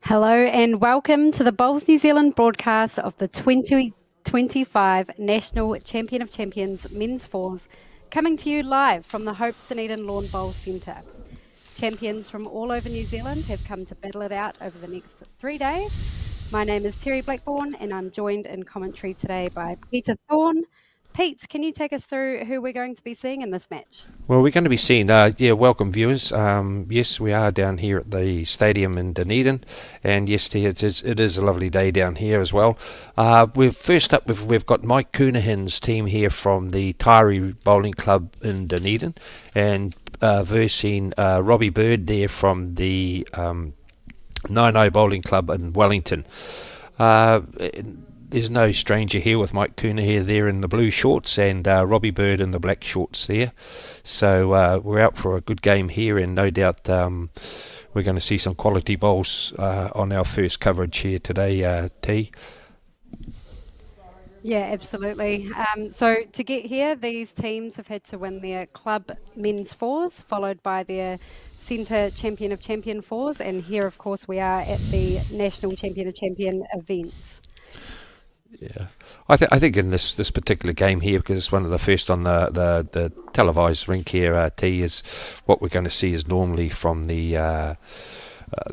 Hello and welcome to the Bowls New Zealand broadcast of the 2025 National Champion of Champions Men's Fours, coming to you live from the Hopes Dunedin Lawn Bowls Centre. Champions from all over New Zealand have come to battle it out over the next 3 days. My name is Terry Blackburn and I'm joined in commentary today by Peter Thorne. Pete, can you take us through who we're going to be seeing in this match? Well, we're going to be seeing, welcome viewers. Yes, we are down here at the stadium in Dunedin, and yes, it is a lovely day down here as well. We've got Mike Coonahan's team here from the Tyree Bowling Club in Dunedin, and versing Robbie Bird there from the Nine Bowling Club in Wellington. There's no stranger here with Mike Coonahan there in the blue shorts and Robbie Bird in the black shorts there. So we're out for a good game here, and no doubt we're going to see some quality bowls on our first coverage here today, T. Yeah, absolutely. So to get here, these teams have had to win their club men's fours, followed by their centre champion of champion fours, and here, of course, we are at the national champion of champion events. Yeah, I think in this particular game here, because it's one of the first on the televised rink here, T, is what we're going to see is normally from the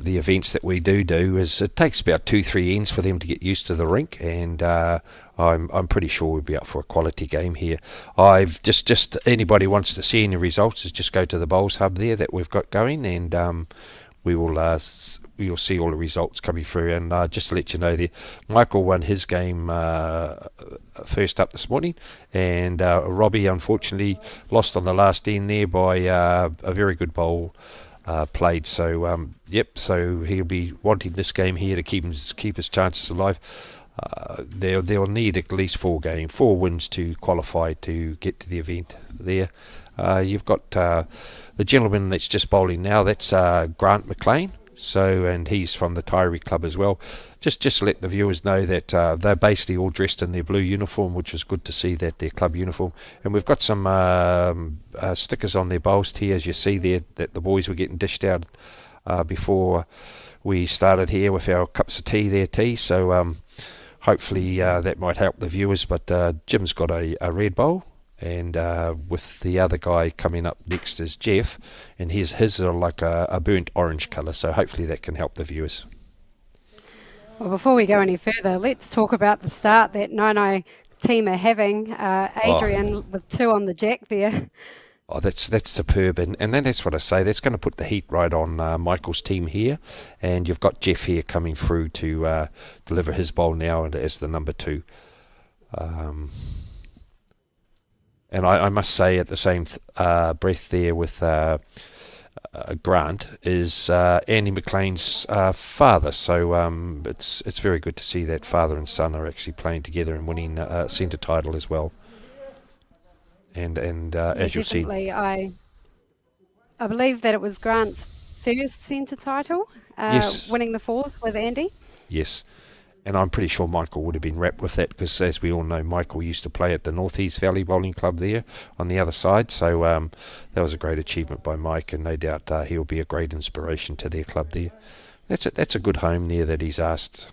events that we do is it takes about 2-3 ends for them to get used to the rink, and I'm pretty sure we'll be up for a quality game here. I've just anybody wants to see any results is just go to the Bowls Hub there that we've got going, and we'll see all the results coming through. And just to let you know, there, Michael won his game first up this morning, and Robbie unfortunately lost on the last end there by a very good bowl played. So so he'll be wanting this game here to keep his chances alive. They'll need at least 4 wins to qualify to get to the event there. You've got the gentleman that's just bowling now, that's Grant McLean, and he's from the Tyree Club as well. Just to let the viewers know that they're basically all dressed in their blue uniform, which is good to see, that their club uniform. And we've got some stickers on their bowls here, as you see there, that the boys were getting dished out before we started here with our cups of tea there, T. So hopefully that might help the viewers. But Jim's got a red bowl, and with the other guy coming up next is Jeff, and his are like a burnt orange colour, so hopefully that can help the viewers. Well, before we go any further, let's talk about the start that Nine team are having. Adrian with 2 on the jack there. Oh, that's superb, and then that's what I say. That's going to put the heat right on Michael's team here, and you've got Jeff here coming through to deliver his bowl now as the number 2. And I must say, at the same breath there with Grant is Andy McLean's father. So it's very good to see that father and son are actually playing together and winning a centre title as well. And as you'll see, I believe that it was Grant's first centre title, yes, winning the fours with Andy. Yes. And I'm pretty sure Michael would have been wrapped with that, because as we all know, Michael used to play at the Northeast Valley Bowling Club there on the other side. So that was a great achievement by Mike, and no doubt he'll be a great inspiration to their club there. That's a good home there that he's asked.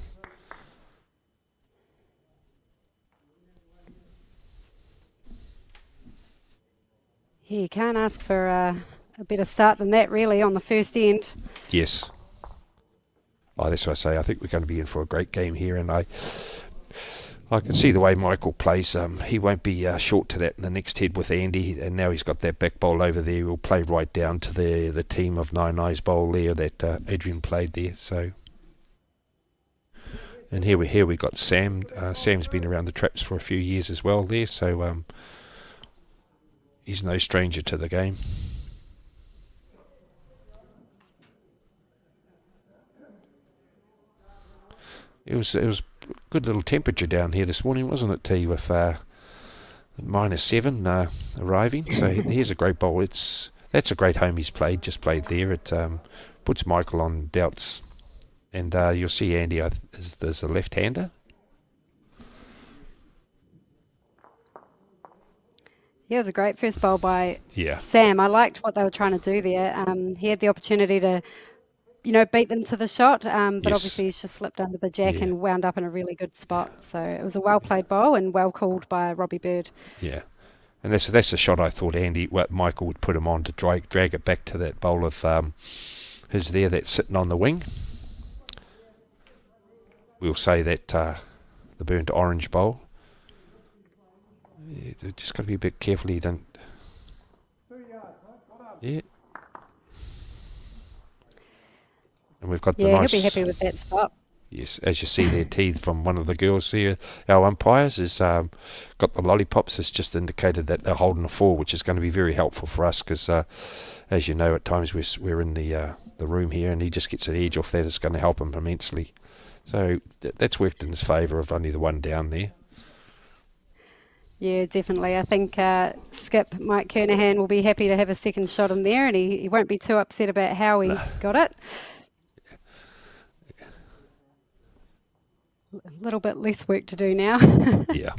Yeah, you can't ask for a better start than that, really, on the first end. Yes. Oh, that's what I say. I think we're going to be in for a great game here, and I can see the way Michael plays. He won't be short to that in the next head with Andy, and now he's got that back bowl over there. He'll play right down to the team of Nine Eyes bowl there that Adrian played there. So, and here we got Sam. Sam's been around the traps for a few years as well there, so he's no stranger to the game. It was good little temperature down here this morning, wasn't it, T, with -7 arriving. So here's a great bowl. That's a great home he's just played there. It puts Michael on doubts, and you'll see Andy there's a left-hander. Yeah, it was a great first bowl by Yeah. Sam. I liked what they were trying to do there. He had the opportunity to beat them to the shot. But Yes. obviously he's just slipped under the jack Yeah. and wound up in a really good spot. So it was a well played bowl and well called by Robbie Bird. Yeah. And that's the shot I thought Michael would put him on to drag it back to that bowl of his there that's sitting on the wing. We'll say that the burnt orange bowl. Yeah, just got to be a bit careful you don't. Yeah. And we've got the Yeah, nice. he'll be happy with that spot. Yes, as you see there, teeth from one of the girls here, our umpires, has got the lollipops. Has just indicated that they're holding a 4, which is going to be very helpful for us because, as you know, at times we're in the room here and he just gets an edge off that. It's going to help him immensely. So that's worked in his favour of only the one down there. Yeah, definitely. I think Skip Mike Kernahan will be happy to have a second shot in there, and he won't be too upset about how he got it. A little bit less work to do now. Yeah.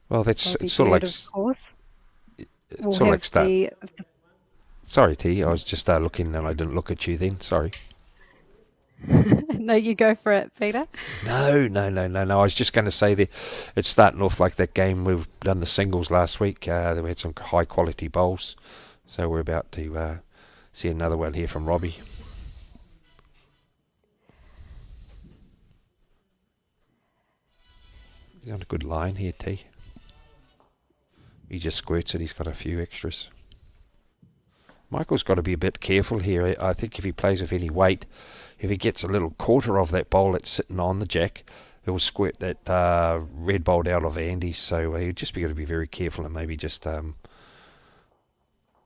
Well, it's Robbie sort of Bird, like of course. it's We'll sort of like have start. Sorry, T. I was just looking and I didn't look at you then. Sorry. No, you go for it, Peter. No. I was just going to say that it's starting off like that game we've done the singles last week. We had some high quality bowls, so we're about to see another one here from Robbie. He's on a good line here, T. He just squirts it. He's got a few extras. Michael's got to be a bit careful here. I think if he plays with any weight, if he gets a little quarter of that bowl that's sitting on the jack, he'll squirt that red bowl out of Andy's. So he'll just be able to be very careful and maybe just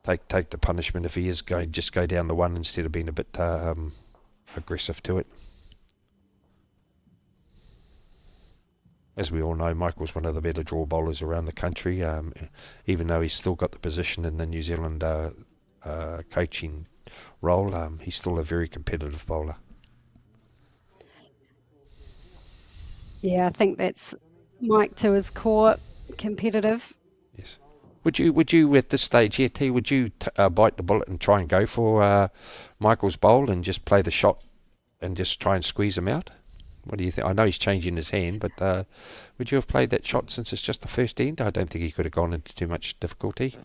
take the punishment if he is going. Just go down the one instead of being a bit aggressive to it. As we all know, Michael's one of the better draw bowlers around the country, even though he's still got the position in the New Zealand coaching role. He's still a very competitive bowler. Yeah, I think that's Mike to his core, competitive. Yes. Would you at this stage here, T, would you bite the bullet and try and go for Michael's bowl and just play the shot and just try and squeeze him out? What do you think? I know he's changing his hand, but would you have played that shot since it's just the first end? I don't think he could have gone into too much difficulty.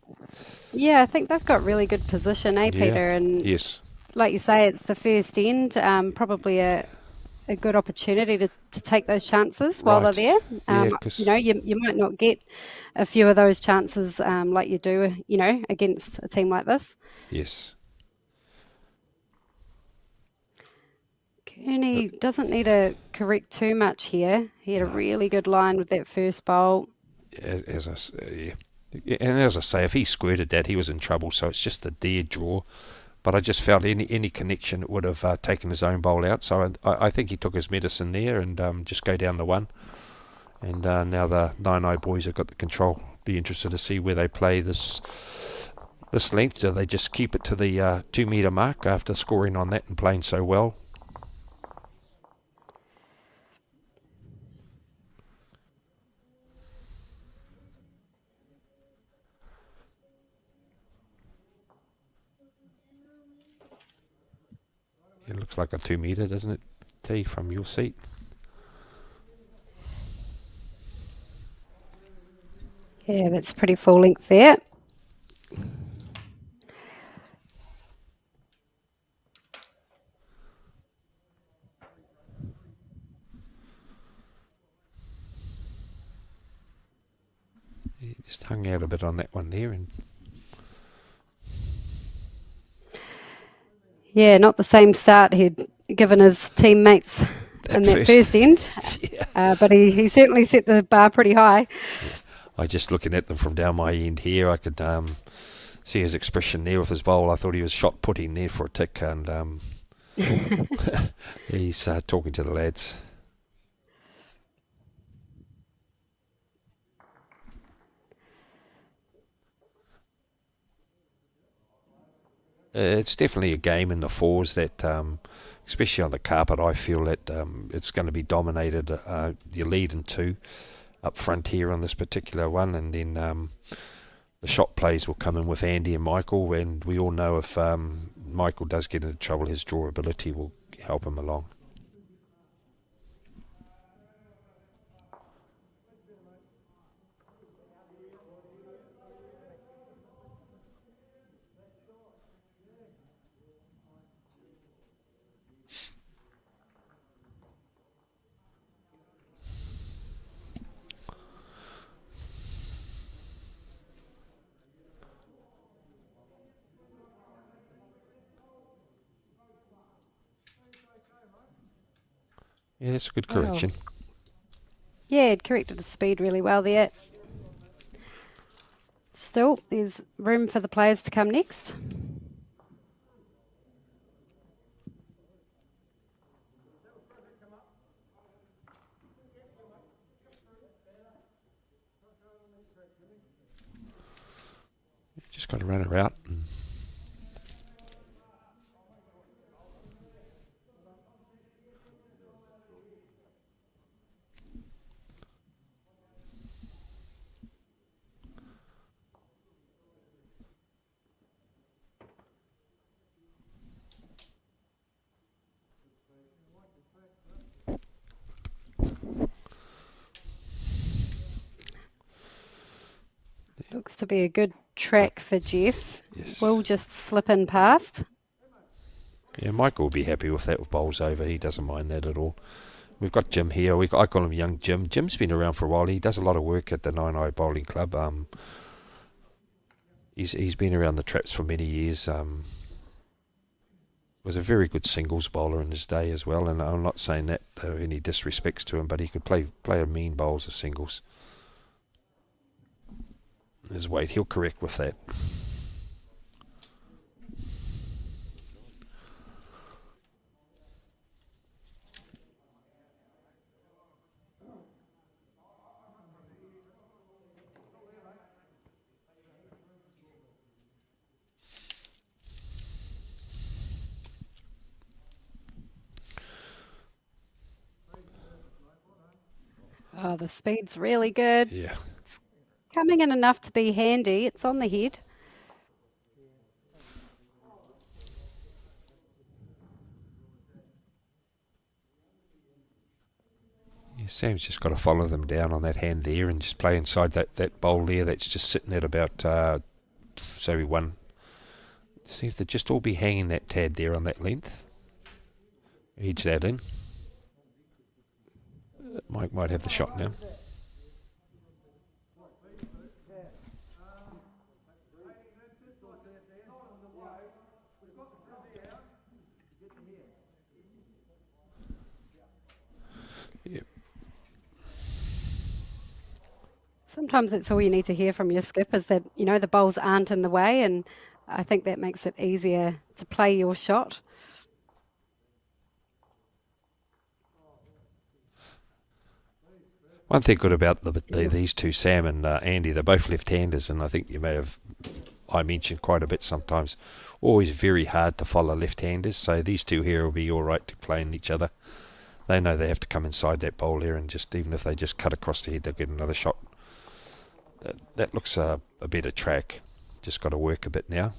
Yeah, I think they've got really good position, Peter? And yes, like you say, it's the first end. Probably a good opportunity to take those chances while they're there. You might not get a few of those chances like you do, against a team like this. Yes. Kearney doesn't need to correct too much here. He had a really good line with that first bowl. As I say, if he squirted that, he was in trouble. So it's just a dead draw. But I just felt any connection would have taken his own bowl out. So I think he took his medicine there and just go down the one. And now the 9-0 boys have got the control. Be interested to see where they play this length. Do they just keep it to the 2 metre mark after scoring on that and playing so well? It looks like a 2 metre, doesn't it, T, from your seat? Yeah, that's pretty full length there. He just hung out a bit on that one there. Yeah, not the same start he'd given his teammates in that first end. Yeah. But he certainly set the bar pretty high. Yeah. I just looking at them from down my end here, I could see his expression there with his bowl. I thought he was shot putting there for a tick, and he's talking to the lads. It's definitely a game in the fours that, especially on the carpet, I feel that it's going to be dominated. You lead in 2 up front here on this particular one, and then the shot plays will come in with Andy and Michael, and we all know if Michael does get into trouble, his draw ability will help him along. Yeah, that's a good correction. Yeah, it corrected the speed really well there. Still, there's room for the players to come next. Just got to run her out. Looks to be a good track for Jeff. Yes. We'll just slip in past. Yeah, Michael will be happy with that with bowls over. He doesn't mind that at all. We've got Jim here. I call him Young Jim. Jim's been around for a while. He does a lot of work at the Nine Eye Bowling Club. He's been around the traps for many years. Was a very good singles bowler in his day as well. And I'm not saying that any disrespects to him, but he could play a mean bowls of singles. His weight, he'll correct with that. Oh, the speed's really good. Yeah. Coming in enough to be handy. It's on the head. Yeah, Sam's just got to follow them down on that hand there and just play inside that bowl there that's just sitting at about, so one. Seems to just all be hanging that tad there on that length. Edge that in. Mike might have the shot now. Yep. Sometimes that's all you need to hear from your skip is that, the bowls aren't in the way, and I think that makes it easier to play your shot. One thing good about these two, Sam and Andy, they're both left-handers, and I think I mentioned quite a bit sometimes, always very hard to follow left-handers, so these two here will be all right to playing each other. They know they have to come inside that bowl here, and just even if they just cut across the head, they'll get another shot. That looks a better track. Just got to work a bit now.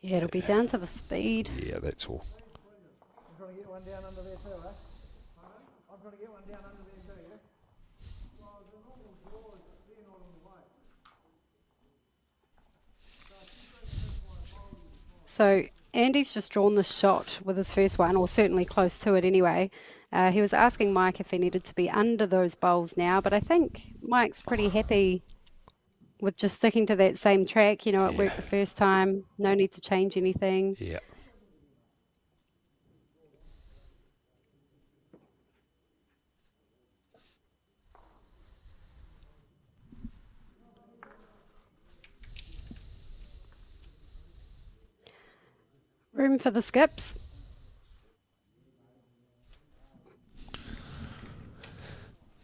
Yeah, it'll be down to the speed. Yeah, that's all. I'm trying to get one down under there too, eh? I'm trying to get one down under there too, yeah? So Andy's just drawn the shot with his first one, or certainly close to it anyway. He was asking Mike if he needed to be under those bowls now, but I think Mike's pretty happy with just sticking to that same track. It worked the first time. No need to change anything. Yeah. Room for the skips.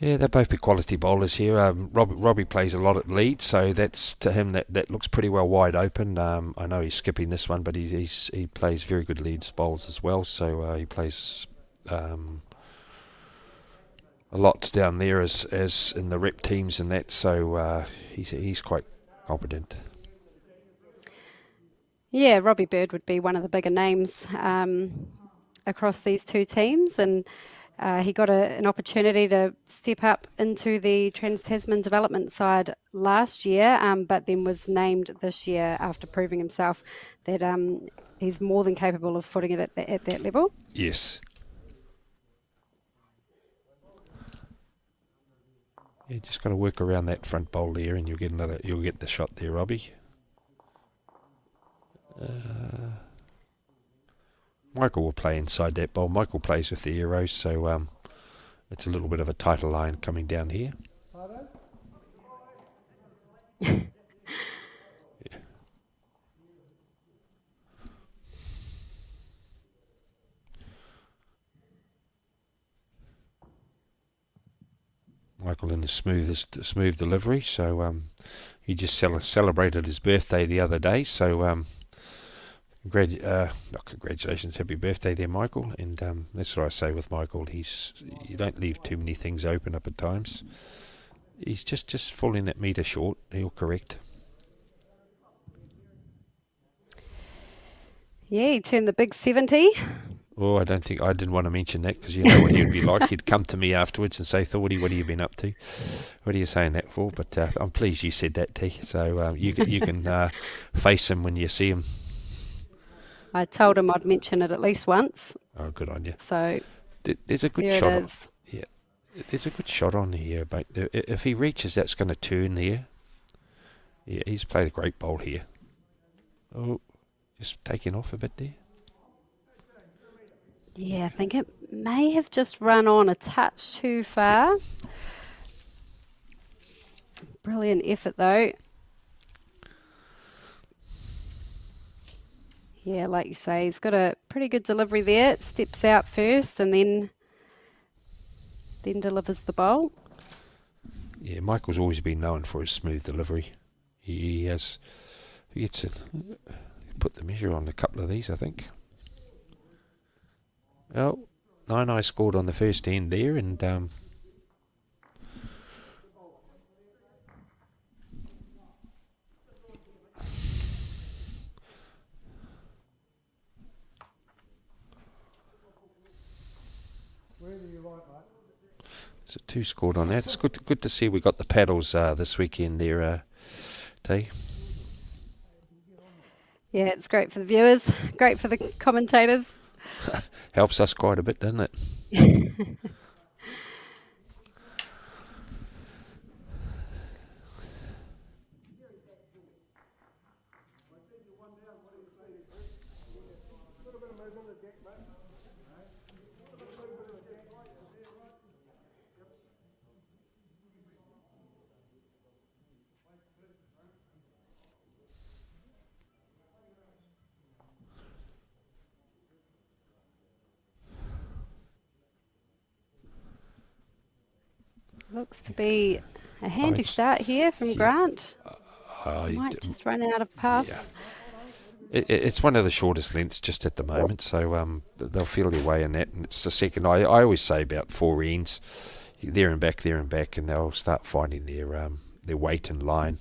Yeah, they'll both be quality bowlers here. Robbie plays a lot at lead, so that's to him that looks pretty well wide open. I know he's skipping this one, but he plays very good leads bowls as well. So he plays a lot down there as in the rep teams and that. So he's quite competent. Yeah, Robbie Bird would be one of the bigger names across these two teams, and he got an opportunity to step up into the Trans-Tasman development side last year, but then was named this year after proving himself that he's more than capable of footing it at that level. Yes. You just got to work around that front bowl there, and you'll get the shot there, Robbie. Michael will play inside that bowl. Michael plays with the Euros, so it's a little bit of a tighter line coming down here. Yeah. Michael in the smooth delivery, so he just celebrated his birthday the other day, so congratulations, happy birthday there, Michael. And that's what I say with Michael. You don't leave too many things open up at times. He's just falling that metre short. He'll correct. Yeah, he turned the big 70. Oh, I didn't want to mention that because you know what he'd be like. He'd come to me afterwards and say, "Thordy, what have you been up to? What are you saying that for?" But I'm pleased you said that, T. So you can face him when you see him. I told him I'd mention it at least once. Oh, good on you. So there's a good there shot. It is. Yeah, there's a good shot on here, but if he reaches, that's going to turn there. Yeah, he's played a great bowl here. Oh, just taking off a bit there. Yeah, I think it may have just run on a touch too far. Brilliant effort, though. Yeah, like you say, he's got a pretty good delivery there. Steps out first and then delivers the bowl. Yeah, Michael's always been known for his smooth delivery. He gets it. Put the measure on a couple of these, I think. Oh, 9 scored on the first end there, and it's a 2 scored on that. It's good to see we got the paddles this weekend there, T. Yeah, it's great for the viewers, great for the commentators. Helps us quite a bit, doesn't it? Looks to be a handy start here from Grant. Might just run out of puff. Yeah. It's one of the shortest lengths just at the moment, so they'll feel their way in that. And it's the second. I always say about 4 ends, there and back, and they'll start finding their weight and line.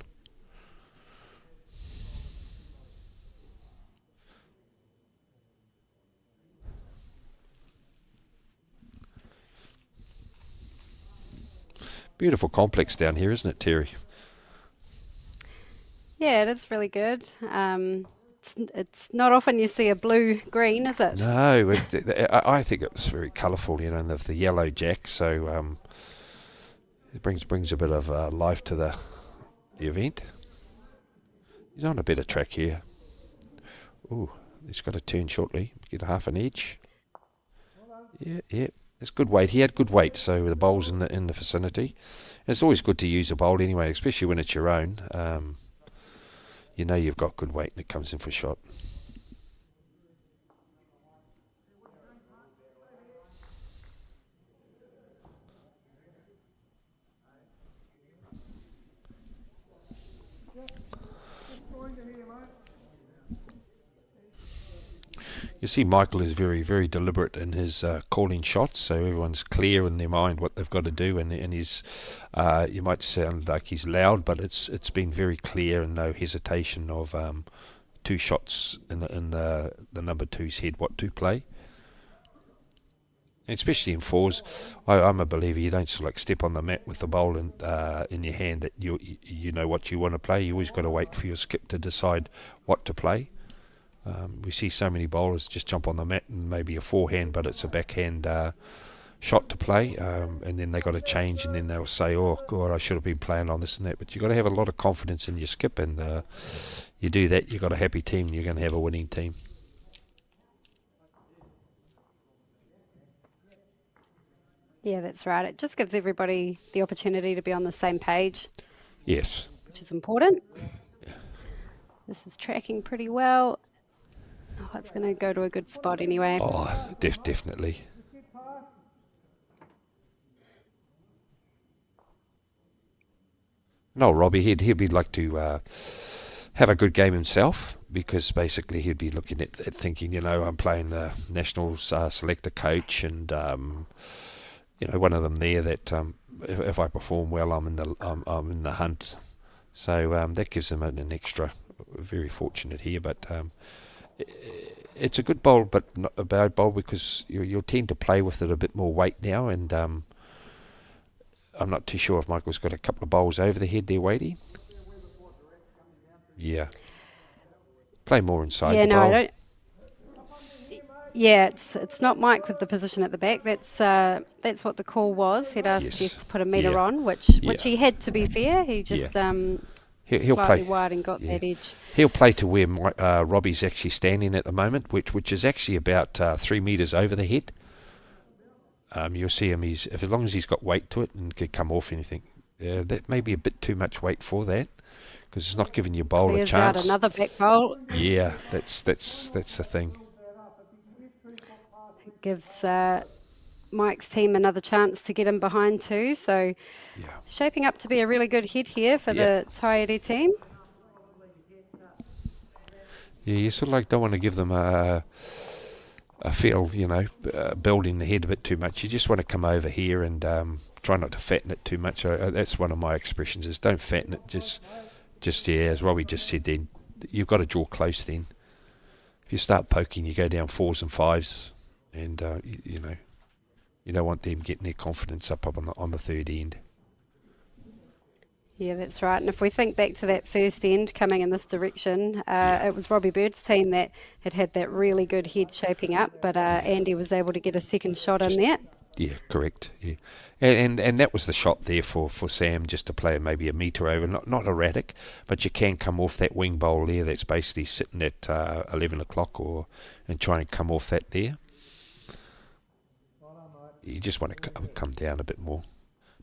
Beautiful complex down here, isn't it, Terry? Yeah, it is really good. It's not often you see a blue-green, is it? No, I think it was very colourful, and the yellow jack, so it brings a bit of life to the event. He's on a better track here. Ooh, he's got to turn shortly, get a half an edge. Yeah. It's good weight. He had good weight, so the bowl's in the vicinity. And it's always good to use a bowl anyway, especially when it's your own. You know you've got good weight and it comes in for shot. You see, Michael is very, very deliberate in his calling shots, so everyone's clear in their mind what they've got to do, and he's, you might sound like he's loud, but it's been very clear and no hesitation of two shots in the number two's head what to play. And especially in fours, I'm a believer. You don't sort of like step on the mat with the bowl in your hand that you know what you want to play. You always got to wait for your skip to decide what to play. We see so many bowlers just jump on the mat and maybe a forehand, but it's a backhand shot to play, and then they got to change, and then they'll say, "Oh God, I should have been playing on this and that." But you got to have a lot of confidence in your skip, and you do that, you got a happy team. You're going to have a winning team. Yeah, that's right. It just gives everybody the opportunity to be on the same page, Yes. which is important. This is tracking pretty well. Oh, it's going to go to a good spot anyway. Oh, definitely. No, Robbie, he'd be like to have a good game himself, because basically he'd be looking at thinking, I'm playing the Nationals selector coach, and one of them there that if I perform well, I'm in the hunt. So that gives him an extra. Very fortunate here, but it's a good bowl, but not a bad bowl, because you'll tend to play with it a bit more weight now, and I'm not too sure if Michael's got a couple of bowls over the head there waiting. Yeah. Play more inside the bowl. I don't. Yeah, it's not Mike with the position at the back. That's what the call was. He'd asked Yes. Jeff to put a metre Yeah. on, which he had, to be fair. He just He'll slightly play wide and got that edge. He'll play to where Robbie's actually standing at the moment, which is actually about 3 metres over the head. You'll see him. As long as he's got weight to it and could come off anything, that may be a bit too much weight for that, because it's not giving your bowler Clears a chance. out another back bowl. Yeah, that's the thing. It gives Mike's team another chance to get him behind too. So shaping up to be a really good hit here for the Tairi team. Yeah, you sort of like don't want to give them a feel, building the head a bit too much. You just want to come over here and try not to fatten it too much. That's one of my expressions, is don't fatten it. Just as Robbie just said then, you've got to draw close then. If you start poking, you go down 4s and 5s, and you don't want them getting their confidence up on the third end. Yeah, that's right. And if we think back to that first end coming in this direction, it was Robbie Bird's team that had that really good head shaping up, but Andy was able to get a second shot in there. Yeah, correct. Yeah, and that was the shot there for Sam, just to play maybe a metre over, not erratic, but you can come off that wing bowl there. That's basically sitting at 11 o'clock, and try and come off that there. You just want to come down a bit more.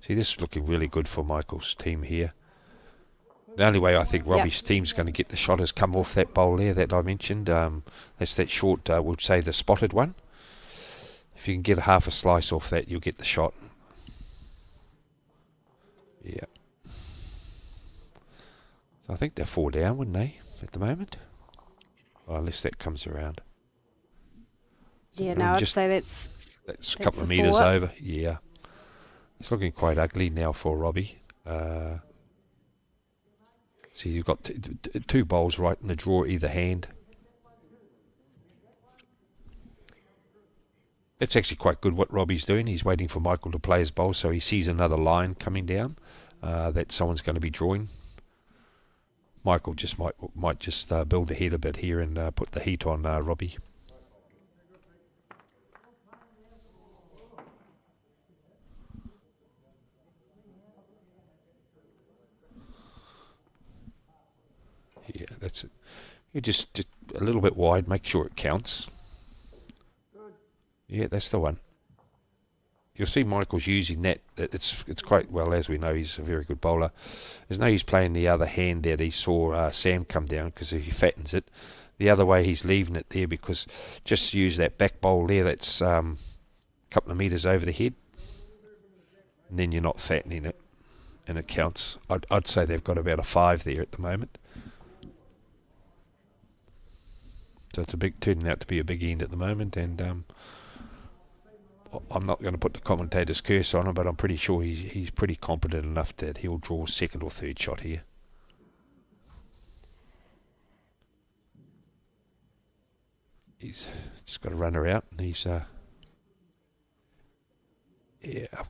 See, this is looking really good for Michael's team here. The only way I think Robbie's team's going to get the shot is come off that bowl there that I mentioned. That's that short, we'll say the spotted one. If you can get half a slice off that, you'll get the shot. Yeah. So I think they're 4 down, wouldn't they, at the moment? Well, unless that comes around. Yeah, no, I'd say that's a couple of metres over. Yeah. It's looking quite ugly now for Robbie. See, you've got two bowls right in the draw either hand. It's actually quite good what Robbie's doing. He's waiting for Michael to play his bowl, so he sees another line coming down that someone's going to be drawing. Michael just might just build the head a bit here and put the heat on Robbie. Yeah, that's it. You just a little bit wide, make sure it counts. Yeah, that's the one. You'll see Michael's using that. It's quite well, as we know, he's a very good bowler. There's no use playing the other hand there. He saw Sam come down, because if he fattens it, the other way he's leaving it there, because just use that back bowl there. That's a couple of metres over the head, and then you're not fattening it, and it counts. I'd say they've got about a 5 there at the moment. So it's turning out to be a big end at the moment, and I'm not going to put the commentator's curse on him, but I'm pretty sure he's pretty competent enough that he'll draw second or third shot here. He's just got a runner out, and he's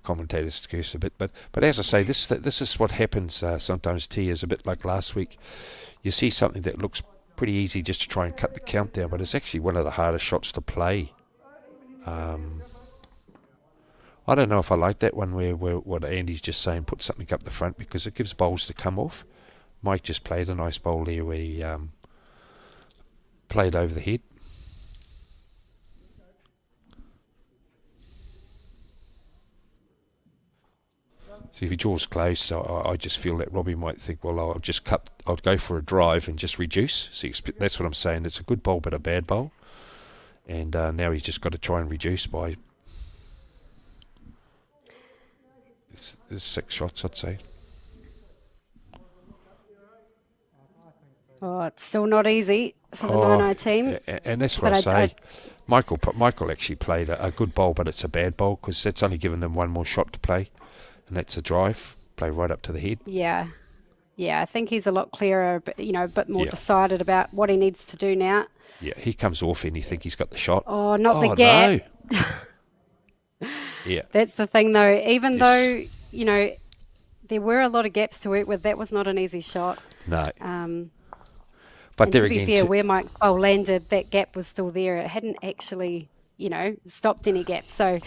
commentators curse a bit, but as I say, this is what happens sometimes. T is a bit like last week. You see something that looks pretty easy just to try and cut the count down, but it's actually one of the hardest shots to play. I don't know if I like that one where what Andy's just saying, put something up the front, because it gives bowls to come off. Mike just played a nice bowl there where he played over the head. So if he draws close, I just feel that Robbie might think, well, I'll go for a drive and just reduce. So that's what I'm saying. It's a good bowl, but a bad bowl. And now he's just got to try and reduce by there's 6 shots, I'd say. Oh, it's still not easy for the Nono team. And that's what I say. Michael actually played a good bowl, but it's a bad bowl because that's only given them one more shot to play. And that's a drive, play right up to the head. Yeah, I think he's a lot clearer, but a bit more decided about what he needs to do now. Yeah, he comes off and you think he's got the shot. Oh, not the gap. No. Yeah. That's the thing, though. Even though, there were a lot of gaps to work with, that was not an easy shot. No. But to be fair, where Mike's bowl landed, that gap was still there. It hadn't actually, stopped any gaps. So...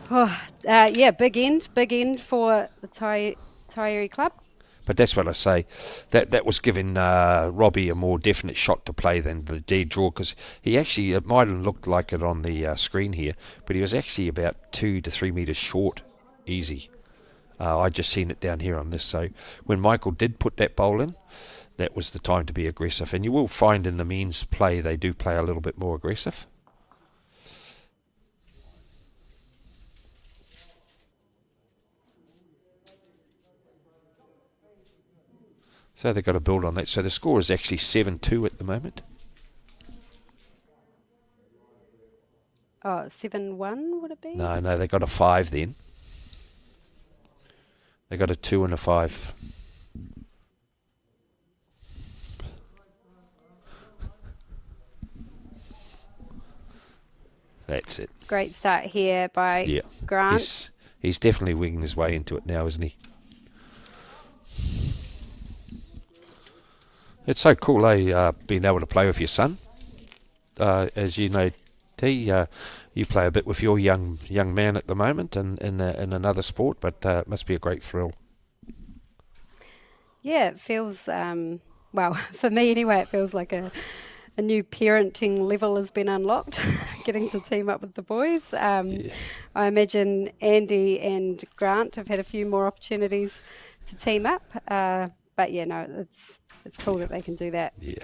big end for the Taieri club. But that's what I say. That was giving Robbie a more definite shot to play than the dead draw, because it might have looked like it on the screen here, but he was actually about 2 to 3 metres short, easy. I just seen it down here on this. So when Michael did put that bowl in, that was the time to be aggressive. And you will find in the men's play they do play a little bit more aggressive. So they've got to build on that. So the score is actually 7-2 at the moment. Oh, 7-1 would it be? No, they got a 5 then. They got a 2 and a 5. That's it. Great start here by Grant. He's definitely winging his way into it now, isn't he? It's so cool, being able to play with your son. As you know, T, you play a bit with your young man at the moment in another sport, but it must be a great thrill. Yeah, it feels, for me anyway, it feels like a new parenting level has been unlocked, getting to team up with the boys. I imagine Andy and Grant have had a few more opportunities to team up, but it's cool that they can do that. Yeah.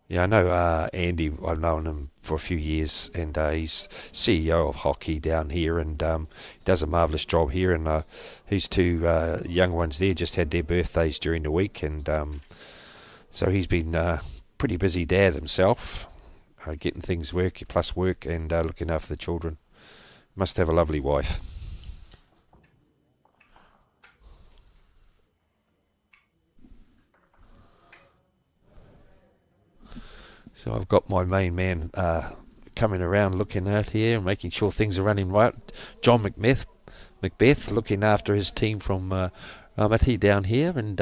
Yeah, I know Andy. I've known him for a few years, and he's CEO of hockey down here, and he does a marvellous job here. And his 2 young ones there just had their birthdays during the week, and so he's been pretty busy dad himself, getting things work and looking after the children. Must have a lovely wife. So I've got my main man coming around looking out here and making sure things are running right. John Macbeth looking after his team from Ramati down here, and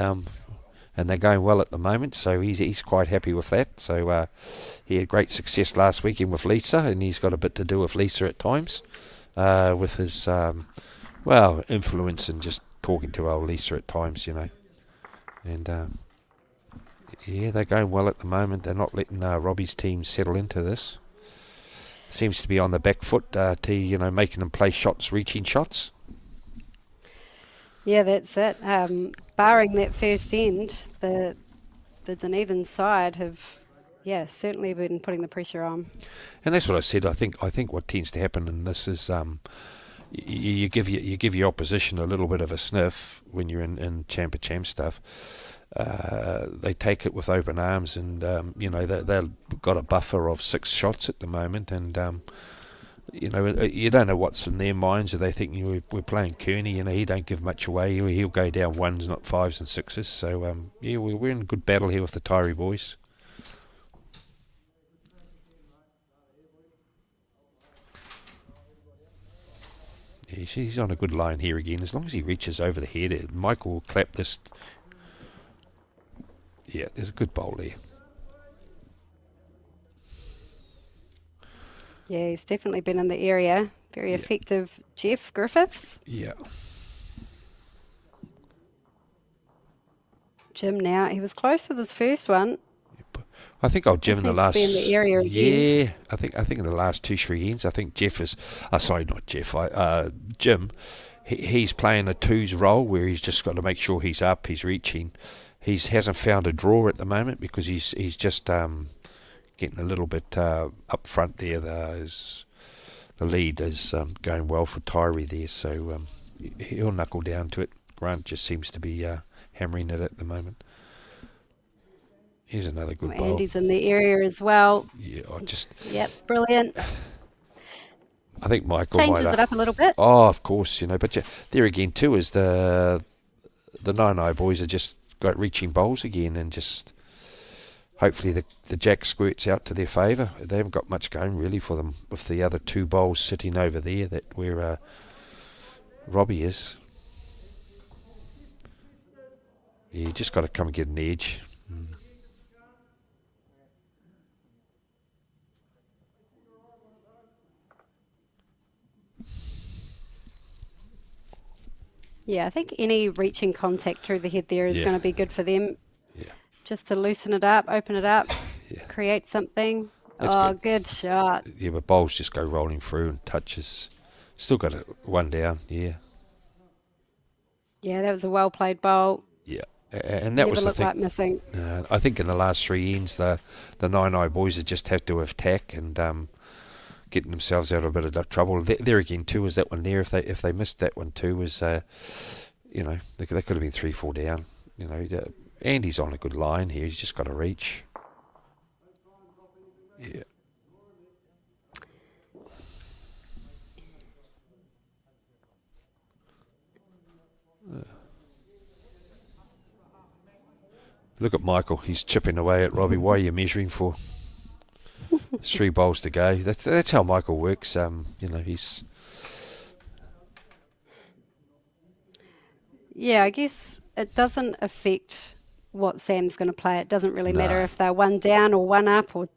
they're going well at the moment, so he's quite happy with that. So he had great success last weekend with Lisa, and he's got a bit to do with Lisa at times, with his influence and just talking to old Lisa at times, and they're going well at the moment. They're not letting Robbie's team settle into this. Seems to be on the back foot, making them play shots, reaching shots. Yeah, that's it. Barring that first end, the Dunedin side have, certainly been putting the pressure on. And that's what I said. I think what tends to happen in this is, you give your opposition a little bit of a sniff when you're in champ of champ stuff. They take it with open arms, and they've got a buffer of 6 shots at the moment, and you don't know what's in their minds. Are they thinking we're playing Kearney? He don't give much away. He'll go down 1s, not 5s and 6s. So we're in a good battle here with the Tyree boys. Yeah, he's on a good line here again. As long as he reaches over the head, Michael will clap this. Yeah, there's a good bowl there. Yeah, he's definitely been in the area. Very effective, Jeff Griffiths. Yeah. Jim now. He was close with his first one. I think I'll Jim in the last. Be in the area again. I think in the last 2-3 ends, I think Jeff is. Sorry, not Jeff. Jim. He's playing a 2s role where he's just got to make sure he's up, he's reaching. He hasn't found a draw at the moment because he's just getting a little bit up front there. The lead is going well for Tyree there, so he'll knuckle down to it. Grant just seems to be hammering it at the moment. Here's another good bowl. Andy's in the area as well. Yeah, Yep, brilliant. I think Michael changes it up a little bit. Oh, of course, but there again too is the 9 boys are just got reaching bowls again, and just hopefully the jack squirts out to their favour. They haven't got much going really for them with the other 2 bowls sitting over there where Robbie is. Yeah, you just got to come and get an edge. Yeah, I think any reaching contact through the head there is going to be good for them. Yeah. Just to loosen it up, open it up, create something. That's good shot. Yeah, but bowls just go rolling through and touches. Still got one down, yeah. Yeah, that was a well-played bowl. Yeah, and that was the thing. Like missing. I think in the last 3 ends, the 9 boys have just had to attack and getting themselves out of a bit of trouble. There again too is that one there. If they missed that one too, was they could have been 3-4 down. Andy's on a good line here. He's just got to reach. Yeah. Look at Michael. He's chipping away at Robbie. Why are you measuring for? There's 3 bowls to go. That's how Michael works. He's. Yeah, I guess it doesn't affect what Sam's going to play. It doesn't really matter if they're 1 down or 1 up or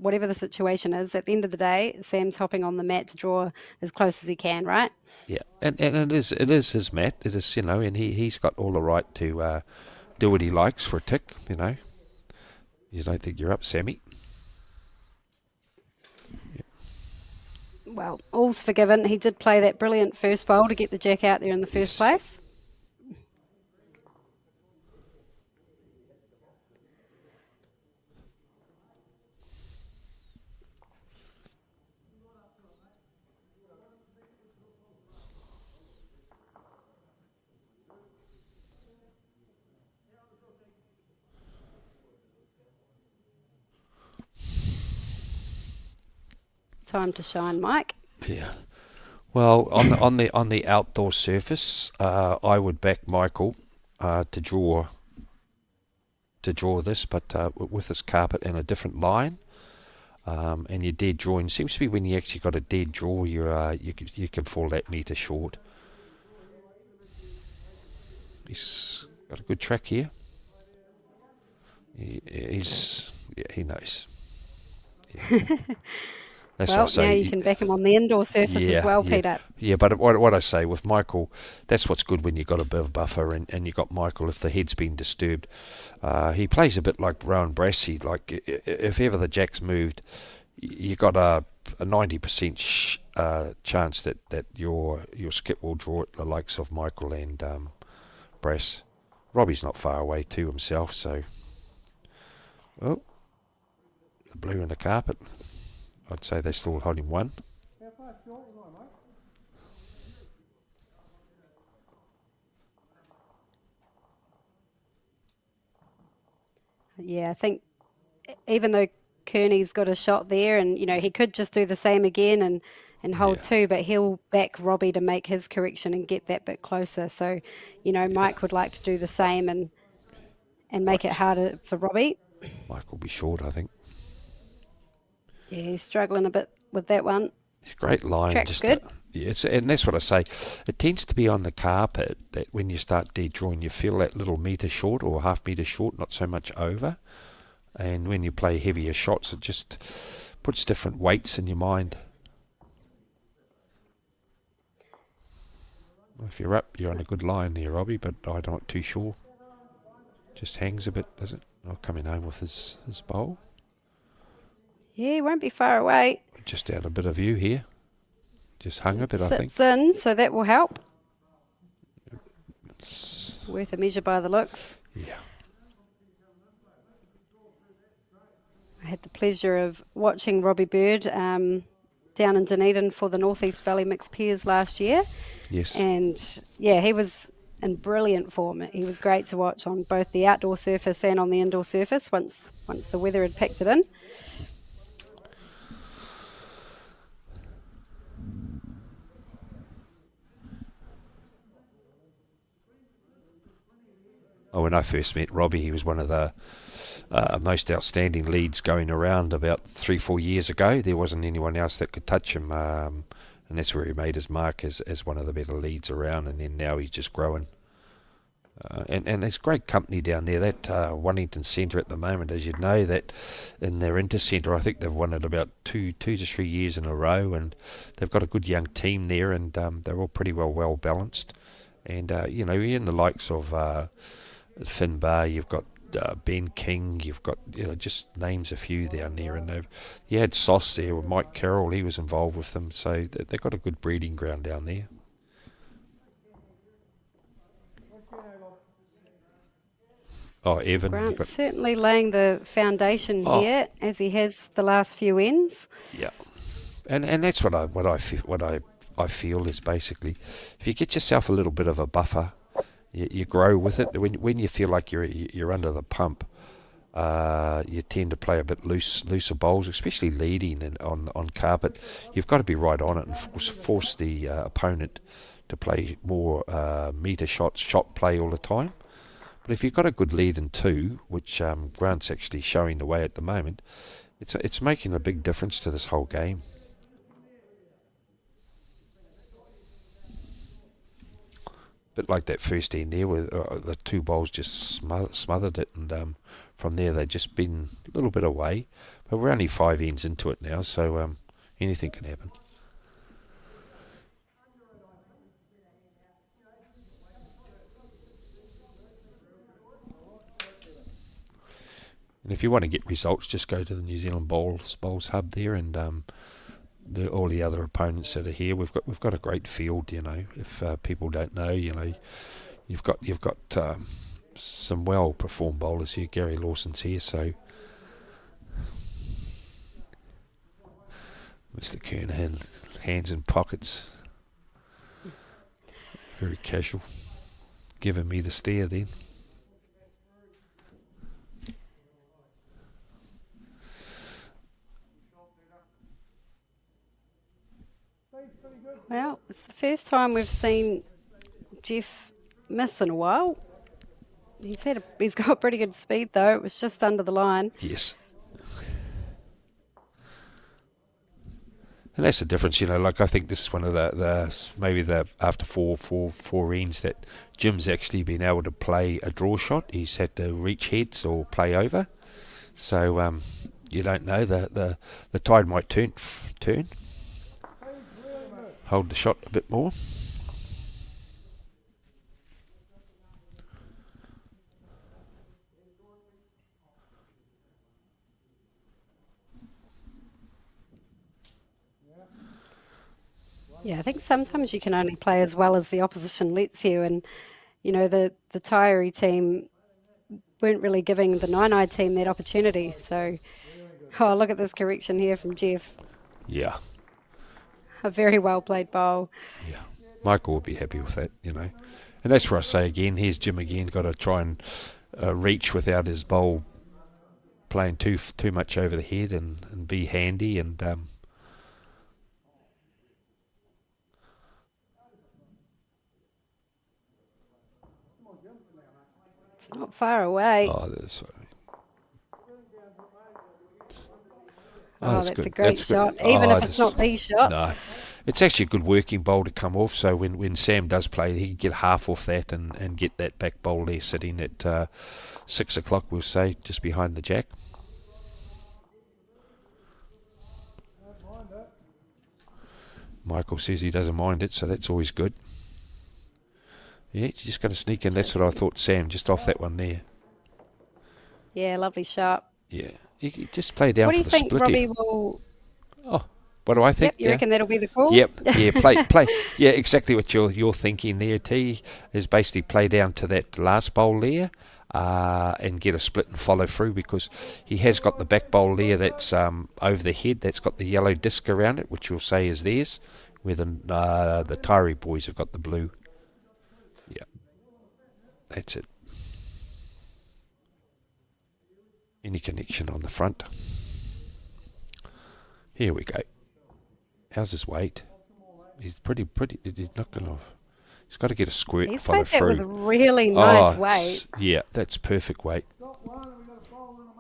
whatever the situation is. At the end of the day, Sam's hopping on the mat to draw as close as he can, right? Yeah, and it is his mat. It is, and he's got all the right to do what he likes for a tick. You don't think you're up, Sammy? Well, all's forgiven. He did play that brilliant first bowl to get the jack out there in the first place. Time to shine, Mike. Yeah. Well, on the outdoor surface, I would back Michael to draw this, but with this carpet and a different line, and your dead drawing seems to be when you actually got a dead draw, you can fall that metre short. He's got a good track here. He knows. Yeah. That's well, now you can back him on the indoor surface as well, Peter. Yeah, but what I say with Michael, that's what's good when you've got a bit of buffer and you've got Michael, if the head's been disturbed. He plays a bit like Rowan Brassey. Like, if ever the jack's moved, you got a 90% chance that your skip will draw it, the likes of Michael and Brass. Robbie's not far away too himself, so... Oh, the blue and the carpet. I'd say they're still holding 1. How far short am I, mate? Yeah, I think even though Kearney's got a shot there, and he could just do the same again and hold Yeah. two, but he'll back Robbie to make his correction and get that bit closer. So, Yeah. Mike would like to do the same and make it Mike's, harder for Robbie. Mike will be short, I think. Yeah, he's struggling a bit with that one. It's a great line. Track's good. Yeah, and that's what I say. It tends to be on the carpet that when you start dead drawing, you feel that little metre short or half metre short, not so much over. And when you play heavier shots, it just puts different weights in your mind. If you're up, you're on a good line there, Robbie, but I'm not too sure. Just hangs a bit, does it? Oh, coming home with his bowl. Yeah, he won't be far away. Just out a bit of view here. Just hung a bit, I think. Sits in, so that will help. Worth a measure by the looks. Yeah. I had the pleasure of watching Robbie Bird down in Dunedin for the North East Valley Mixed Pairs last year. Yes. And yeah, he was in brilliant form. He was great to watch on both the outdoor surface and on the indoor surface once the weather had packed it in. Oh, when I first met Robbie, he was one of the most outstanding leads going around about 3-4 years ago. There wasn't anyone else that could touch him, and that's where he made his mark as one of the better leads around, and then now he's just growing. And there's great company down there. That Wellington Centre at the moment, as you know, that in their Inter-Centre, I think they've won it about 2 to 3 years in a row, and they've got a good young team there, and they're all pretty well balanced. And, in the likes of Finn Barr, you've got Ben King, you've got just names a few down there, and you had Sauce there with Mike Carroll. He was involved with them, so they've got a good breeding ground down there. Oh, Evan, Grant's certainly laying the foundation here, as he has the last few ends. Yeah, and that's what I feel is basically, if you get yourself a little bit of a buffer, you grow with it. When you feel like you're under the pump, you tend to play a bit looser bowls, especially leading and on carpet. You've got to be right on it and force the opponent to play more metre shots, shot play all the time. But if you've got a good lead in two, which Grant's actually showing the way at the moment, it's making a big difference to this whole game. Bit like that first end there, where the two bowls just smothered it, and from there they've just been a little bit away. But we're only 5 ends into it now, so anything can happen. And if you want to get results, just go to the New Zealand Bowls Hub there, and all the other opponents that are here. We've got a great field. If people don't know, you've got some well performed bowlers here. Gary Lawson's here, so Mr. Kernahan, hands in pockets, very casual, giving me the stare then. Well, it's the first time we've seen Jeff miss in a while. He's got pretty good speed though. It was just under the line. Yes. And that's the difference, like I think this is one of the after four ends that Jim's actually been able to play a draw shot. He's had to reach heads or play over. So you don't know, the tide might turn. Hold the shot a bit more. Yeah, I think sometimes you can only play as well as the opposition lets you, and the Tyree team weren't really giving the Nine-Eye team that opportunity. So, look at this correction here from Jeff. Yeah. A very well played bowl. Yeah, Michael would be happy with that, And that's where I say again, here's Jim again, got to try and reach without his bowl playing too much over the head and be handy and. It's not far away. Oh, that's. That's good. a great shot, even if it's not the shot. No, it's actually a good working bowl to come off. So when Sam does play, he can get half off that and get that back bowl there sitting at 6 o'clock, we'll say, just behind the jack. Michael says he doesn't mind it, so that's always good. Yeah, you just got to sneak in. That's what I thought, Sam, just off that one there. Yeah, lovely shot. Yeah, you just play down for the split. What do you think Robbie will... Oh, what do I think? Yep, you reckon that'll be the call? Yep, yeah, play. Yeah, exactly what you're thinking there, T, is basically play down to that last bowl there and get a split and follow through, because he has got the back bowl there that's over the head, that's got the yellow disc around it, which you'll say is theirs, where the Tyree boys have got the blue. Yeah, that's it. Any connection on the front. Here we go. How's his weight? He's pretty. He's not going to. He's got to get a squirt and follow through. He's with a really nice weight. Yeah, that's perfect weight.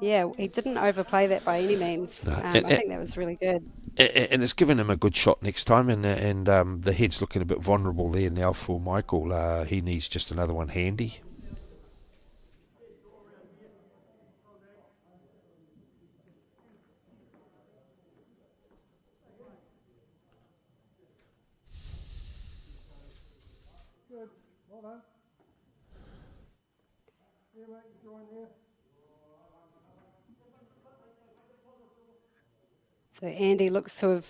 Yeah, he didn't overplay that by any means. No. I think that was really good. And it's given him a good shot next time. And the head's looking a bit vulnerable there now for Michael. He needs just another one handy. So Andy looks to have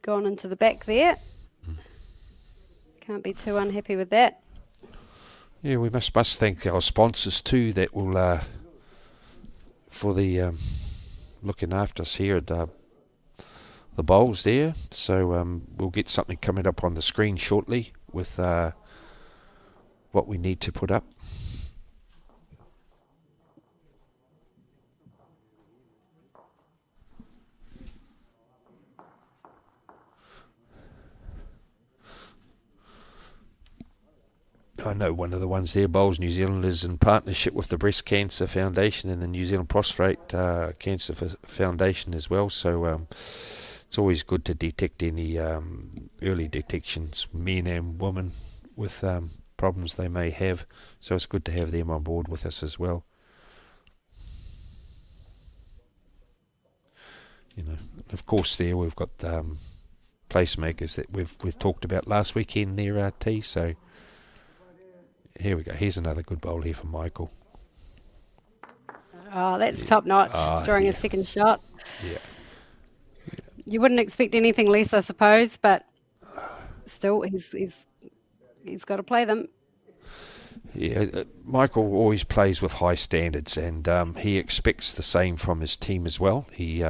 gone into the back there. Can't be too unhappy with that. Yeah, we must thank our sponsors too that will for the looking after us here at the bowls there. So we'll get something coming up on the screen shortly with what we need to put up. I know one of the ones there, Bowls New Zealand, is in partnership with the Breast Cancer Foundation and the New Zealand Prostate Cancer Foundation as well. So it's always good to detect any early detections, men and women, with problems they may have. So it's good to have them on board with us as well. You know, of course, there we've got placemakers that we've talked about last weekend there, T. So. Here we go. Here's another good bowl here for Michael. Oh, that's top notch. Drawing a second shot. Yeah. You wouldn't expect anything less, I suppose, but still, he's got to play them. Yeah, Michael always plays with high standards, and he expects the same from his team as well. He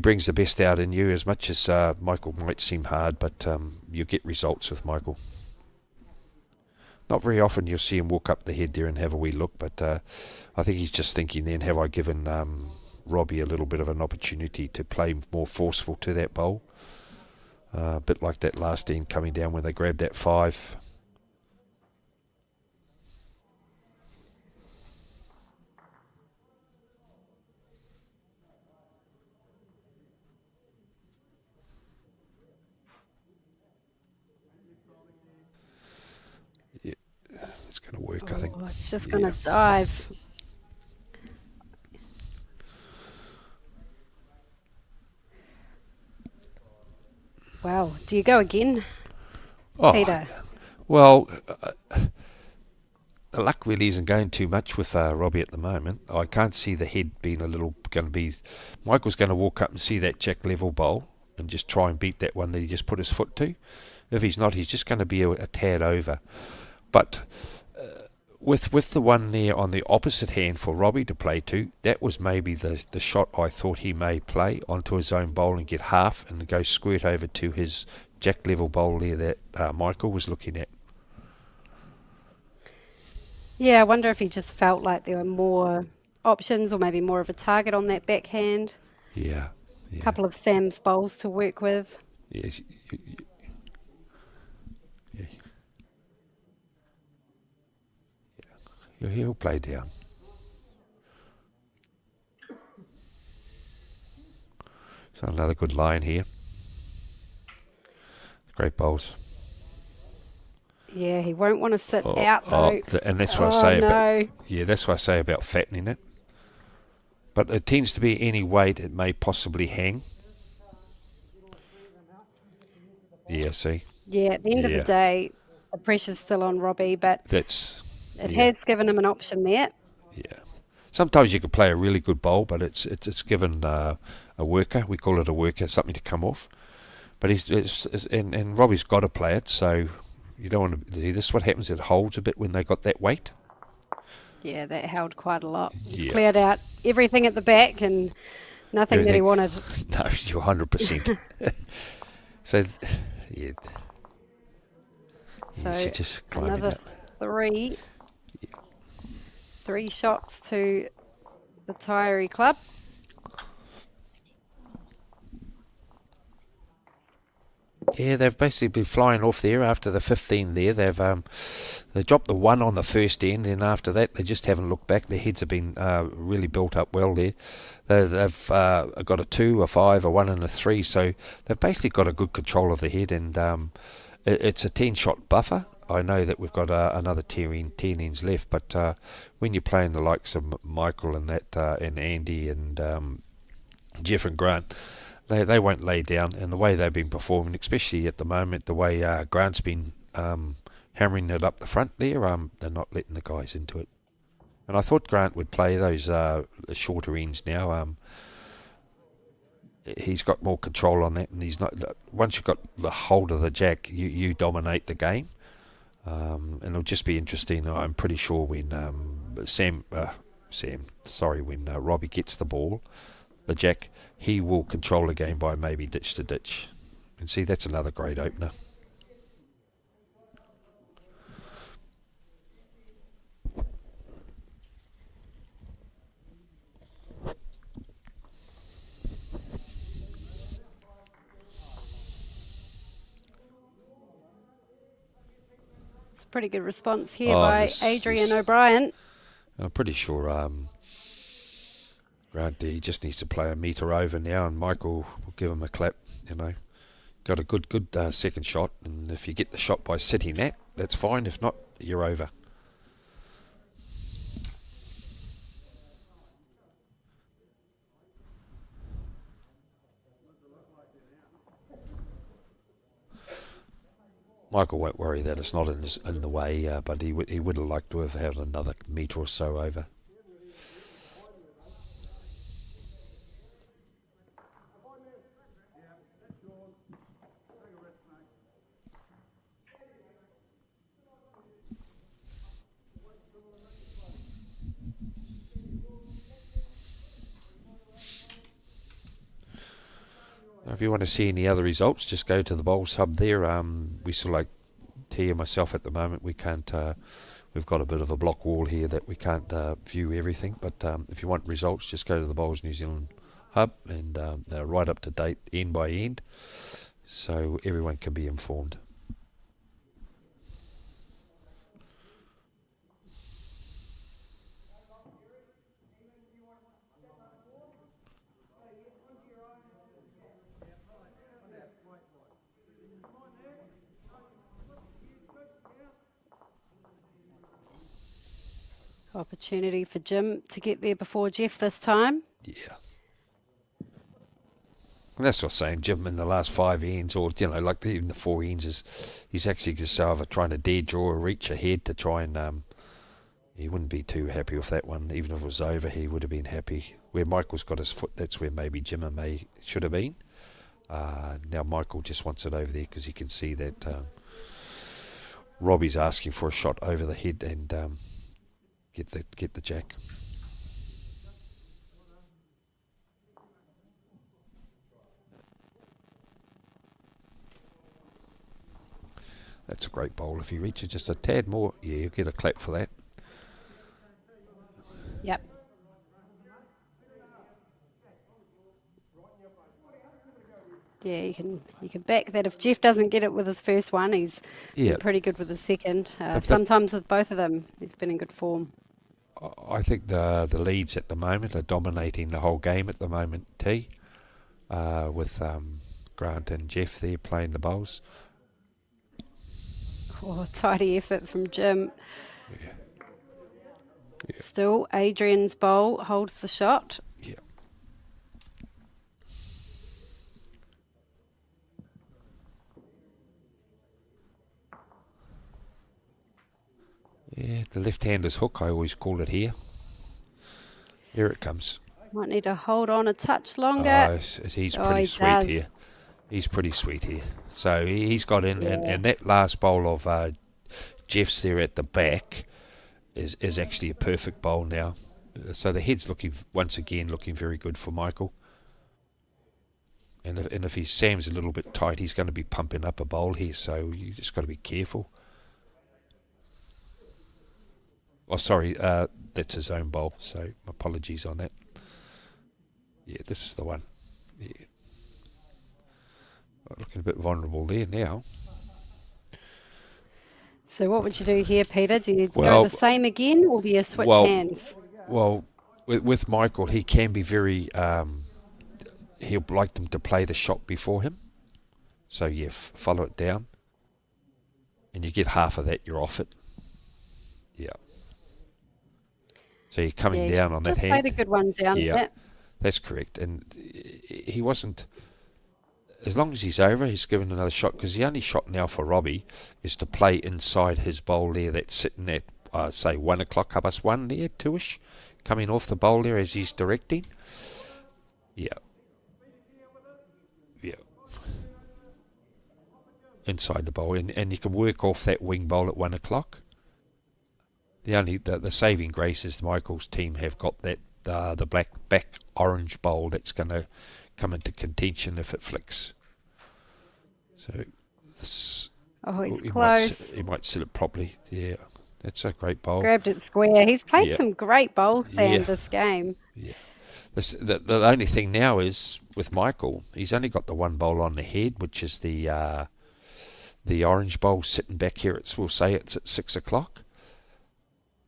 brings the best out in you, as much as Michael might seem hard, but you get results with Michael. Not very often you'll see him walk up the head there and have a wee look, but I think he's just thinking then, have I given Robbie a little bit of an opportunity to play more forceful to that bowl? A bit like that last end coming down when they grabbed that 5. It's going to work, I think. It's just going to dive. Wow. Do you go again, Peter? Well, the luck really isn't going too much with Robbie at the moment. I can't see the head being going to be... Michael's going to walk up and see that check level bowl and just try and beat that one that he just put his foot to. If he's not, he's just going to be a tad over. But with the one there on the opposite hand for Robbie to play to, that was maybe the shot I thought he may play onto his own bowl and get half and go squirt over to his jack level bowl there that Michael was looking at. Yeah, I wonder if he just felt like there were more options or maybe more of a target on that backhand. Yeah, A yeah, couple of Sam's bowls to work with. yeah. He'll play down. So another good line here. Great bowls. Yeah, he won't want to sit Oh, out though. and that's what I Oh say about. no. Yeah, that's what I say about fattening it. But it tends to be any weight it may possibly hang. Yeah, see. Yeah, at the end of the Yeah, day, the pressure's still on Robbie, but that's. it Yeah, has given him an option there. yeah. Sometimes you can play a really good bowl, but it's given a worker. We call it a worker, something to come off. But and Robbie's got to play it, so you don't want to see this. Is what happens? It holds a bit when they got that weight. Yeah, that held quite a lot. He's Yeah, cleared out everything at the back and nothing that he everything. wanted. No, you're 100%. So, yeah, So she's just climbing another it. three, three shots to the Tyree Club. Yeah, they've basically been flying off there after the 15 there. They dropped the one on the first end, and after that they just haven't looked back. Their heads have been really built up well there. They've got a 2, a 5, a 1 and a 3, so they've basically got a good control of the head, and it's a 10-shot buffer. I know that we've got another 10 ends left, but when you're playing the likes of Michael and that and Andy and Jeff and Grant, they won't lay down, and the way they've been performing, especially at the moment, the way Grant's been hammering it up the front there, they're not letting the guys into it. And I thought Grant would play those shorter ends now. He's got more control on that, and he's not. Once you've got the hold of the jack, you dominate the game. And it'll just be interesting. I'm pretty sure when when Robbie gets the ball, the jack, he will control the game by maybe ditch to ditch. And see, that's another great opener. It's a pretty good response here by Adrian O'Brien. I'm pretty sure Grant he just needs to play a metre over now, and Michael will give him a clap. Got a good second shot, and if you get the shot by sitting that, that's fine. If not, you're over. Michael won't worry that it's not in the way, but he would have liked to have had another metre or so over. If you want to see any other results, just go to the Bowls Hub there. We still like Tia and myself at the moment. We can't. We've got a bit of a block wall here that we can't view everything. But if you want results, just go to the Bowls New Zealand Hub, and they're right up to date, end by end, so everyone can be informed. Opportunity for Jim to get there before Jeff this time. Yeah. And that's what I'm saying, Jim, in the last 5 ends, or like even the 4 ends, he's actually just either trying to dare draw or reach ahead to try and. He wouldn't be too happy with that one. Even if it was over, he would have been happy. Where Michael's got his foot, that's where maybe Jimmer should have been. Now Michael just wants it over there because he can see that Robbie's asking for a shot over the head and get the jack. That's a great bowl. If he reaches just a tad more, yeah, you'll get a clap for that. Yeah, you can back that. If Jeff doesn't get it with his first one, he's Yeah. been pretty good with his second. But- Sometimes with both of them, he's been in good form. I think the leads at the moment are dominating the whole game at the moment, with Grant and Jeff there playing the bowls. Oh, tidy effort from Jim. Yeah. Still, Adrian's bowl holds the shot. Yeah. Yeah, the left-hander's hook, I always call it here. Here it comes. Might need to hold on a touch longer. He's Oh, pretty he sweet does. here. He's pretty sweet here. So he's got in, Yeah. and that last bowl of Jeff's there at the back is actually a perfect bowl now. So the head's once again looking very good for Michael. And if Sam's a little bit tight, he's going to be pumping up a bowl here. So you just got to be careful. Oh, sorry, that's his own bowl. So apologies on that. Yeah, this is the one. Yeah. Looking a bit vulnerable there now. So what would you do here, Peter? Do you Well- go the same again, or do you switch Well- hands? Well, with Michael, he can be very... he'll like them to play the shot before him. So, yeah, follow it down. And you get half of that, you're off it. Yeah. So you're coming Yeah, down on that just hand. played a good one down. Yeah. Yeah. That's correct. And he wasn't... As long as he's over, he's given another shot, because the only shot now for Robbie is to play inside his bowl there that's sitting at, say, 1 o'clock, 1:30 there, 2ish, coming off the bowl there as he's directing. Yeah. Yeah. Inside the bowl. And you can work off that wing bowl at 1 o'clock. The saving grace is Michael's team have got that the black back orange bowl that's going to come into contention if it flicks. So this, Oh, he's he close. might sit it properly. Yeah, that's a great bowl. Grabbed it square. He's played Yeah. some great bowls there in Yeah. this game. Yeah. The only thing now is with Michael, he's only got the one bowl on the head, which is the orange bowl sitting back here. We'll say it's at 6 o'clock.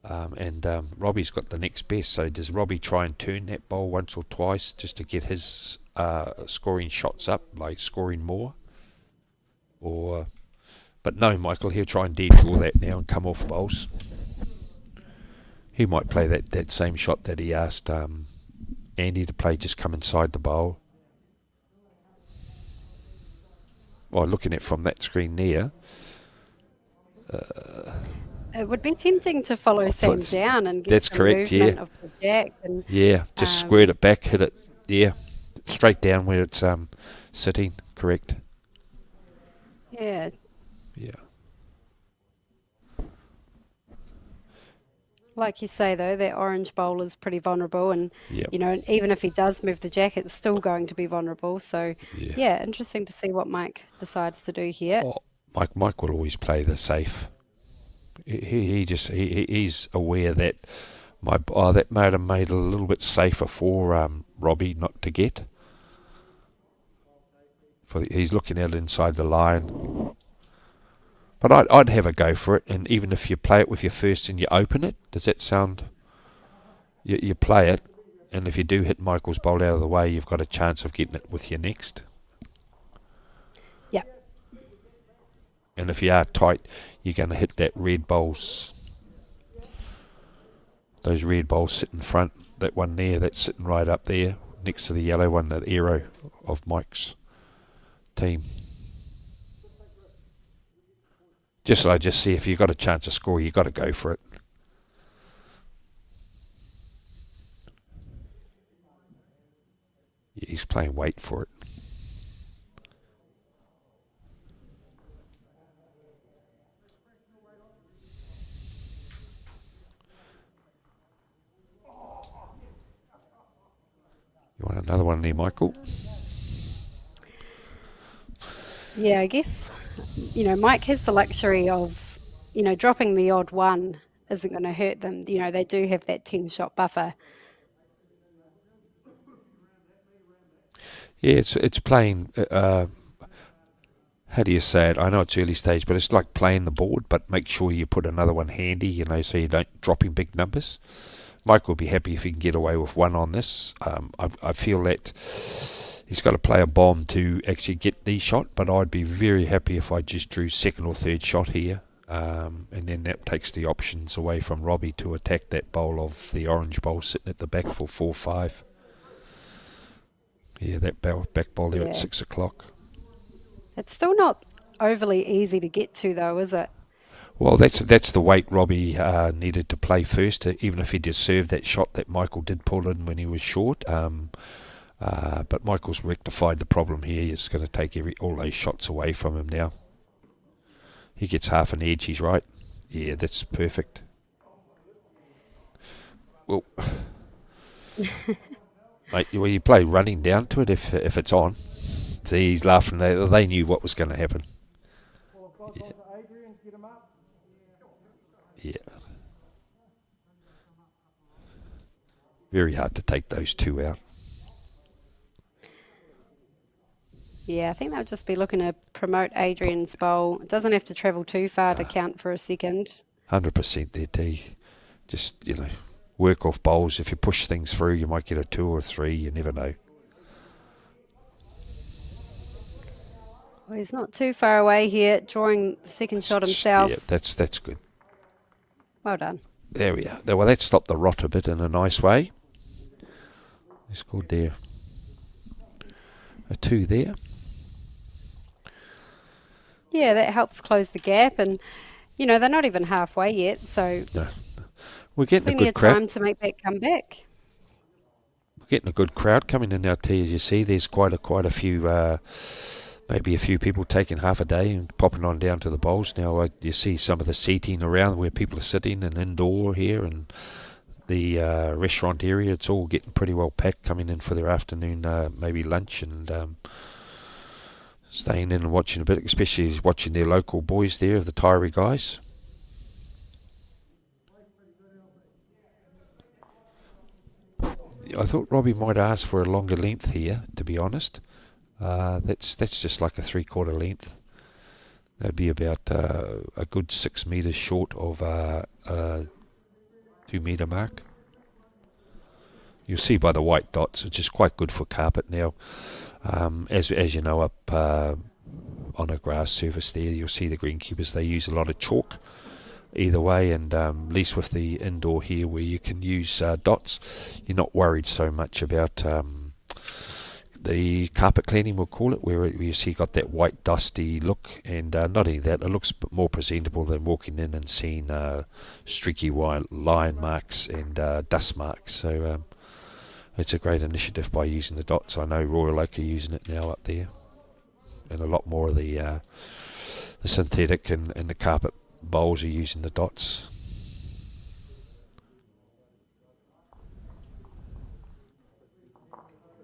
And Robbie's got the next best. So does Robbie try and turn that bowl once or twice just to get his scoring shots up, like scoring more? But no, Michael, he'll try and dead draw that now and come off bowls. He might play that same shot that he asked Andy to play, just come inside the bowl. Well, looking at from that screen there, It would be tempting to follow Sam that's- down and get that's some correct, movement yeah. of the jack. And yeah, just squared it back, hit it, yeah, straight down where it's sitting, correct. yeah, Yeah. like you say though, that orange bowl is pretty vulnerable, and Yep. you know, even if he does move the jack, it's still going to be vulnerable. So Yeah. yeah, interesting to see what Mike decides to do here. Oh, Mike will always play the safe. He's aware that that might have made it a little bit safer for Robbie not to get. He's looking at it inside the line. But I'd have a go for it, and even if you play it with your first and you open it, does that sound? You play it, and if you do hit Michael's bowl out of the way, you've got a chance of getting it with your next. Yeah. And if you are tight, you're going to hit that red bowls. Those red bowls sit in front. That one there, that's sitting right up there, next to the yellow one, the arrow of Mike's team. I just see if you've got a chance to score, you've got to go for it. Yeah, he's playing wait for it. You want another one there, Michael? Yeah, I guess, you know, Mike has the luxury of, you know, dropping the odd one isn't going to hurt them. You know, they do have that 10-shot buffer. Yeah, it's playing how do you say it? I know it's early stage, but it's like playing the board, but make sure you put another one handy, so you don't drop in big numbers. Mike will be happy if he can get away with one on this. I feel that he's got to play a bomb to actually get the shot, but I'd be very happy if I just drew second or third shot here, and then that takes the options away from Robbie to attack that bowl of the orange bowl sitting at the back for 4-5. Yeah, that back bowl there at 6 o'clock. It's still not overly easy to get to, though, is it? Well, that's the weight Robbie needed to play first, even if he did serve that shot that Michael did pull in when he was short. But Michael's rectified the problem here. He's going to take all those shots away from him now. He gets half an edge, he's right. Yeah, that's perfect. Well, mate, you play running down to it if it's on. See, he's laughing. They knew what was going to happen. Yeah. Yeah. Very hard to take those two out. Yeah, I think they'll just be looking to promote Adrian's bowl. It doesn't have to travel too far to count for a second. 100% there, T. Just, work off bowls. If you push things through, you might get a 2 or 3. You never know. Well, he's not too far away here, drawing the second shot himself. Yeah, that's good. Well done. There we are. Well, that stopped the rot a bit in a nice way. He scored there. A 2 there. Yeah, that helps close the gap, and they're not even halfway yet, so No. We're getting plenty a of good crowd. time to make that comeback. We're getting a good crowd coming in now, T. As you see, there's quite a few, maybe a few people taking half a day and popping on down to the bowls. Now you see some of the seating around where people are sitting and indoor here, and the restaurant area. It's all getting pretty well packed, coming in for their afternoon, maybe lunch, and staying in and watching a bit, especially watching their local boys there, of the Tyree guys. I thought Robbie might ask for a longer length here, to be honest. That's just like a 3/4 length. That'd be about a good 6 metres short of a 2 metre mark. You'll see by the white dots, which is quite good for carpet now. As you know, up on a grass surface there, you'll see the greenkeepers, they use a lot of chalk either way, and at least with the indoor here where you can use dots, you're not worried so much about the carpet cleaning, we'll call it, where you see got that white dusty look, and not only that, it looks more presentable than walking in and seeing streaky white line marks and dust marks. So it's a great initiative by using the dots. I know Royal Oak are using it now up there, and a lot more of the synthetic and the carpet bowls are using the dots.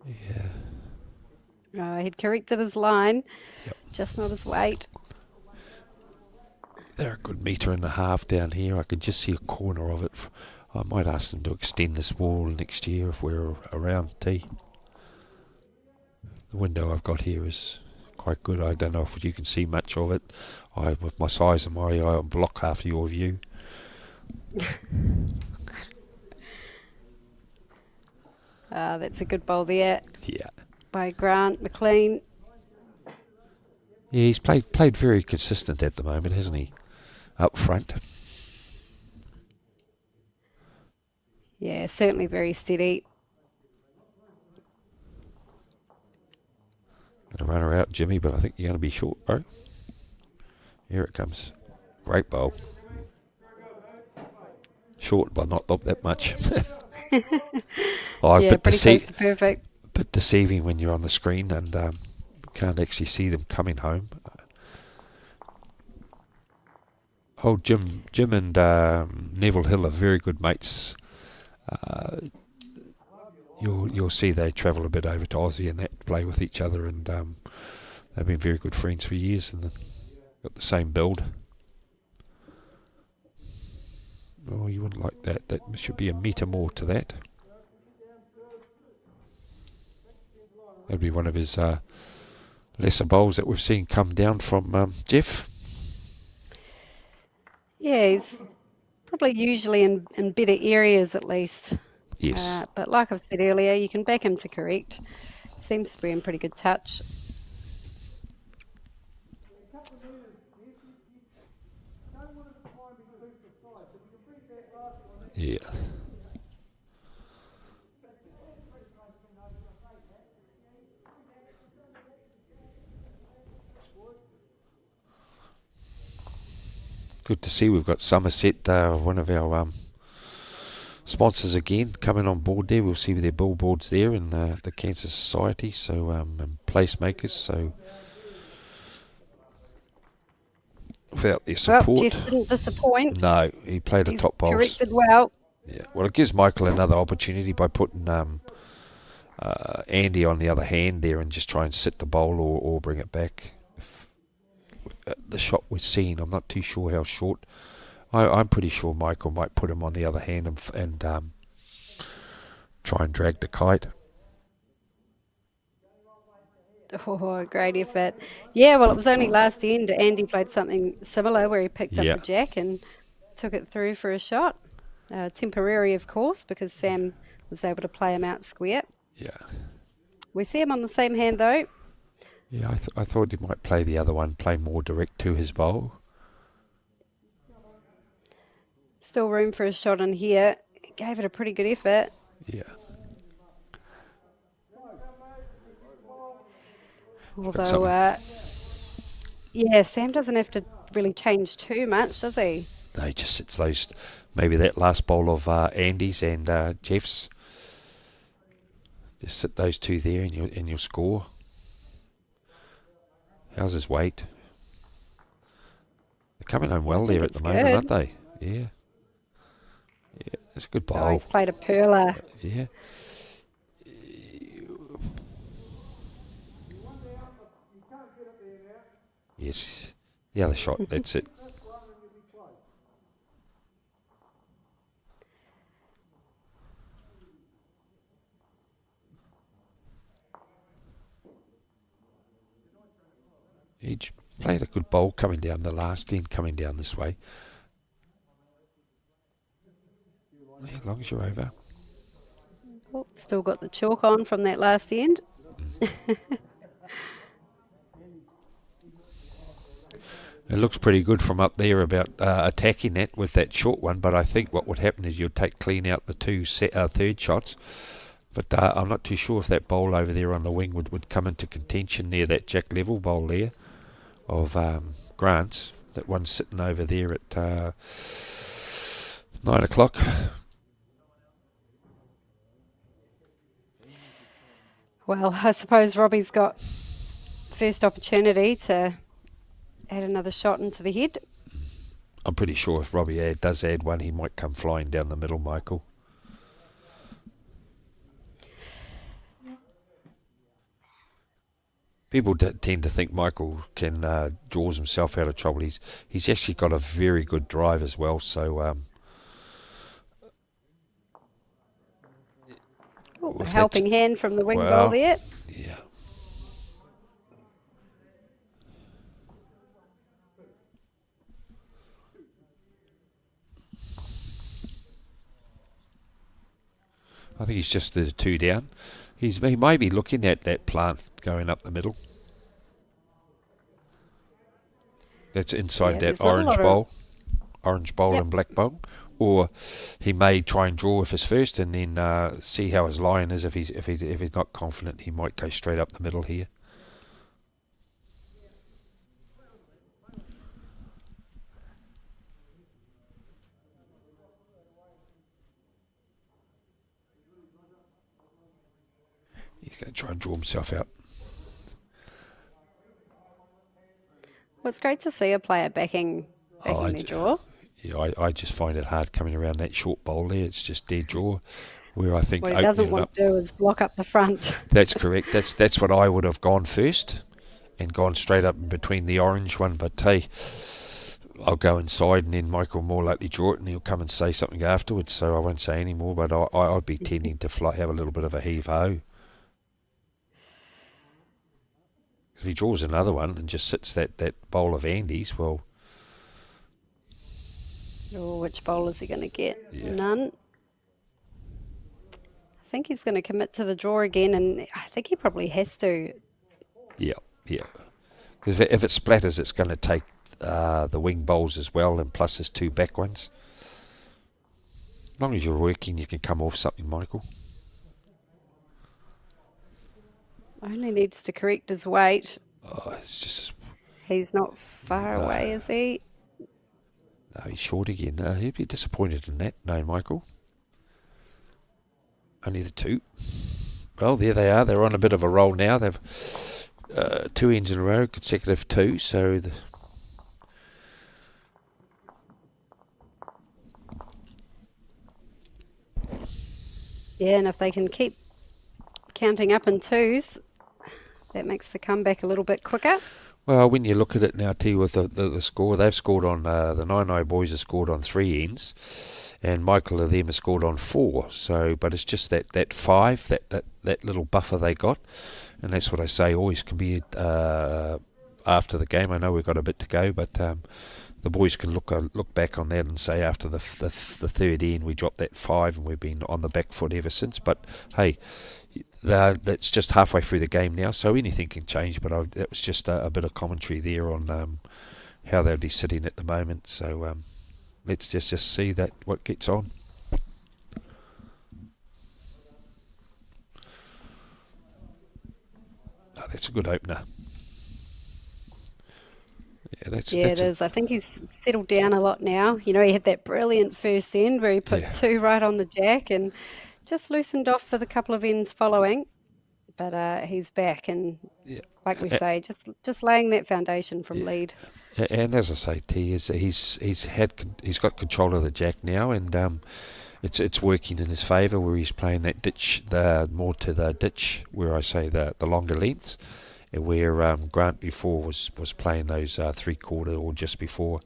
Yeah. He'd corrected his line, Yep. just not his weight. They're a good 1.5 metre down here. I can just see a corner of it. I might ask them to extend this wall next year if we're around, T. The window I've got here is quite good. I don't know if you can see much of it. With my size and my eye, I'll block half of your view. That's a good bowl there Yeah. by Grant McLean. Yeah, he's played very consistent at the moment, hasn't he? Up front. Yeah, certainly very steady. Going to run her out, Jimmy, but I think you're going to be short, bro. Here it comes. Great bowl. Short, but not that much. Yeah, pretty close to perfect. Bit deceiving when you're on the screen and can't actually see them coming home. Jim and Neville Hill are very good mates. You'll see they travel a bit over to Aussie and that, play with each other, and they've been very good friends for years, and got the same build. Oh, you wouldn't like that. That should be a metre more to that. That'd be one of his lesser bowls that we've seen come down from Jeff. Yeah, he's probably usually in better areas at least. Yes. But like I've said earlier, you can back him to correct. Seems to be in pretty good touch. Yeah. Good to see we've got Somerset, one of our sponsors again, coming on board there. We'll see their billboards there in the Cancer Society, so and placemakers. So without their Well, support, Jeff didn't disappoint. no, he played a He's top bowls. corrected well. Yeah, well, it gives Michael another opportunity by putting Andy on the other hand there and just try and sit the bowl or bring it back. The shot we've seen, I'm not too sure how short. I'm pretty sure Michael might put him on the other hand and try and drag the kite. Oh, great effort. Yeah, well, it was only last end. Andy played something similar where he picked up Yeah. the jack and took it through for a shot. Temporary, of course, because Sam was able to play him out square. Yeah. We see him on the same hand, though. Yeah, I thought he might play the other one, play more direct to his bowl. Still room for a shot in here. He gave it a pretty good effort. Yeah. Although, something- yeah, Sam doesn't have to really change too much, does he? No, he just sits those, maybe that last bowl of Andy's and Jeff's. Just sit those two there and you'll score. How's his weight? They're coming home well there at the it's moment, good. aren't they? Yeah. Yeah, it's a good Oh, bowl. he's played a perler. Yeah. Yes. The other shot, that's it. He played a good bowl coming down the last end, coming down this way. Yeah, as long as you're over. Oh, still got the chalk on from that last end. It looks pretty good from up there about attacking that with that short one, but I think what would happen is you'd take clean out the two third shots. But I'm not too sure if that bowl over there on the wing would come into contention near that jack level bowl there of Grant's. That one's sitting over there at 9 o'clock. Well, I suppose Robbie's got first opportunity to add another shot into the head. I'm pretty sure if Robbie does add one, he might come flying down the middle, Michael. People tend to think Michael can draws himself out of trouble. He's actually got a very good drive as well. So A with helping that- hand from the wing well, bowl there. yeah. I think he's just the two down. He may be looking at that plant going up the middle. That's inside Yeah, that there's not a orange lot of- bowl. Orange bowl Yep. and black bowl. Or he may try and draw with his first and then see how his line is. If he's not confident, he might go straight up the middle here. He's going to try and draw himself out. Well, it's great to see a player backing I their d- draw. Yeah, I just find it hard coming around that short bowl there. It's just dead draw. Where I think What he doesn't opening it want up. to do is block up the front. That's correct. That's what I would have gone first, and gone straight up in between the orange one. But hey, I'll go inside, and then Michael will more likely draw it, and he'll come and say something afterwards. So I won't say any more. But I'd be tending to have a little bit of a heave ho. If he draws another one and just sits that bowl of Andes, well, Oh, which bowl is he going to get? Yeah. None. I think he's going to commit to the draw again, and I think he probably has to. yeah. Because if it splatters, it's going to take the wing bowls as well, and plus his 2 back ones. As long as you're working, you can come off something, Michael. Only needs to correct his weight. Oh, it's just He's not far away, is he? no, he's short again. He'd be disappointed in that. No, Michael. Only the 2. Well, there they are. They're on a bit of a roll now. They've 2 ends in a row, consecutive 2. So Yeah, and if they can keep counting up in 2s, that makes the comeback a little bit quicker. well, when you look at it now, T, with the score, they've scored on the Nine boys have scored on 3 ends, and Michael of them has scored on 4. So, but it's just that 5, that little buffer they got, and that's what I say always can be after the game. I know we've got a bit to go, but the boys can look back on that and say after the third end we dropped that 5 and we've been on the back foot ever since. But hey, that's just halfway through the game now, so anything can change. But that was just a bit of commentary there on how they'll be sitting at the moment. So let's just see that what gets on. Oh, that's a good opener. Yeah, that's it is. I think he's settled down a lot now. You know, he had that brilliant first end where he put 2 right on the jack and just loosened off for the couple of ends following. But he's back, and like we say, just laying that foundation from lead. And as I say, T, he's got control of the jack now, and it's working in his favour where he's playing that ditch, more to the ditch where I say the longer lengths. Where Grant before was playing those 3/4 or just before.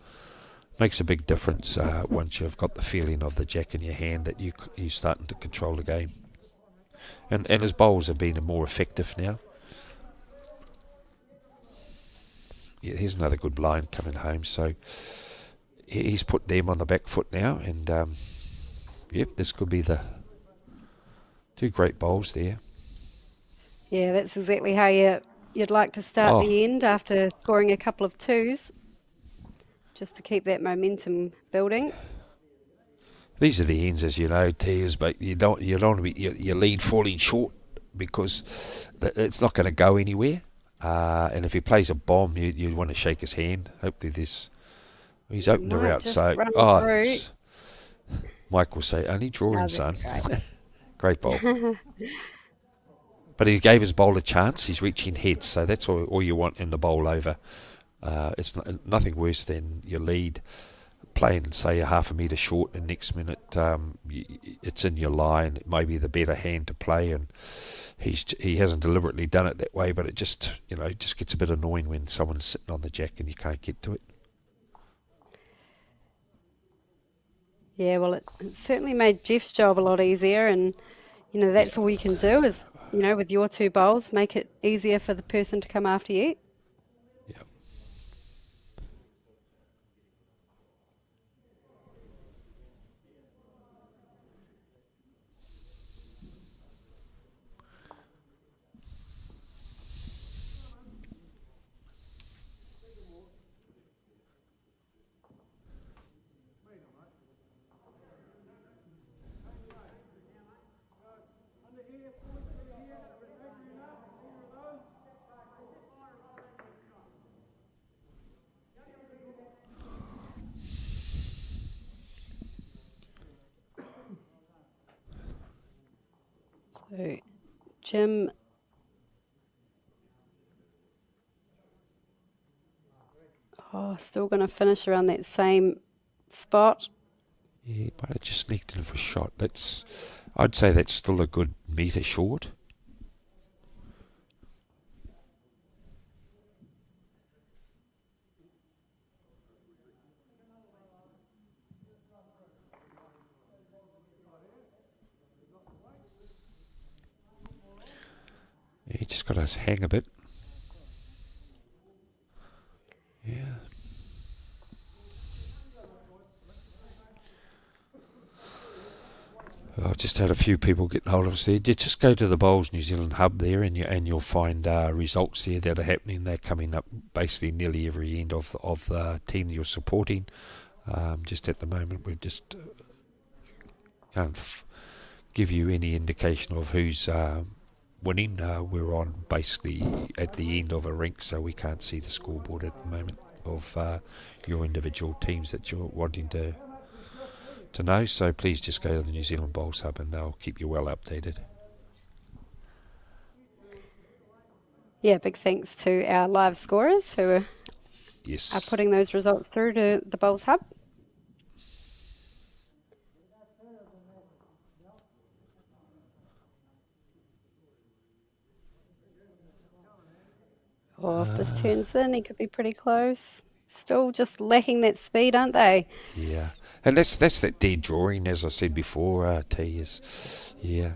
Makes a big difference once you've got the feeling of the jack in your hand that you're starting to control the game. And his bowls have been more effective now. Yeah, here's another good blind coming home. So he's put them on the back foot now, and this could be the 2 great bowls there. Yeah, that's exactly how you'd like to start the end after scoring a couple of 2s, just to keep that momentum building. These are the ends, as you know, Tears, but you don't want to be your lead falling short because it's not going to go anywhere. And if he plays a bomb, you want to shake his hand. Hopefully he's opened her out. So Mike will say, only drawing, son. Great ball. But he gave his bowl a chance. He's reaching heads, so that's all you want in the bowl over. It's nothing worse than your lead playing, say, a half a metre short, and next minute it's in your line. It may be the better hand to play, and he hasn't deliberately done it that way. But it just gets a bit annoying when someone's sitting on the jack and you can't get to it. Yeah, well, it certainly made Jeff's job a lot easier, and that's all you can do is, with your 2 bowls, make it easier for the person to come after you. Yeah. So, Jim, still going to finish around that same spot. Yeah, but it just sneaked in for a shot. I'd say that's still a good metre short. He just got to hang a bit. just had a few people getting hold of us there. Just go to the Bowls New Zealand hub there, and you'll find results there that are happening. They're coming up basically nearly every end of the team you're supporting. Just at the moment, we just can't give you any indication of who's winning. We're on basically at the end of a rink, so we can't see the scoreboard at the moment of your individual teams that you're wanting to know. So please just go to the New Zealand Bowls Hub and they'll keep you well updated. Yeah, big thanks to our live scorers who are Yes. putting those results through to the Bowls Hub. Oh, if this turns in, he could be pretty close. Still just lacking that speed, aren't they? Yeah, and that's that dead drawing, as I said before. T is, yeah.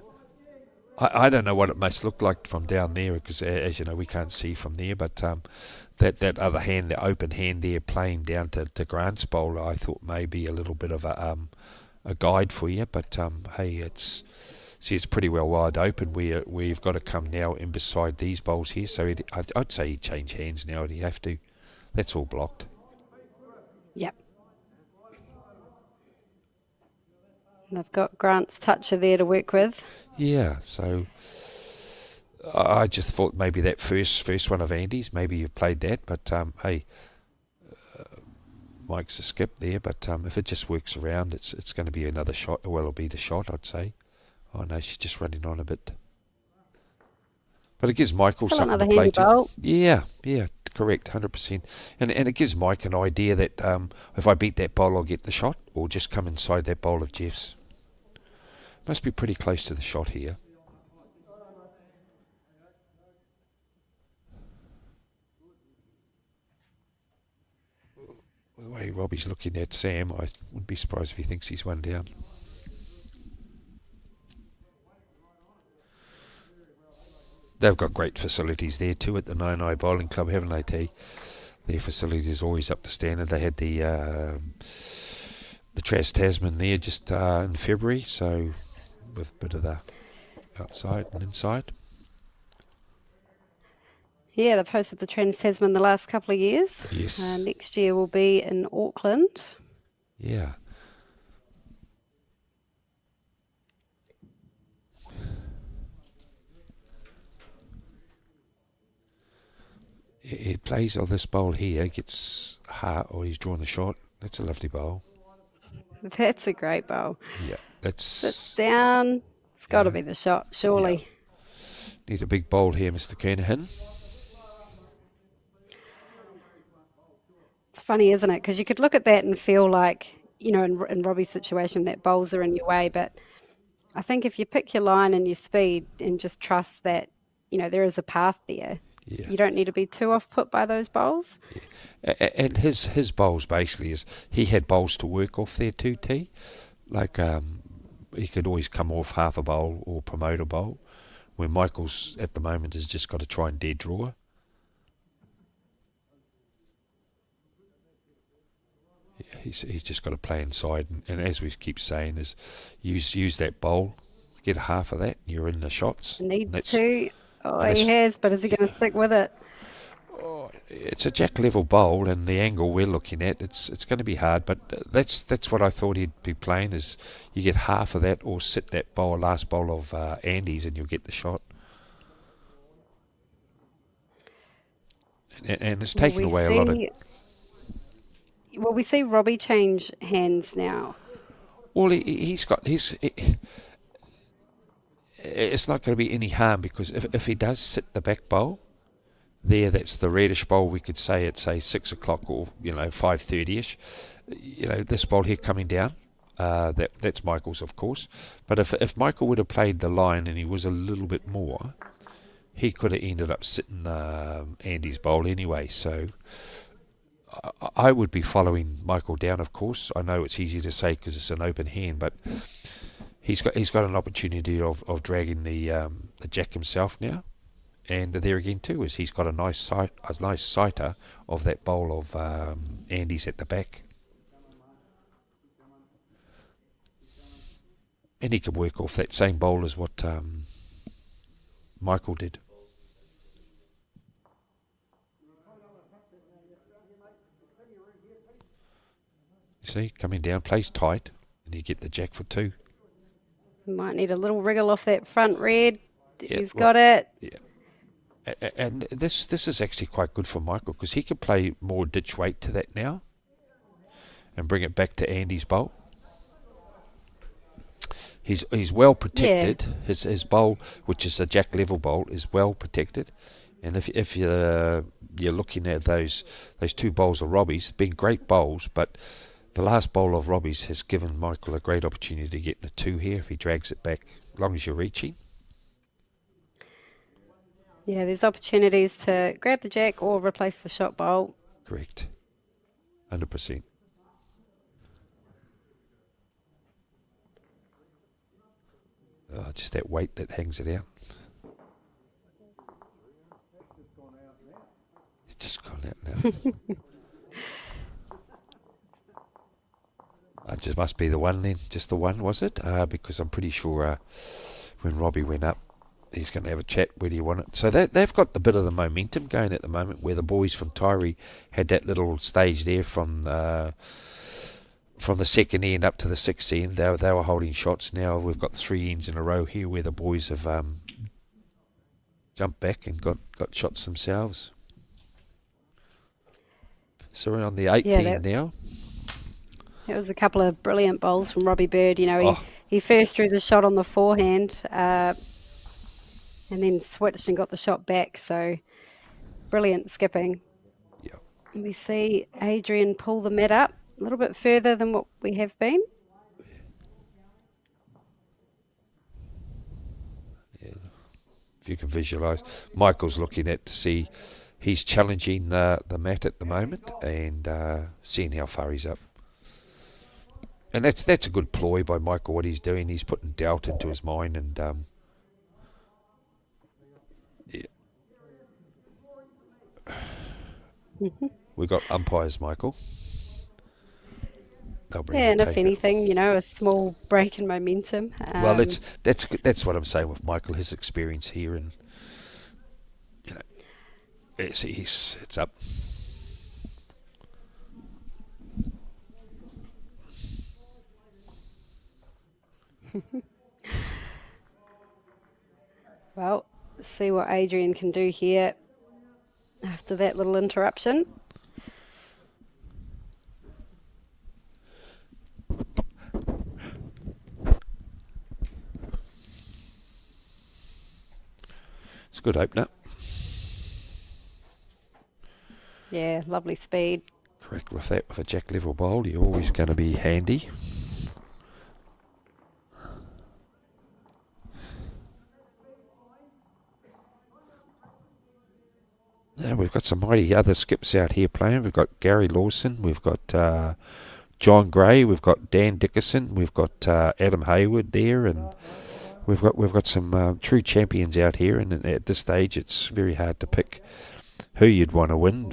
I don't know what it must look like from down there because, as you know, we can't see from there. But that other hand, the open hand there, playing down to Grant's bowl, I thought maybe a little bit of a guide for you. But hey, it's pretty well wide open. We've got to come now in beside these bowls here. So I'd say he'd change hands now. He'd have to. That's all blocked. Yep. And they've got Grant's toucher there to work with. Yeah, so I just thought maybe that first one of Andy's, maybe you played that, but hey, Mike's a skip there, but if it just works around, it's going to be another shot. Well, it'll be the shot, I'd say. Oh no, she's just running on a bit. But it gives Michael Still something to another play handy to. bowl. Yeah, correct, 100%. And it gives Mike an idea that if I beat that bowl, I'll get the shot, or just come inside that bowl of Jeff's. Must be pretty close to the shot here. The way Robbie's looking at Sam, I wouldn't be surprised if he thinks he's one down. They've got great facilities there too at the Nine Bowling Club, haven't they, T? Their facilities is always up to standard. They had the Tasman there just in February, so with a bit of the outside and inside. Yeah, they've hosted the Trans-Tasman the last couple of years. Yes. Next year will be in Auckland. Yeah. He plays on this bowl here, gets heart, or he's drawn the shot. That's a lovely bowl. That's a great bowl. Yeah, Sits down. It's got to be the shot, surely. Yeah. Need a big bowl here, Mr. Kernahan. It's funny, isn't it? Because you could look at that and feel like, you know, in Robbie's situation, that bowls are in your way. But I think if you pick your line and your speed and just trust that, you know, there is a path there, you don't need to be too off put by those bowls. Yeah. And his bowls basically is he had bowls to work off there too, T. Like he could always come off half a bowl or promote a bowl. Where Michael's at the moment has just got to try and dead draw. Yeah, he's just got to play inside, and as we keep saying, is use that bowl, get half of that, you're in the shots. Needs to. Oh, he has, but is he going to stick with it? Oh, it's a jack level bowl, and the angle we're looking at, it's going to be hard. But that's what I thought he'd be playing. Is you get half of that, or sit that bowl, last bowl of Andy's, and you'll get the shot. And it's taken away a lot of. Well, we see Robbie change hands now. Well, he's got his. It's not going to be any harm because if he does sit the back bowl. There, that's the reddish bowl. We could say at 6 o'clock or 5:30ish. This bowl here coming down. That's Michael's, of course. But if Michael would have played the line and he was a little bit more, he could have ended up sitting Andy's bowl anyway. So I would be following Michael down. Of course, I know it's easy to say because it's an open hand, but he's got an opportunity of dragging the jack himself now. And there again too is he's got a nice sighter of that bowl of Andy's at the back. And he can work off that same bowl as what Michael did. You see, coming down, plays tight, and you get the jack for 2. Might need a little wriggle off that front red. Yeah, He's got it. Yeah. And this is actually quite good for Michael because he can play more ditch weight to that now and bring it back to Andy's bowl. He's well protected. Yeah. His bowl, which is a jack level bowl, is well protected. And if you're looking at those 2 bowls of Robbie's, been great bowls, but the last bowl of Robbie's has given Michael a great opportunity to get in a 2 here if he drags it back, as long as you're reaching. Yeah, there's opportunities to grab the jack or replace the shot bowl. Correct. 100%. Oh, just that weight that hangs it out. It's just gone out now. It just must be the one then. Just the one, was it? Because I'm pretty sure when Robbie went up, he's going to have a chat. Where do you want it? So they've got a bit of the momentum going at the moment, where the boys from Tyree had that little stage there from the second end up to the 6th end. They were holding shots. Now we've got 3 ends in a row here where the boys have jumped back and got shots themselves. So we're on the 8th end now. It was a couple of brilliant bowls from Robbie Bird. You know, he first drew the shot on the forehand and then switched and got the shot back. So brilliant skipping. Yeah. And we see Adrian pull the mat up a little bit further than what we have been. Yeah. If you can visualise, Michael's looking at to see he's challenging the mat at the moment and seeing how far he's up. And that's a good ploy by Michael, what he's doing. He's putting doubt into his mind and we've got umpires, Michael. They'll bring and if anything, you know, a small break in momentum. Well, that's what I'm saying with Michael. His experience here, and you know, it's up. Well, see what Adrian can do here after that little interruption. It's a good opener. Yeah, lovely speed. Correct. With that, with a jack level bowl, you're always going to be handy. Now we've got some mighty other skips out here playing. We've got Gary Lawson, we've got John Gray, we've got Dan Dickerson, we've got Adam Hayward there, and we've got some true champions out here. And at this stage, it's very hard to pick who you'd want to win.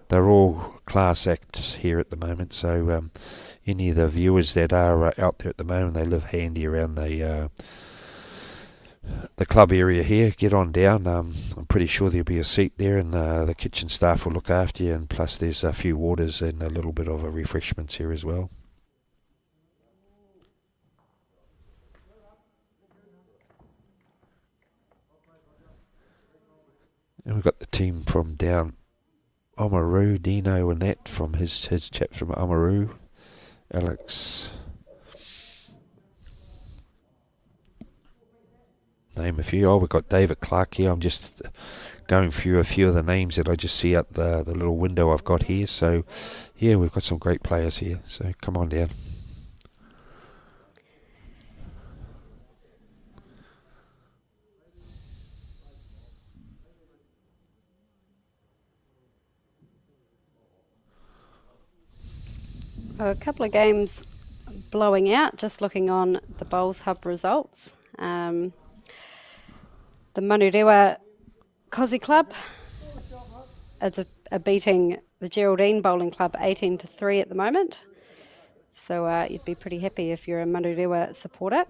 They're all class acts here at the moment. So any of the viewers that are out there at the moment, they live handy around the club area here, get on down. I'm pretty sure there'll be a seat there, and the kitchen staff will look after you, and plus there's a few waters and a little bit of a refreshments here as well. And we've got the team from down Oamaru, Dino and that from his chaps from Oamaru, Alex. Name a few. Oh, we've got David Clark here. I'm just going through a few of the names that I just see out the little window I've got here. So, yeah, we've got some great players here. So, come on down. A couple of games blowing out, just looking on the Bowls Hub results. The Manurewa Kosi Club are beating the Geraldine Bowling Club 18-3 at the moment. So you'd be pretty happy if you're a Marurewa supporter.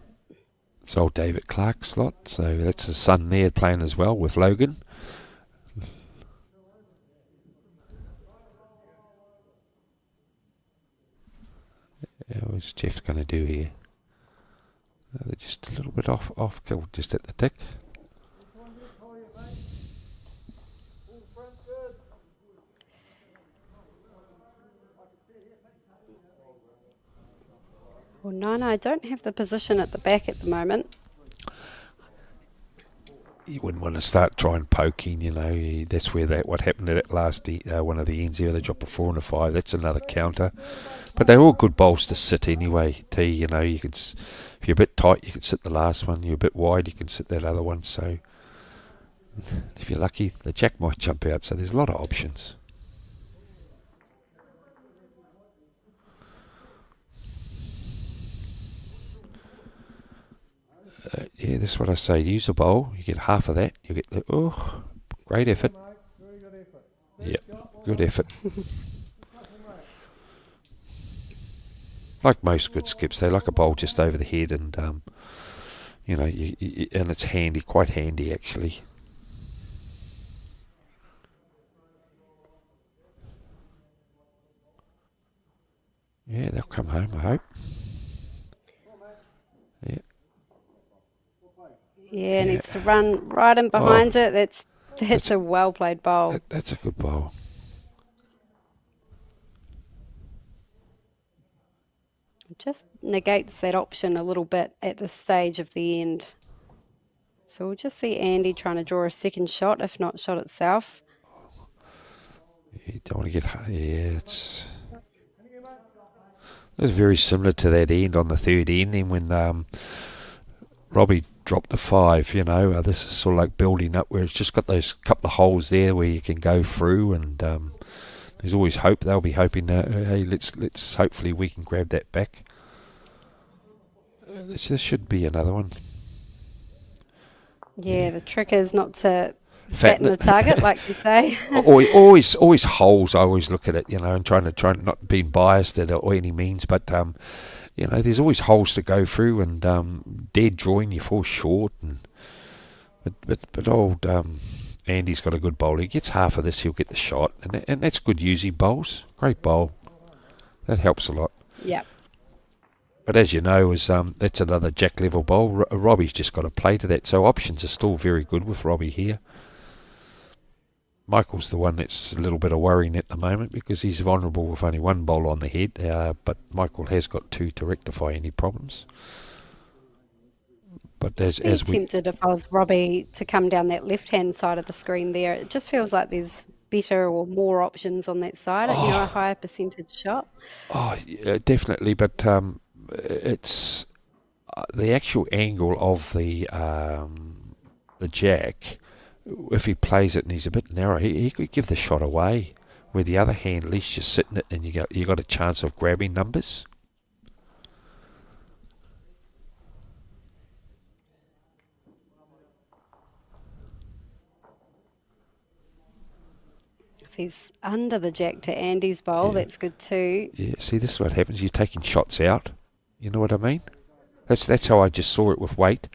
It's old David Clark's lot, so that's his son there playing as well with Logan. What's Jeff going to do here? They're just a little bit off kill, just at the tick. Well, Nina, I don't have the position at the back at the moment. You wouldn't want to start trying poking, that's where what happened to that last one of the ends there, they dropped a 4 and a 5, that's another counter. But they're all good bowls to sit anyway, T, you can, if you're a bit tight you can sit the last one, you're a bit wide you can sit that other one, so if you're lucky the jack might jump out, so there's a lot of options. Yeah, that's what I say. Use a bowl. You get half of that. You get the great effort. Very good effort. Yeah, good effort. Like most good skips, they like a bowl just over the head, and and it's handy, quite handy actually. Yeah, they'll come home, I hope. Yeah. Yeah, needs to run right in behind it. That's a well played bowl. That's a good bowl. It just negates that option a little bit at the stage of the end. So we'll just see Andy trying to draw a second shot, if not shot itself. You don't want to get... Yeah, it's very similar to that end on the third end then when Robbie dropped the 5, this is sort of like building up where it's just got those couple of holes there where you can go through, and there's always hope. They'll be hoping that, hey, let's hopefully we can grab that back. This should be another one. Yeah, the trick is not to fatten the target, like you say. always holes. I always look at it, and trying not being biased at it or any means, but there's always holes to go through, and dead drawing you fall short, but old Andy's got a good bowl. He gets half of this, he'll get the shot, and that's good using bowls. Great bowl. That helps a lot. Yeah. But as you know, that's another jack level bowl. Robbie's just got to play to that, so options are still very good with Robbie here. Michael's the one that's a little bit of worrying at the moment because he's vulnerable with only one bowl on the head, but Michael has got 2 to rectify any problems. But as we tempted if I was Robbie to come down that left-hand side of the screen there. It just feels like there's better or more options on that side, a higher percentage shot. Oh, yeah, definitely, but it's the actual angle of the jack. If he plays it and he's a bit narrow, he could give the shot away. Where the other hand, at least you're sitting it and you got a chance of grabbing numbers. If he's under the jack to Andy's bowl, that's good too. Yeah, see, this is what happens. You're taking shots out. You know what I mean? That's how I just saw it with weight,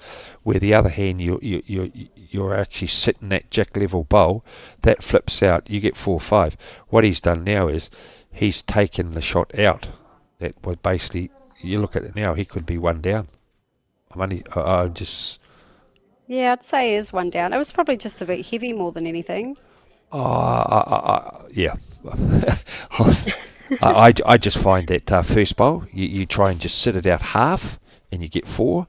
where the other hand you're actually sitting that jack level bowl, that flips out, you get 4-5. What he's done now is he's taken the shot out. That was basically, you look at it now, he could be 1 down. I just... Yeah, I'd say he is 1 down. It was probably just a bit heavy more than anything. Yeah. I just find that first bowl, you try and just sit it out half, and you get 4.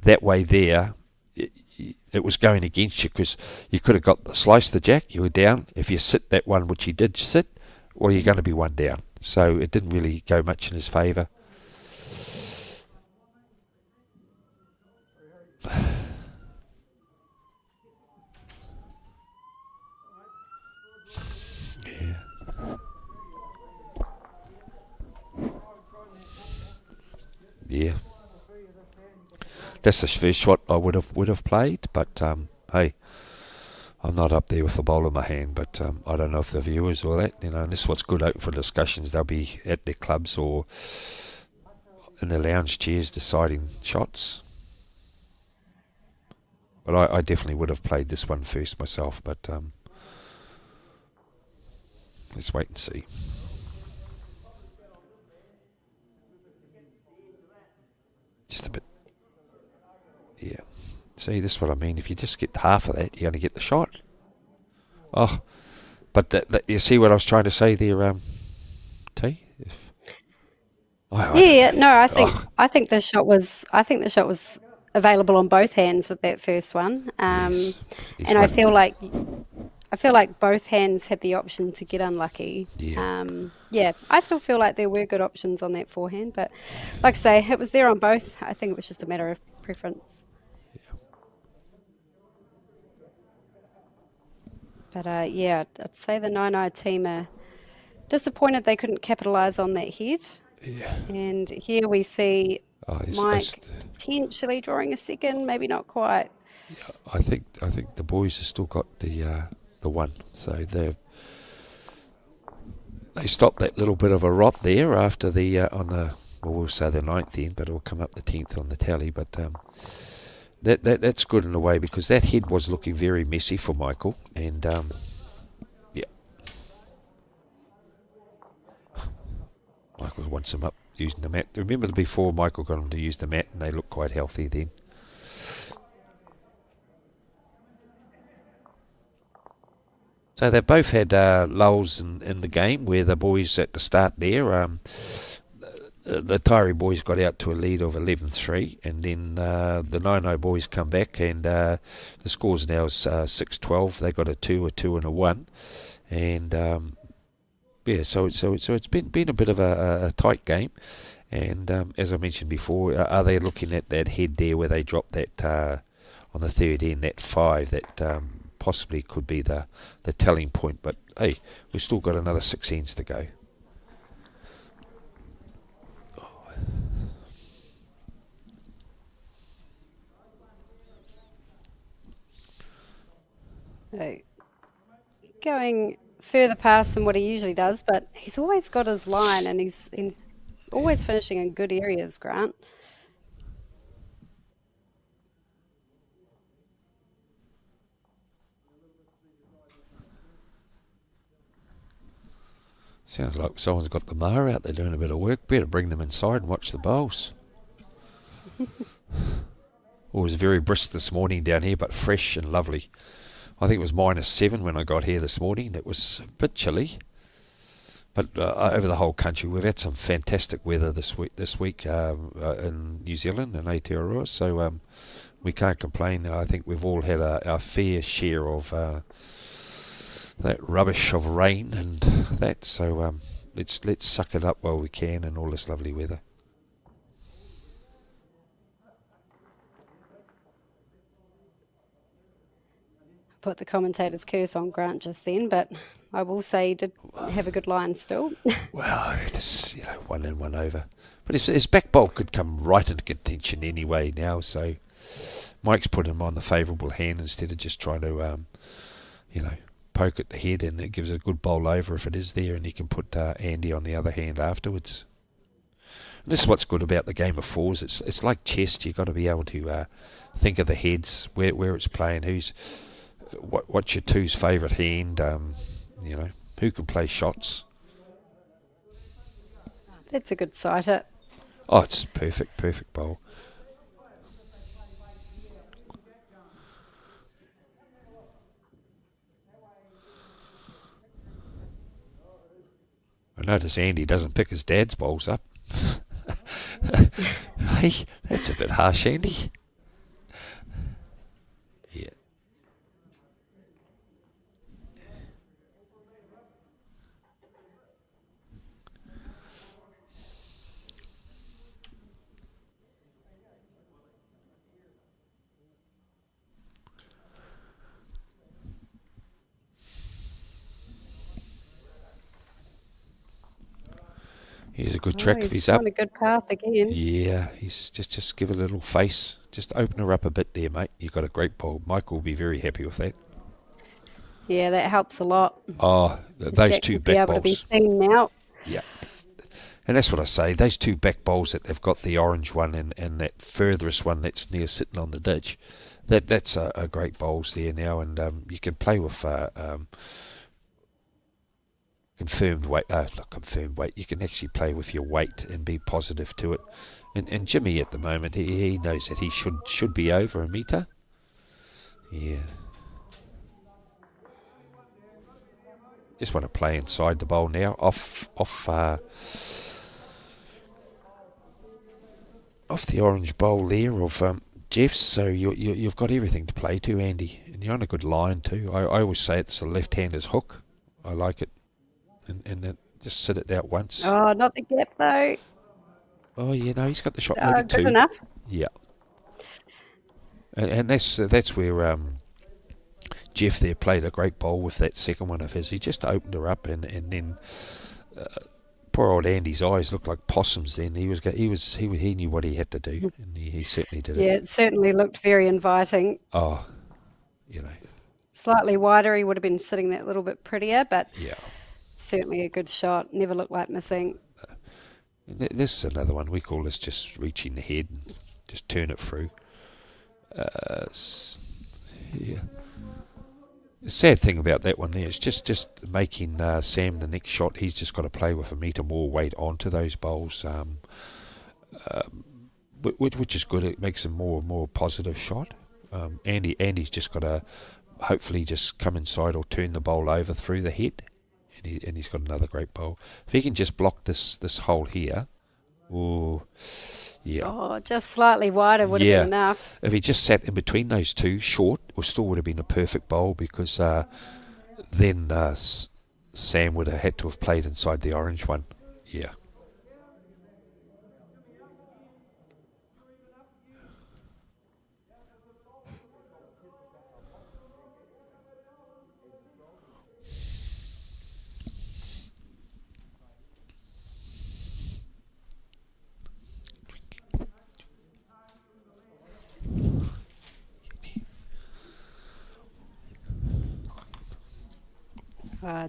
That way there, it was going against you because you could have sliced the jack, you were down. If you sit that one, which you did sit, well, you're going to be 1 down. So it didn't really go much in his favour. Yeah. That's the first shot I would have played, but hey, I'm not up there with the bowl in my hand, but I don't know if the viewers or that, and this is what's good open for discussions. They'll be at their clubs or in the lounge chairs deciding shots. But I definitely would have played this one first myself, but let's wait and see. Just a bit. Yeah. See, this is what I mean. If you just get half of that, you're going to get the shot. Oh, but you see what I was trying to say there, T? I think the shot was available on both hands with that first one. Yes, and I feel like both hands had the option to get unlucky. Yeah. I still feel like there were good options on that forehand, but like I say, it was there on both. I think it was just a matter of preference. But I'd say the 9 team are disappointed they couldn't capitalise on that hit. Yeah. And here we see Mike it's potentially drawing a second, maybe not quite. I think the boys have still got the one, so they stopped that little bit of a rot there after we'll say the 9th end, but it'll come up the 10th on the tally. But that's good in a way, because that head was looking very messy for Michael, and Michael wants him up using the mat. Remember before Michael got him to use the mat, and they looked quite healthy then. So they both had lulls in the game where the boys at the start there, the Tyree boys got out to a lead of 11-3, and then the 9 boys come back, and the score's now 6-12. They got a 2, and a 1, and so it's been a bit of a tight game. And as I mentioned before, are they looking at that head there where they dropped that on the third end, that 5 that possibly could be the telling point? But hey, we've still got another 6 ends to go. Going further past than what he usually does, but he's always got his line, and he's always finishing in good areas, Grant. Sounds like someone's got the mower out there doing a bit of work. Better bring them inside and watch the bowls. It was very brisk this morning down here, but fresh and lovely. I think it was -7 when I got here this morning. It was a bit chilly, but over the whole country we've had some fantastic weather this week in New Zealand and Aotearoa, so we can't complain. I think we've all had our fair share of that rubbish of rain and that, so let's suck it up while we can in all this lovely weather. Put the commentator's curse on Grant just then, but I will say he did have a good line still. Well, it's 1 in, 1 over, but his back bowl could come right into contention anyway now, so Mike's put him on the favourable hand instead of just trying to poke at the head, and it gives a good bowl over if it is there, and you can put Andy on the other hand afterwards. And this is what's good about the game of fours. It's like chess. You've got to be able to think of the heads, where it's playing, what's your two's favourite hand, who can play shots. That's a good sighter. Oh, it's perfect bowl. I notice Andy doesn't pick his dad's bowls up. Hey, that's a bit harsh, Andy. Yeah. Here's a good trick if he's up. On a good path again. Yeah, he's just give a little face. Just open her up a bit there, mate. You've got a great bowl. Michael will be very happy with that. Yeah, that helps a lot. Oh, those two back be able bowls. to be seen now. Yeah. And that's what I say. Those two back bowls that they've got, the orange one and that furthest one that's near sitting on the ditch, that's a great bowls there now, and you can play with confirmed weight. Not confirmed weight. You can actually play with your weight and be positive to it. And Jimmy at the moment, he knows that he should be over a metre. Yeah. Just want to play inside the bowl now, off the orange bowl there of Jeff's. So you've got everything to play to, Andy, and you're on a good line too. I always say it's a left-hander's hook. I like it, and then just sit it out once. Oh, not the gap though. Oh, he's got the shot maybe Good two. enough. Yeah, and that's where Jeff there played a great bowl with that second one of his. He just opened her up, and then poor old Andy's eyes looked like possums. Then he knew what he had to do, and he certainly did it. Yeah, it certainly looked very inviting. Oh, Slightly wider, he would have been sitting that little bit prettier, but yeah. certainly a good shot. Never looked like missing. This is another one. We call this just reaching the head and just turn it through. Yeah. The sad thing about that one there is just making Sam the next shot. He's just got to play with a metre more weight onto those bowls, which is good. It makes a more positive shot. Andy's just got to hopefully just come inside or turn the bowl over through the head, and he's got another great bowl. If he can just block this hole here, yeah. Oh, just slightly wider would have been enough. If he just sat in between those two, short, it still would have been a perfect bowl, because then Sam would have had to have played inside the orange one. Yeah.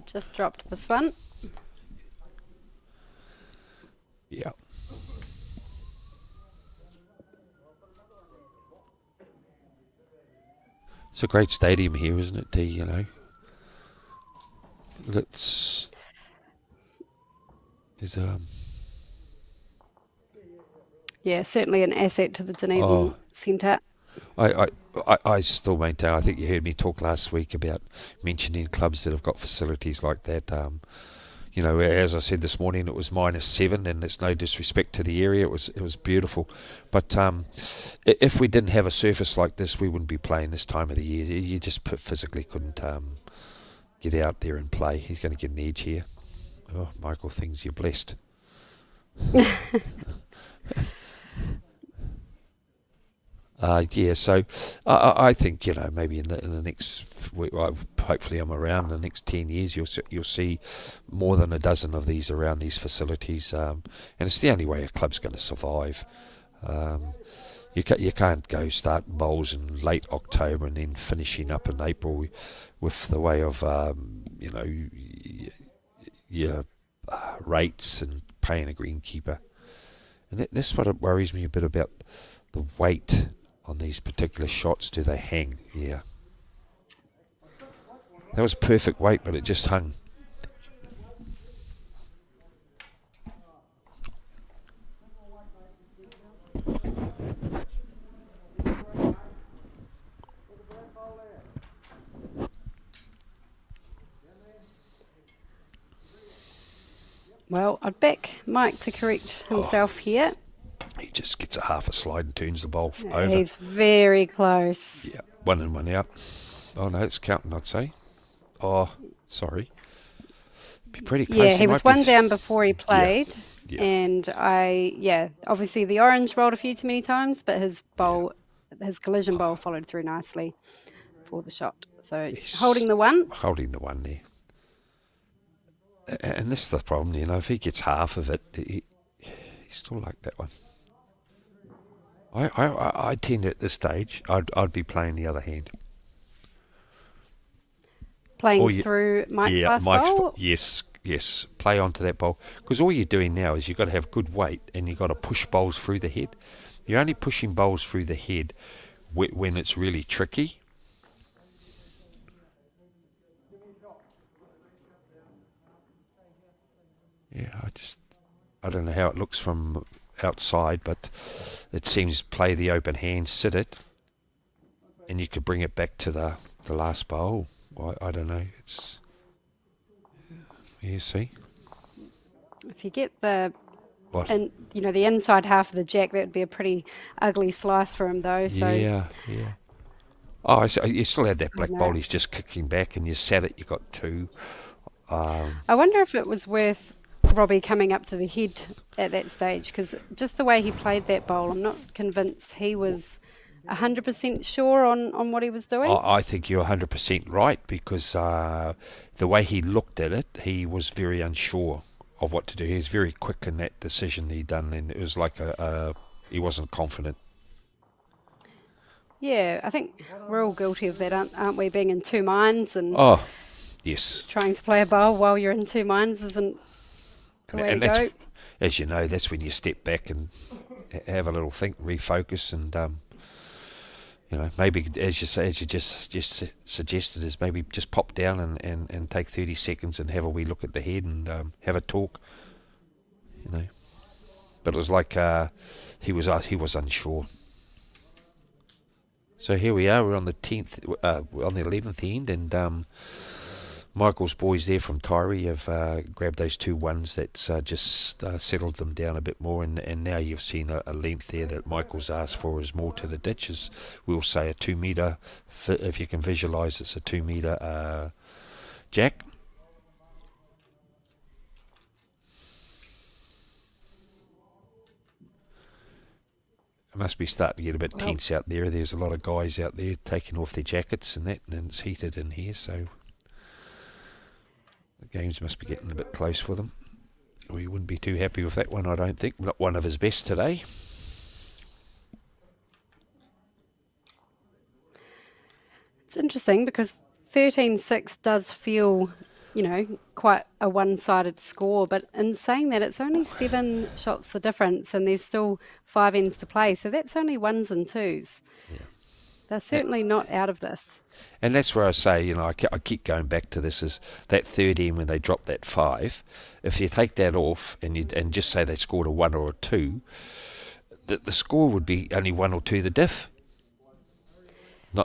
Just dropped this one. Yeah. It's a great stadium here, isn't it, T? Yeah, certainly an asset to the Dunedin Centre. I still maintain, I think you heard me talk last week about mentioning clubs that have got facilities like that. As I said this morning, it was -7, and it's no disrespect to the area. It was beautiful. But if we didn't have a surface like this, we wouldn't be playing this time of the year. You just physically couldn't get out there and play. He's going to get an edge here. Oh, Michael thinks you're blessed. So I think maybe in the next, hopefully I'm around the next 10 years, you'll see more than a dozen of these around these facilities, and it's the only way a club's going to survive. You can't go starting bowls in late October and then finishing up in April with the way of your rates and paying a greenkeeper, and that's what worries me a bit about the weight on these particular shots. Do they hang? Yeah. That was perfect weight, but it just hung. Well, I'd back Mike to correct himself here. He just gets a half a slide and turns the bowl over. He's very close. Yeah, 1 in, 1 out. Oh no, it's counting, I'd say. Oh, sorry. Be pretty close. Yeah, he was 1 down before he played. Yeah. And obviously the orange rolled a few too many times, but his collision bowl followed through nicely for the shot. So holding the one. Holding the one there. And this is the problem, if he gets half of it, he's still like that one. I tend at this stage, I'd be playing the other hand. Playing through Mike's last bowl? Yes, Yes, play onto that bowl. Because all you're doing now is you've got to have good weight and you've got to push bowls through the head. You're only pushing bowls through the head when it's really tricky. Yeah, I don't know how it looks from outside, but it seems play the open hand, sit it, and you could bring it back to the last bowl. I don't know. It's see If you get the what? and the inside half of the jack, that would be a pretty ugly slice for him though. So Yeah. Oh, you still had that black know. bowl. He's just kicking back, and you sat it. You got two. I wonder if it was worth Robbie coming up to the head at that stage, because just the way he played that bowl, I'm not convinced he was 100% sure on what he was doing. I think you're 100% right, because the way he looked at it, he was very unsure of what to do. He was very quick in that decision he done, and it was like he wasn't confident. Yeah, I think we're all guilty of that, aren't we? Being in two minds and Oh, yes. trying to play a bowl while you're in two minds isn't the way to that's, go. as you know, that's when you step back and have a little think, refocus, and maybe as you just suggested, is maybe just pop down and take 30 seconds and have a wee look at the head and have a talk. But it was like he was unsure. So here we are. We're on the 10th, on the 11th end, and Michael's boys there from Tyree have grabbed those 2 ones that's just settled them down a bit more, and now you've seen a length there that Michael's asked for is more to the ditch, as we'll say a 2 metre, if you can visualise it's a 2 metre jack. It must be starting to get a bit tense out there. There's a lot of guys out there taking off their jackets and that, and it's heated in here, so the games must be getting a bit close for them. We wouldn't be too happy with that one, I don't think. Not one of his best today. It's interesting because 13-6 does feel, quite a one-sided score, but in saying that, it's only 7 shots the difference, and there's still 5 ends to play, so that's only 1s and 2s. Yeah. They're certainly not out of this. And that's where I say, I keep going back to this, is that third end when they drop that 5. If you take that off and just say they scored a 1 or a 2, the score would be only 1 or 2 the diff.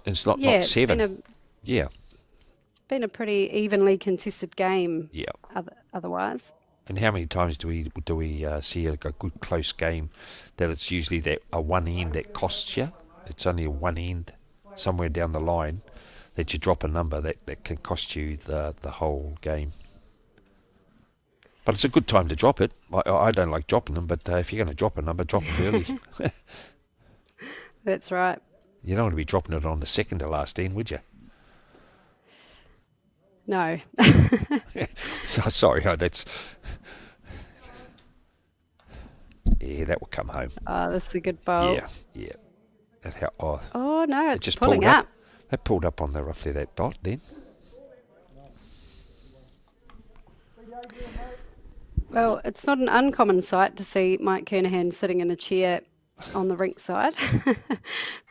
It's not 7. It's been a pretty evenly contested game. Yeah. Otherwise. And how many times do we see a good close game that it's usually that a one end that costs you? It's only a one end somewhere down the line that you drop a number that can cost you the whole game. But it's a good time to drop it. I don't like dropping them, but if you're going to drop a number, drop it early. That's right. You don't want to be dropping it on the second to last end, would you? No. Sorry, that's... Yeah, that will come home. Oh, that's a good bowl. Yeah. Oh, no, it's just pulling up. That pulled up on roughly that dot then. Well, it's not an uncommon sight to see Mike Kernahan sitting in a chair on the rink side,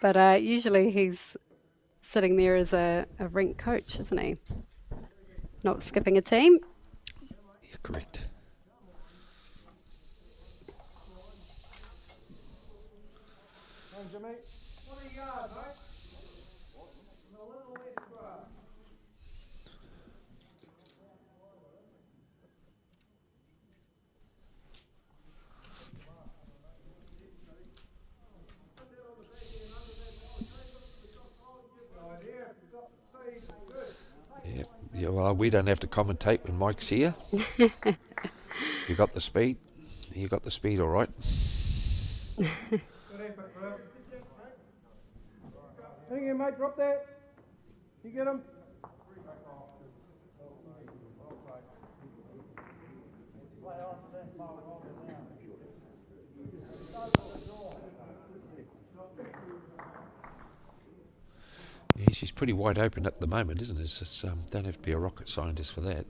but usually he's sitting there as a rink coach, isn't he? Not skipping a team. You're correct. Yeah, well, we don't have to commentate when Mike's here. You got the speed. You got the speed, all right. Hang in, mate. Drop that. You get him. Yeah, she's pretty wide open at the moment, isn't it? It's don't have to be a rocket scientist for that.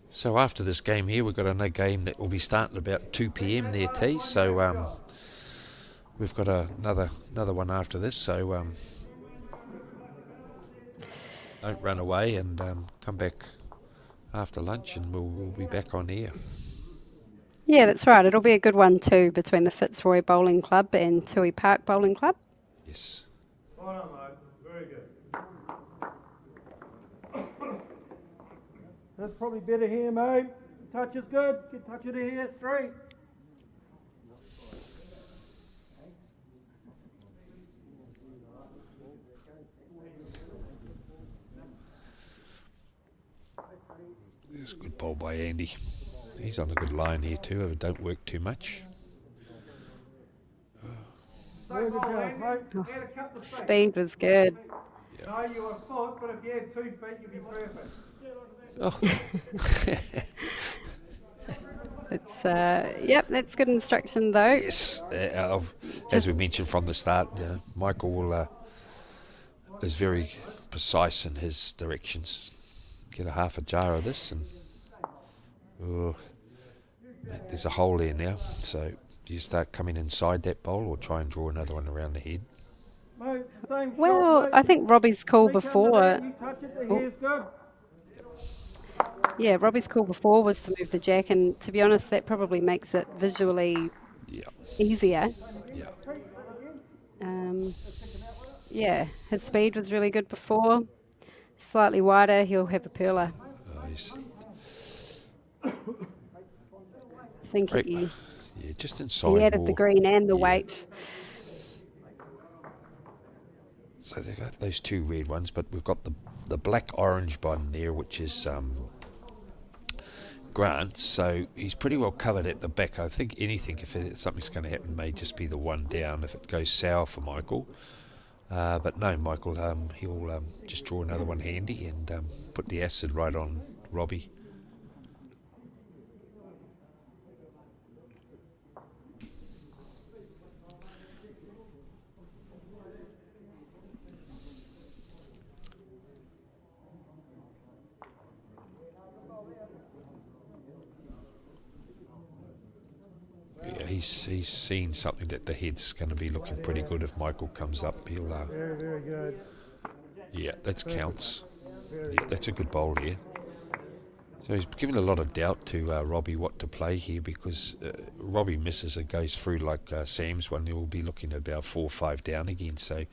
So after this game here, we've got another game that will be starting about 2 p.m. there, T. So we've got another one after this. So don't run away and come back after lunch, and we'll be back on air. Yeah, that's right. It'll be a good one too between the Fitzroy Bowling Club and Tui Park Bowling Club. Yes. Well done, mate. Very good. That's probably better here, mate. Touch is good. Get touch it here. 3. There's a good bowl by Andy. He's on a good line here too. If it don't work too much. Very good job, mate. Add a couple of feet. Speed was good. No, you were foot, but if you had 2 feet, you'd be perfect. Oh. It's yep, that's good instruction though. Yes. As we mentioned from the start, Michael will, is very precise in his directions. Get a half a jar of this, and there's a hole there now. So do you start coming inside that bowl, or try and draw another one around the head? Mate, same shot, Well, mate. I think Robbie's call Reach under before. that, you touch it, the hair's good. Yeah, Robbie's call before was to move the jack, and to be honest, that probably makes it visually Yeah. easier. Yeah. Yeah, his speed was really good before. Slightly wider, he'll have a perler. I think Great. he Just inside added the more. green and the Yeah. weight. So they've got those 2 red ones, but we've got the black-orange one there, which is Grant. So he's pretty well covered at the back. I think anything, if something's going to happen, may just be the one down if it goes sour for Michael. But no, Michael, he'll just draw another one handy and put the acid right on Robbie. Yeah, he's seen something that the head's going to be looking pretty good. If Michael comes up, he'll Very, very good. yeah, that counts. Yeah, that's a good bowl here. So he's given a lot of doubt to Robbie what to play here, because Robbie misses and goes through like Sam's one. He'll be looking at about 4 or 5 down again. So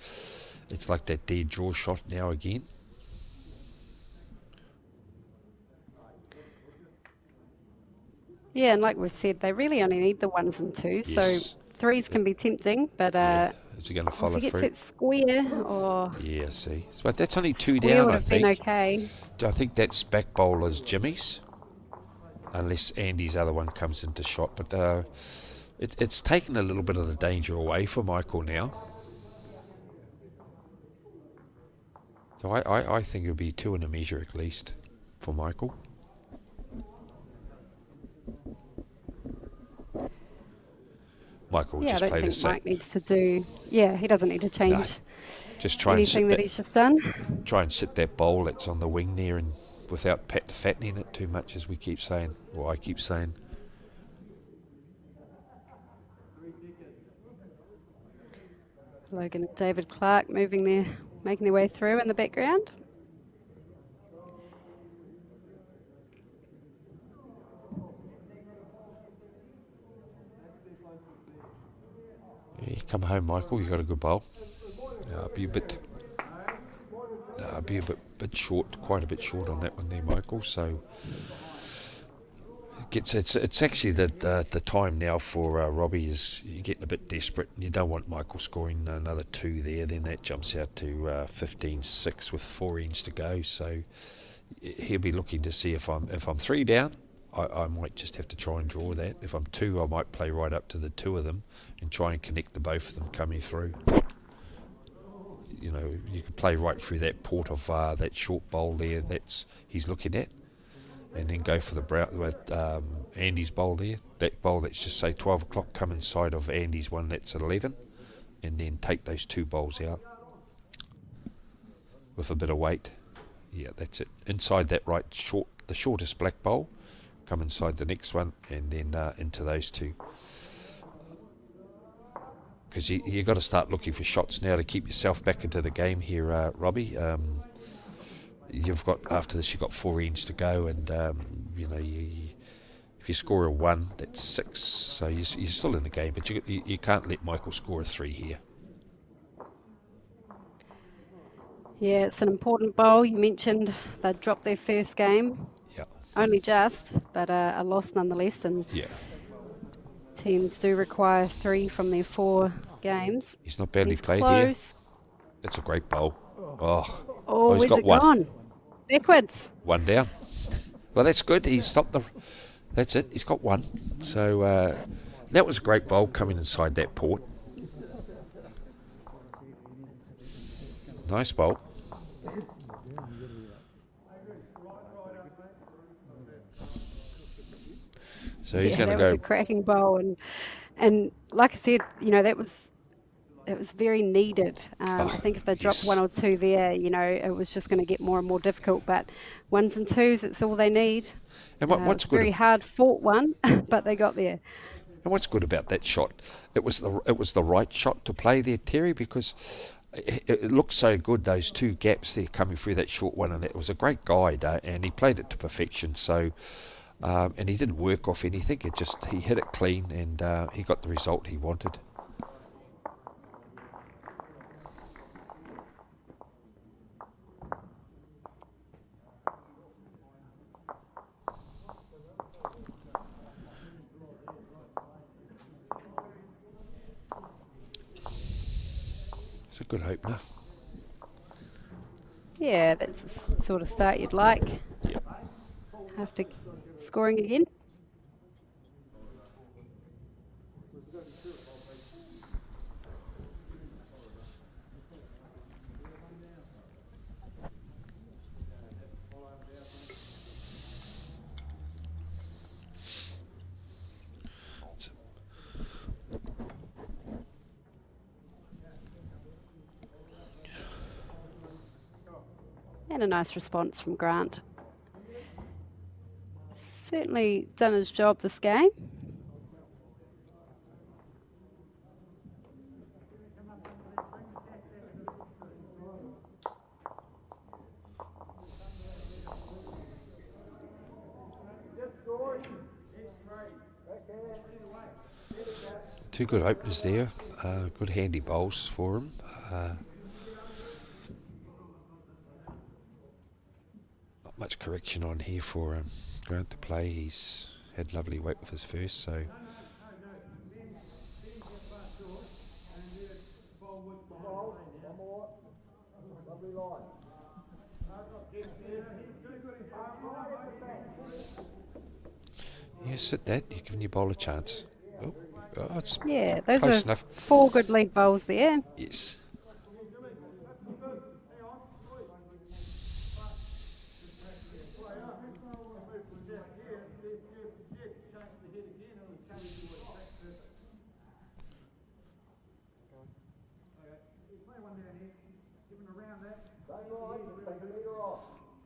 it's like that dead draw shot now again. Yeah, and like we've said, they really only need the 1s and 2s. Yes. So 3s can be tempting, but Is he going to follow if he gets through? it square or Yeah, see. But that's only 2 square down, would I have been think. okay. I think that's back bowler's Jimmy's, unless Andy's other one comes into shot. But it's taken a little bit of the danger away for Michael now. So I think it'll be 2 and a measure at least for Michael. Michael will Yeah, I just don't play the think same. Mike needs to do. Yeah, he doesn't need to change Just try and anything sit that that, he's just done. try and sit that bowl that's on the wing there, and without fattening it too much, as we keep saying, or I keep saying. Logan and David Clark making their way through in the background. Yeah, come home, Michael. You got a good bowl. Be a bit short, quite a bit short on that one there, Michael. So it's actually the time now for Robbie is you're getting a bit desperate, and you don't want Michael scoring another 2 there. Then that jumps out to 15-6 with 4 ends to go. So he'll be looking to see if I'm 3 down. I might just have to try and draw that. If I'm 2, I might play right up to the 2 of them and try and connect the both of them coming through. You know, you could play right through that port of that short bowl there that's he's looking at, and then go for the with Andy's bowl there. That bowl that's just say 12 o'clock, come inside of Andy's one that's at 11, and then take those 2 bowls out with a bit of weight. Yeah, that's it. Inside that right short, the shortest black bowl, come inside the next one, and then into those two. Because you've got to start looking for shots now to keep yourself back into the game here, Robbie. You've got, after this, you've got 4 ends to go, and if you score a 1, that's 6. So you're still in the game, but you can't let Michael score a 3 here. Yeah, it's an important bowl. You mentioned they dropped their first game. Yeah. Only just, but a loss nonetheless. And Yeah. teams do require 3 from their 4 games. He's not badly He's played close. here. That's a great bowl. Oh, he's Where's got it 1. gone? Backwards. 1 down. Well, that's good. He stopped the... That's it. He's got 1. So that was a great bowl coming inside that port. Nice bowl. So he's going to That go... was a cracking bowl, and like I said, it was very needed. I think if they dropped yes. 1 or 2 there, it was just going to get more and more difficult. But 1s and 2s, it's all they need. And what's good? Very hard fought one, but they got there. And what's good about that shot? It was the right shot to play there, Terry, because it looked so good, those 2 gaps there coming through that short one, and it was a great guide, and he played it to perfection. So. And he didn't work off anything. He hit it clean, and he got the result he wanted. It's a good opener. Yeah, that's the sort of start you'd like. Yep. After scoring again. And a nice response from Grant. Certainly done his job this game. Two good openers there. Good handy bowls for him. Not much correction on here for Grant to play. He's had lovely weight with his first, so... Yeah, sit that. You're giving your bowl a chance. Oh, it's those close are enough. 4 good lead bowls there. Yes.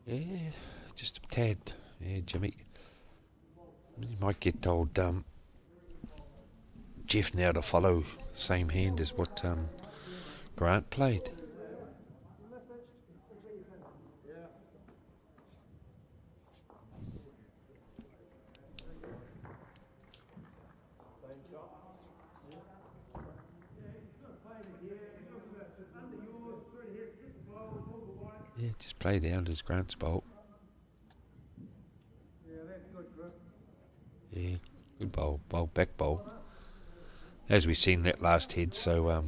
Yeah, just a tad. Yeah, Jimmy. You might get told Jeff now to follow the same hand as what Grant played. Yeah, just play down as Grant's bowl. Yeah, good bowl, back bowl. As we've seen that last head, so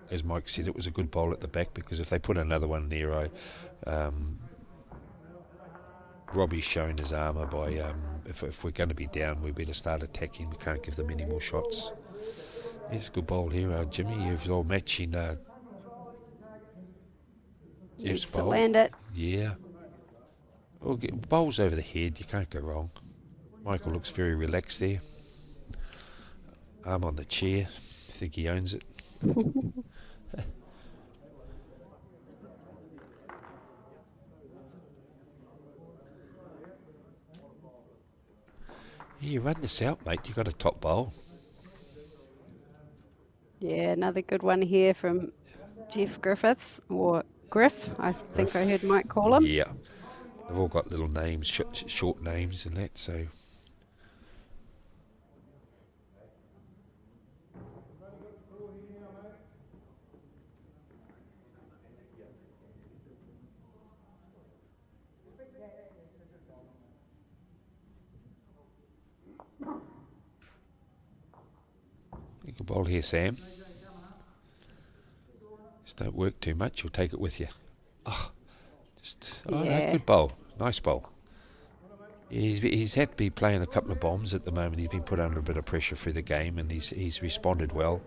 as Mike said, it was a good bowl at the back, because if they put another one there, Robbie's showing his armour by if we're going to be down, we better start attacking. We can't give them any more shots. Here's a good bowl here, Jimmy. You've all matching Jeff's Needs to bowl. land it. Yeah. Well, bowls over the head, you can't go wrong. Michael looks very relaxed there. Arm on the chair. I think he owns it. You run this out, mate. You got a top bowl. Yeah, another good one here from Jeff Griffiths, or Griff, I think I heard Mike call him. Yeah. They've all got little names, short names and that, so... Good bowl here, Sam. Just don't work too much, you'll take it with you. No, good bowl. Nice bowl. He's had to be playing a couple of bombs at the moment. He's been put under a bit of pressure through the game, and he's responded well.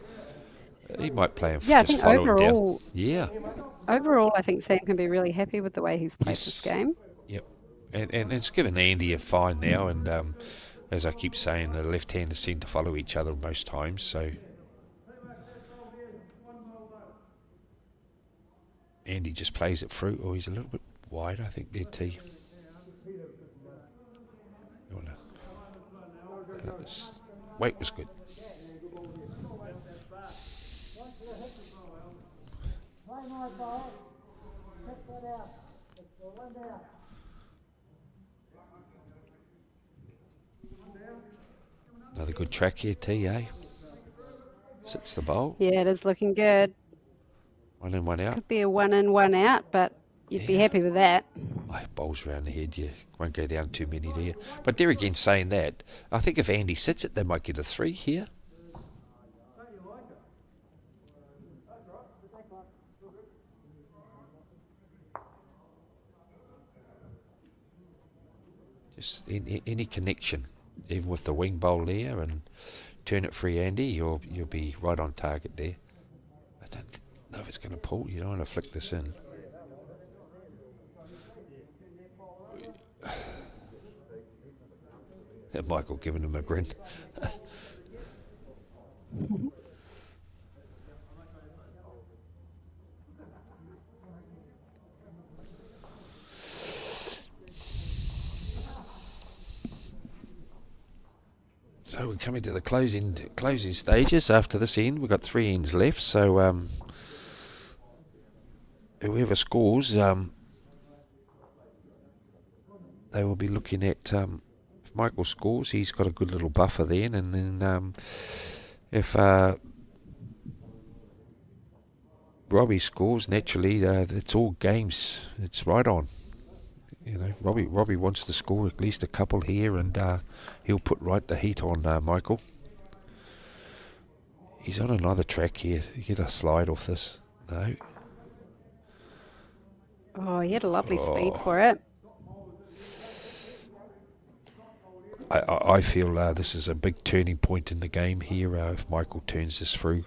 He might play and I just think follow overall, him down. Yeah. Overall, I think Sam can be really happy with the way he's played this game. Yep. And it's given Andy a fine now, and as I keep saying, the left-handers seem to follow each other most times, so... Andy just plays it through. Oh, he's a little bit wide, I think, there, T. Weight was good. Another good track here, T, eh? Sits the bowl. Yeah, it is looking good. 1 in, 1 out. Could be a 1 in, 1 out, but you'd be happy with that. Bowls round the head, you won't go down too many, do you? But there again, saying that, I think if Andy sits it, they might get a 3 here. Just any connection, even with the wing bowl there, and turn it free, Andy, you'll be right on target there. I don't know if it's going to pull. You don't want to flick this in. Michael giving him a grin. So we're coming to the closing stages after this end. We've got 3 ends left, so whoever scores, they will be looking at... if Michael scores, he's got a good little buffer then, and then if Robbie scores, naturally, it's all games. It's right on. You know, Robbie wants to score at least a couple here, and he'll put right the heat on Michael. He's on another track here. Get a slide off this. No. Oh, he had a lovely speed for it. I feel this is a big turning point in the game here if Michael turns this through.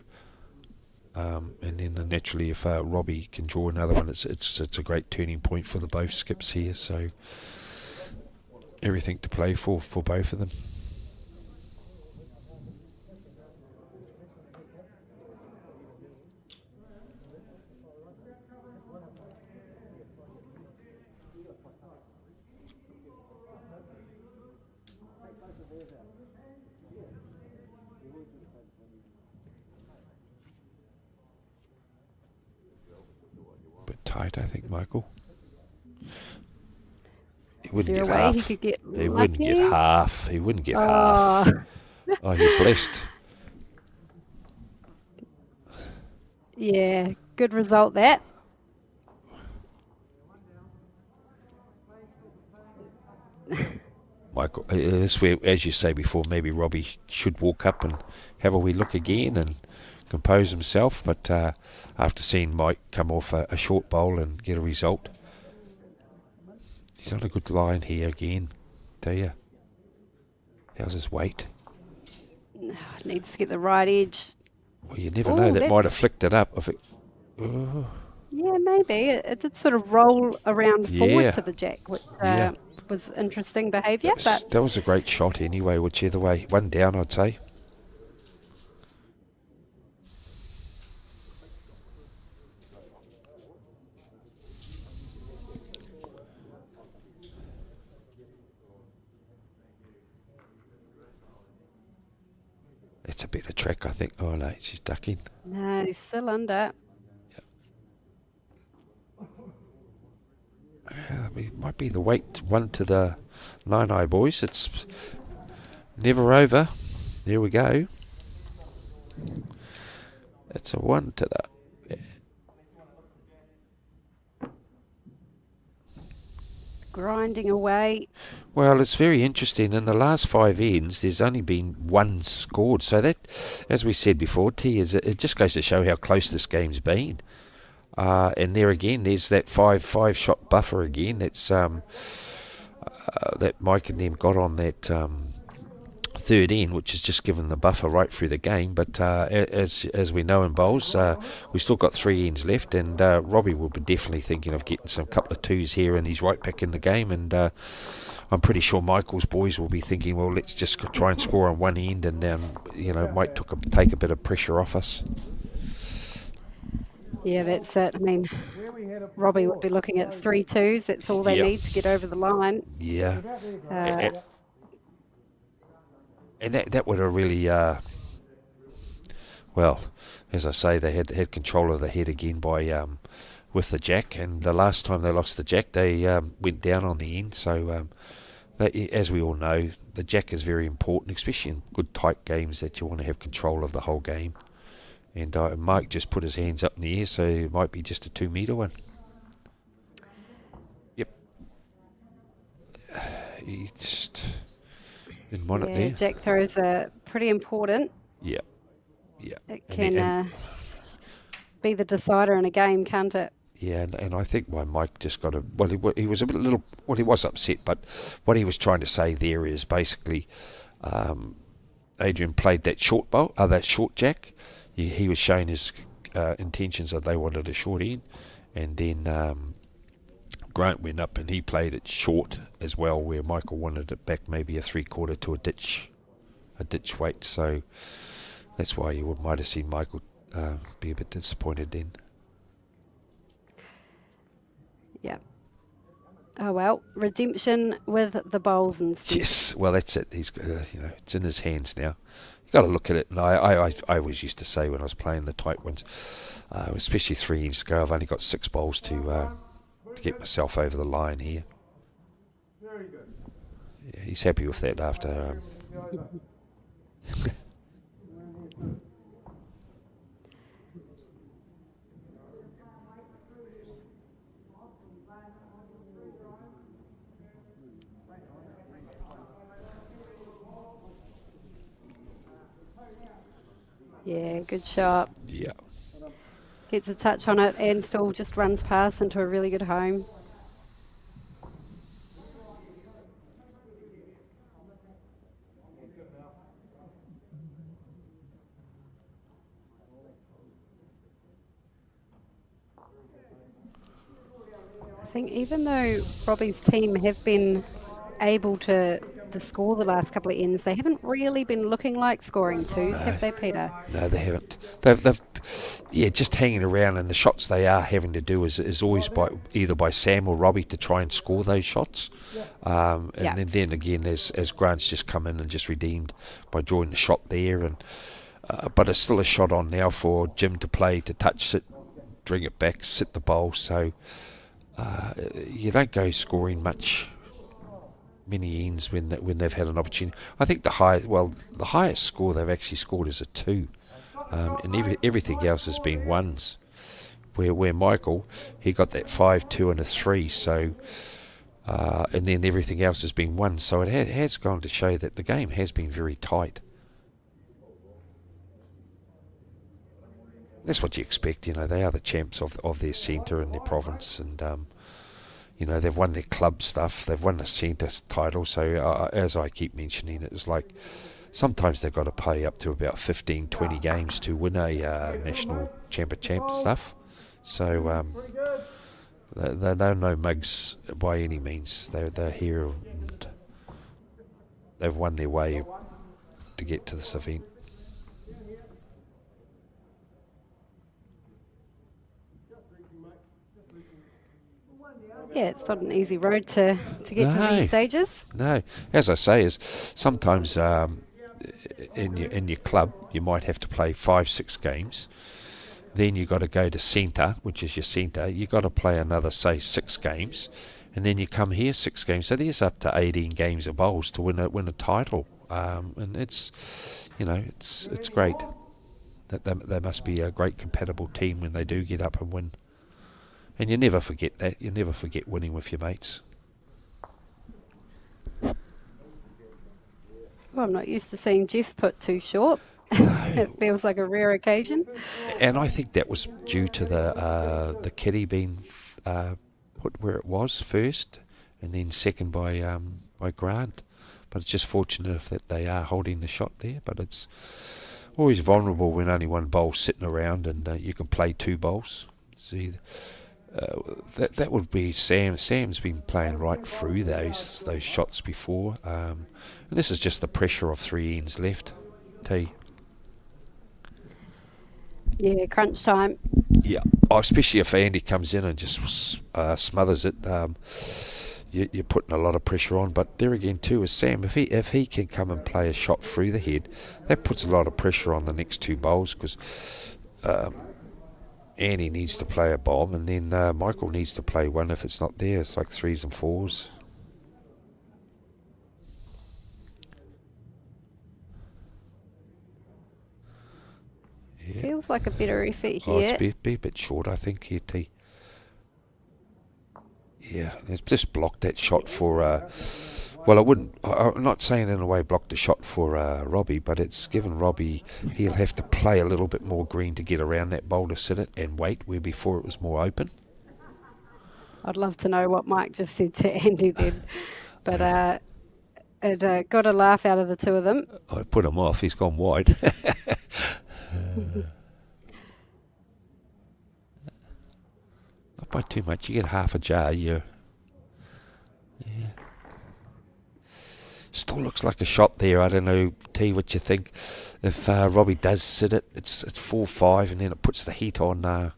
And then naturally, if Robbie can draw another one, it's a great turning point for the both skips here. So everything to play for both of them. Tight, I think, Michael. He wouldn't get half. He wouldn't get half. He wouldn't get half. Oh, you're blessed. Yeah, good result that. Michael, this where, as you say before, maybe Robbie should walk up and have a wee look again and compose himself, but after seeing Mike come off a short bowl and get a result, he's on a good line here again, tell you. How's his weight? Needs to get the right edge. Well, you never know, that might have flicked it up. If it, yeah, maybe. It did sort of roll around forward to the jack, which was interesting behaviour. But that was a great shot anyway, whichever way. 1 down, I'd say. That's a better track, I think. Oh no, she's ducking. No, he's still under. It might be the weight one to the 9 boys. It's never over. There we go. It's a 1 to the... Grinding away. Well, it's very interesting. In the last 5 ends, there's only been 1 scored. So that, as we said before, it just goes to show how close this game's been. And there again, there's that five shot buffer again. That's that Mike and them got on that third end, which has just given the buffer right through the game. But as we know in bowls, we've still got 3 ends left, and Robbie will be definitely thinking of getting some couple of 2s here, and he's right back in the game. And I'm pretty sure Michael's boys will be thinking, well, let's just try and score on one end, and might take a bit of pressure off us. Yeah, that's it. I mean, Robbie would be looking at 3 2s. That's all they need to get over the line. Yeah. And that would have really, well, as I say, they had control of the head again by with the jack. And the last time they lost the jack, they went down on the end. So, as we all know, the jack is very important, especially in good tight games that you want to have control of the whole game. And Mike just put his hands up in the air, so it might be just a 2-metre one. Yep. He just didn't want it there. Jack throws are pretty important. Yeah. Yeah. It can be the decider in a game, can't it? Yeah, and I think why Mike just got a... Well, he was he was upset, but what he was trying to say there is basically Adrian played that short bowl, that short jack. He was showing his intentions that they wanted a short end, and then Grant went up and he played it short as well, where Michael wanted it back maybe a 3/4 to a ditch weight. So that's why you might have seen Michael be a bit disappointed then. Yeah. Oh well, redemption with the bowls instead. Yes, well that's it. He's it's in his hands now. You've got to look at it, and I always used to say when I was playing the tight ones, especially 3 inches ago, I've only got 6 bowls to get myself over the line here. Very good. Yeah, he's happy with that after. Yeah, good shot. Yeah. Gets a touch on it and still just runs past into a really good home. I think even though Robbie's team have been able to score the last couple of ends, they haven't really been looking like scoring 2s, have they, Peter? No, they haven't. They've just hanging around, and the shots they are having to do is always either by Sam or Robbie to try and score those shots. Then again, as Grant's just come in and just redeemed by drawing the shot there, and but it's still a shot on now for Jim to play, to touch it, bring it back, sit the bowl. So you don't go scoring many ends when they've had an opportunity. I think the highest score they've actually scored is a 2, and everything else has been 1s. Where Michael, he got that 5, 2, and a 3. So and then everything else has been 1. So it has gone to show that the game has been very tight. That's what you expect. They are the champs of their centre and their province, and they've won their club stuff, they've won the centre title, so as I keep mentioning, it's like sometimes they've got to play up to about 15, 20 games to win a national champ stuff. So they're no mugs by any means. They're here and they've won their way to get to this event. Yeah, it's not an easy road to get to these stages. No, as I say, is sometimes in your club, you might have to play 5-6 games. Then you got to go to centre, which is your centre. You got to play another, say, 6 games, and then you come here 6 games. So there's up to 18 games of bowls to win a title, and it's great. That they must be a great compatible team when they do get up and win. And you never forget that. You never forget winning with your mates. Well, I'm not used to seeing Jeff put too short. It feels like a rare occasion. And I think that was due to the kitty being put where it was first, and then second by Grant. But it's just fortunate that they are holding the shot there. But it's always vulnerable when only one bowl's sitting around and you can play 2 bowls. See, that would be Sam. Sam's been playing right through those shots before. And this is just the pressure of 3 ends left. T. Yeah, crunch time. Yeah, especially if Andy comes in and just smothers it. You're putting a lot of pressure on. But there again too is Sam. If he can come and play a shot through the head, that puts a lot of pressure on the next 2 bowls, because Andy needs to play a bomb, and then Michael needs to play one if it's not there. It's like 3s and 4s. Yeah. Feels like a better effort here. Oh, it's be a bit short, I think, here, T. Yeah, it's just blocked that shot for... well, I'm not saying in a way blocked the shot for Robbie, but it's given Robbie... He'll have to play a little bit more green to get around that bowl to sit it and wait, where before it was more open. I'd love to know what Mike just said to Andy then. But it got a laugh out of the 2 of them. I put him off. He's gone wide. Not by too much. You get half a jar. Yeah. Still looks like a shot there. I don't know, T, what you think. If Robbie does sit it, it's 4-5, and then it puts the heat on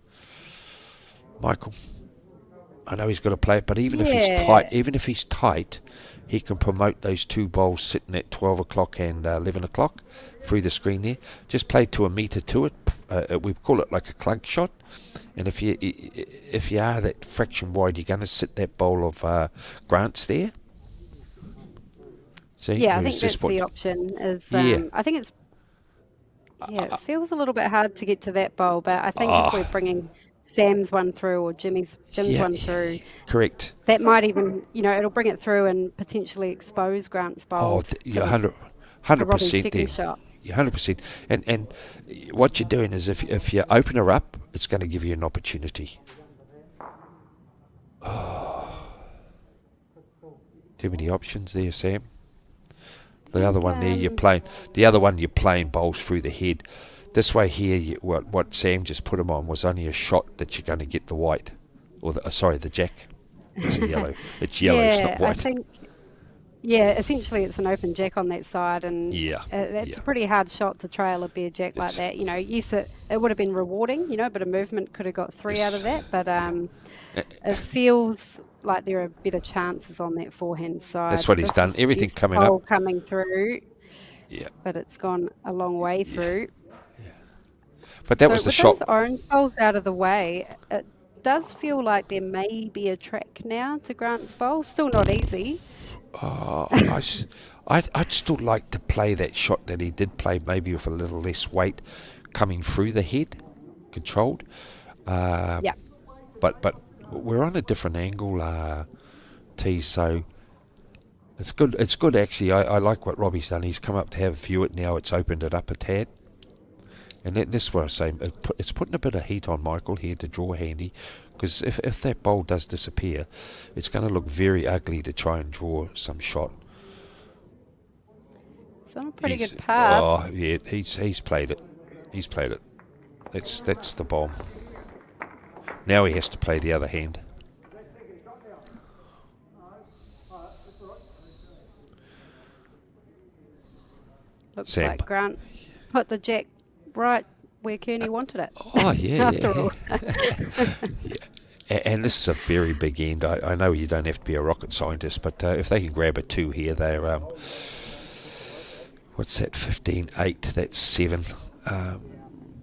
Michael. I know he's got to play it, but even if he's tight, he can promote those 2 bowls sitting at 12 o'clock and 11 o'clock through the screen there. Just play to a metre to it. We call it like a clunk shot. And if you are that fraction wide, you're going to sit that bowl of Grant's there. See? Yeah, I think that's the option. I think it's... Yeah, it feels a little bit hard to get to that bowl, but I think if we're bringing Sam's one through or Jim's one through... Correct. That might even, it'll bring it through and potentially expose Grant's bowl. You're 100% there. Shot. You're 100%. And what you're doing is if you open her up, it's going to give you an opportunity. Too many options there, Sam. The other one there, you're playing. The other one, you're playing bowls through the head. This way here, what Sam just put him on was only a shot that you're going to get the white, or the jack. It's a yellow. It's yellow. It's not white. I think. Essentially it's an open jack on that side, and that's a pretty hard shot to trail a bare jack like that. Yes, it would have been rewarding. A bit of movement could have got 3 out of that, but it feels like there are better chances on that forehand side. That's what he's done. Everything coming up. Coming through. Yeah. But it's gone a long way through. Yeah. But that was the shot. With those orange bowls out of the way, it does feel like there may be a track now to Grant's bowl. Still not easy. I'd still like to play that shot that he did play, maybe with a little less weight coming through the head, controlled. But we're on a different angle, T. So it's good. It's good actually. I like what Robbie's done. He's come up to have a view it now. It's opened it up a tad. And this is what I was saying. It's putting a bit of heat on Michael here to draw handy, because if that bowl does disappear, it's going to look very ugly to try and draw some shot. It's on a pretty good path. Oh yeah, he's played it. He's played it. That's the bomb. Now he has to play the other hand. Looks Sam. like Grant put the jack right where Kearney wanted it. Oh yeah. After all. And this is a very big end. I know you don't have to be a rocket scientist, but if they can grab a 2 here, they're what's that, 15-8, that's 7.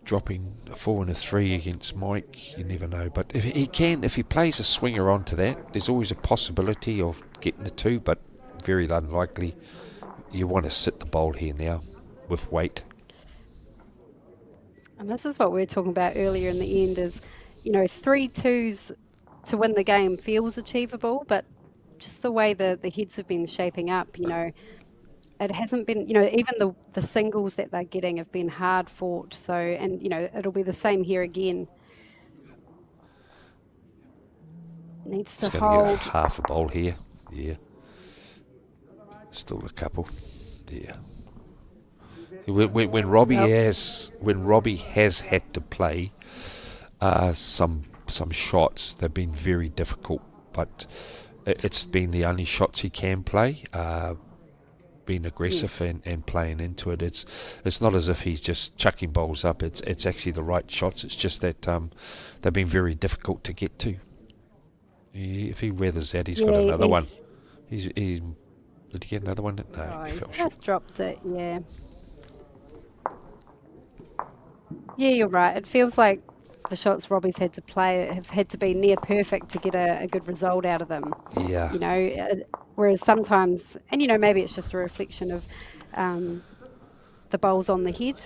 Dropping a 4 and a 3 against Mike, you never know. But if he plays a swinger onto that, there's always a possibility of getting the 2, but very unlikely. You want to sit the bowl here now with weight. And this is what we were talking about earlier in the end is, 3-2s to win the game feels achievable, but just the way the heads have been shaping up, it hasn't been, even the singles that they're getting have been hard fought. So, and, it'll be the same here again. Needs to It's going to hold. get a half a bowl here. Yeah. Still a couple. Yeah. When Robbie has had to play some shots, they've been very difficult, but it's been the only shots he can play. Being aggressive and playing into it. It's not as if he's just chucking bowls up. It's actually the right shots. It's just that they've been very difficult to get to. If he weathers that, he's got another one. Did he get another one? No, he fell short. Just dropped it. Yeah. Yeah, you're right. It feels like the shots Robbie's had to play have had to be near perfect to get a good result out of them. Yeah. Whereas sometimes, and maybe it's just a reflection of the bowls on the head,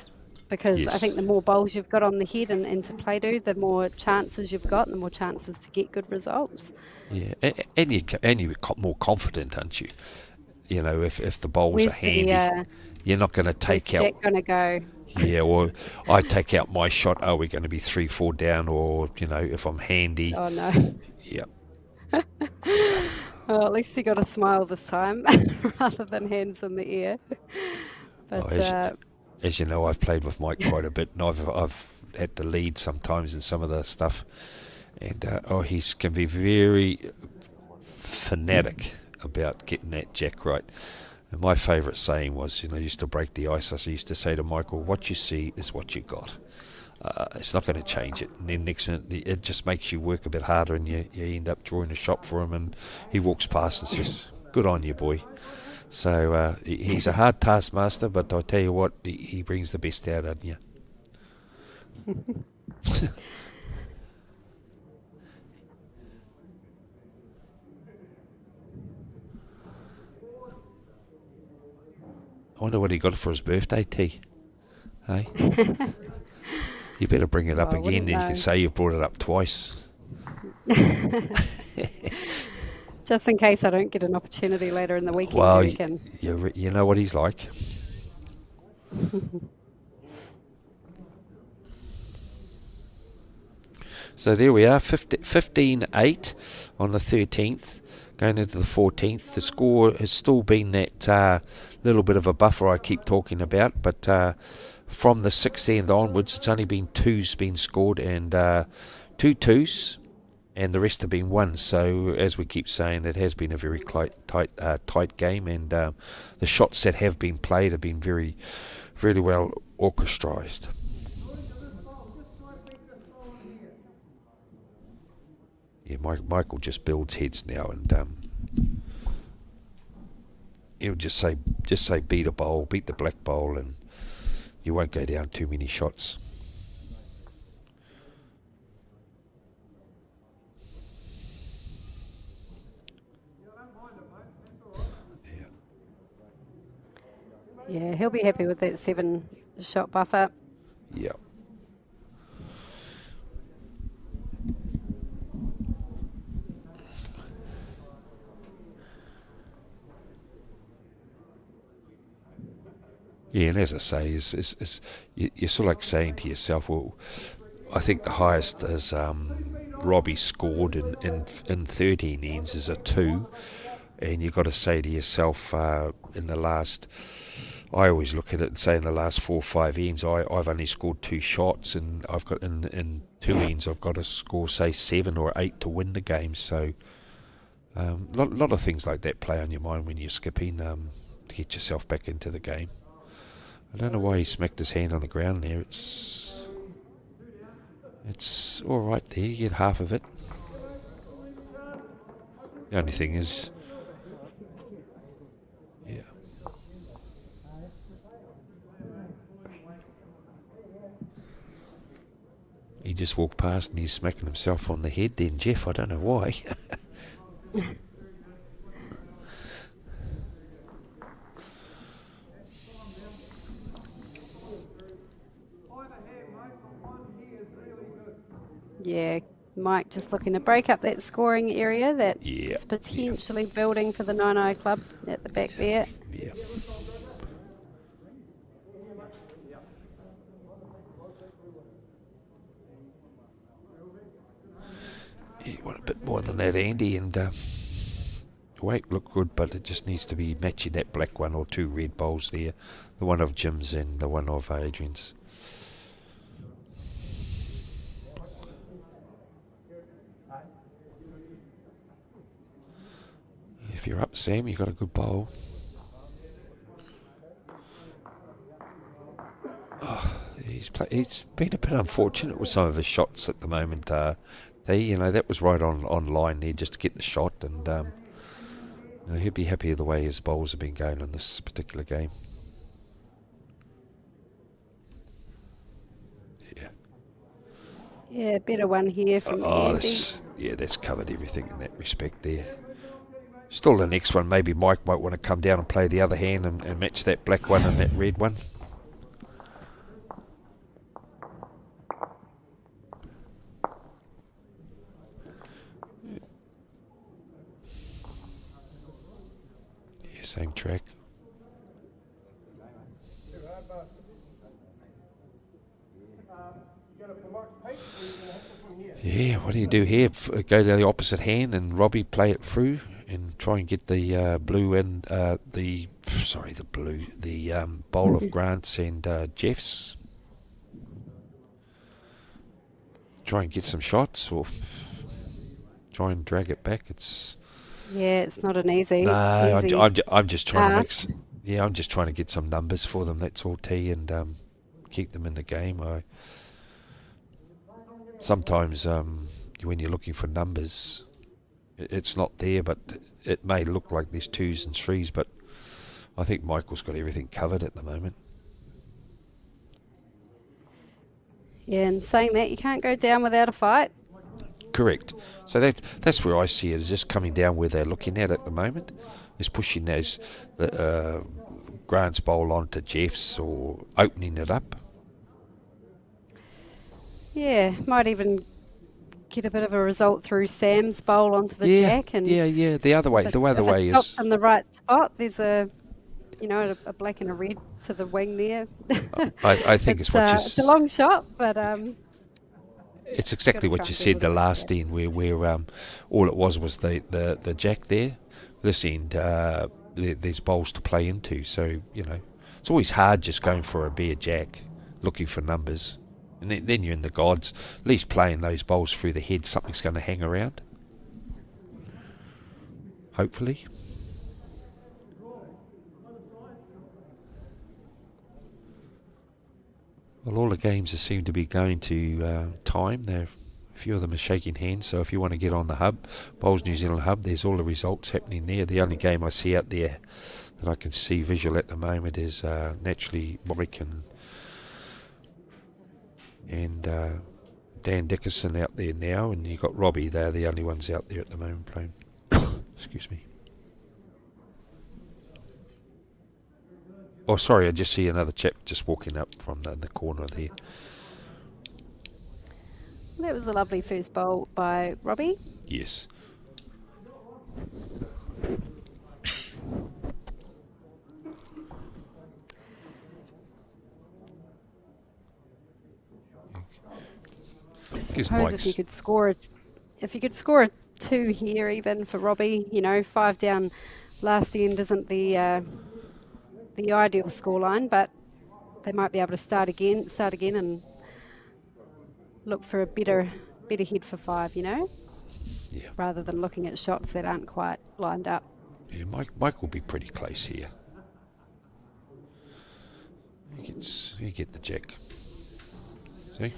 because I think the more bowls you've got on the head and to play to, the more chances you've got, and the more chances to get good results. Yeah, and you're more confident, aren't you? If the bowls Where's are handy, you're not going to take out. Jack going to go? Yeah, or I take out my shot. Are we going to be 3-4 down? Or if I'm handy. Oh no. Yep. Well, at least you got a smile this time, rather than hands in the air. But as you know, I've played with Mike quite a bit, and I've had to lead sometimes in some of the stuff, and he can be very fanatic about getting that jack right. And my favourite saying was, used to break the ice. I used to say to Michael, "What you see is what you got. It's not going to change it." And then next minute, it just makes you work a bit harder, and you end up drawing a shot for him, and he walks past and says, "Good on you, boy." So he's a hard taskmaster, but I tell you what, he brings the best out of you. I wonder what he got for his birthday, T. Hey? You better bring it up again, then you can say you brought it up twice. Just in case I don't get an opportunity later in the weekend. Well, you know what he's like. So there we are, 15-8 on the 13th, going into the 14th. The score has still been that little bit of a buffer I keep talking about, but from the 16th onwards, it's only been 2's been scored, and 2 2's, and the rest have been 1s. So, as we keep saying, it has been a very tight game, and the shots that have been played have been very, really well orchestrised. Yeah, Michael just builds heads now, and he'll just say beat a bowl, beat the black bowl, and you won't go down too many shots. Yeah, he'll be happy with that 7-shot buffer. Yeah. Yeah, and as I say, you're sort of like saying to yourself, well, I think the highest is Robbie scored in 13 ends is a 2, and you've got to say to yourself, in the last, I always look at it and say in the last 4 or 5 ends, I've only scored 2 shots, and I've got in 2 ends I've got to score say 7 or 8 to win the game. So a lot of things like that play on your mind when you're skipping to get yourself back into the game. I don't know why he smacked his hand on the ground there. It's all right there. You get half of it. The only thing is, yeah. just walked past and he's smacking himself on the head then, Jeff. I don't know why. Yeah, Mike just looking to break up that scoring area that's Yeah. potentially building for the 9 Club at the back there. Yeah. You want a bit more than that, Andy, and weight look good, but it just needs to be matching that black one or 2 red bowls there, the one of Jim's and the one of Adrian's. If you're up, Sam, you got a good bowl. Oh, he's been a bit unfortunate with some of his shots at the moment. That was right on line there just to get the shot, and he'd be happy with the way his bowls have been going in this particular game. Yeah. Yeah, better one here from Andy. That's covered everything in that respect there. Still the next one, maybe Mike might want to come down and play the other hand and match that black one and that red one. Yeah, same track. Yeah, what do you do here? Go to the opposite hand and Robbie play it through and try and get the blue and the bowl of Grant's and Jeff's. Try and get some shots or try and drag it back. It's not an easy. no. I'm just trying task. to mix. Yeah, I'm just trying to get some numbers for them. That's all, T, and keep them in the game. Sometimes when you're looking for numbers, it's not there, but it may look like there's 2s and 3s, but I think Michael's got everything covered at the moment. Yeah, and saying that, you can't go down without a fight. Correct. So that's where I see it, is just coming down where they're looking at the moment, is pushing those Grant's bowl onto Jeff's or opening it up. Yeah, might even get a bit of a result through Sam's bowl onto the jack. And the other way. The other way is in the right spot. There's a black and a red to the wing there. I think it's what you. It's a long shot, but it's exactly what you said the last end, where all it was the jack there. This end, there's bowls to play into. So it's always hard just going for a bare jack, looking for numbers. And then you're in the gods. At least playing those bowls through the head, something's going to hang around. Hopefully. Well, all the games seem to be going to time. A few of them are shaking hands, so if you want to get on the hub, Bowls New Zealand hub, there's all the results happening there. The only game I see out there that I can see visual at the moment is naturally Warwick and Dan Dickerson out there now, and you've got Robbie. They're the only ones out there at the moment playing. Excuse me. Oh, sorry, I just see another chap just walking up from the corner there. that was a lovely first bowl by Robbie. Yes. I suppose if you could score a 2 here even for Robbie, 5 down last end isn't the ideal scoreline, but they might be able to start again and look for a better hit for 5, Yeah. rather than looking at shots that aren't quite lined up. Yeah, Mike will be pretty close here. You get the jack. See?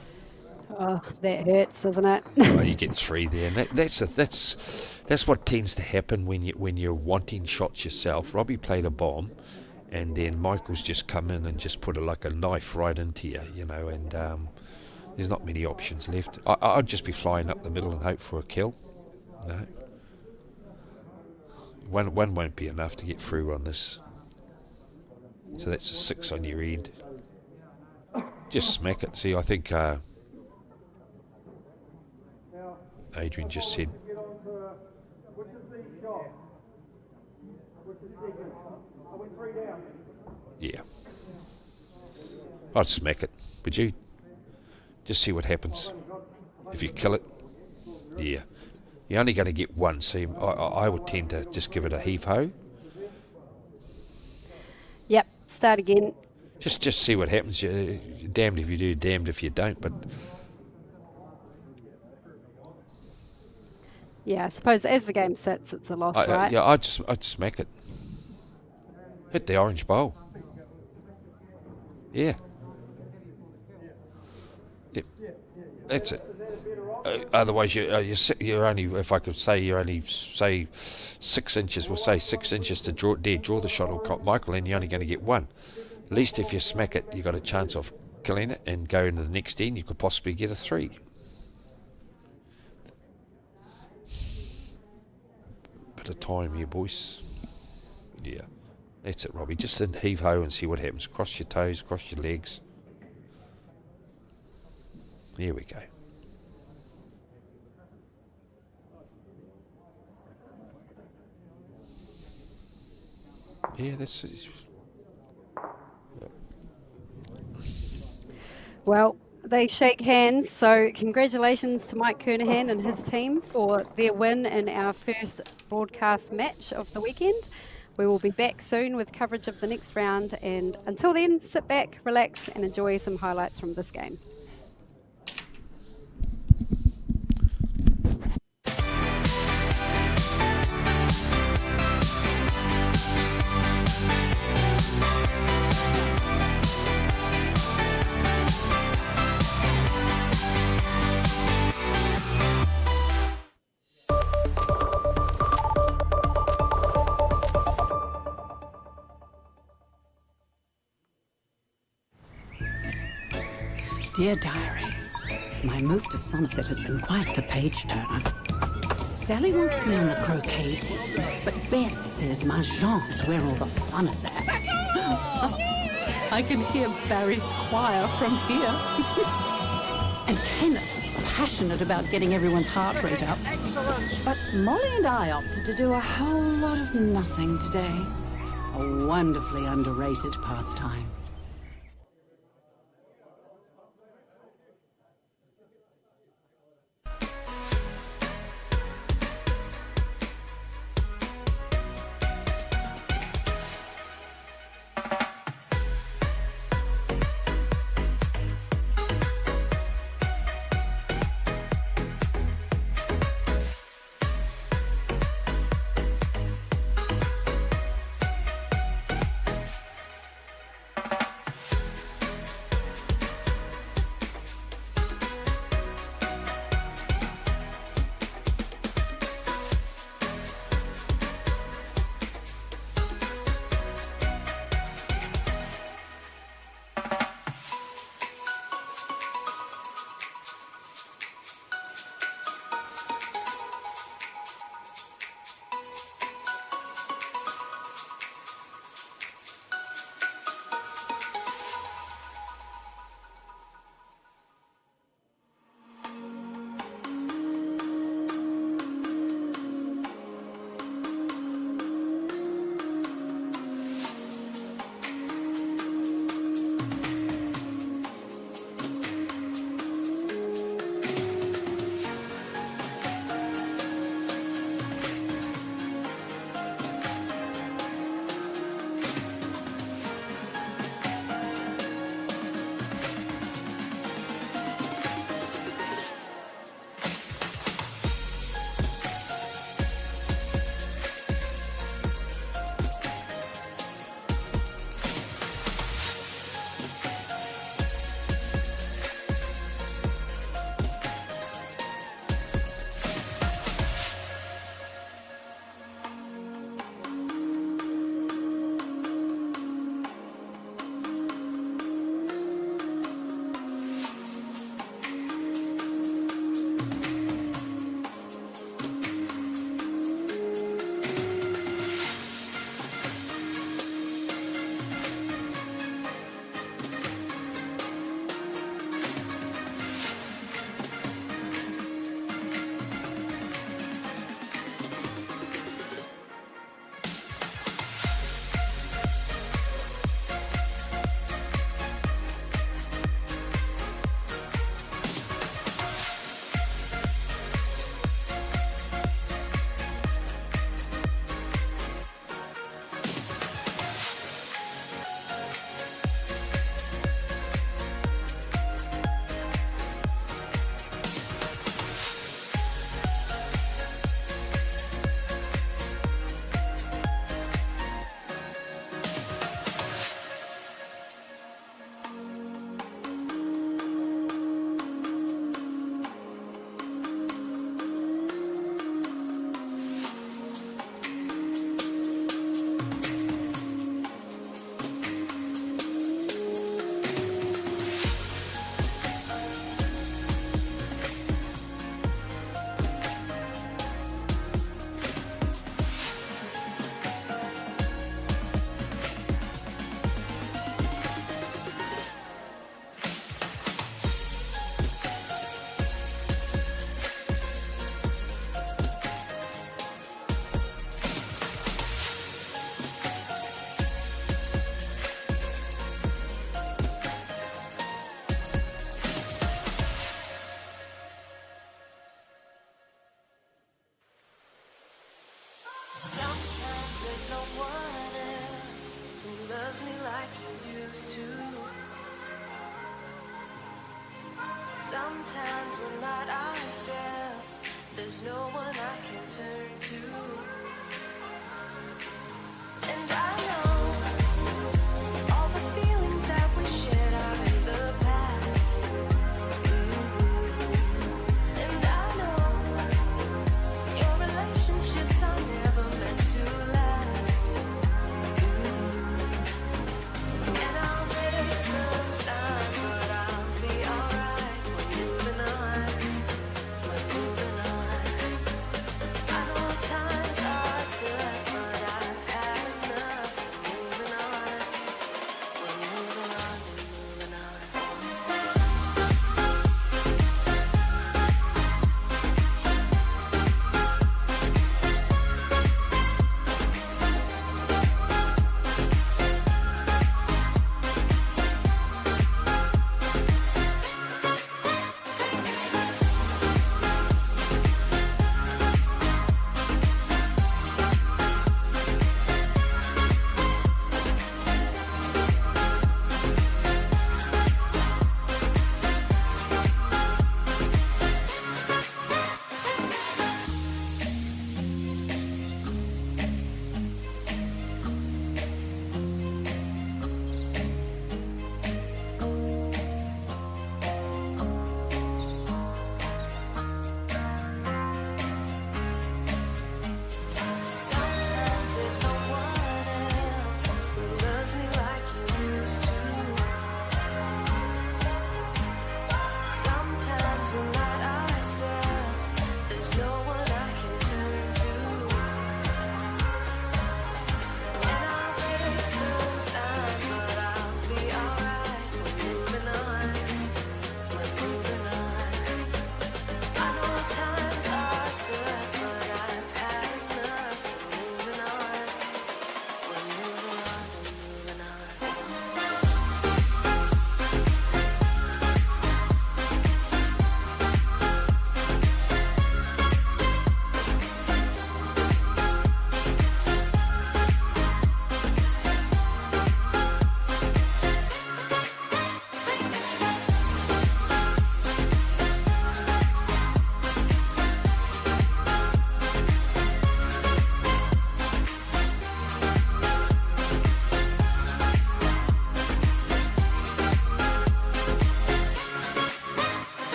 Oh, that hurts, doesn't it? Oh, you get 3 there, and that's what tends to happen when you're wanting shots yourself. Robbie played a bomb, and then Michael's just come in and just put like a knife right into you, and There's not many options left. I'd just be flying up the middle and hope for a kill. No. One won't be enough to get through on this. So that's a 6 on your end. Just smack it. See, I think Adrian just said, yeah. I'd smack it. Would you? Just see what happens. If you kill it, yeah. You're only going to get one, so I would tend to just give it a heave-ho. Yep, start again. Just see what happens. You're damned if you do, damned if you don't. But Yeah, I suppose as the game sits, it's a loss, right? yeah, I'd smack it. Hit the orange bowl. Yeah. Yep. That's it. Otherwise, you're only, if I could say, you're only, say, 6 inches. We'll say 6 inches to draw the shot or Michael, and you're only going to get one. At least if you smack it, you've got a chance of killing it and go into the next end. You could possibly get a 3. Bit of time here, boys. Yeah. That's it, Robbie. Just heave-ho and see what happens. Cross your toes, cross your legs. Here we go. Yeah, that's... Well, they shake hands, so congratulations to Mike Kernahan and his team for their win in our first broadcast match of the weekend. We will be back soon with coverage of the next round, and until then, sit back, relax, and enjoy some highlights from this game. Dear Diary, my move to Somerset has been quite the page-turner. Sally wants me on the croquet team, but Beth says Mahjong's where all the fun is at. I can hear Barry's choir from here. And Kenneth's passionate about getting everyone's heart rate up. But Molly and I opted to do a whole lot of nothing today. A wonderfully underrated pastime. there's no one else who loves me like you used to. Sometimes we're not ourselves, there's no one I can turn to. And I know all the feelings that we shared are in the past. And I know your relationships are never meant to last. And I'll take some time, but I'll be alright. We're moving on. I know times are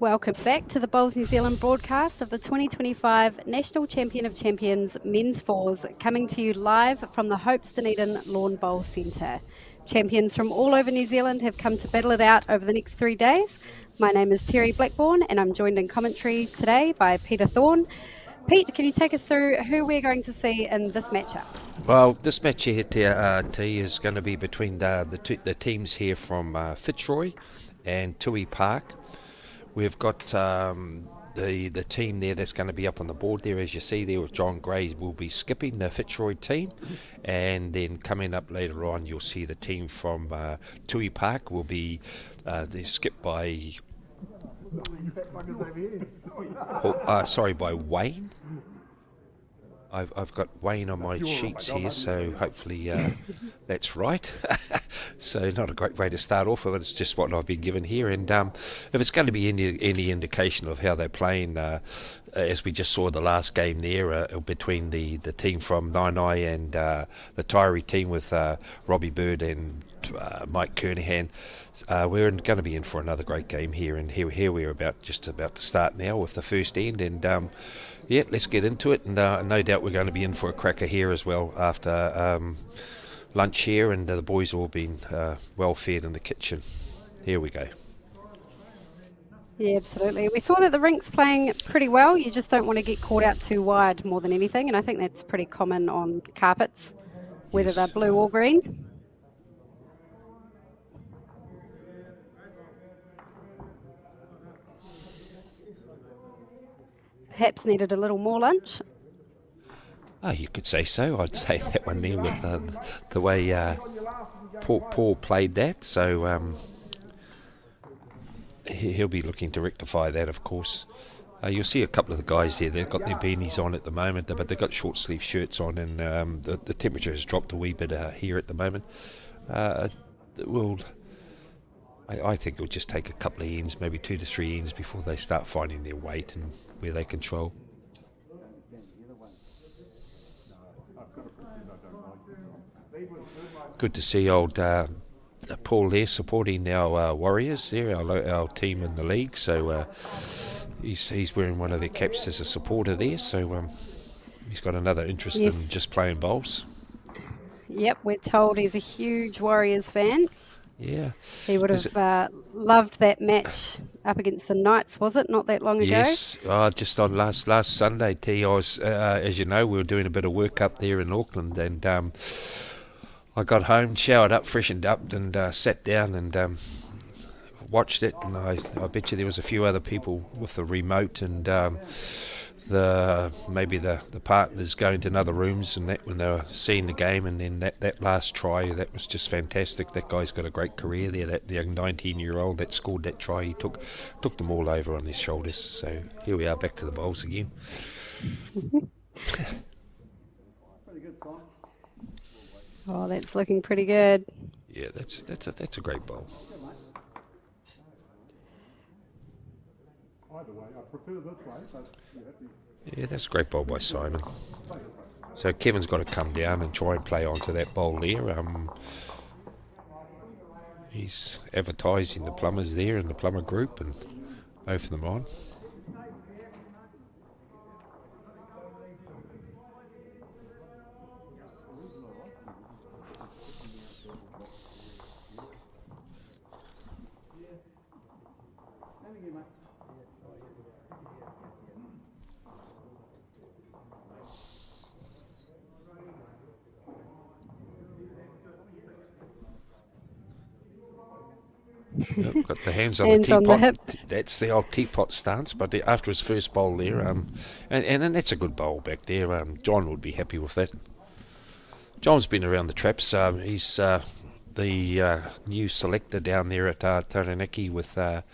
Welcome back to the Bowls New Zealand broadcast of the 2025 National Champion of Champions Men's Fours, coming to you live from the Hopes Dunedin Lawn Bowl Centre. Champions from all over New Zealand have come to battle it out over the next 3 days. My name is Terry Blackburn and I'm joined in commentary today by Peter Thorne. Pete, can you take us through who we're going to see in this matchup? Well, this match here, T, is going to be between the teams here from Fitzroy and Tui Park. We've got the team there that's going to be up on the board there, as you see there, with John Gray will be skipping the Fitzroy team, and then coming up later on you'll see the team from Tui Park will be they're skipped by by Wayne. I've got Wayne on my sheets here, so hopefully that's right. So not a great way to start off, but it's just what I've been given here. And if it's going to be any indication of how they're playing, as we just saw the last game there between the team from Nainai and the Tyree team with Robbie Bird and Mike Kernahan, we're going to be in for another great game here. And here we're just about to start now with the first end. And yeah, let's get into it, and no doubt we're going to be in for a cracker here as well after lunch here, and the boys all been well fed in the kitchen. Here we go. Yeah, absolutely. We saw that the rink's playing pretty well. You just don't want to get caught out too wide more than anything, and I think that's pretty common on carpets, whether Yes. they're blue or green. Perhaps needed a little more lunch. Oh, you could say so. I'd say that one there with the way Paul played that. So he'll be looking to rectify that, of course. You'll see a couple of the guys there. They've got their beanies on at the moment, but they've got short sleeve shirts on, and the temperature has dropped a wee bit here at the moment. I think it'll just take a couple of ends, maybe 2 to 3 ends, before they start finding their weight and where they control. Good to see old Paul there supporting our Warriors there, our team in the league. So he's wearing one of their caps as a supporter there. So he's got another interest in just playing bowls. Yep, we're told he's a huge Warriors fan. Yeah. He would have loved that match up against the Knights, was it? Not that long ago? Yes, just on last Sunday, T. I was, as you know, we were doing a bit of work up there in Auckland, and I got home, showered up, freshened up, and sat down and watched it. And I bet you there was a few other people with the remote, and maybe the partners going to other rooms and that when they were seeing the game. And then that last try, that was just fantastic. That guy's got a great career there, that young 19-year-old that scored that try. He took them all over on his shoulders. So here we are, back to the bowls again. Oh, that's looking pretty good. Yeah, that's a great bowl. Either way, I prefer this way, but you have to. Yeah, that's a great bowl by Simon. So Kevin's got to come down and try and play onto that bowl there. He's advertising the plumbers there in the plumber group, and both of them on. Yep, got the hands on Hands the on teapot. the hips. That's the old teapot stance. But after his first bowl there, and that's a good bowl back there. John would be happy with that. John's been around the traps. He's the new selector down there at Taranaki with the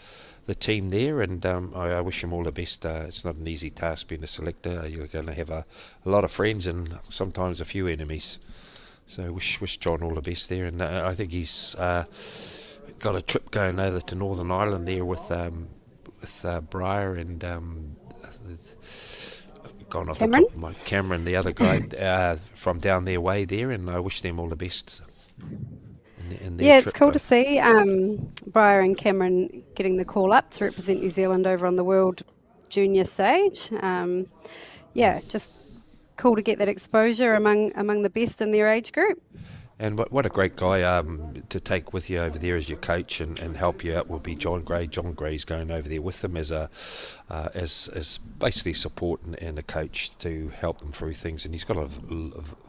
team there, and I wish him all the best. It's not an easy task being a selector. You're going to have a lot of friends and sometimes a few enemies. So wish John all the best there, and I think he's got a trip going over to Northern Ireland there with Briar and gone off Cameron? the top of my Cameron, the other guy from down their way there, and I wish them all the best. In their Yeah, it's trip. cool to see. Briar and Cameron getting the call up to represent New Zealand over on the World Junior stage. Just cool to get that exposure among the best in their age group. And what a great guy to take with you over there as your coach and help you out will be John Gray. John Gray's going over there with them as as basically support and a coach to help them through things, and he's got a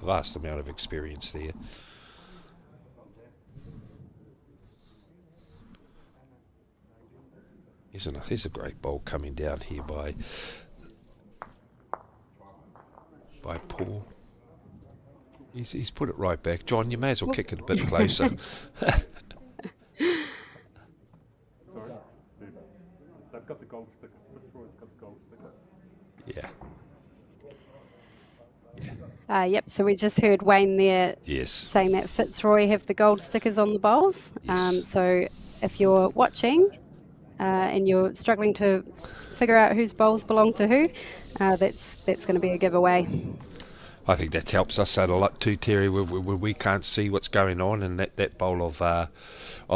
vast amount of experience there. Here's a great ball coming down here by Paul. He's put it right back. John, you may as well kick it a bit closer. They've got the gold sticker. Fitzroy's got the gold sticker. Yeah. Yep, so we just heard Wayne there Yes. saying that Fitzroy have the gold stickers on the bowls. Yes. So if you're watching and you're struggling to figure out whose bowls belong to who, that's going to be a giveaway. I think that helps us out a lot too, Terry, where we can't see what's going on, and that bowl of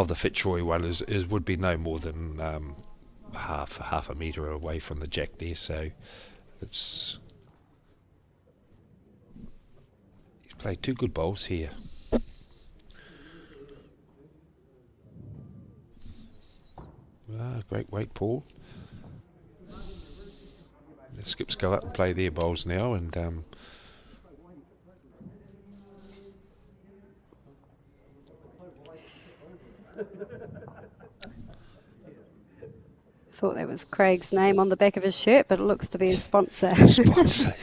the Fitzroy one would be no more than half a metre away from the jack there, so he's played two good bowls here. Great weight, Paul. The skips go up and play their bowls now, and Thought that was Craig's name on the back of his shirt, but it looks to be a sponsor. sponsor.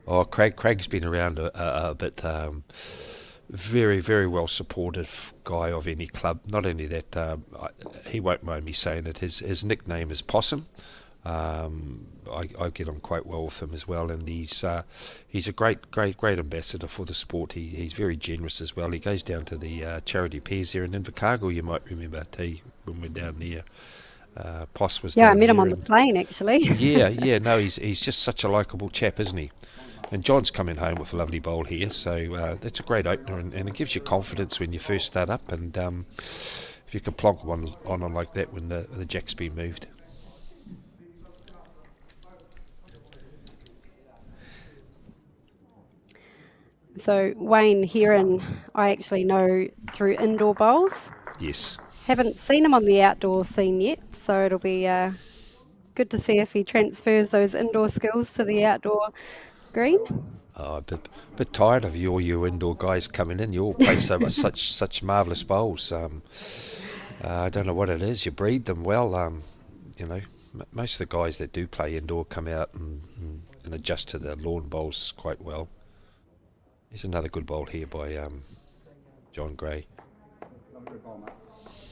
Oh, Craig's been around a bit. Very, very well supported guy of any club. Not only that, he won't mind me saying it. His nickname is Possum. I get on quite well with him as well, and he's a great ambassador for the sport. He's very generous as well. He goes down to the charity pairs there in Invercargill, you might remember, T, when we're down there. Poss was Yeah, I down met him there on the plane actually. yeah, no, he's just such a likeable chap, isn't he? And John's coming home with a lovely bowl here, so that's a great opener, and it gives you confidence when you first start up, and if you can plonk one on like that when the jack's been moved. So Wayne Heron, I actually know through indoor bowls. Yes. Haven't seen him on the outdoor scene yet, so it'll be good to see if he transfers those indoor skills to the outdoor green. Oh, a bit tired of all you indoor guys coming in. You all play such marvellous bowls. I don't know what it is. You breed them well. Most of the guys that do play indoor come out and adjust to the lawn bowls quite well. Here's another good bowl here by John Gray.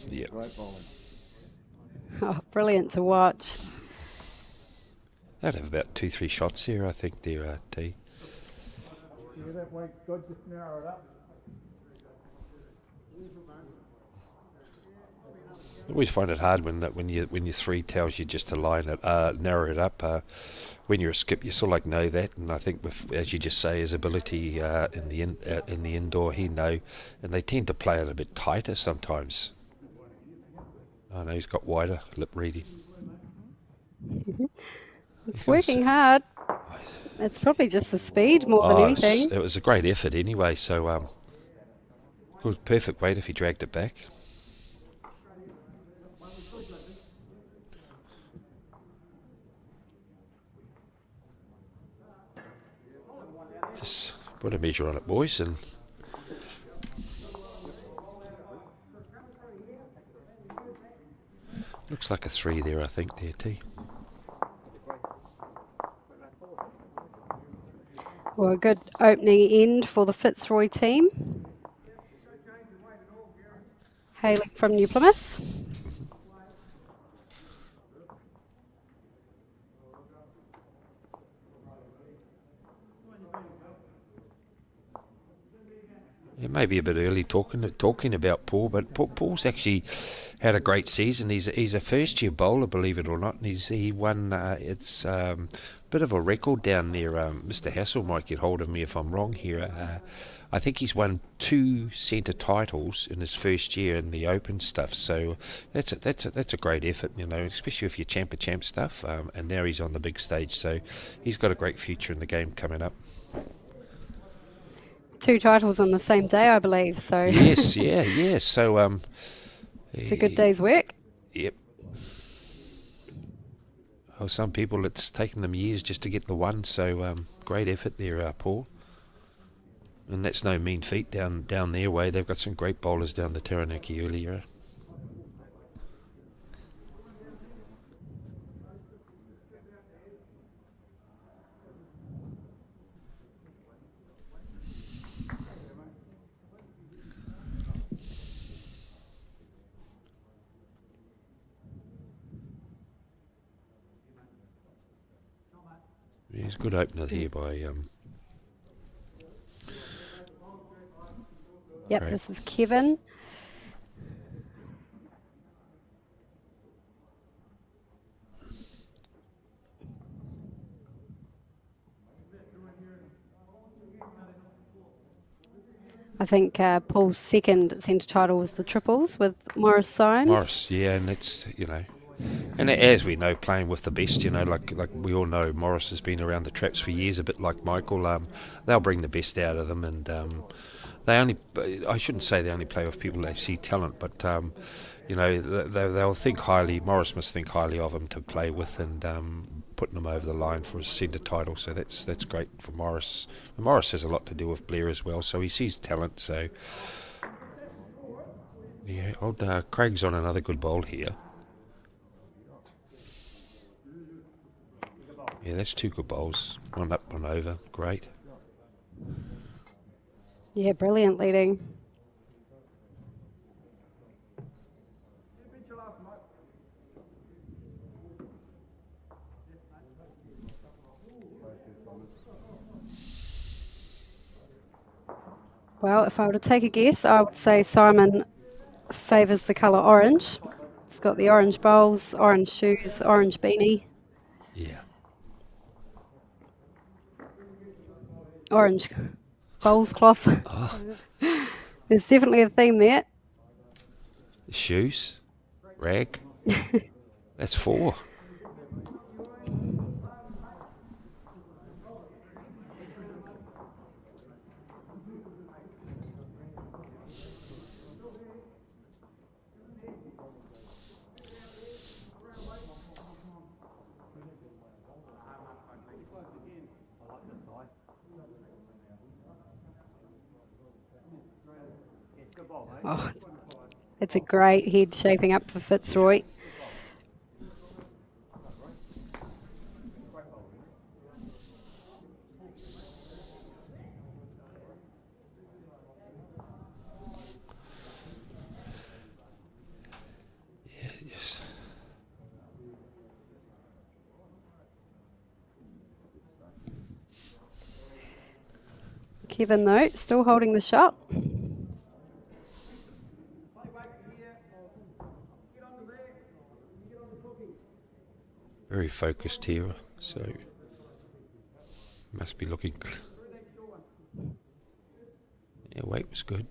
Yeah. Oh, brilliant to watch. They'd have about 2-3 shots here, I think, there, T. Yeah, that weight's good, just narrow it up. I always find it hard when your three tells you just to line it, narrow it up. When you're a skip, you sort of like know that, and I think with, as you just say, his ability in the indoor, he know, and they tend to play it a bit tighter sometimes. I know he's got wider lip reading. It's working hard. It's probably just the speed more than anything. It was a great effort anyway, so good, perfect weight if he dragged it back. Just put a measure on it, boys, and looks like a 3 there, I think, there, T. Well, a good opening end for the Fitzroy team. Hailing from New Plymouth. Yeah, It may be a bit early talking about Paul, but Paul's actually had a great season. He's a first year bowler, believe it or not, and he won. It's a bit of a record down there. Mr. Hassel might get hold of me if I'm wrong here. I think he's won 2 centre titles in his first year in the Open stuff. So that's a great effort, especially if you're champ of champ stuff. And now he's on the big stage, so he's got a great future in the game coming up. 2 titles on the same day, I believe. So Yes, yeah. So it's a good day's work. Yep. Oh, some people it's taken them years just to get the one. So great effort there, Paul. And that's no mean feat down their way. They've got some great bowlers down the Taranaki earlier. Yeah, it's a good opener here by Yep, Great. this is Kevin. I think Paul's second centre title was the triples with Morris Symes. Morris, yeah, and it's and as we know, playing with the best, like we all know, Morris has been around the traps for years, a bit like Michael. They'll bring the best out of them, and I shouldn't say they only play with people they see talent, but they'll think highly. Morris must think highly of him to play with, and putting him over the line for his centre title. So that's great for Morris. And Morris has a lot to do with Blair as well, so he sees talent. So yeah, old Craig's on another good bowl here. Yeah, that's 2 good bowls. One up, one over. Great. Yeah, brilliant leading. Well, if I were to take a guess, I would say Simon favours the colour orange. It's got the orange bowls, orange shoes, orange beanie, Yeah. orange bowls cloth. There's definitely a theme there. Shoes. Rag. That's 4. Oh, it's a great head shaping up for Fitzroy. Yeah, yes. Kevin, though, still holding the shot. Very focused here, so must be looking. Yeah, weight was good.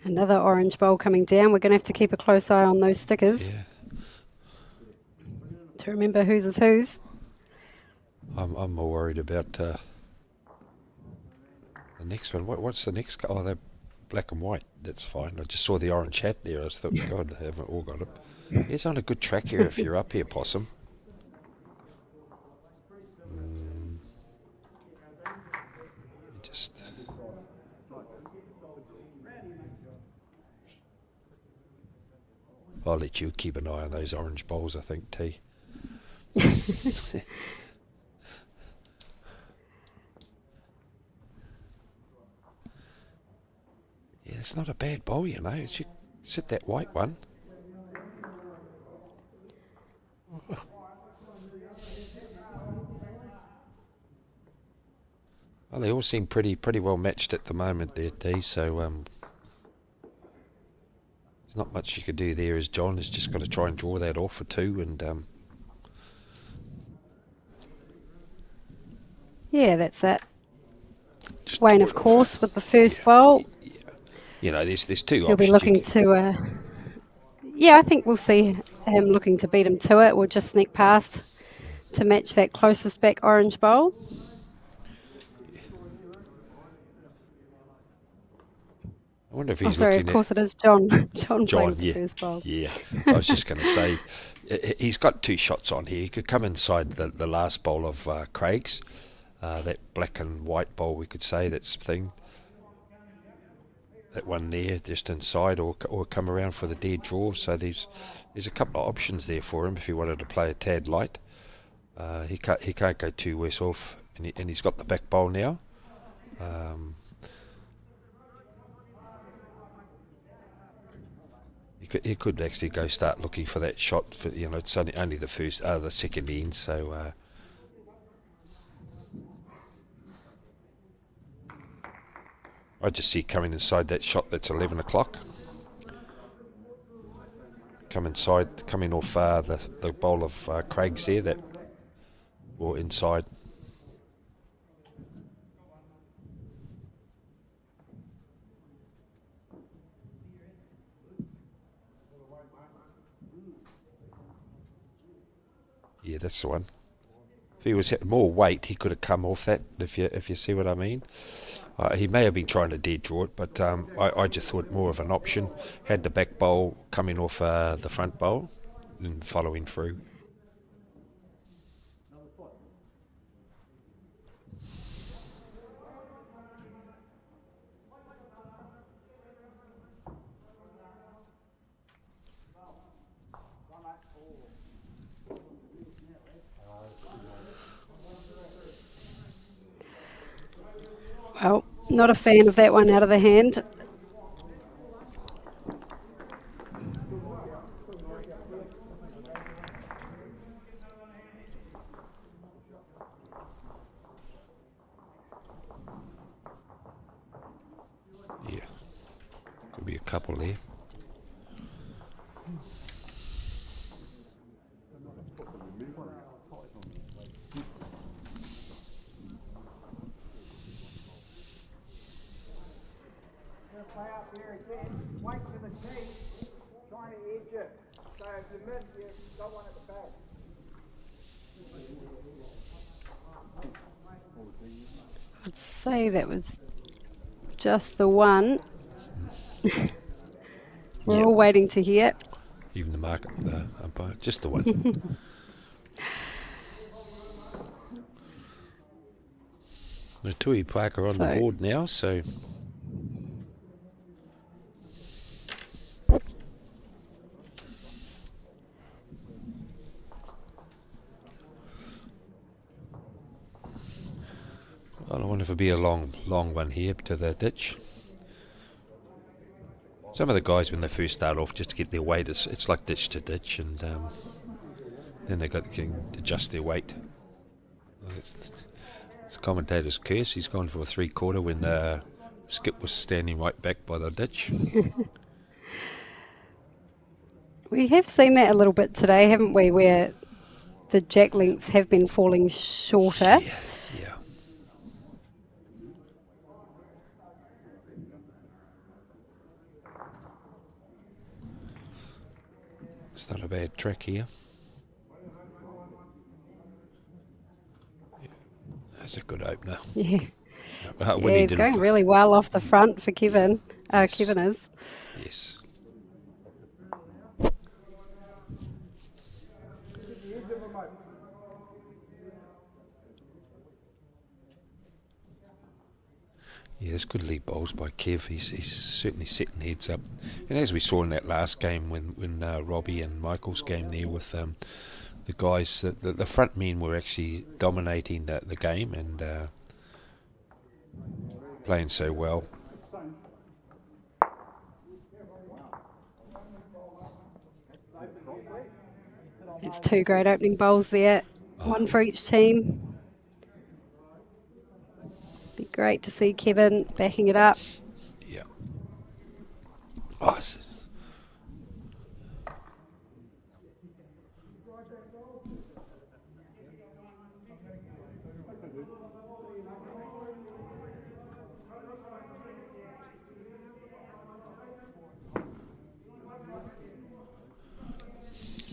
Another orange bowl coming down. We're going to have to keep a close eye on those stickers Yeah, to remember whose is whose. I'm more worried about the next one. What's the next? Oh, they're black and white. That's fine. I just saw the orange hat there. I just thought, God, they haven't all got it. It's on a good track here if you're up here, Possum. Just. I'll let you keep an eye on those orange bowls, I think, T. it's not a bad bowl, you know. It should sit that white one. Well, they all seem pretty well matched at the moment there, T. So there's not much you could do there. As John has just got to try and draw that off for 2, and Yeah, that's it. just Wayne, draw of it off. course, with the first bowl. You know, there's 2 He'll be options. looking to. Yeah, I think we'll see him looking to beat him to it. We'll just sneak past to match that closest back orange bowl. I wonder if Oh, he's sorry, looking of course it is John. John playing John, with the yeah, first bowl. yeah. I was just going to say, he's got 2 shots on here. He could come inside the last bowl of Craig's, that black and white bowl, we could say, that's thing. That one there, just inside, or come around for the dead draw. So there's a couple of options there for him if he wanted to play a tad light. He can't go too worse off, and he's got the back bowl now. He could actually go start looking for that shot. For it's only the second end, so. I just see coming inside that shot. That's 11 o'clock. Coming off the bowl of Craig's there, or inside. Yeah, that's the one. If he was at more weight, he could have come off that. If you see what I mean. He may have been trying to dead draw it, but I just thought more of an option. Had the back bowl coming off the front bowl and following through. Well, not a fan of that one out of the hand. Yeah, could be a couple there. Play up there again. Wait for the tee. Trying to edge it. So if you miss, you've got one at the back. I'd say that was just the one. We're Yeah. all waiting to hear. Even the umpire, just the one. The Tui Parker on the So- board now, so. Well, I wonder if it'll be a long one here to the ditch. Some of the guys, when they first start off, just to get their weight, it's like ditch to ditch, and then they can adjust their weight. Well, it's the commentator's curse. He's gone for a 3/4 when the skip was standing right back by the ditch. We have seen that a little bit today, haven't we, where the jack lengths have been falling shorter. Yeah. It's not a bad track here. Yeah, that's a good opener. Yeah, When yeah he he's didn't going play- really well off the front for Kevin. Yes. Kevin is. Yes. Yeah, there's good lead bowls by Kev. He's certainly setting heads up. And as we saw in that last game when Robbie and Michael's game there with the guys, the front men were actually dominating the game and playing so well. It's two great opening bowls there, one for each team. Be great to see Kevin backing it up. Yeah. Oh,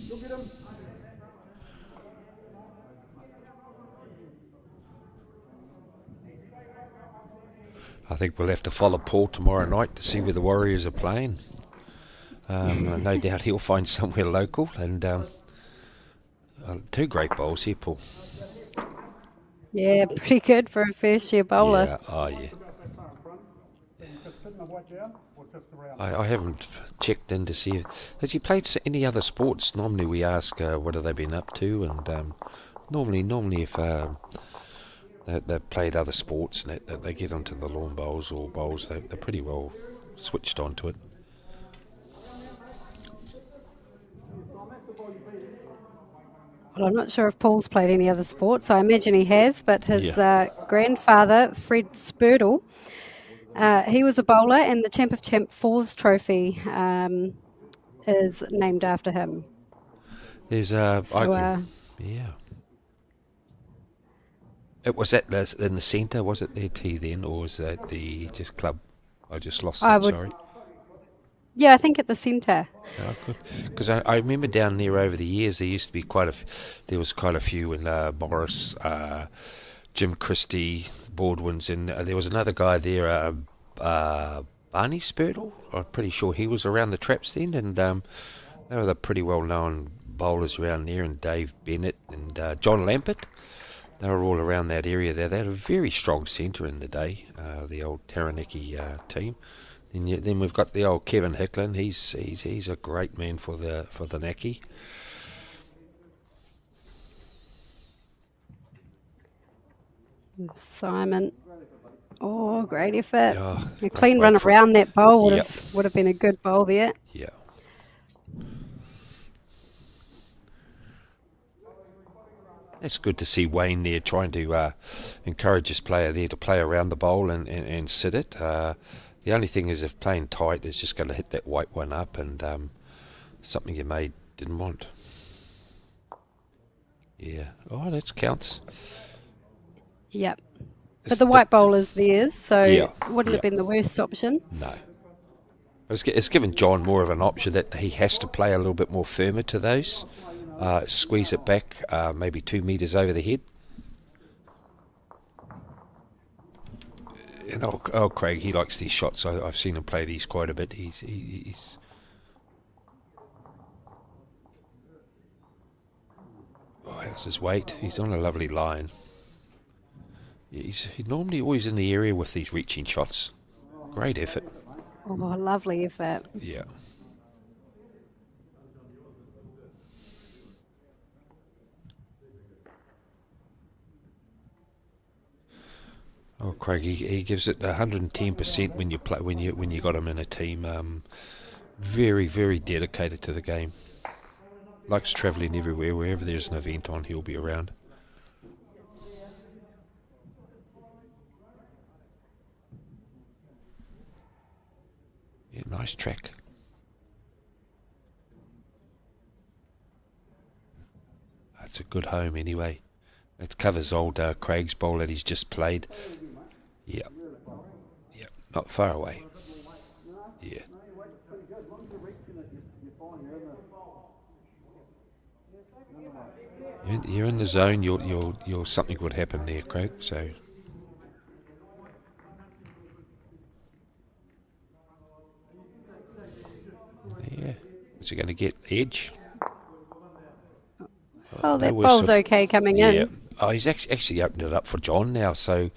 Look at him. I think we'll have to follow Paul tomorrow night to see where the Warriors are playing. No doubt he'll find somewhere local. And two great bowls here, Paul. Yeah, pretty good for a first year bowler. Yeah, oh yeah. Just sitting and watch out, or just around? I haven't checked in to see. Has he played any other sports? Normally we ask what have they been up to, and normally if they've played other sports and they get onto the lawn bowls or bowls, they're pretty well switched onto it. Well, I'm not sure if Paul's played any other sports. I imagine he has, but his grandfather, Fred Spurtle, he was a bowler, and the Champ of Champ Fours trophy is named after him. There's So, yeah. It was in the centre, was it their tee then, or was that the just club? I just lost that. Sorry. Yeah, I think at the centre. Oh, good. Because I remember down there over the years there used to be there was quite a few in Morris, Jim Christie, Baldwin's, and there was another guy there, Barney Spurtle. I'm pretty sure he was around the traps then, and they were the pretty well known bowlers around there, and Dave Bennett and John Lampert. They were all around that area there. They had a very strong centre in the day, the old Taranaki team. Then we've got the old Kevin Hicklin. He's a great man for the Naki. Simon. Oh, great effort. Oh, A clean run around that bowl would have been a good bowl there. Yeah. It's good to see Wayne there trying to encourage his player there to play around the bowl and sit it. The only thing is, if playing tight, it's just going to hit that white one up, and something you didn't want. Yeah. Oh, that counts. Yep. But the white bowl is theirs, so Yeah, it wouldn't have been the worst option. No. It's given John more of an option that he has to play a little bit more firmer to those. Squeeze it back, maybe 2 metres over the head. And Craig, he likes these shots. I've seen him play these quite a bit. He's how's his weight? He's on a lovely line. He's normally always in the area with these reaching shots. Great effort. Oh, lovely effort. Yeah. Oh, Craig, he gives it 110% when you play when you got him in a team. Very, very dedicated to the game. Likes travelling everywhere. Wherever there's an event on, he'll be around. Yeah, nice track. That's a good home anyway. It covers old Craig's bowl that he's just played. Yeah. Yeah, not far away. Yeah. You're in the zone. You'll something would happen there, Craig. So. Yeah. Is he going to get edge? Oh, that bowl's okay coming in. Oh, he's actually opened it up for John now, so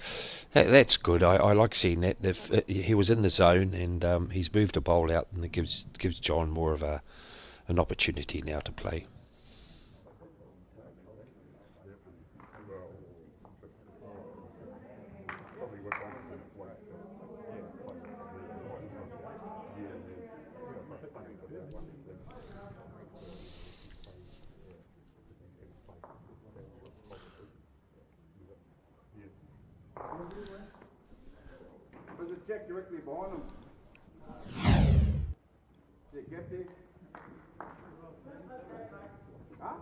that's good. I like seeing that. If he was in the zone and he's moved a bowl out, and it gives John more of an opportunity now to play. directly behind them. They get there. Huh?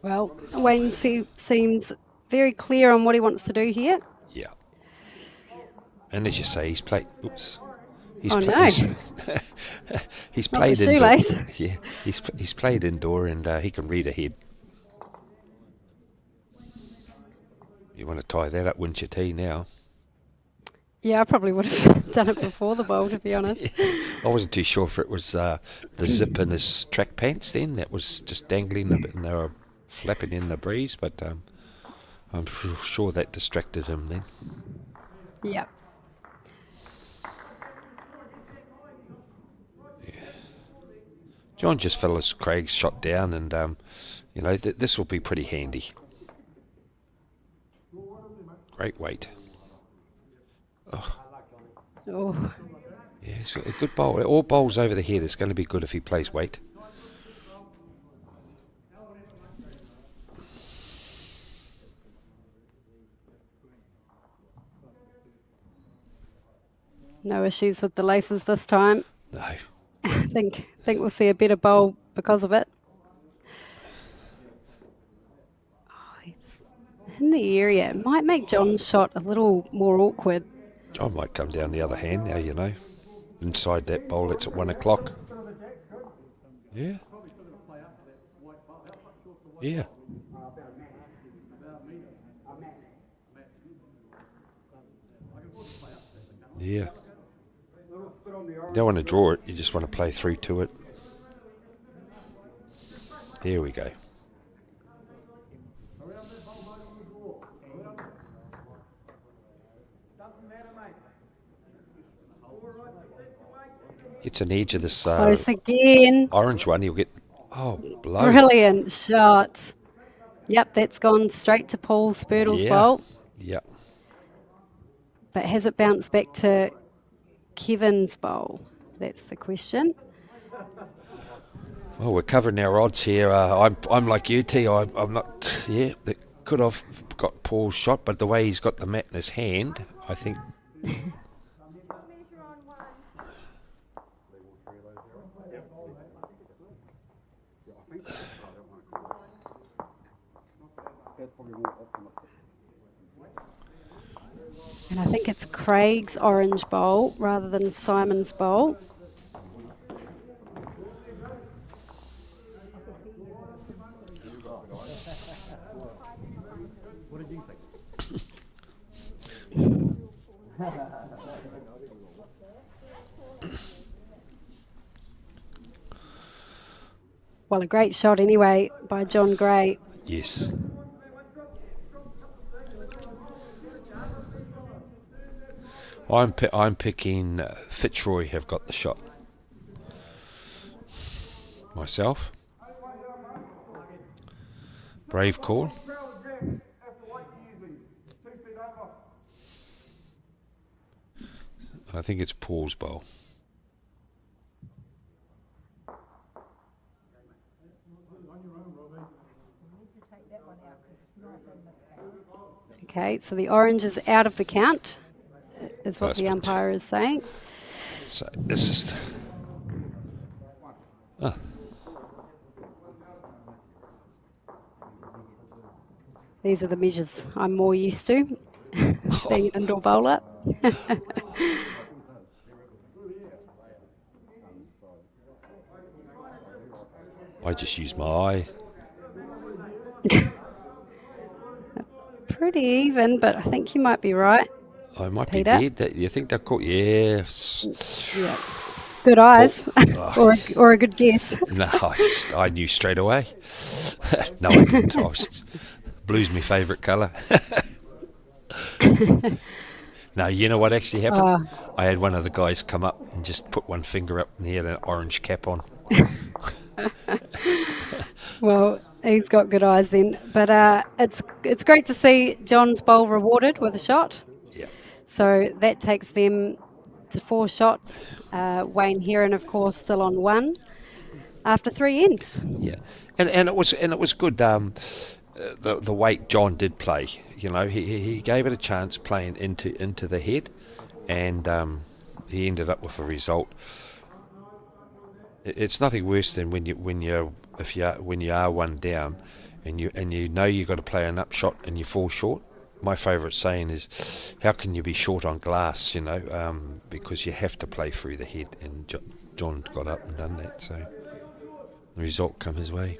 Well, Wayne seems very clear on what he wants to do here. Yeah. And as you say, he's played. Oops. Oh, no. He's Not played the indoor. shoelace. Yeah, he's played indoor, and he can read ahead. You want to tie that up, wouldn't you, T? Now. Yeah, I probably would have done it before the bowl, to be honest. I wasn't too sure if it was the zip in his track pants then that was just dangling a bit, and they were flapping in the breeze. But I'm sure that distracted him then. Yeah. John just fell as Craig's shot down, and you know this will be pretty handy. Great weight. Oh, Yeah, it's a good bowl. All bowls over the head. It's going to be good if he plays weight. no issues with the laces this time. No. I think we'll see a better bowl because of it. Oh, he's in the area. It might make John's shot a little more awkward. John might come down the other hand now, you know. Inside that bowl, it's at 1 o'clock. Yeah. Yeah. Yeah. You don't want to draw it, you just want to play through to it. Here we go. Gets an edge of this Close again. orange one, he'll get... Oh, blow. Brilliant shot. Yep, that's gone straight to Paul Spurtle's Yeah. bowl. Yeah. But has it bounced back to Kevin's bowl? That's the question. Well, we're covering our odds here. I'm like you, T. I'm not... Yeah, that could have got Paul's shot, but the way he's got the mat in his hand, I think... And I think it's Craig's orange bowl rather than Simon's bowl. Well, a great shot anyway by John Gray. Yes. I'm picking Fitzroy have got the shot. Myself. Brave call. I think it's Paul's bowl. Okay, so the orange is out of the count, is what the Husband. umpire is saying. So this is... Oh. These are the measures I'm more used to, being an indoor bowler. I just use my eye. Pretty even, but I think you might be right. I might Peter? be dead. You think they're caught? Yes. Yeah. Good eyes, or a good guess. No, I knew straight away. No, I didn't. Blue's my favourite colour. No, you know what actually happened? I had one of the guys come up and just put one finger up and he had an orange cap on. Well, he's got good eyes then. But it's great to see John's bowl rewarded with a shot. Yeah. So that takes them to 4 shots. Wayne Heron, of course, still on 1 after 3 ends. Yeah, and it was good. The weight John did play, he gave it a chance playing into the head, and he ended up with a result. It's nothing worse than when you are one down, and you know you've got to play an upshot and you fall short. My favourite saying is, how can you be short on glass? Because you have to play through the head, and John got up and done that, so the result come his way.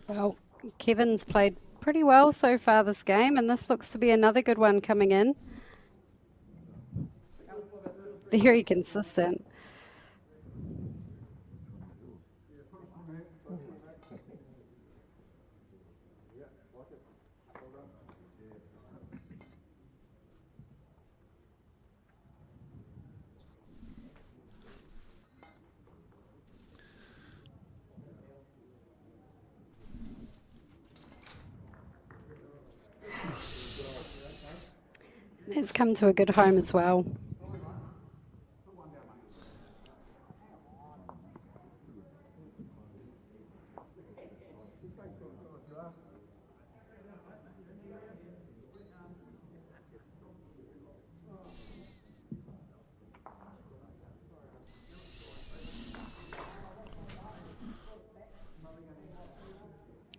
Well, Kevin's played pretty well so far this game, and this looks to be another good one coming in. Very consistent. It's come to a good home as well.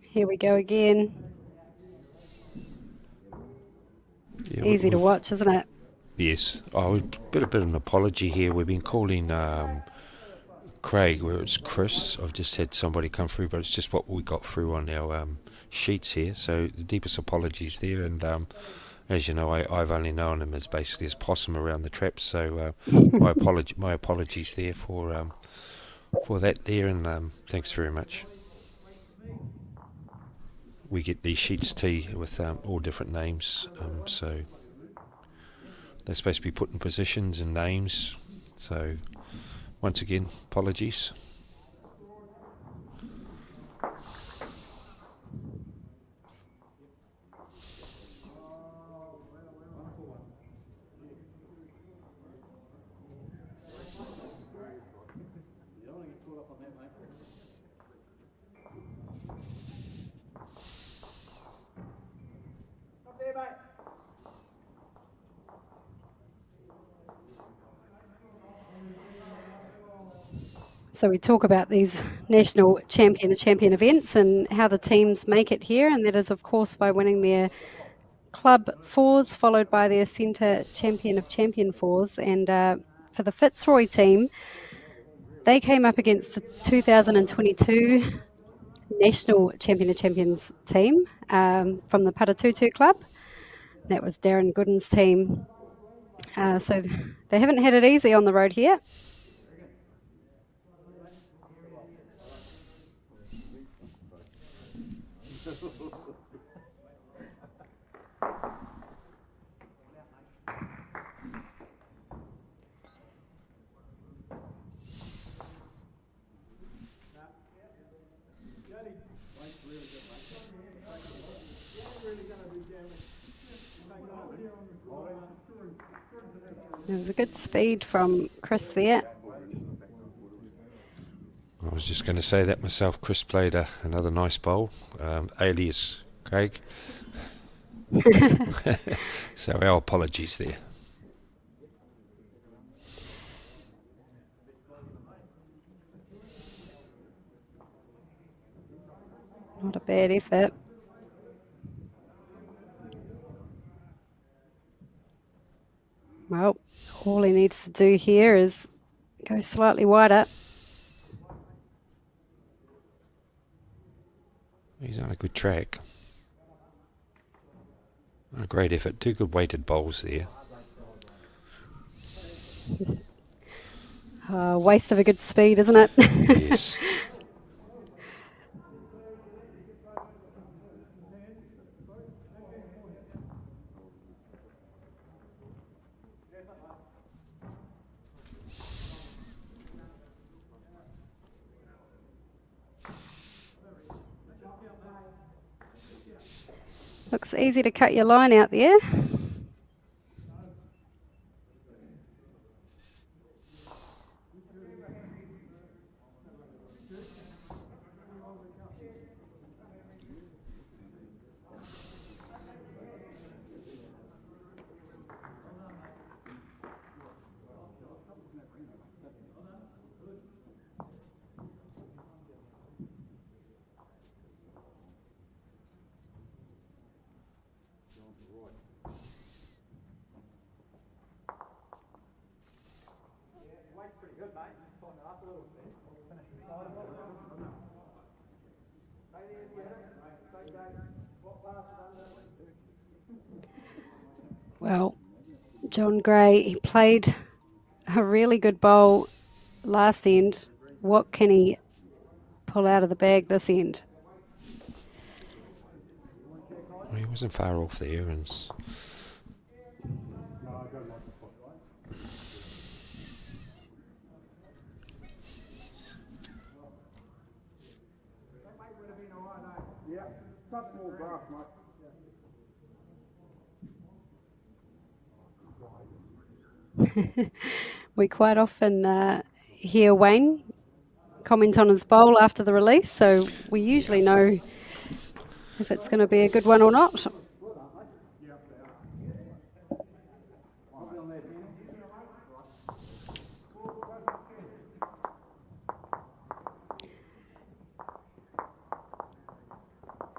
Here we go again. Yeah, Easy to watch, isn't it? Yes. Oh, a bit of an apology here. We've been calling Craig, where it's Chris. I've just had somebody come through, but it's just what we got through on our sheets here. So the deepest apologies there. And as you know, I've only known him as basically as possum around the traps. So my apologies there for that there, and thanks very much. We get these sheets tea with all different names, so they're supposed to be put in positions and names. So once again, apologies. Up there, mate. So we talk about these national champion events and how the teams make it here, and that is, of course, by winning their club fours, followed by their centre champion of champion fours. And for the Fitzroy team, they came up against the 2022 national champion of champions team from the Paratutu club. That was Darren Gooden's team. So they haven't had it easy on the road here. There was a good speed from Chris there. I was just going to say that myself. Chris played another nice bowl, alias Craig. So our apologies there. Not a bad effort. Well, all he needs to do here is go slightly wider. He's on a good track. A great effort. Two good weighted bowls there. Waste of a good speed, isn't it? Yes. Looks easy to cut your line out there. Well, John Gray, he played a really good bowl last end. What can he pull out of the bag this end? Well, he wasn't far off there, and Yeah, touch more grass, mate. We quite often hear Wayne comment on his bowl after the release, so we usually know if it's going to be a good one or not.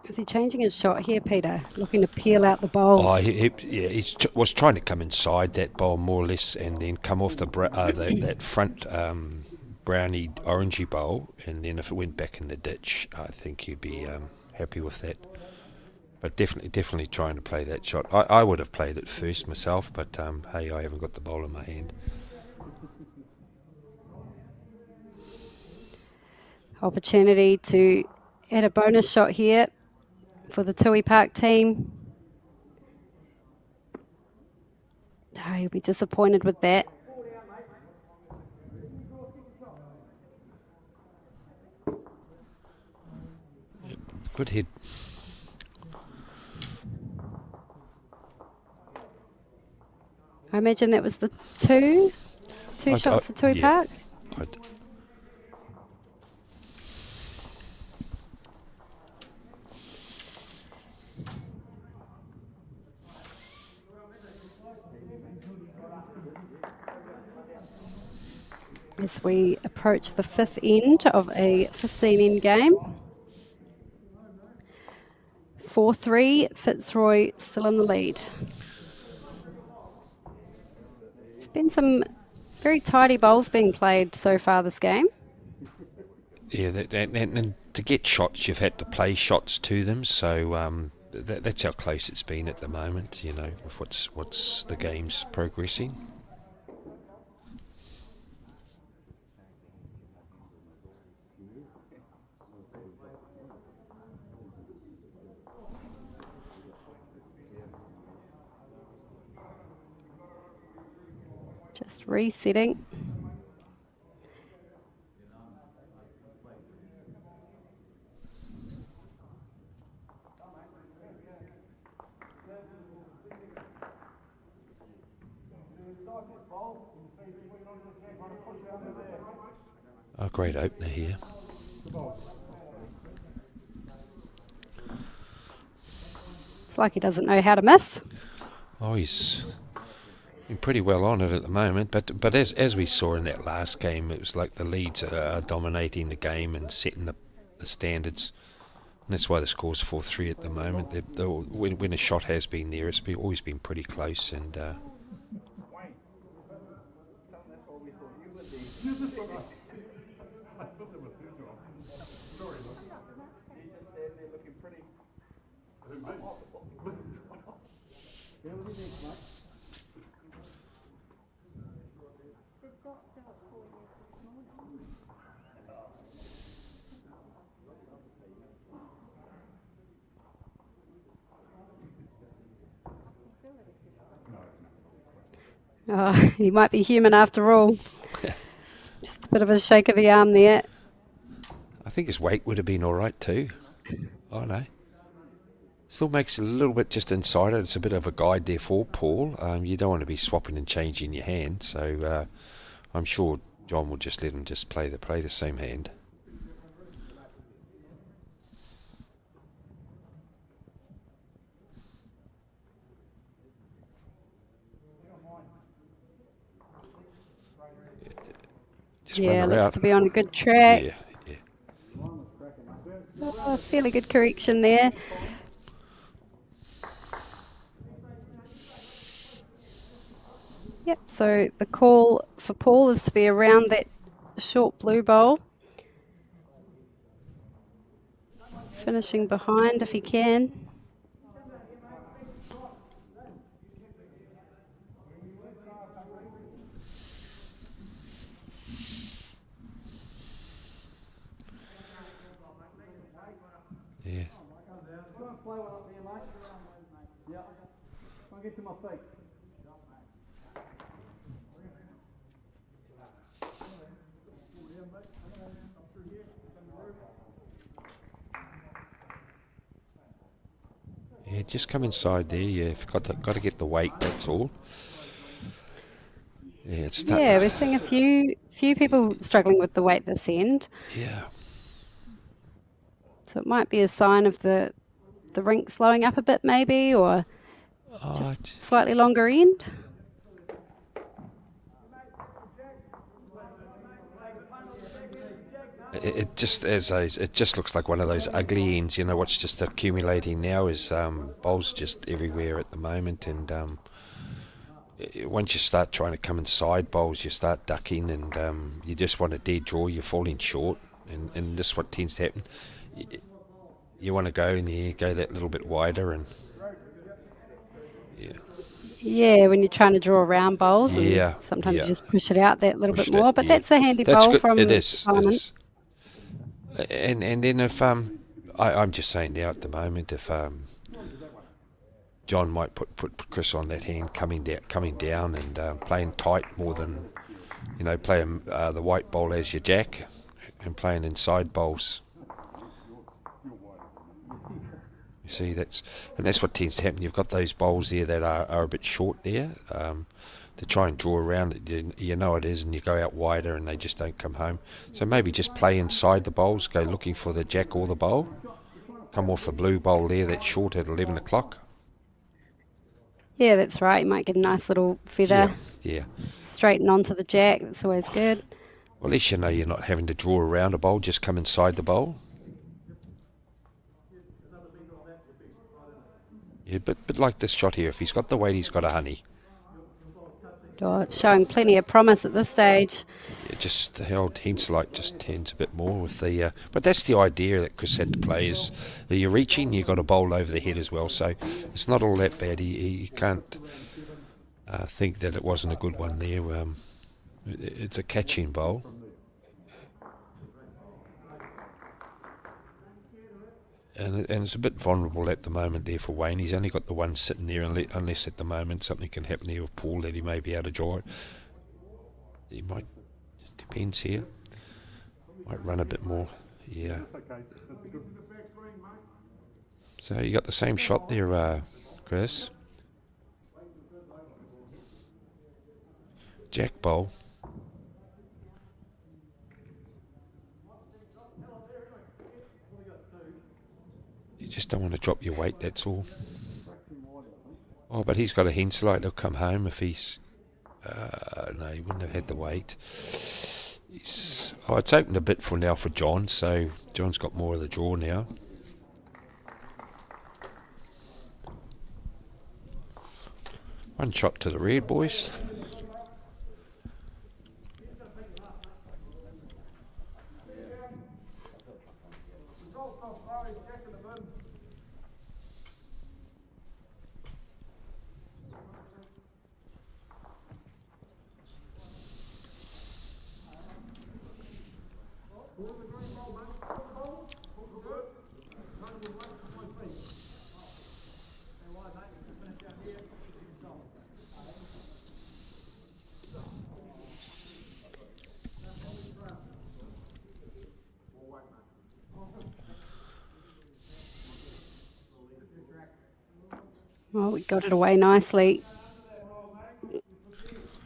Is he changing his shot here, Peter? Looking to peel out the bowls. oh, he was trying to come inside that bowl more or less, and then come off that front browny orangey bowl, and then if it went back in the ditch, I think he'd be happy with that. But definitely trying to play that shot. I would have played it first myself, but hey, I haven't got the bowl in my hand. Opportunity to add a bonus shot here for the Tui Park team. Oh, you'll be disappointed with that. Good hit. I imagine that was the two shots to Tui yeah. Park. As we approach the fifth end of a 15-end game. 4-3, Fitzroy still in the lead. There's been some very tidy bowls being played so far this game. Yeah, and to get shots, you've had to play shots to them, so that's how close it's been at the moment, you know, with what's the game's progressing. Just resetting. A great opener here. It's like he doesn't know how to miss. Oh, he's been pretty well on it at the moment, but as we saw in that last game, it was like the Leeds are dominating the game and setting the standards. And that's why the score's 4-3 at the moment. When a shot has been there, it's always been pretty close. And Oh, he might be human after all. Just a bit of a shake of the arm there. I think his weight would have been all right too. I don't know. Still makes it a little bit just inside it. It's a bit of a guide there for Paul. You don't want to be swapping and changing your hand, so I'm sure John will just let him just play the same hand. Just Yeah, run her looks out. to be on a good track. Yeah, yeah. Oh, fairly good correction there. Yep, so the call for Paul is to be around that short blue bowl. Finishing behind if he can. Yeah. I'll get to my feet. Yeah, just come inside there. Yeah, you've got to get the weight. That's all. Yeah, it's starting. Yeah, we're seeing a few people struggling with the weight this end. Yeah. So it might be a sign of the rink slowing up a bit maybe, or Oh, just slightly longer end. it just looks like one of those ugly ends. You know what's just accumulating now is bowls just everywhere at the moment, and once you start trying to come inside bowls, you start ducking, and you just want a dead draw. You're falling short, and this is what tends to happen. You want to go and you go that little bit wider, and yeah. Yeah, when you're trying to draw around bowls, and Yeah, sometimes yeah. you just push it out that little Pushed bit more. it, But yeah. that's a handy That's bowl good. from It is. Simon. And then if I'm just saying now at the moment, if John might put Chris on that hand coming down and playing tight more than playing the white bowl as your jack and playing inside bowls. You see, that's what tends to happen. You've got those bowls there that are a bit short there. To try and draw around it, you know it is, and you go out wider and they just don't come home. So maybe just play inside the bowls, go looking for the jack or the bowl. Come off the blue bowl there that's short at 11 o'clock. Yeah, that's right. You might get a nice little feather Yeah. straighten onto the jack. That's always good. Well, at least you know you're not having to draw around a bowl, just come inside the bowl. Yeah, but like this shot here, if he's got the weight, he's got a honey. Oh, it's showing plenty of promise at this stage. Yeah, just the old Henselite just tends a bit more with the... but that's the idea that Chris had to play is you're reaching, you've got a bowl over the head as well, so it's not all that bad. He can't think that it wasn't a good one there. It's a catching bowl. And it's a bit vulnerable at the moment there for Wayne. He's only got the one sitting there, unless at the moment something can happen there with Paul that he may be able to draw it. He might, it depends here. Might run a bit more, yeah. So you got the same shot there, Chris. Jack bowl. You just don't want to drop your weight, that's all. Oh, but he's got a Henselite. He'll come home if he's... no, he wouldn't have had the weight. It's opened a bit for now for John, so John's got more of the draw now. One shot to the red, boys. Well, we got it away nicely.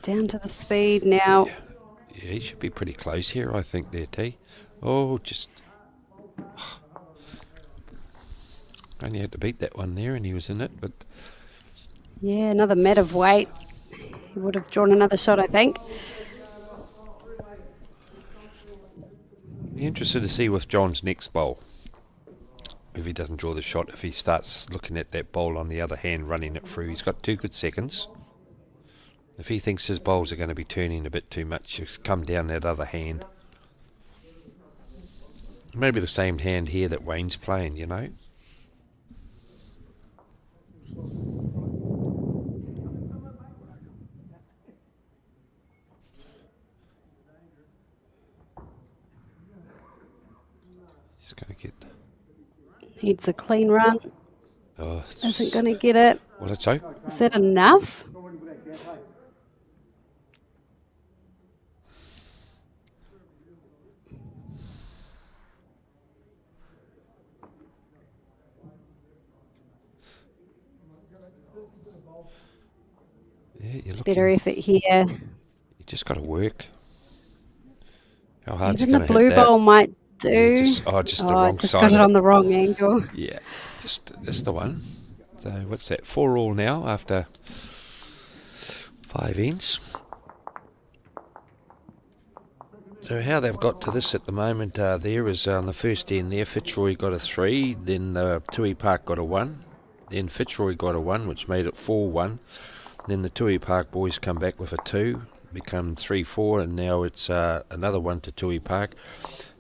Down to the speed now. Yeah, he should be pretty close here, I think, there, T. Oh, just... Only had to beat that one there and he was in it, but... Yeah, another mat of weight. He would have drawn another shot, I think. Be interested to see with John's next bowl. If he doesn't draw the shot, if he starts looking at that bowl on the other hand, running it through. He's got 2 good seconds. If he thinks his bowls are going to be turning a bit too much, he'll come down that other hand. Maybe the same hand here that Wayne's playing, you know. He's going to get... Needs a clean run. Oh, Isn't going to get it. well, let's hope. Is that enough? Yeah, you're looking... Better effort here. You just got to work. How hard's Even he the going to blue hit that? bowl might do. Just the wrong just side got of it it. on the wrong angle. Yeah, just the one. So what's that? 4 all now after 5 ends. So how they've got to this at the moment there is on the first end there, Fitzroy got a 3, then Tui Park got a 1, then Fitzroy got a 1, which made it 4-1. Then the Tui Park boys come back with a 2, become 3-4, and now it's another 1 to Tui Park,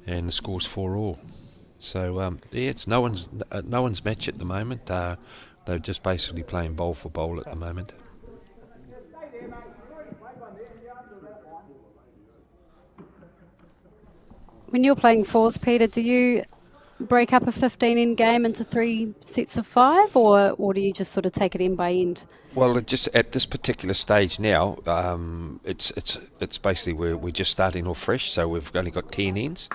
and the score's 4 all. So yeah, it's no one's match at the moment. They're just basically playing bowl for bowl at the moment. When you're playing fours, Peter, do you break up a 15-end game into 3 sets of 5, or do you just sort of take it end by end? Well, just at this particular stage now, it's basically we're just starting off fresh, so we've only got 10 ends,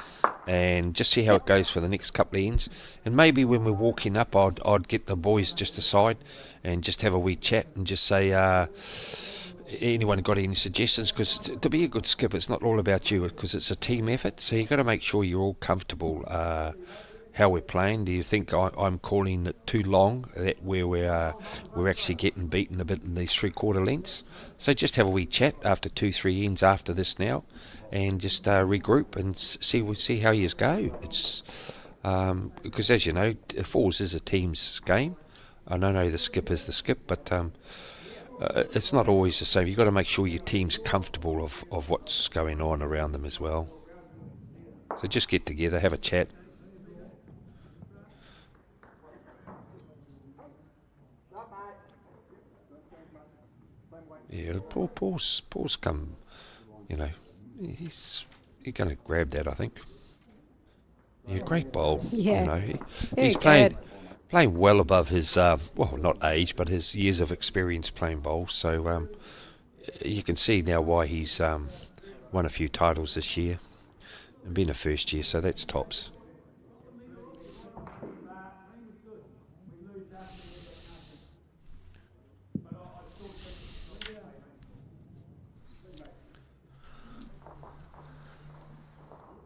and just see how it goes for the next couple of ends. And maybe when we're walking up, I'd get the boys just aside and just have a wee chat and just say, anyone got any suggestions? Because to be a good skip, it's not all about you, because it's a team effort. So you've got to make sure you're all comfortable how we're playing. Do you think I'm calling it too long, that where we're actually getting beaten a bit in these 3/4 lengths? So just have a wee chat after 2-3 ends after this now, and just regroup and see how you go. It's because, as you know, fours is a team's game. I don't know the skip is the skip, but it's not always the same. You've got to make sure your team's comfortable of what's going on around them as well. So just get together, have a chat. Yeah, Paul's come, you know, he's going to grab that, I think. Yeah, great bowl. Yeah, you know, very he's good. playing well above his, well, not age, but his years of experience playing bowls. So you can see now why he's won a few titles this year and been a first year, so that's tops.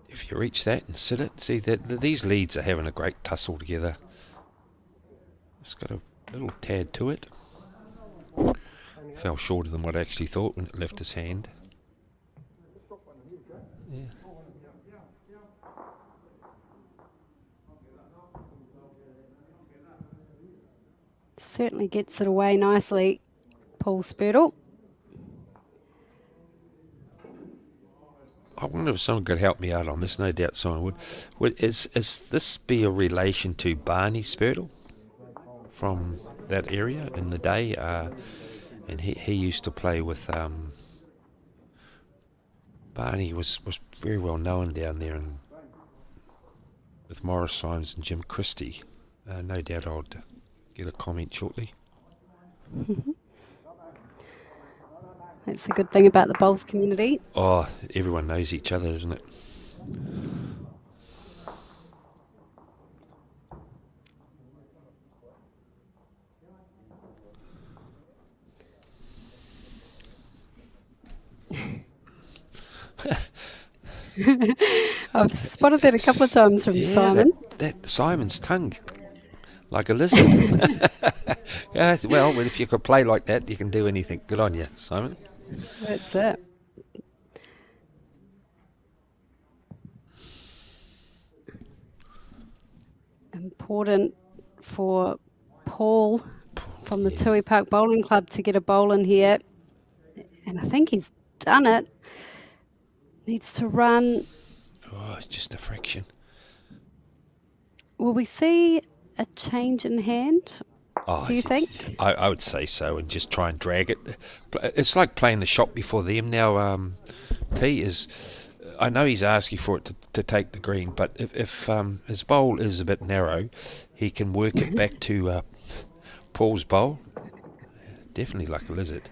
If you reach that and sit it, see that these leads are having a great tussle together. It's got a little tad to it. Fell shorter than what I actually thought when it left his hand. Yeah. Certainly gets it away nicely, Paul Spurtle. I wonder if someone could help me out on this. No doubt someone would. Is this be a relation to Barney Spurtle from that area in the day? And he used to play with Barney was very well known down there, and with Morris Symes and Jim Christie. No doubt I'll get a comment shortly. That's the good thing about the bowls community. Oh, everyone knows each other, isn't it? I've spotted that a couple of times from Yeah, Simon. that Simon's tongue, like a lizard. Yeah, well, if you could play like that, you can do anything. Good on you, Simon. That's it. Important for Paul from the Tui Park Bowling Club to get a bowl in here. And I think he's done it. Needs to run. Oh, it's just a fraction. Will we see a change in hand? Oh, Do you think? I would say so, and just try and drag it. It's like playing the shot before them now. T is. I know he's asking for it to take the green, but if his bowl is a bit narrow, he can work it back to Paul's bowl. Definitely like a lizard.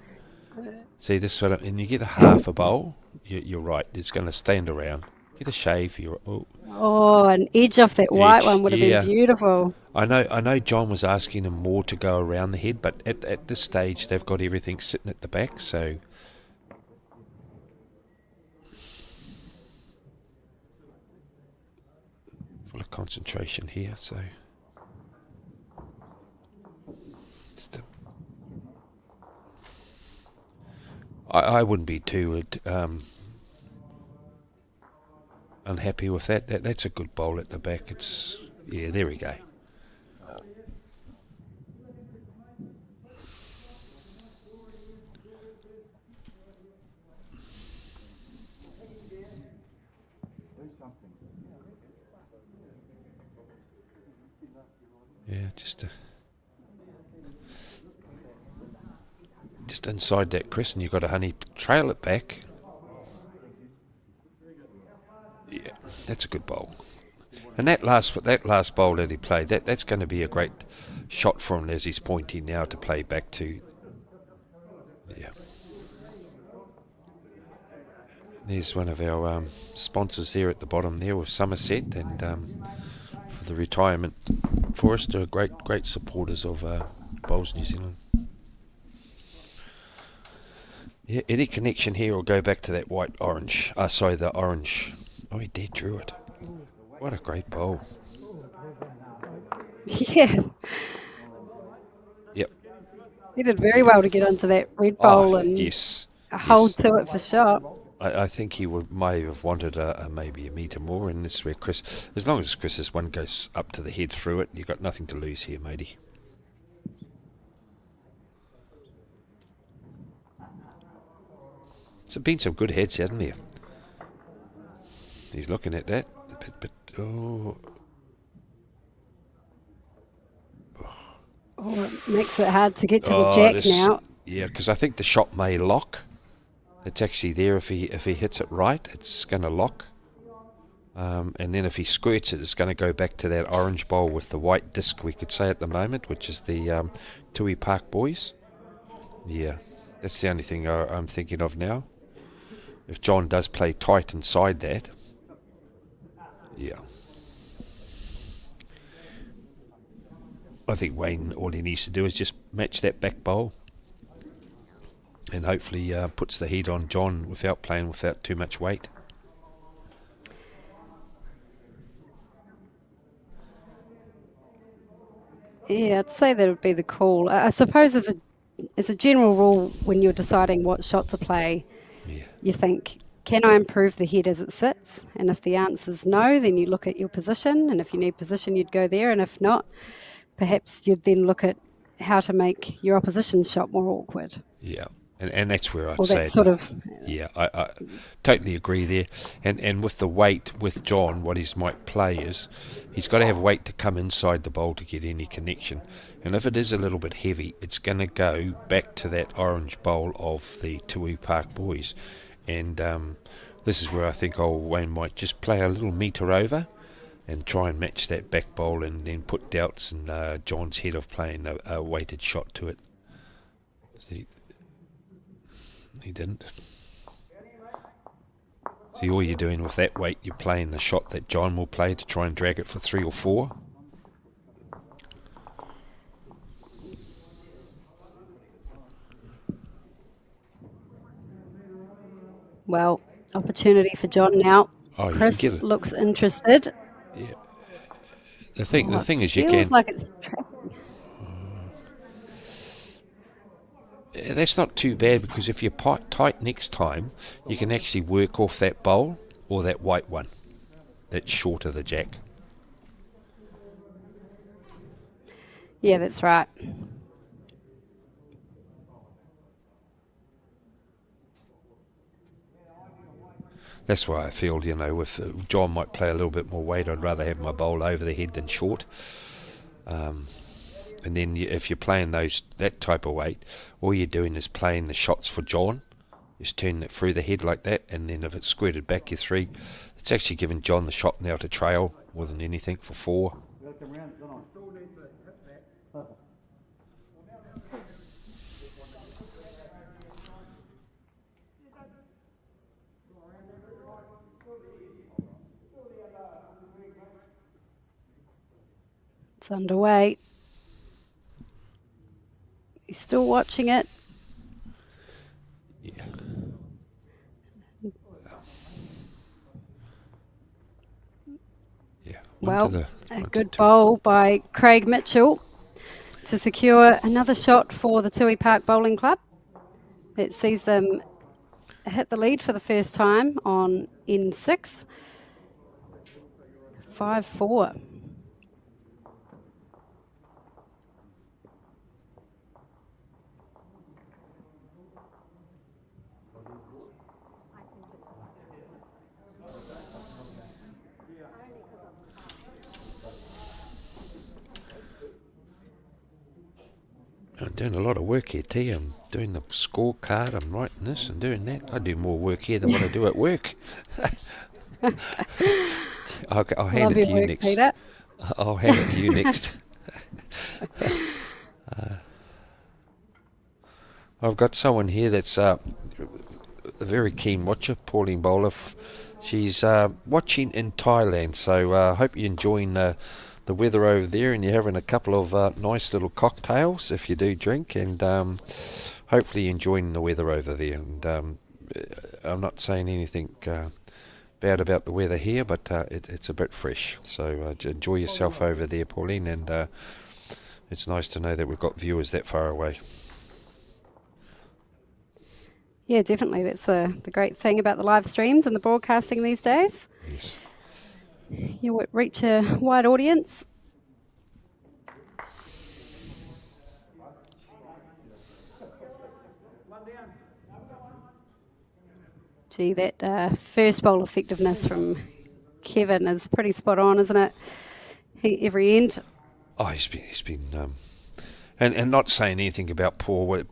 See this sort of, and you get a half a bowl. You're right. It's going to stand around. Get a shave. Oh, an edge off that white Edge, one would have yeah. been beautiful. I know. John was asking him more to go around the head, but at this stage they've got everything sitting at the back. So full of concentration here. So I wouldn't be too unhappy with that. That's a good bowl at the back. There we go. Yeah, just inside that, Chris, and you've got to trail it back. Yeah, that's a good bowl. And that last bowl that he played, that's going to be a great shot for him as he's pointing now to play back to. Yeah. There's one of our sponsors there at the bottom there with Somerset, and for the retirement Forest are great supporters of Bowls New Zealand. Yeah, any connection here will go back to that the orange. Oh, he dead drew it. What a great bowl. Yeah, Yep. he did very well to get onto that red bowl and yes. hold to it for shot. I think he may have wanted maybe a metre more, and this is where Chris, as long as Chris's one goes up to the head through it, you've got nothing to lose here, matey. It's been some good heads, hasn't there? He's looking at that, but oh. Oh, it makes it hard to get to the jack now. Yeah, because I think the shot may lock. It's actually there if he hits it right, it's going to lock. And then if he squirts it, it's going to go back to that orange bowl with the white disc, we could say at the moment, which is the Tui Park boys. Yeah, that's the only thing I'm thinking of now. If John does play tight inside that, yeah. I think Wayne, all he needs to do is just match that back bowl. And hopefully puts the heat on John without playing without too much weight. Yeah, I'd say that would be the call. I suppose as a general rule, when you're deciding what shot to play, Yeah. you think, can I improve the head as it sits? And if the answer's no, then you look at your position. And if you need position, you'd go there. And if not, perhaps you'd then look at how to make your opposition's shot more awkward. Yeah. And that's where I'd Or say that sort of... yeah, I totally agree there. And with the weight with John, what he might play is he's got to have weight to come inside the bowl to get any connection. And if it is a little bit heavy, it's going to go back to that orange bowl of the Tui Park boys. And this is where I think old Wayne might just play a little metre over and try and match that back bowl, and then put doubts in John's head of playing a weighted shot to it. He didn't. See, all you're doing with that weight, you're playing the shot that John will play to try and drag it for 3 or 4. Well, opportunity for John now. Oh, you can Chris get it. looks interested. The thing is, you feels can. like it's tracking. That's not too bad because if you're tight next time, you can actually work off that bowl or that white one that's short of the jack. Yeah, that's right. That's why I feel, with John might play a little bit more weight, I'd rather have my bowl over the head than short. And then if you're playing that type of weight, all you're doing is playing the shots for John. Just turning it through the head like that, and then if it's squirted back your 3, it's actually giving John the shot now to trail more than anything for 4. It's underway. He's still watching it. Yeah. Yeah. Well, a good bowl by Craig Mitchell to secure another shot for the Tui Park Bowling Club. It sees them hit the lead for the first time on N6. 5-4. I'm doing a lot of work here, T. I'm doing the scorecard, I'm writing this and doing that. I do more work here than what I do at work. I'll hand it to you next. Peter. I'll hand it to you next. I've got someone here that's a very keen watcher, Pauline Bowler. She's watching in Thailand, so I hope you're enjoying the weather over there and you're having a couple of nice little cocktails if you do drink, and hopefully enjoying the weather over there. And I'm not saying anything bad about the weather here, but it's a bit fresh, so enjoy yourself over there, Pauline, and it's nice to know that we've got viewers that far away. Yeah, definitely. That's the great thing about the live streams and the broadcasting these days. Yes. You reach a wide audience. Gee, that first bowl effectiveness from Kevin is pretty spot on, isn't it? Every end. Oh, he's been and not saying anything about Paul.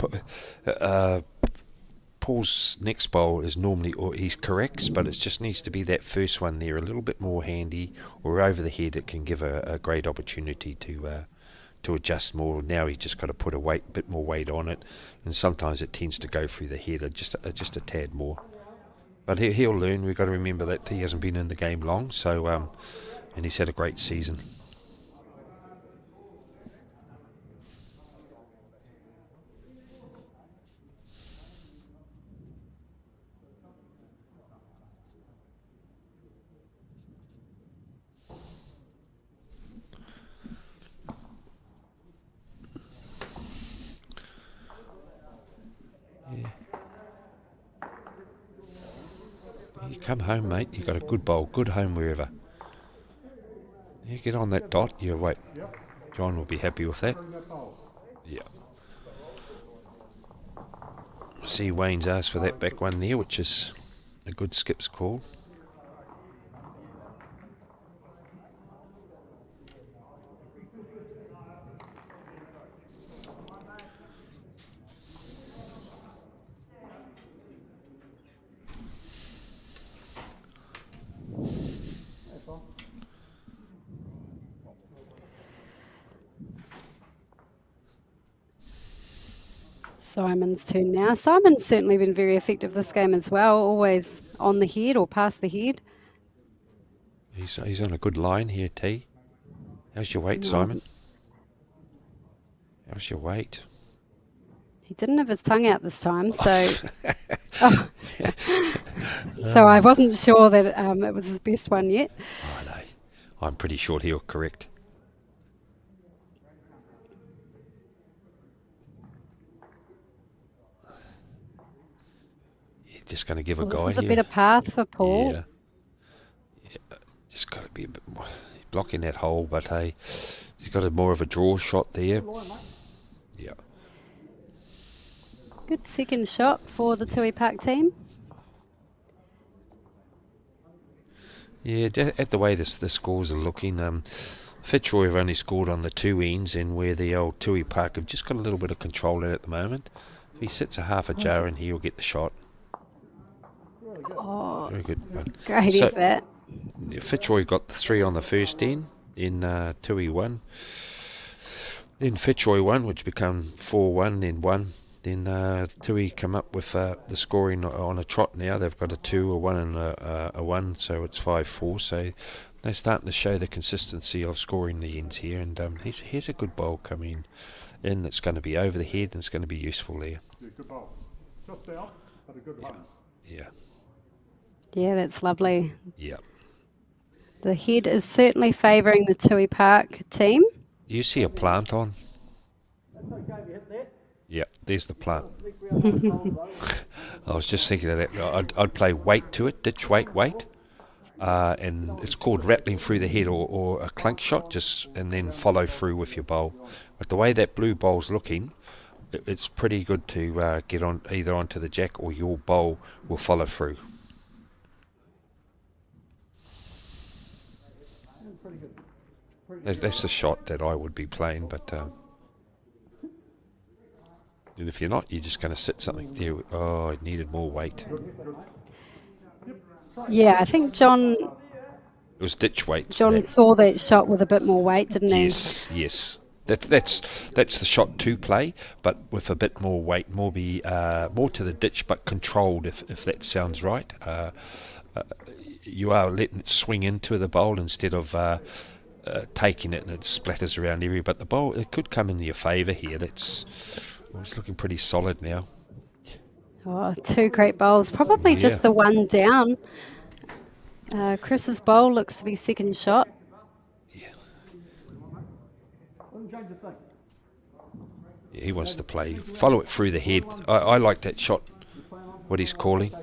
Paul's next bowl is normally, or he's correct, but it just needs to be that first one there a little bit more handy or over the head. It can give a great opportunity to adjust more. Now he's just got to put a bit more weight on it, and sometimes it tends to go through the head just a tad more. But he'll learn. We've got to remember that he hasn't been in the game long, so and he's had a great season. You come home, mate. You got a good bowl, good home wherever. You get on that dot. You wait. John will be happy with that. Yeah. See, Wayne's asked for that back one there, which is a good skip's call. Simon's turn now. Simon's certainly been very effective this game as well, always on the head or past the head. He's on a good line here, T. How's your weight, Simon? How's your weight? He didn't have his tongue out this time, so So I wasn't sure that it was his best one yet. Oh, no. I'm pretty sure he'll correct. You're just going to give a Well, guy this is a here. better path for Paul. Yeah. Just got to be a bit more blocking that hole, but hey, he's got more of a draw shot there. Yeah. Good second shot for the Tui Park team. Yeah, at the way the scores are looking, Fitzroy have only scored on the two ends, and where the old Tui Park have just got a little bit of control in at the moment. If he sits a half a jar in, he'll get the shot. Oh, Very good. great So- effort. Fitzroy got the 3 on the first end, in Tui 1. Then Fitzroy 1, which became 4-1, then 1. Then Tui come up with the scoring on a trot now. They've got a 2, a 1 and a 1, so it's 5-4. So they're starting to show the consistency of scoring the ends here. And here's a good bowl coming in that's going to be over the head and it's going to be useful there. Yeah, good ball. Just down, but a good run. Yeah, Yeah, that's lovely. yeah. The head is certainly favouring the Tui Park team. Do you see a plant on? Yeah, there's the plant. I was just thinking of that. I'd play weight to it, ditch weight, and it's called rattling through the head or a clunk shot, and then follow through with your bowl. But the way that blue bowl's looking, it's pretty good to get on either onto the jack or your bowl will follow through. That's the shot that I would be playing, but and if you're not, you're just going to sit something there. Oh, it needed more weight. Yeah, I think John It was ditch weight. saw that shot with a bit more weight, didn't he? Yes. That's the shot to play, but with a bit more weight, more to the ditch, but controlled. If that sounds right, you are letting it swing into the bowl instead of taking it and it splatters around everywhere. But the bowl, it could come in your favour here. It's looking pretty solid now. Oh, 2 great bowls. Probably Yeah. just the one down. Chris's bowl looks to be second shot. Yeah, he wants to play, follow it through the head. I like that shot, what he's calling.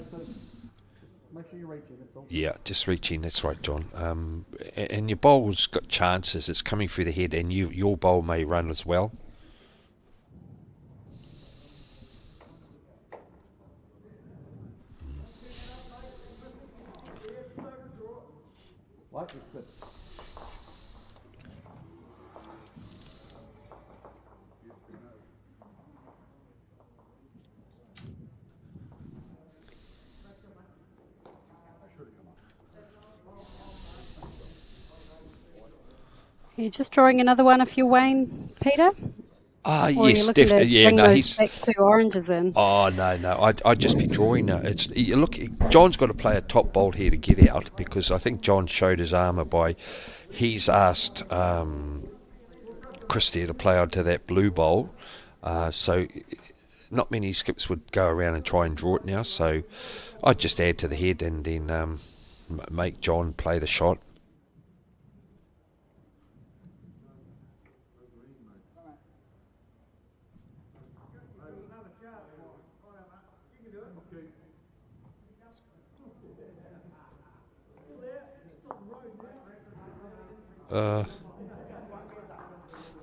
Yeah, just reaching, that's right, John. And your bowl's got chances, it's coming through the head, and your bowl may run as well. You're just drawing another one if you're Wayne, Peter? Or are you Yes, looking to definitely. Yeah, bring no, those he's. back 2 oranges in? Oh no! I'd just be drawing now. Look, John's got to play a top bowl here to get out because I think John showed his armour by he's asked Christie to play onto that blue bowl. So not many skips would go around and try and draw it now. So I'd just add to the head and then make John play the shot.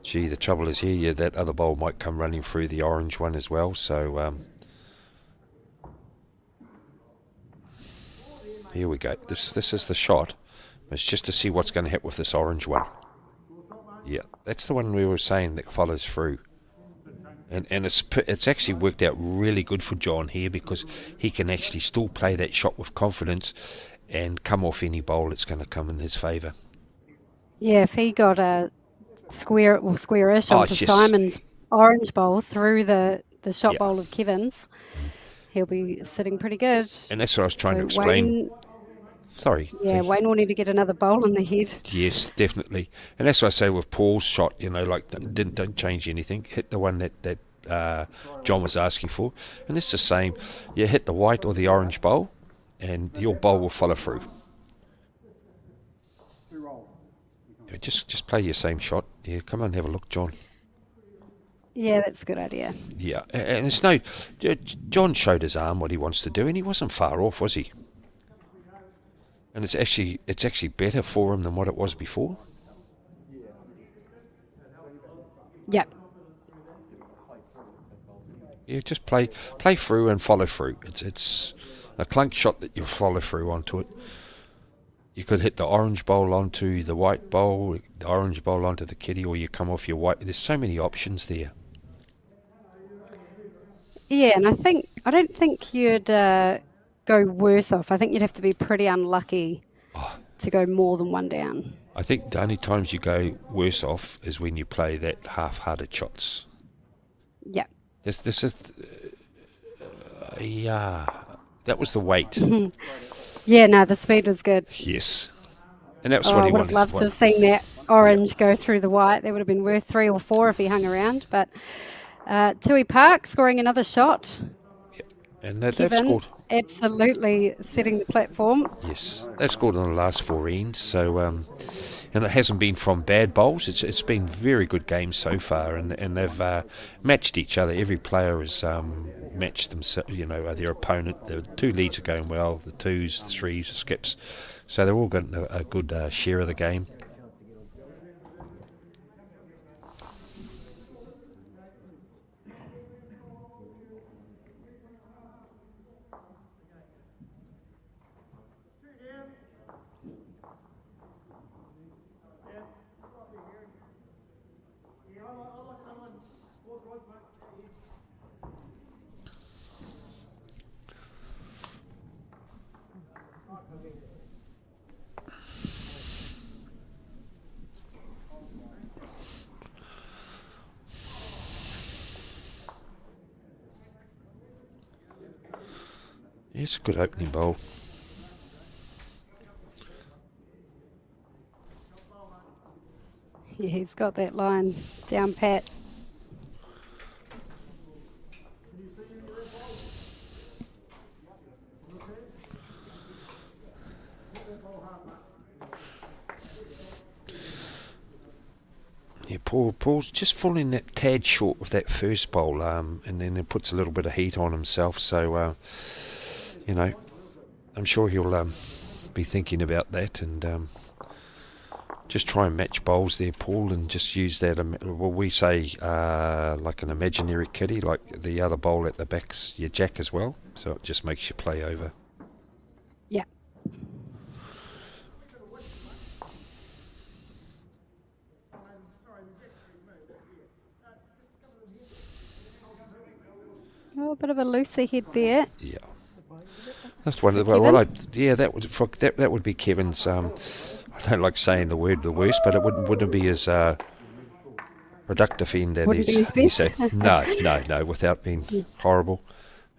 Gee, the trouble is here, that other bowl might come running through the orange one as well, so here we go. This is the shot. It's just to see what's going to hit with this orange one. Yeah, that's the one we were saying that follows through. And it's actually worked out really good for John here because he can actually still play that shot with confidence and come off any bowl that's going to come in his favour. Yeah, if he got a squarish Oh, onto yes. Simon's orange bowl through the shot Yeah. bowl of Kevin's, he'll be sitting pretty good. And that's what I was trying to So explain. Wayne, Sorry. yeah, T. Wayne will need to get another bowl in the head. Yes, definitely. And that's what I say with Paul's shot, like don't change anything. Hit the one that John was asking for. And it's the same. You hit the white or the orange bowl, and your bowl will follow through. Yeah, just play your same shot. Yeah, come on, have a look, John. Yeah, that's a good idea. Yeah, and it's no. John showed his arm what he wants to do, and he wasn't far off, was he? And it's actually better for him than what it was before. Yep. Yeah, just play through and follow through. It's a clunk shot that you follow through onto it. You could hit the orange bowl onto the white bowl, the orange bowl onto the kitty, or you come off your white. There's so many options there. Yeah, and I don't think you'd go worse off. I think you'd have to be pretty unlucky to go more than one down. I think the only times you go worse off is when you play that half-hearted shots. Yep. This is that was the weight. Yeah, no, the speed was good. Yes, and that's Oh, what I he would wanted. have loved to have seen that orange go through the white. That would have been worth 3 or 4 if he hung around. But Tui Park scoring another shot. And they've Kevin scored. absolutely setting the platform. Yes, they've scored on the last 4 ends. So, and it hasn't been from bad bowls. It's been very good games so far, and they've matched each other. Every player has matched themselves. Their opponent. The 2 leads are going well. The 2s, the 3s, the skips. So they're all getting a good share of the game. It's a good opening bowl. Yeah, he's got that line down pat. Yeah, Paul's just falling that tad short with that first bowl, and then it puts a little bit of heat on himself. So, I'm sure he'll be thinking about that and just try and match bowls there, Paul, and just use that. We say like an imaginary kitty, like the other bowl at the back's your jack as well. So it just makes you play over. Yeah. Oh, a bit of a looser head there. Yeah. That's one of the that would be Kevin's. I don't like saying the word the worst, but it wouldn't be as productive end that Wouldn't be his best? said. No, without being horrible,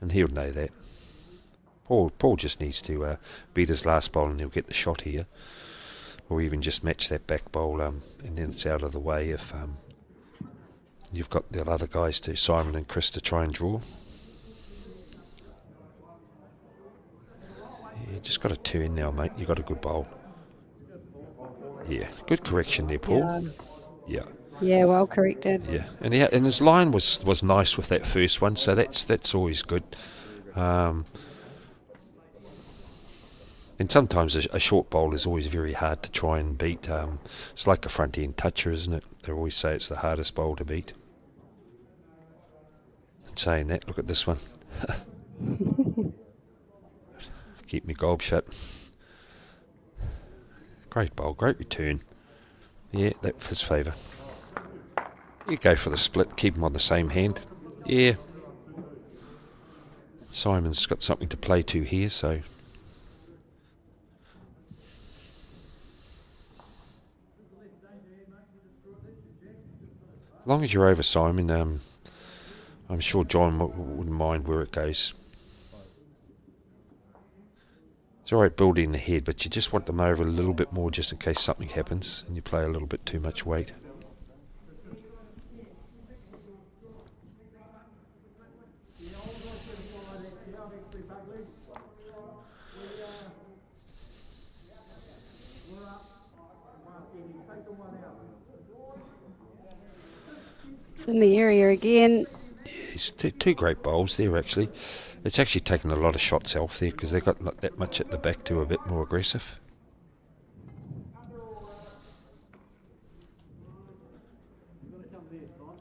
and he'll know that. Paul just needs to beat his last bowl, and he'll get the shot here, or even just match that back bowl, and then it's out of the way if you've got the other guys to Simon and Chris to try and draw. You just got a turn now, mate. You got a good bowl. Yeah, good correction there, Paul. Yeah. Yeah, well corrected. Yeah, and his line was nice with that first one, so that's always good. And sometimes a short bowl is always very hard to try and beat. It's like a front end toucher, isn't it? They always say it's the hardest bowl to beat. And saying that, look at this one. Keep me gob shut. Great bowl, great return. Yeah, that for his favour. You go for the split, keep him on the same hand. Yeah. Simon's got something to play to here, so. As long as you're over Simon, I'm sure John wouldn't mind where it goes. It's alright building the head, but you just want them over a little bit more just in case something happens and you play a little bit too much weight. It's in the area again. It's two great bowls there, actually. It's actually taken a lot of shots off there because they've got not that much at the back to a bit more aggressive.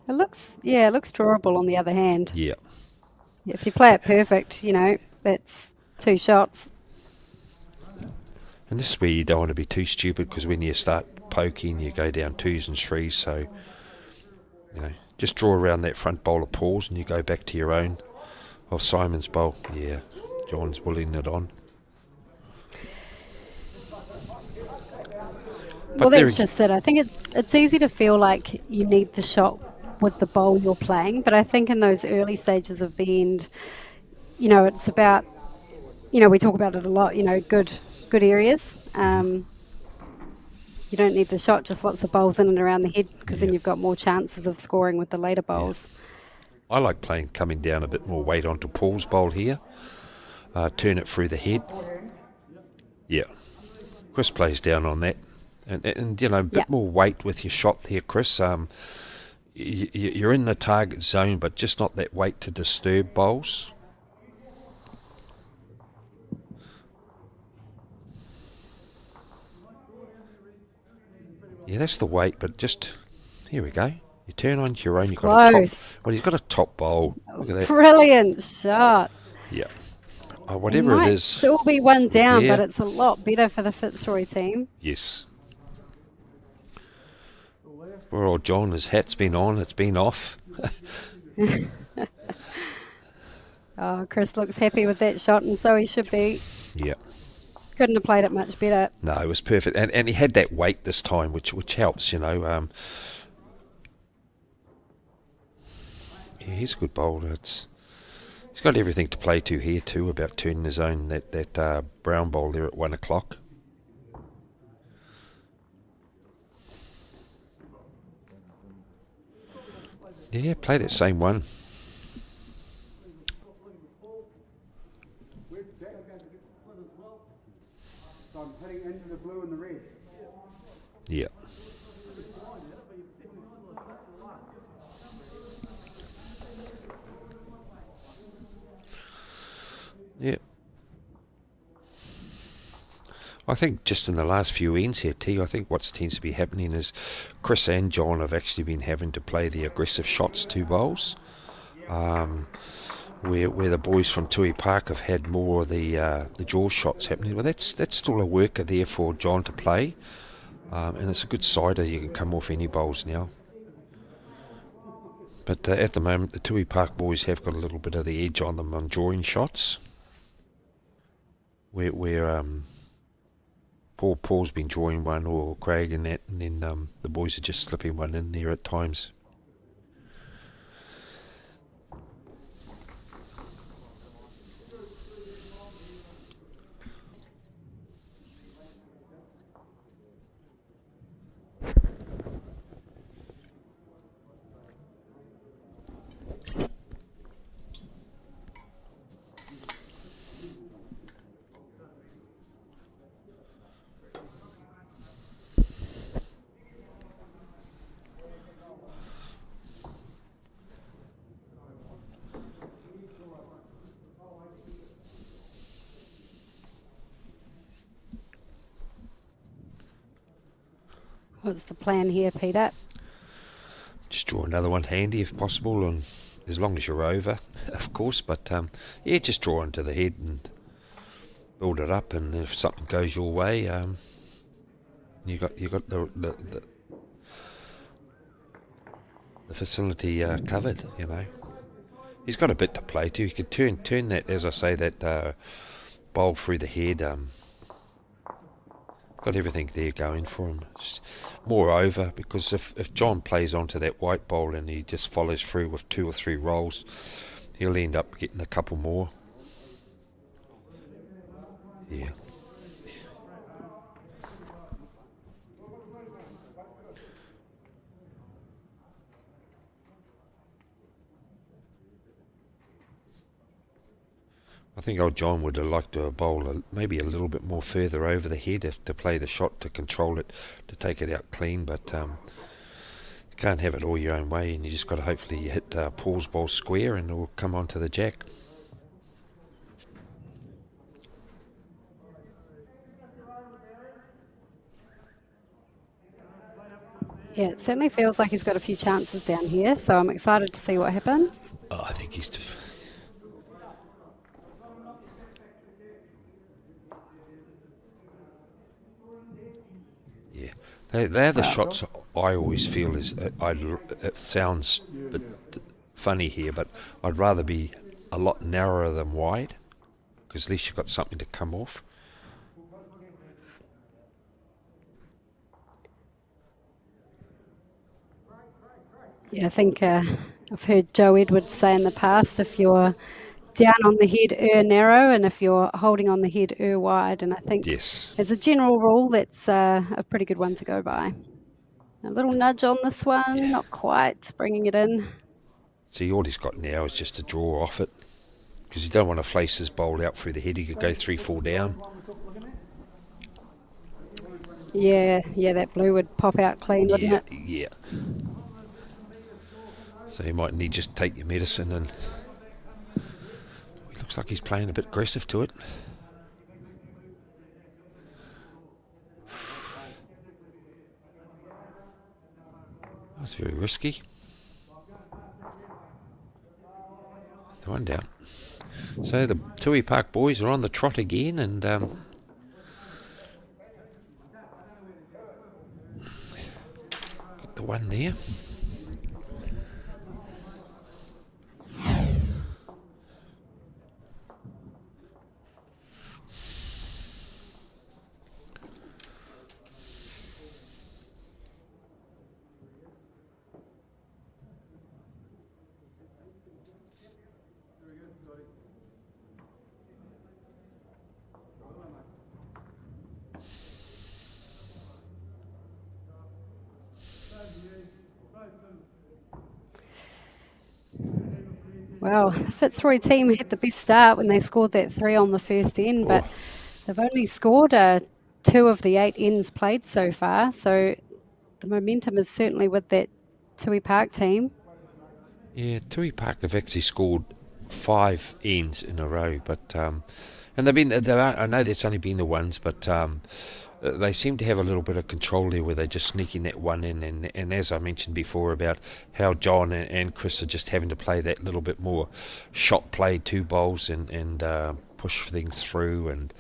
It looks drawable on the other hand. Yeah. If you play it perfect, that's 2 shots. And this is where you don't want to be too stupid, because when you start poking, you go down 2s and 3s. So, just draw around that front bowl of Paul's and you go back to your own. Of Simon's bowl. Yeah, John's willing it on. Well, that's just it. I think it's easy to feel like you need the shot with the bowl you're playing, but I think in those early stages of the end, it's about, we talk about it a lot, good areas. You don't need the shot, just lots of bowls in and around the head, because then you've got more chances of scoring with the later bowls. I like coming down a bit more weight onto Paul's bowl here. Turn it through the head. Yeah. Chris plays down on that. And a bit more weight with your shot there, Chris. You're in the target zone, but just not that weight to disturb bowls. Yeah, that's the weight, but just, here we go. You turn on your own, you've got a top. Well, he's got a top bowl. Look at that. Brilliant shot. Yeah. Whatever it is. Still be one down, but it's a lot better for the Fitzroy team. Yes. Poor old John, his hat's been on, it's been off. Oh, Chris looks happy with that shot, and so he should be. Yeah. Couldn't have played it much better. No, it was perfect. And he had that weight this time, which helps, Yeah, he's a good bowler. He's got everything to play to here too, about turning his own, that brown bowl there at 1 o'clock. Yeah, play that same one. So I'm heading into the blue and the red. Yeah. Yeah. I think just in the last few ends here, T, I think what tends to be happening is Chris and John have actually been having to play the aggressive shots to bowls, where the boys from Tui Park have had more of the jaw shots happening. Well, that's still a worker there for John to play, and it's a good sider. You can come off any bowls now. But at the moment, the Tui Park boys have got a little bit of the edge on them on drawing shots, where Paul's been drawing one, or Craig and that, and then the boys are just slipping one in there at times. What's the plan here, Peter? Just draw another one handy if possible, and as long as you're over, of course. But yeah, just draw into the head and build it up. And if something goes your way, you got the facility covered. He's got a bit to play to. He could turn that, as I say, that bowl through the head. Got everything there going for him. Just moreover, because if John plays onto that white bowl and he just follows through with 2 or 3 rolls, he'll end up getting a couple more. Yeah. I think old John would have liked to bowl maybe a little bit more further over the head to play the shot, to control it, to take it out clean, but Can't have it all your own way, and you just got to hopefully hit Paul's ball square and it'll come onto the jack. Yeah, it certainly feels like he's got a few chances down here, so I'm excited to see what happens. Oh, I think he's... Yeah, they're the shots I always feel is... it sounds a bit funny here, but I'd rather be a lot narrower than wide, because at least you've got something to come off. Yeah, I think I've heard Joe Edwards say in the past, if you're down on the head, narrow, and if you're holding on the head, wide. And I think Yes. as a general rule, that's a pretty good one to go by. A little nudge on this one, not quite bringing it in. See, all he's got now is just to draw off it, because you don't want to flace his bowl out through the head. He could go 3-4 down. Yeah, that blue would pop out clean, wouldn't it? Yeah. So you might need just take your medicine, and it looks like he's playing a bit aggressive to it. That's very risky. The one down. So the Tui Park boys are on the trot again, and got the one there. Well, the Fitzroy team had the best start when they scored that 3 on the first end, but they've only scored 2 of the 8 ends played so far, so the momentum is certainly with that Tui Park team. Yeah, Tui Park have actually scored 5 ends in a row, but and I know that's only been the ones, but they seem to have a little bit of control there where they're just sneaking that one in, and as I mentioned before about how John and Chris are just having to play that little bit more shot play, 2 bowls, and push things through, and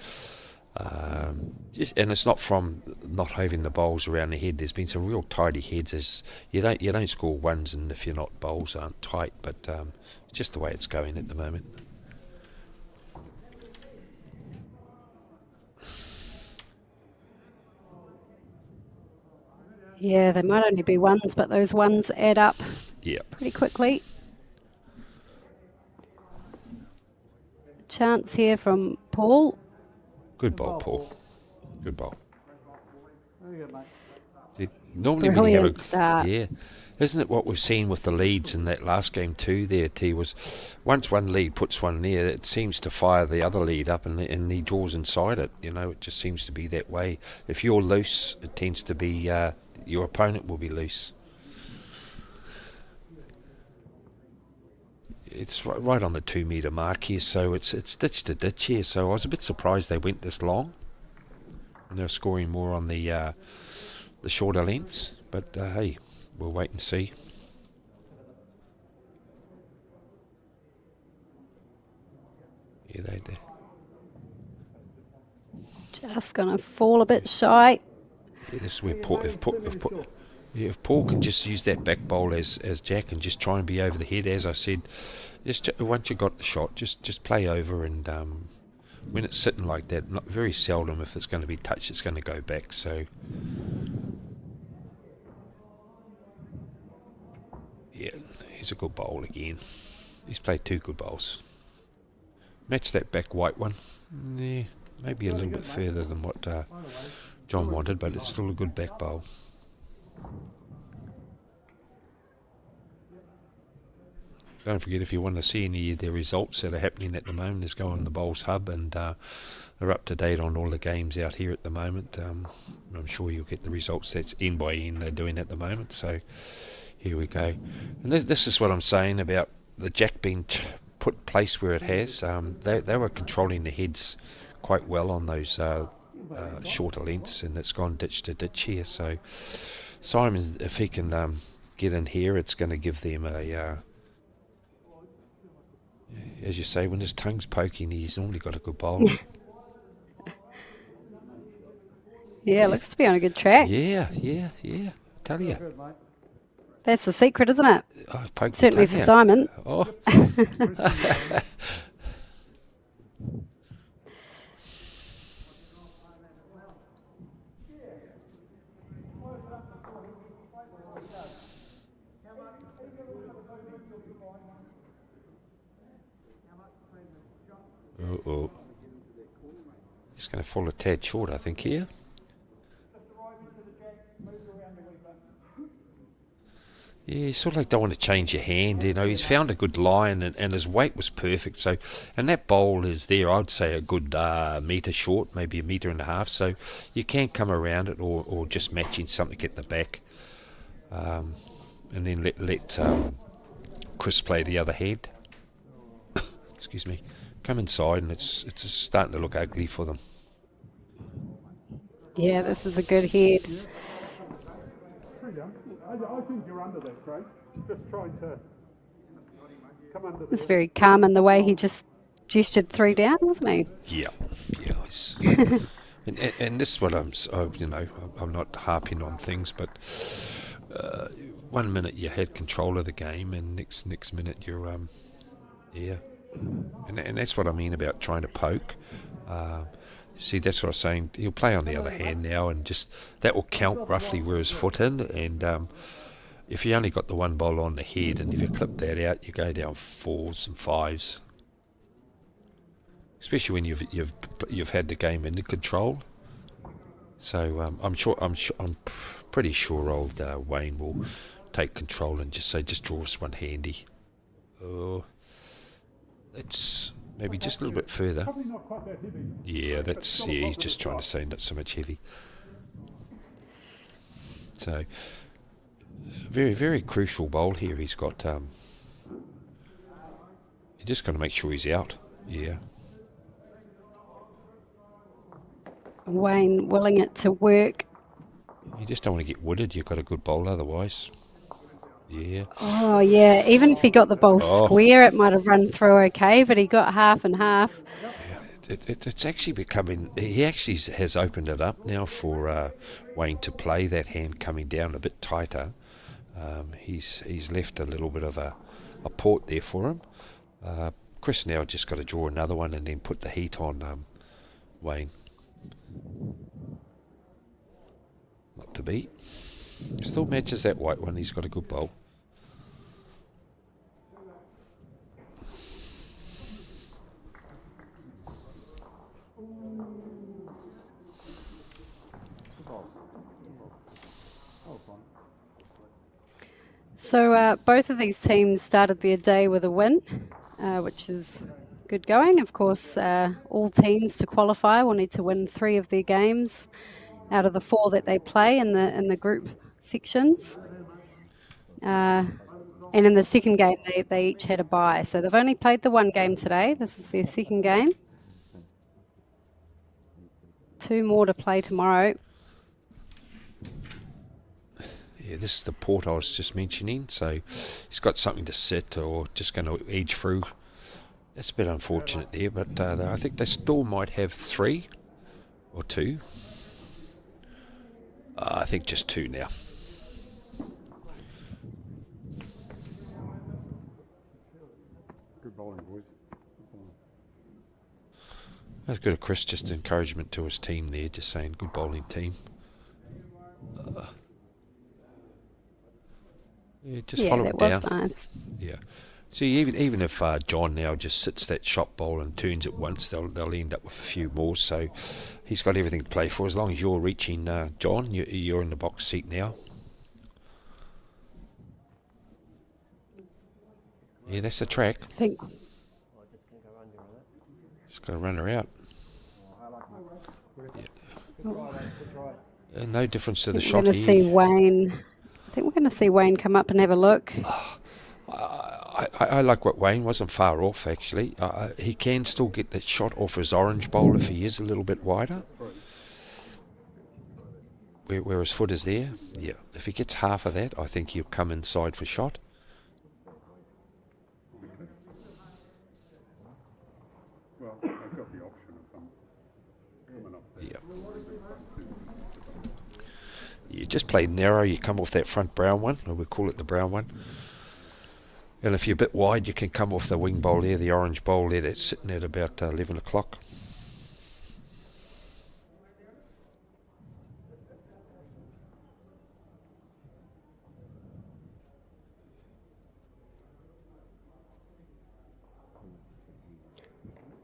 it's not from not having the bowls around the head. There's been some real tidy heads. As you don't score ones, and if you're not, bowls aren't tight, but it's just the way it's going at the moment. Yeah, they might only be ones, but those ones add up pretty quickly. Chance here from Paul. Good bowl, Paul. Good bowl. Very good, mate. Normally when you have Brilliant start. yeah, isn't it what we've seen with the leads in that last game too? There, T, was once one lead puts one there, it seems to fire the other lead up, and he draws inside it. You know, it just seems to be that way. If you're loose, it tends to be your opponent will be loose. It's right on the 2 metre mark here, so it's ditch to ditch here. So I was a bit surprised they went this long, and they're scoring more on the shorter lengths. But hey, we'll wait and see. Yeah, they. Just going to fall a bit shy. Yeah, this is where Paul, if Paul can just use that back bowl as Jack and just try and be over the head, as I said, just once you got the shot, just play over, and when it's sitting like that, not very seldom if it's going to be touched, it's going to go back. So yeah, he's a good bowl again. He's played 2 good bowls. Match that back white one. Yeah, maybe a little bit further than what John wanted, but it's still a good back bowl. Don't forget, if you want to see any of the results that are happening at the moment, just go on the Bowls Hub, and they're up to date on all the games out here at the moment. I'm sure you'll get the results that's end by end they're doing at the moment. So Here we go. And this is what I'm saying about the jack being put place where it has. They were controlling the heads quite well on those shorter lengths, and it's gone ditch to ditch here. So Simon, if he can get in here, it's going to give them a, as you say, when his tongue's poking, he's normally got a good bowl. Yeah, looks to be on a good track. Yeah. Tell you. That's the secret, isn't it? I poked the Certainly tongue for out. Simon. Oh. Uh-oh. Just going to fall a tad short, I think, here. Yeah, you sort of like don't want to change your hand. You know, he's found a good line, and his weight was perfect. So, and that bowl is there, I'd say, a good metre short, maybe 1.5 metres. So you can come around it, or just matching something at the back, and then let Chris play the other hand. Excuse me. Come inside, and it's starting to look ugly for them. Yeah, this is a good head. I think you're under there, Craig. Just trying to come under It's very calm in the way he just gestured 3 down, wasn't he? Yeah. It's, and this is what I'm not harping on things, but 1 minute you had control of the game, and next minute you're and that's what I mean about trying to poke. See, that's what I was saying. He'll play on the other hand now, and just that will count roughly where his foot in. And if you only got the one bowl on the head, and if you clip that out, you go down 4s and 5s. Especially when you've had the game under control. So I'm pretty sure old Wayne will take control and just say, just draw us one handy. Oh, it's maybe just a little bit further. probably not quite that heavy. Yeah, he's just trying to say not so much heavy. So, very, very crucial bowl here. He's got, you just got to make sure he's out. Yeah. Wayne willing it to work. You just don't want to get wooded. You've got a good bowl otherwise. Yeah. Oh, yeah. Even if he got the ball square, it might have run through okay, but he got half and half. It's actually becoming. He actually has opened it up now for Wayne to play that hand coming down a bit tighter. He's left a little bit of a port there for him. Chris now just got to draw another one and then put the heat on Wayne. Not to beat. Still matches that white one. He's got a good bowl. So both of these teams started their day with a win, which is good going. Of course, all teams to qualify will need to win 3 of their games out of the 4 that they play in the group sections. And in the second game, they each had a bye. So they've only played the 1 game today. This is their second game. 2 more to play tomorrow. Yeah, this is the port I was just mentioning. So he's got something to sit or just going to edge through. That's a bit unfortunate there, but I think they still might have 3 or 2. I think just 2 now. Good bowling, boys. That's good of Chris, just encouragement to his team there, just saying good bowling team. Yeah, just follow it down. Was nice. Yeah. See, even if John now just sits that shot bowl and turns it once, they'll end up with a few more. So he's got everything to play for. As long as you're reaching John, you're in the box seat now. Yeah, that's the track. I think Just got to run her out. Yeah. No difference to the we're shot going to here. see Wayne think we're going to see Wayne come up and have a look. I like what Wayne wasn't far off actually. He can still get that shot off his orange bowl if he is a little bit wider. Where his foot is there, yeah. If he gets half of that, I think he'll come inside for shot. Well, I've got the option of coming up there. Yeah. You just play narrow, you come off that front brown one, or we call it the brown one. And if you're a bit wide, you can come off the wing bowl there, the orange bowl there, that's sitting at about 11 o'clock.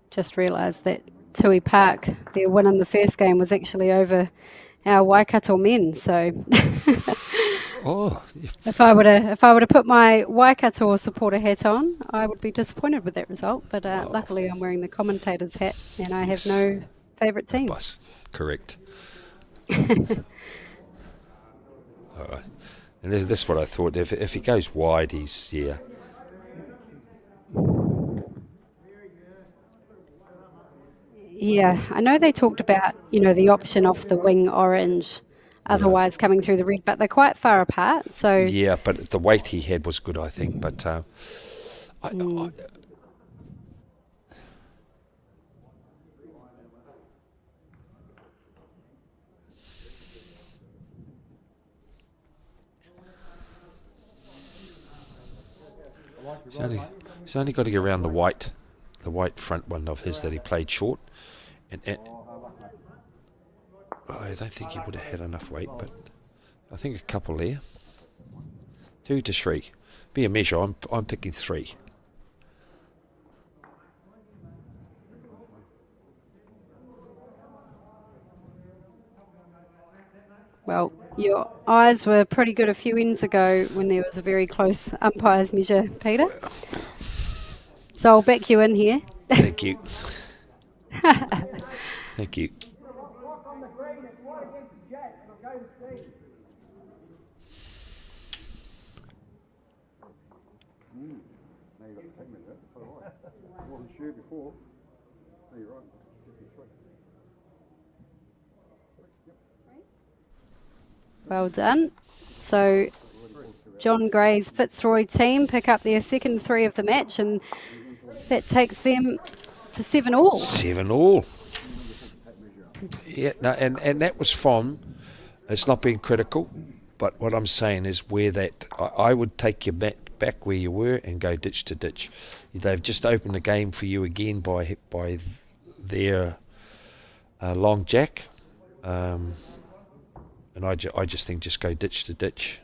Just realised that Tui Park, their win in the first game was actually over our Waikato men. So Oh, if I were to put my Waikato supporter hat on, I would be disappointed with that result. But luckily, I'm wearing the commentator's hat, and I have no favourite teams. bus, correct. All right. And this is what I thought. If he goes wide, he's, yeah. Yeah, I know they talked about, the option off the wing orange, otherwise coming through the red, but they're quite far apart. So Yeah, but the weight he had was good, I think. But he's only got to get around the white front one of his that he played short. And I don't think he would have had enough weight, but I think a couple there. 2 to 3. Be a measure. I'm picking 3. well, your eyes were pretty good a few ends ago when there was a very close umpire's measure, Peter. So I'll back you in here. Thank you. Thank you. Lock on the green, it's white against the jack. It'll go to Steve. Now you've got to take me there. That's all right. I wasn't sure before. No, you're right. Well done. So John Gray's Fitzroy team pick up their second 3 of the match, and that takes them to 7-all. 7-all. Yeah, no, and that was from, it's not being critical, but what I'm saying is where that, I would take your back where you were and go ditch to ditch. They've just opened the game for you again by their long jack. And I just think just go ditch to ditch.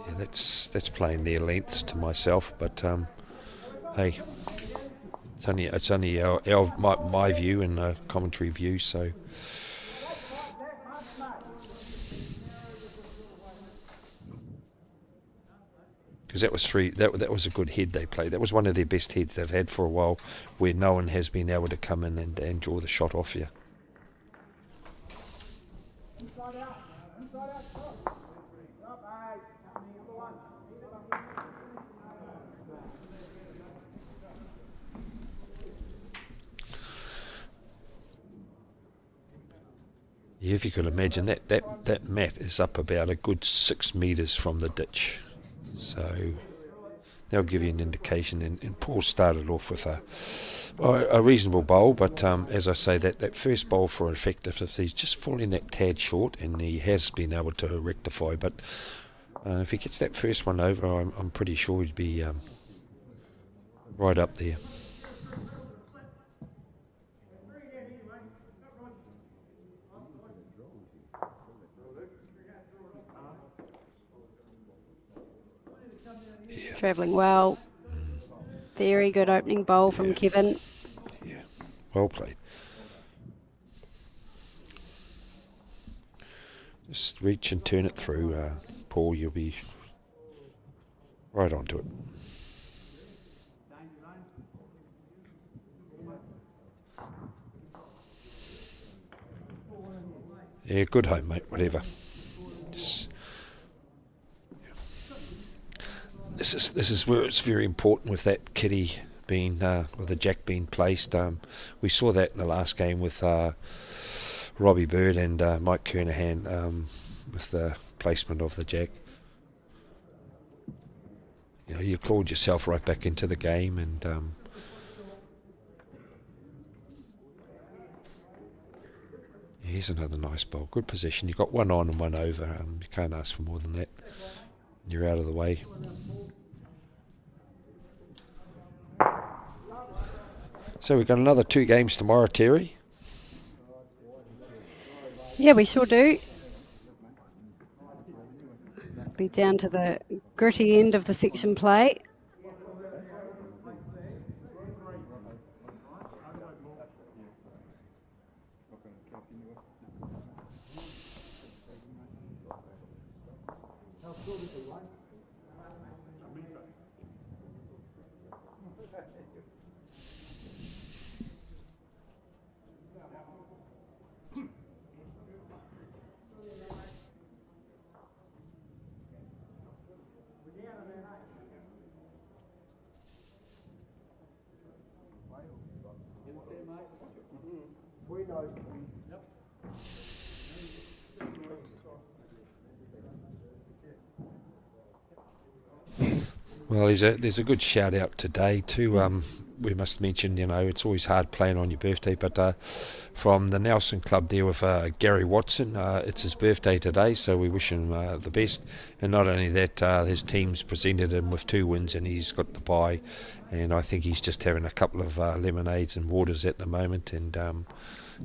Yeah, that's playing their lengths to myself, but hey, it's only my view and commentary view, so. Because that was 3. That was a good head they played. That was one of their best heads they've had for a while, where no one has been able to come in and draw the shot off you. Yeah, if you could imagine that mat is up about a good 6 metres from the ditch. So that'll give you an indication. And Paul started off with a reasonable bowl, but as I say, that first bowl for effectiveness, he's just falling that tad short, and he has been able to rectify. But if he gets that first one over, I'm pretty sure he'd be right up there. Travelling well. Very good opening bowl from Kevin. Yeah, well played. Just reach and turn it through, Paul. You'll be right onto it. Yeah, good home, mate. Whatever. Just, this is where it's very important with that kitty being with the jack being placed. We saw that in the last game with Robbie Bird and Mike Kernahan with the placement of the jack. You know, you clawed yourself right back into the game, and here's another nice bowl. Good position. You've got one on and one over. You can't ask for more than that. You're out of the way. So we've got another 2 games tomorrow, Terry. Yeah, we sure do. Be down to the gritty end of the section play. Well, there's a good shout out today too. We must mention, you know, it's always hard playing on your birthday, but from the Nelson Club there with Gary Watson, it's his birthday today, so we wish him the best. And not only that, his team's presented him with 2 wins, and he's got the bye. And I think he's just having a couple of lemonades and waters at the moment. And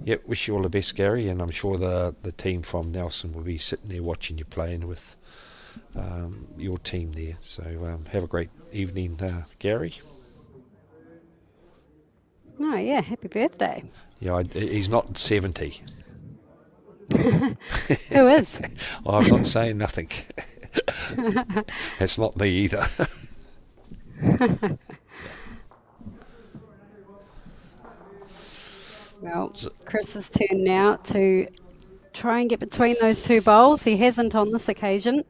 yep, wish you all the best, Gary. And I'm sure the team from Nelson will be sitting there watching you playing with your team there. So have a great evening, Gary. Oh, yeah, happy birthday. Yeah, he's not 70. Who is? I'm not saying nothing. It's not me either. Well, Chris's turn now to try and get between those 2 bowls. He hasn't on this occasion.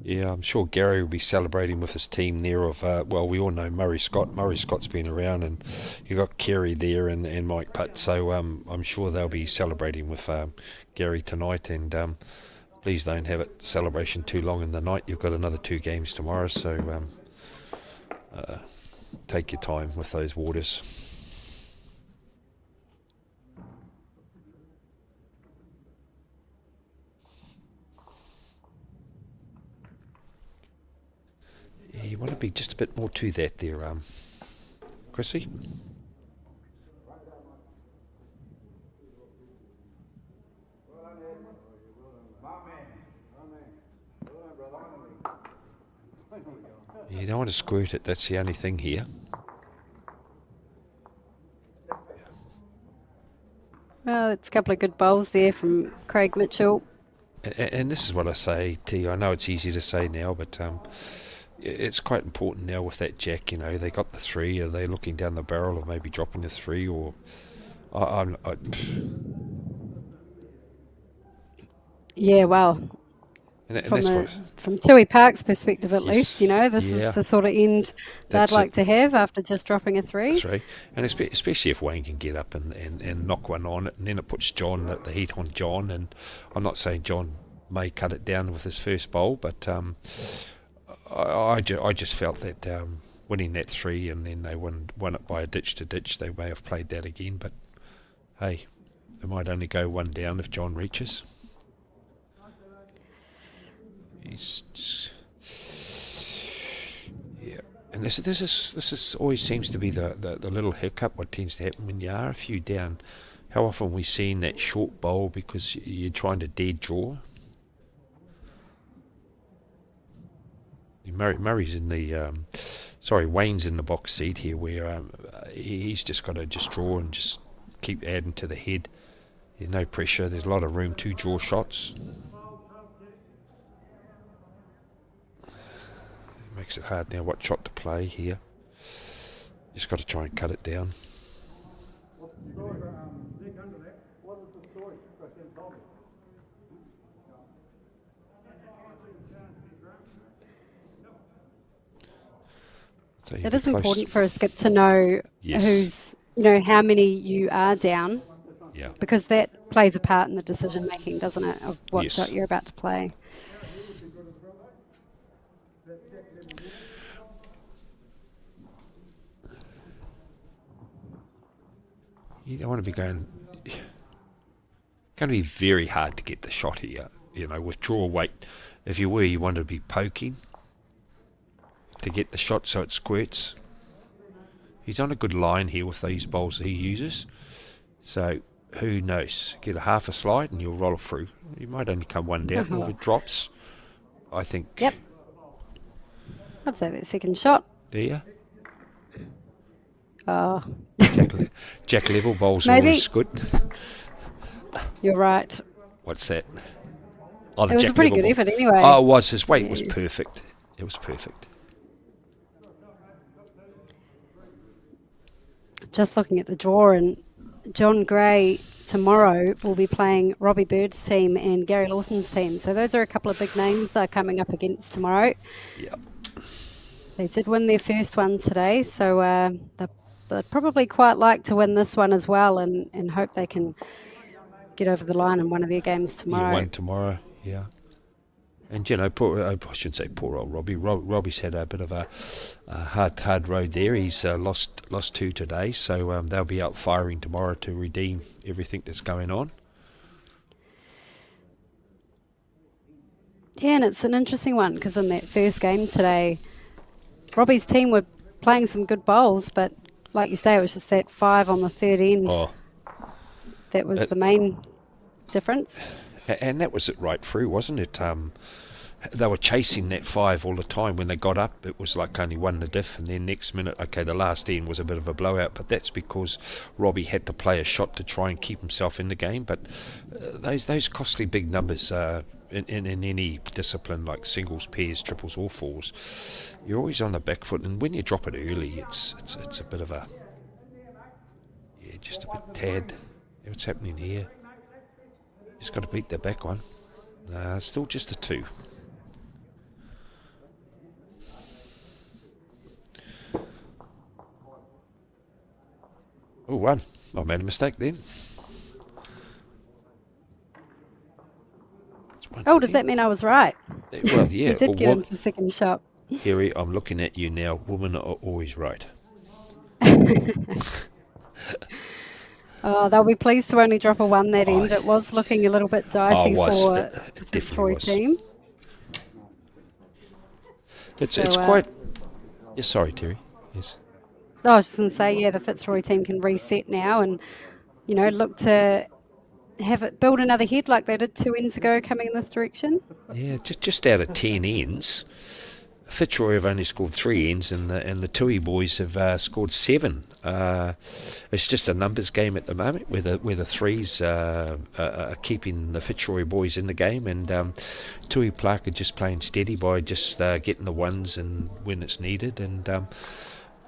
Yeah, I'm sure Gary will be celebrating with his team there of, well, we all know Murray Scott. Murray Scott's been around, and you've got Kerry there and Mike Putt, so I'm sure they'll be celebrating with Gary tonight, and please don't have it celebration too long in the night. You've got another 2 games tomorrow, so take your time with those waters. You want to be just a bit more to that there, Chrissy. You don't want to squirt it, that's the only thing here. Well, it's a couple of good bowls there from Craig Mitchell. And this is what I say to you. I know it's easy to say now, but it's quite important now with that jack. You know, they got the 3. Are they looking down the barrel of maybe dropping the 3? Or Yeah, well, and from that's from Tui Park's perspective at Yes, least, you know, this yeah. is the sort of end That's they'd like it. to have after just dropping a 3. That's right. And especially if Wayne can get up and knock one on it, and then it puts John, the heat on John. And I'm not saying John may cut it down with his first bowl, but I just felt that winning that 3 and then they won it by a ditch to ditch, they may have played that again. But hey, they might only go 1 down if John reaches. Yeah, and this is always seems to be the little hiccup. What tends to happen when you are a few down? How often we seen that short bowl because you're trying to dead draw. Murray's in the Wayne's in the box seat here, where he's just got to just draw and just keep adding to the head. There's no pressure. There's a lot of room to draw shots. Makes it hard now what shot to play here. Just got to try and cut it down. So It is important for a skip to know Yes. who's, how many you are down, Yeah. because that plays a part in the decision making, doesn't it, of what Yes. shot you're about to play. You don't want to be going to be very hard to get the shot here. With draw weight, if you were, you want to be poking to get the shot so it squirts. He's on a good line here with these bowls that he uses. So who knows? Get a half a slide and you'll roll through. You might only come one down. If it drops, I think. Yep. I'd say that second shot. There. Oh, Jack level bowls are Maybe. always good. you're right. What's that? Oh, the It was a Jack pretty level good ball. effort anyway. Oh, it was. His weight was perfect. It was perfect. Just looking at the draw, and John Gray tomorrow will be playing Robbie Bird's team and Gary Lawson's team. So those are a couple of big names coming up against tomorrow. Yep. They did win their first one today, so they'd probably quite like to win this one as well, and hope they can get over the line in one of their games tomorrow. You won tomorrow, yeah. And poor, I shouldn't say poor old Robbie. Robbie's had a bit of a hard road there. He's lost two today, so they'll be out firing tomorrow to redeem everything that's going on. Yeah, and it's an interesting one because in that first game today, Robbie's team were playing some good bowls, but like you say, it was just that 5 on the third end Oh, that was the main difference. and that was it right through, wasn't it? They were chasing that 5 all the time. When they got up, it was like only one the diff, and then next minute, okay, the last end was a bit of a blowout, but that's because Robbie had to play a shot to try and keep himself in the game. But those costly big numbers in any discipline, like singles, pairs, triples, or fours, you're always on the back foot, and when you drop it early, it's a bit of a just a bit tad. What's happening here? Just got to beat the back one. Still just a 2. Oh, 1. I made a mistake then. Oh, does that mean I was right? Well, yeah. You did get in for the second shot. Harry, I'm looking at you now. Women are always right. Oh, they'll be pleased to only drop a 1 that Oh, end. It was looking a little bit dicey was. for It the definitely Fitzroy was. team. It's So, quite. Yeah, sorry, Terry. Yes. I was just going to say, yeah, the Fitzroy team can reset now and, look to build another head like they did 2 ends ago coming in this direction. Yeah, just out of 10 ends, Fitzroy have only scored 3 ends, and the Tui boys have scored 7. It's just a numbers game at the moment, where the threes are keeping the Fitzroy boys in the game, and Tui Clark are just playing steady by just getting the ones and when it's needed. And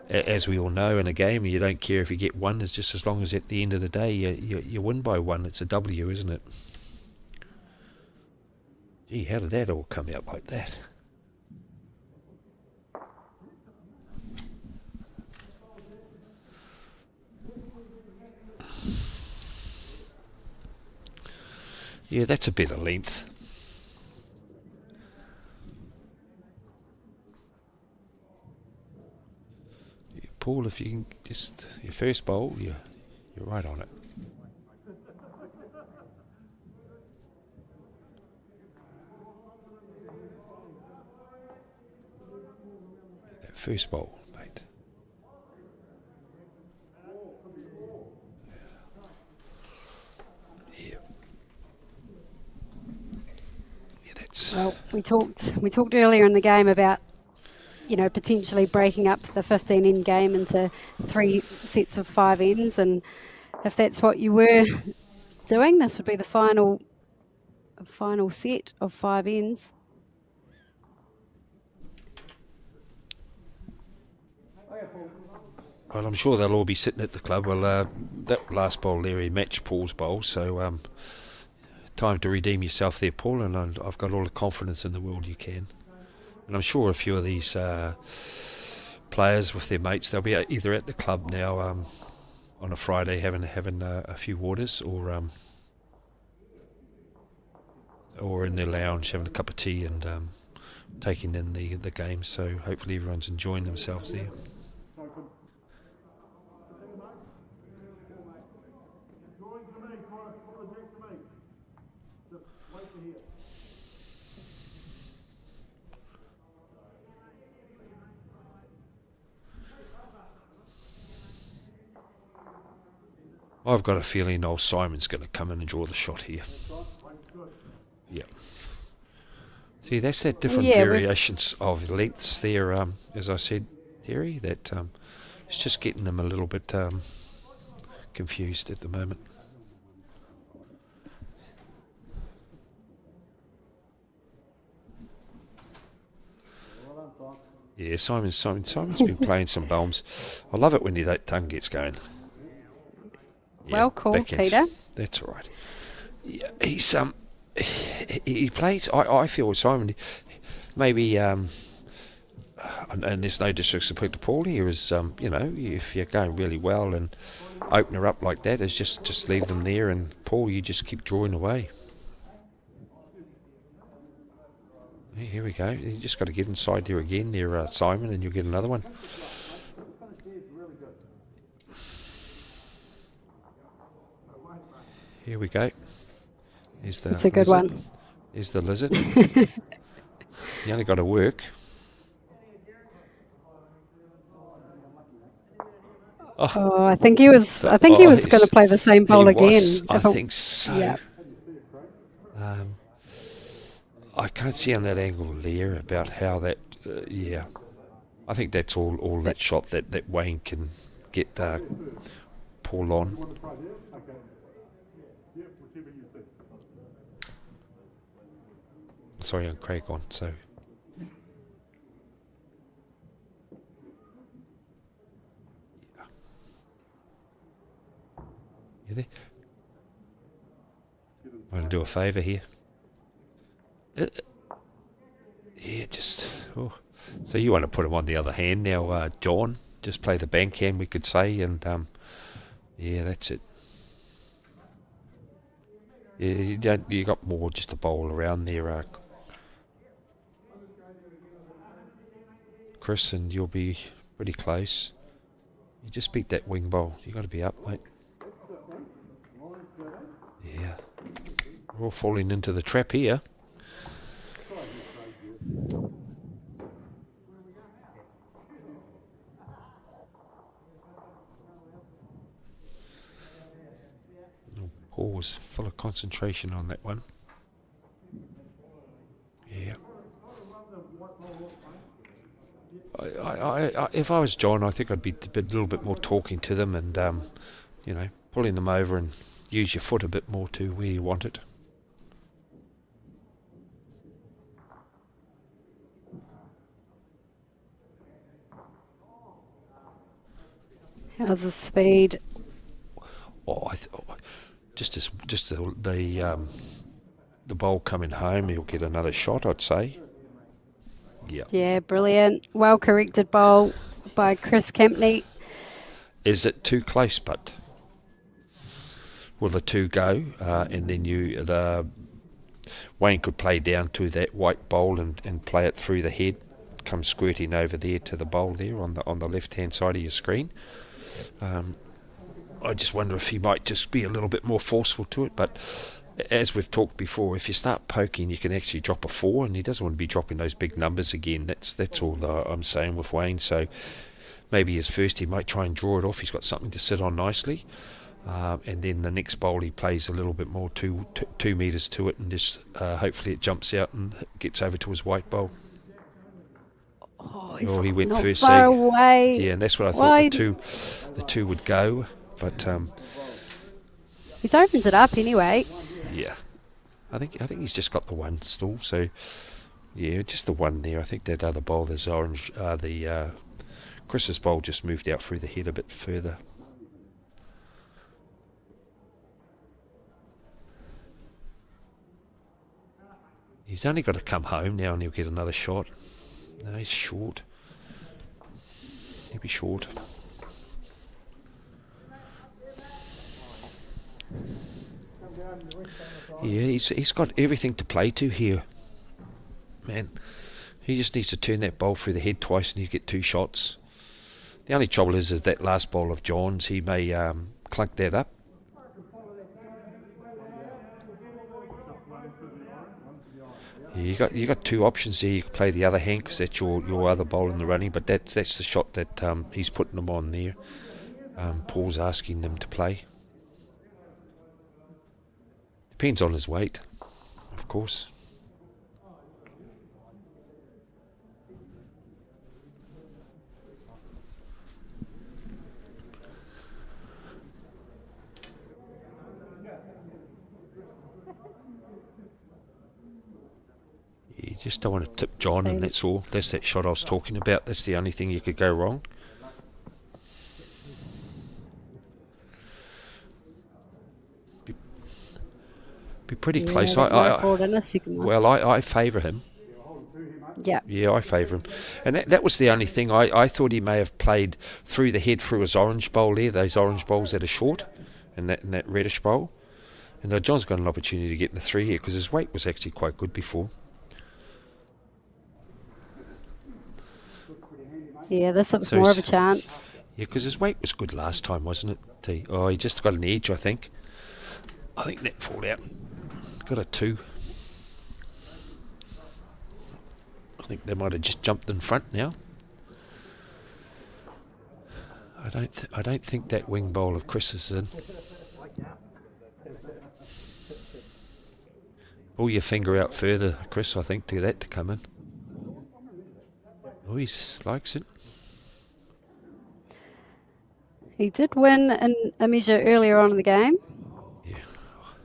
as we all know, in a game, you don't care if you get 1, it's just as long as at the end of the day you win by 1. It's a W, isn't it? Gee, how did that all come out like that? Yeah, that's a bit of length. Yeah, Paul, if you can just your first bowl, you're right on it. That first bowl, mate. Yeah. Well, we talked earlier in the game about, potentially breaking up the 15 end game into 3 sets of 5 ends, and if that's what you were doing, this would be the final set of 5 ends. Well, I'm sure they'll all be sitting at the club. Well, that last bowl there, he matched Paul's bowl, so time to redeem yourself there, Paul, and I've got all the confidence in the world you can. And I'm sure a few of these players with their mates, they'll be either at the club now on a Friday having a few waters, or in their lounge having a cup of tea and taking in the game. So hopefully everyone's enjoying themselves there. I've got a feeling old Simon's going to come in and draw the shot here. Yeah. See, that's that different variations of lengths there, as I said, Terry, that it's just getting them a little bit confused at the moment. Yeah, Simon's been playing some bombs. I love it when that tongue gets going. Yeah, Well called, backhand. Peter. That's all right. Yeah, he's he plays. I feel Simon maybe and there's no disrespect to Paul here. Is if you're going really well and open her up like that, is just leave them there, and Paul, you just keep drawing away. Here we go. You just got to get inside there again, there, Simon, and you'll get another one. Here we go. It's a good one. Here's the lizard. You only got to work. Oh, I think he was going to play the same bowl again. I think so. Yeah. I can't see on that angle there about how that. Yeah, I think that's all that shot that Wayne can get Paul on. Sorry, I'm Craig on. So. You there? I'm going to do a favour here. Yeah, just... Oh. So you want to put him on the other hand now, John? Just play the bank hand, we could say, and... yeah, that's it. Yeah, you got more just a bowl around there, Chris, and you'll be pretty close. You just beat that wing bowl. You got to be up, mate. Yeah. We're all falling into the trap here. Paul was full of concentration on that one. Yeah. If I was John, I think I'd be a little bit more talking to them and, pulling them over and use your foot a bit more to where you want it. How's the speed? Oh, just the bowl coming home, he'll get another shot, I'd say. Yeah. Yeah, brilliant. Well corrected bowl by Chris Campney. Is it too close, but will the two go? And then Wayne could play down to that white bowl and play it through the head, come squirting over there to the bowl there on the left hand side of your screen. I just wonder if he might just be a little bit more forceful to it, but as we've talked before, if you start poking, you can actually drop a 4, and he doesn't want to be dropping those big numbers again. That's all I'm saying with Wayne. So maybe his first, he might try and draw it off. He's got something to sit on nicely, and then the next bowl he plays a little bit more, 2 metres to it, and just hopefully it jumps out and gets over to his white bowl. Oh, He went not first. far away. Yeah, and that's what I thought the two would go, but He's opened it up anyway. Yeah. I think he's just got the one still, so yeah, just the one there. I think that other bowl, there's orange, Chris's bowl just moved out through the head a bit further. He's only got to come home now and he'll get another shot. No, he's short. He'll be short. Yeah, he's got everything to play to here. Man, he just needs to turn that bowl through the head twice and he'll get 2 shots. The only trouble is that last bowl of John's, he may clunk that up. Yeah, you got 2 options there. You can play the other hand because that's your other bowl in the running, but that's the shot that he's putting them on there. Paul's asking them to play. Depends on his weight, of course. You just don't want to tip John, and that's all. That's that shot I was talking about. That's the only thing you could go wrong. Be pretty close. I favour him. Yeah. Yeah, I favour him. And that was the only thing. I thought he may have played through the head through his orange bowl there, those orange bowls that are short, and that reddish bowl. And John's got an opportunity to get in the 3 here because his weight was actually quite good before. Yeah, this looks more of a chance. Yeah, because his weight was good last time, wasn't it, T? Oh, he just got an edge, I think. I think that fall out. Got a 2. I think they might have just jumped in front now. I don't think that wing bowl of Chris is in. Pull your finger out further, Chris, I think, to get that to come in. Oh, he likes it. He did win in a measure earlier on in the game. Yeah.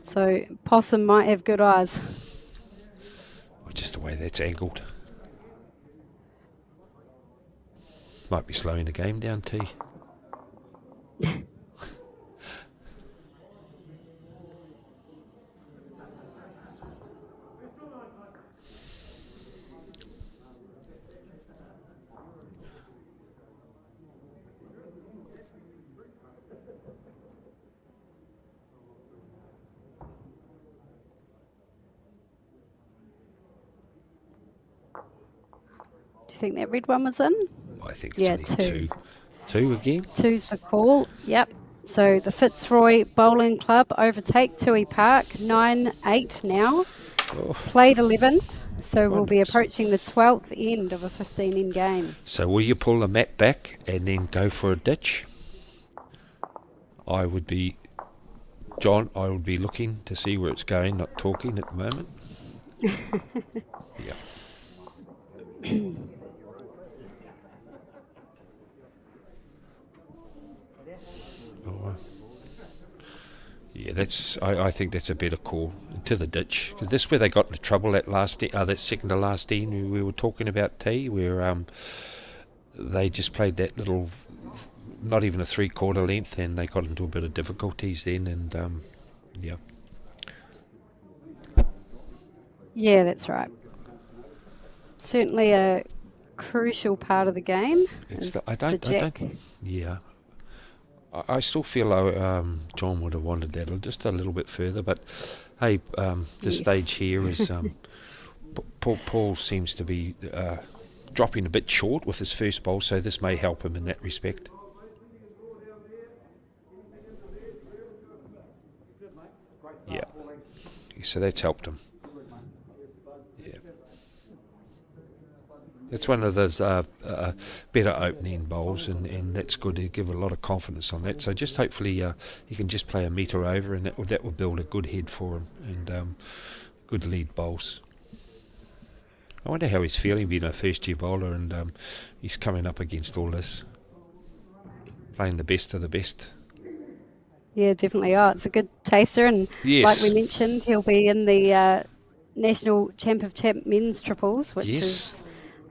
So Possum might have good eyes. Oh, just the way that's angled. Might be slowing the game down, T. Do you think that red one was in? I think it's only 2. 2 again. 2's the call. Yep. So the Fitzroy Bowling Club overtake Tui Park 9-8 now. Oh. Played 11. So we'll be approaching the 12th end of a 15-end game. So will you pull the mat back and then go for a ditch? I would be looking to see where it's going, not talking at the moment. Yeah. Yeah, I think that's a better call, to the ditch, because this is where they got into trouble that second to last end we were talking about, T, where they just played that little, not even a 3/4 length, and they got into a bit of difficulties then, and yeah. Yeah, that's right. Certainly a crucial part of the game. I still feel John would have wanted that just a little bit further, but hey, the stage here is Paul seems to be dropping a bit short with his first bowl, so this may help him in that respect. Yeah, so that's helped him. Yeah, it's one of those better opening bowls, and that's good to give a lot of confidence on that. So just hopefully he can just play a metre over, and that will build a good head for him, and good lead bowls. I wonder how he's feeling being a first-year bowler, and he's coming up against all this, playing the best of the best. Yeah, definitely. Oh, it's a good taster, and like we Yes. mentioned, he'll be in the National Champ of Champ men's triples, which Yes. is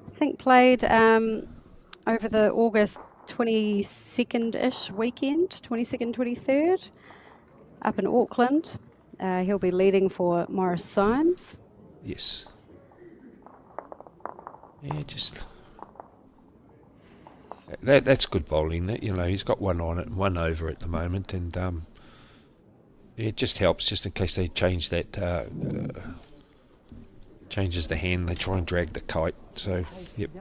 I think played over the August 22nd-ish weekend, 22nd, 23rd, up in Auckland. He'll be leading for Morris Symes. Yes. Yeah, just that's good bowling. He's got one on it and one over at the moment, and it just helps. Just in case they change that, changes the hand, they try and drag the kite. So, yep.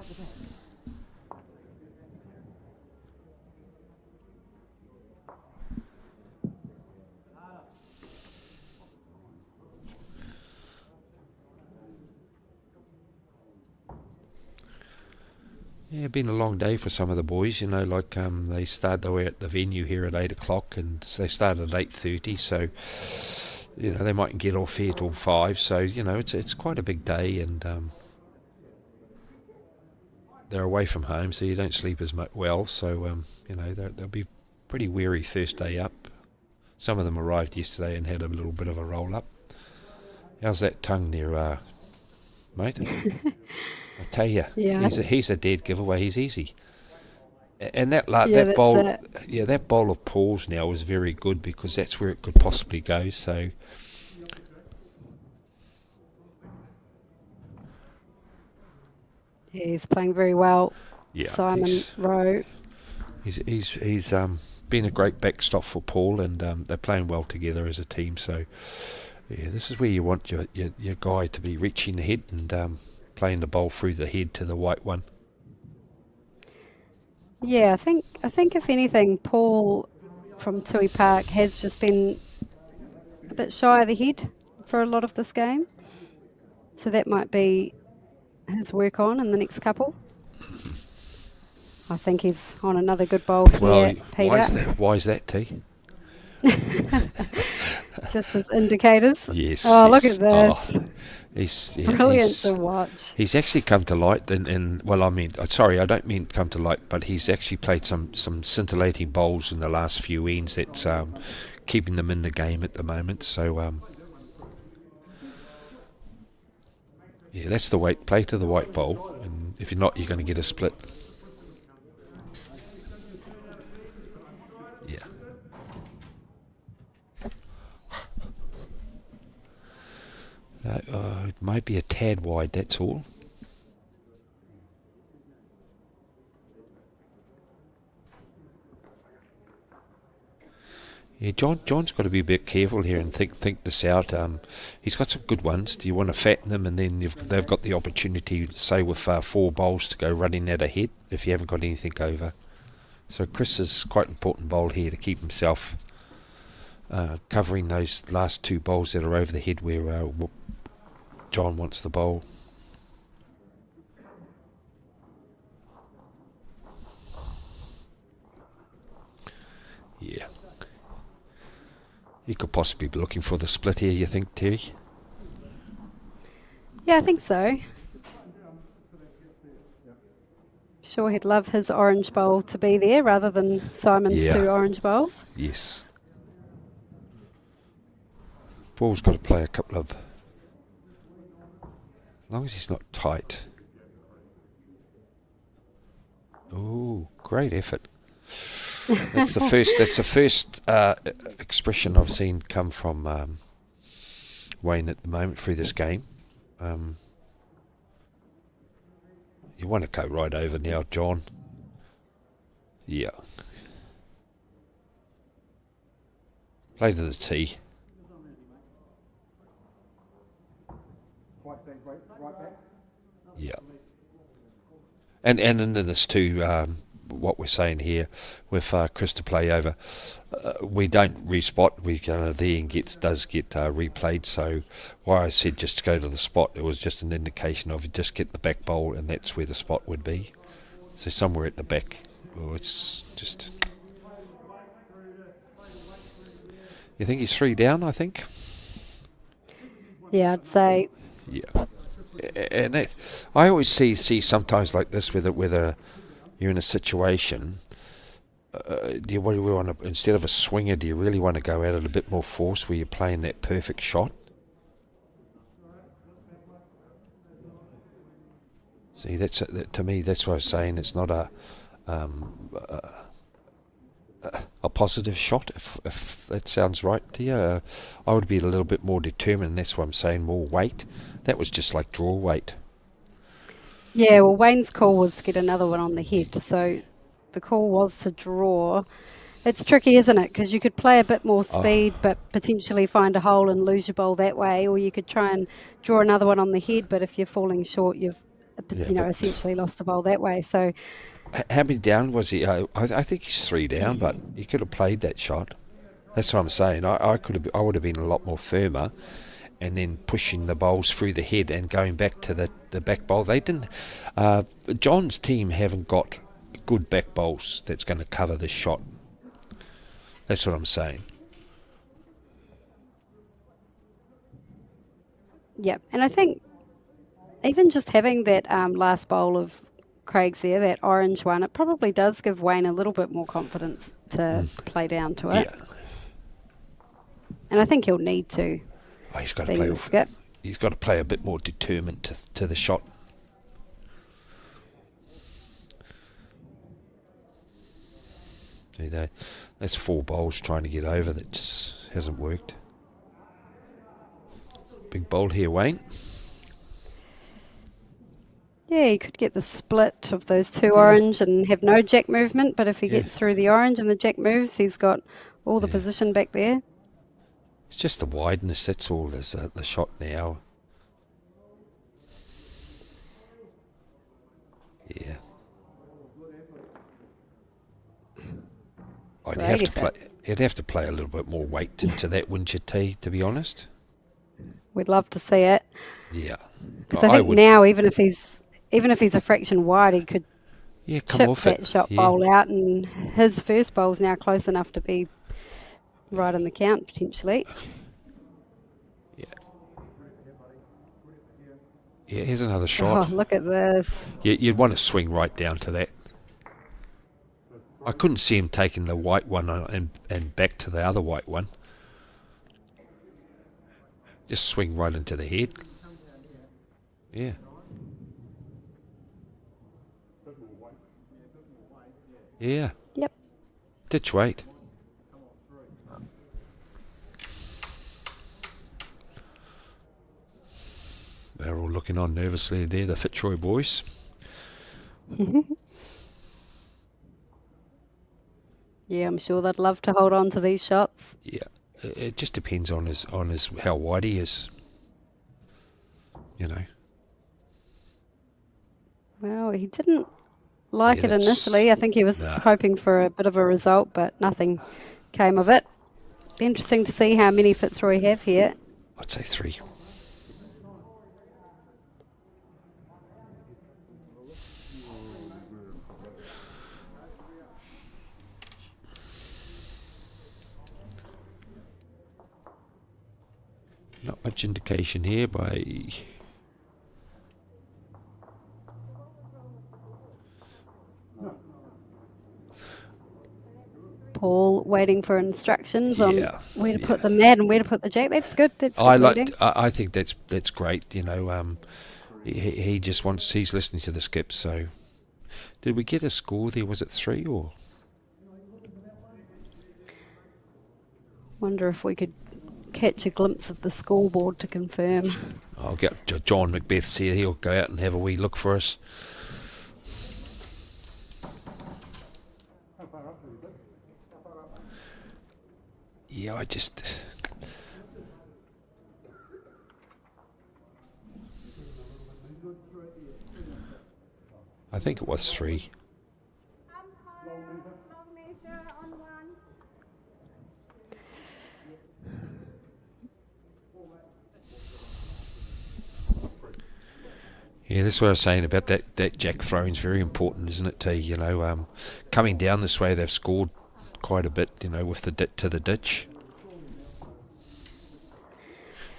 Yeah, been a long day for some of the boys. Like they were at the venue here at 8 o'clock, and they started at 8:30. So, they mightn't get off here till 5. So, it's quite a big day, and they're away from home, so you don't sleep as much well. So, they'll be pretty weary first day up. Some of them arrived yesterday and had a little bit of a roll up. How's that tongue there, mate? I tell you, Yeah. he's a dead giveaway. He's easy. And that Yeah, that's bowl, it. that bowl of Paul's now is very good, because that's where it could possibly go. So Yeah, he's playing very well. yeah, Simon Rowe. he's been a great backstop for Paul, and they're playing well together as a team. So yeah, this is where you want your guy to be reaching the head and playing the bowl through the head to the white one. Yeah, I think if anything, Paul from Tui Park has just been a bit shy of the head for a lot of this game. So that might be his work on in the next couple. I think he's on another good bowl here, Well, Peter. why is that, T? Just as indicators. Yes. Oh, look yes. at this. Oh, he's Brilliant to watch. He's actually come to light, sorry, I don't mean come to light, but he's actually played some scintillating bowls in the last few ends that's keeping them in the game at the moment. So, yeah, that's the weight. Play to the white bowl, and if you're not, you're going to get a split. Yeah. It might be a tad wide, that's all. Yeah, John's got to be a bit careful here and think this out. He's got some good ones. Do you want to fatten them, and then they've got the opportunity, say with 4 bowls to go running at a head if you haven't got anything over. So Chris is quite an important bowl here to keep himself covering those last 2 bowls that are over the head where John wants the bowl. Yeah. You could possibly be looking for the split here, you think, Terry? Yeah, I think so. Sure, he'd love his orange bowl to be there rather than Simon's Yeah. 2 orange bowls. Yes. Paul's got to play a couple of... As long as he's not tight. Oh, great effort. That's the first expression I've seen come from Wayne at the moment through this game. You want to go right over now, John. Yeah. Play to the tee. Right back. Yeah. And into this too, what we're saying here with Chris to play over, we don't respot. We go there and does get replayed. So why I said just to go to the spot, it was just an indication of just get the back bowl, and that's where the spot would be. So somewhere at the back. Oh, it's just. You think he's 3 down? I think. Yeah, I'd say. Yeah. And I always see sometimes like this whether you're in a situation do you want to, instead of a swinger, do you really want to go out at a bit more force where you're playing that perfect shot? See, to me, that's what I was saying. It's not a positive shot, if that sounds right to you. I would be a little bit more determined. That's why I'm saying more weight. That was just like draw weight. Yeah, well, Wayne's call was to get another one on the head, so the call was to draw. It's tricky, isn't it? Because you could play a bit more speed, but potentially find a hole and lose your bowl that way, or you could try and draw another one on the head, but if you're falling short, you've essentially lost a bowl that way. So How many down was he? I think he's 3 down, but he could have played that shot. That's what I'm saying. I would have been a lot more firmer, and then pushing the bowls through the head and going back to the back bowl. They didn't. John's team haven't got good back bowls that's going to cover this shot. That's what I'm saying. yeah, and I think even just having that last bowl of Craig's there, that orange one, it probably does give Wayne a little bit more confidence to play down to it. Yeah. And I think he'll need to. Oh, he's got to being play. the skip. He's got to play a bit more determined to the shot. See, that's 4 bowls trying to get over that just hasn't worked. Big bowl here, Wayne. Yeah, he could get the split of those 2 orange and have no jack movement, but if he gets through the orange and the jack moves, he's got all the position back there. It's just the wideness, that's all. There's the shot now. Yeah. You'd have to play a little bit more weight into that, wouldn't you, T, to be honest? We'd love to see it. Yeah. Because I think now, even if he's a fraction wide, he could come chip off that it. shot bowl out, and his first bowl's now close enough to be right in the count, potentially. Yeah, here's another shot. Oh, look at this. You'd want to swing right down to that. I couldn't see him taking the white one and back to the other white one. Just swing right into the head. Yeah. Yeah. Yep. Ditch weight. They're all looking on nervously there, the Fitzroy boys. Yeah, I'm sure they'd love to hold on to these shots. Yeah, it just depends on his how wide he is. You know. Well, he didn't like Yeah, it that's- initially. I think he was hoping for a bit of a result, but nothing came of it. Be interesting to see how many Fitzroy have here. I'd say 3. Not much indication here by... Paul waiting for instructions on Yeah, where to put the mat and where to put the jack. That's good. That's good reading. I think that's great. You know, he just wants. He's listening to the skip. So, did we get a score there? Was it 3 or? Wonder if we could catch a glimpse of the scoreboard to confirm. I'll get John Macbeth's here. He'll go out and have a wee look for us. Yeah, I think it was 3. Yeah, that's what I was saying about that jack throwing is very important, isn't it? To coming down this way, they've scored quite a bit. You know, with the to the ditch.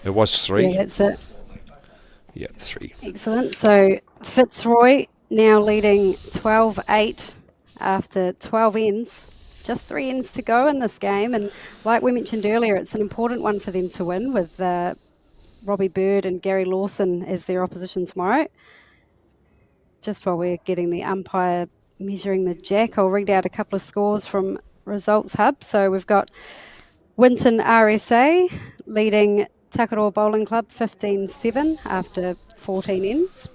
It was 3. Yeah, that's it. Yeah, 3. Excellent. So Fitzroy now leading 12-8 after 12 ends. just 3 ends to go in this game, and like we mentioned earlier, it's an important one for them to win with Robbie Bird and Gary Lawson as their opposition tomorrow. Just while we're getting the umpire measuring the jack, I'll read out a couple of scores from Results Hub. So we've got Winton RSA leading Takaroa Bowling Club 15-7 after 14 ends.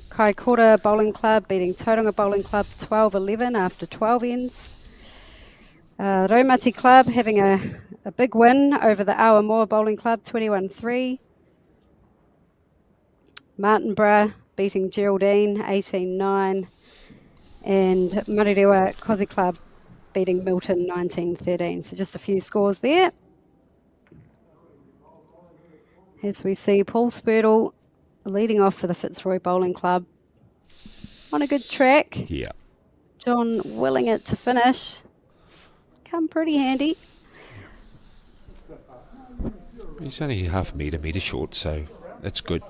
Kaikoura Bowling Club beating Tauranga Bowling Club 12-11 after 12 ends. Raumati Club having a big win over the Awamoa Bowling Club 21-3. Martinborough beating Geraldine 18-9. And Marirewa Kosi Club beating Milton 19-13. So just a few scores there. As we see Paul Spurtle leading off for the Fitzroy Bowling Club on a good track. Yeah. John willing it to finish. It's come pretty handy. He's only half a metre short, so that's good.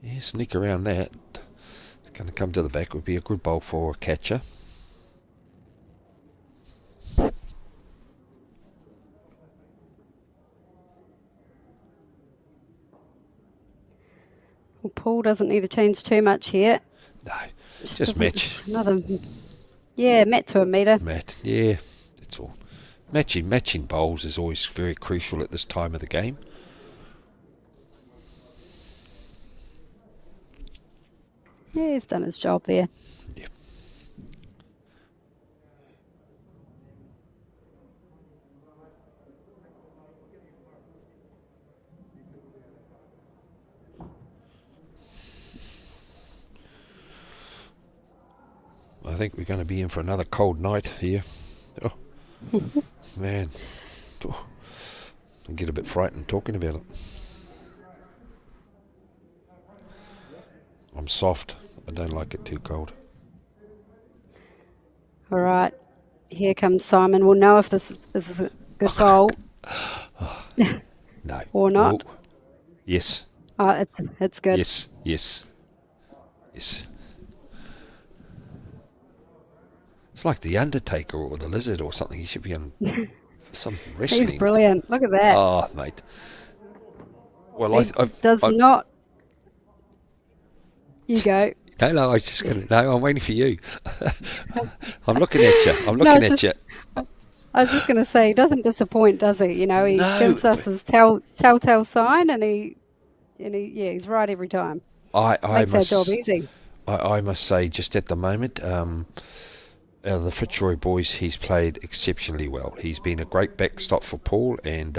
Yeah, sneak around that. It's going to come to the back. Would be a good bowl for a catcher. Well, Paul doesn't need to change too much here. No, just match. Met to a metre. Matt, yeah, that's all. Matching bowls is always very crucial at this time of the game. Yeah, he's done his job there. Yeah. I think we're going to be in for another cold night here. Oh, man. Oh, I get a bit frightened talking about it. I'm soft. I don't like it too cold. All right. Here comes Simon. We'll know if this is a good bowl. No. Or not. Oh. Yes. Oh, it's good. Yes. It's like the Undertaker or the Lizard or something. He should be on some wrestling. He's brilliant. Look at that. Oh, mate. Well, He does not. You go. No, I was just going to... No, I'm waiting for you. I'm looking at you. You. I was just going to say, he doesn't disappoint, does he? You know, he gives us his telltale sign, and he's right every time. Makes our job easy. I must say, just at the moment, the Fitzroy boys, he's played exceptionally well. He's been a great backstop for Paul, and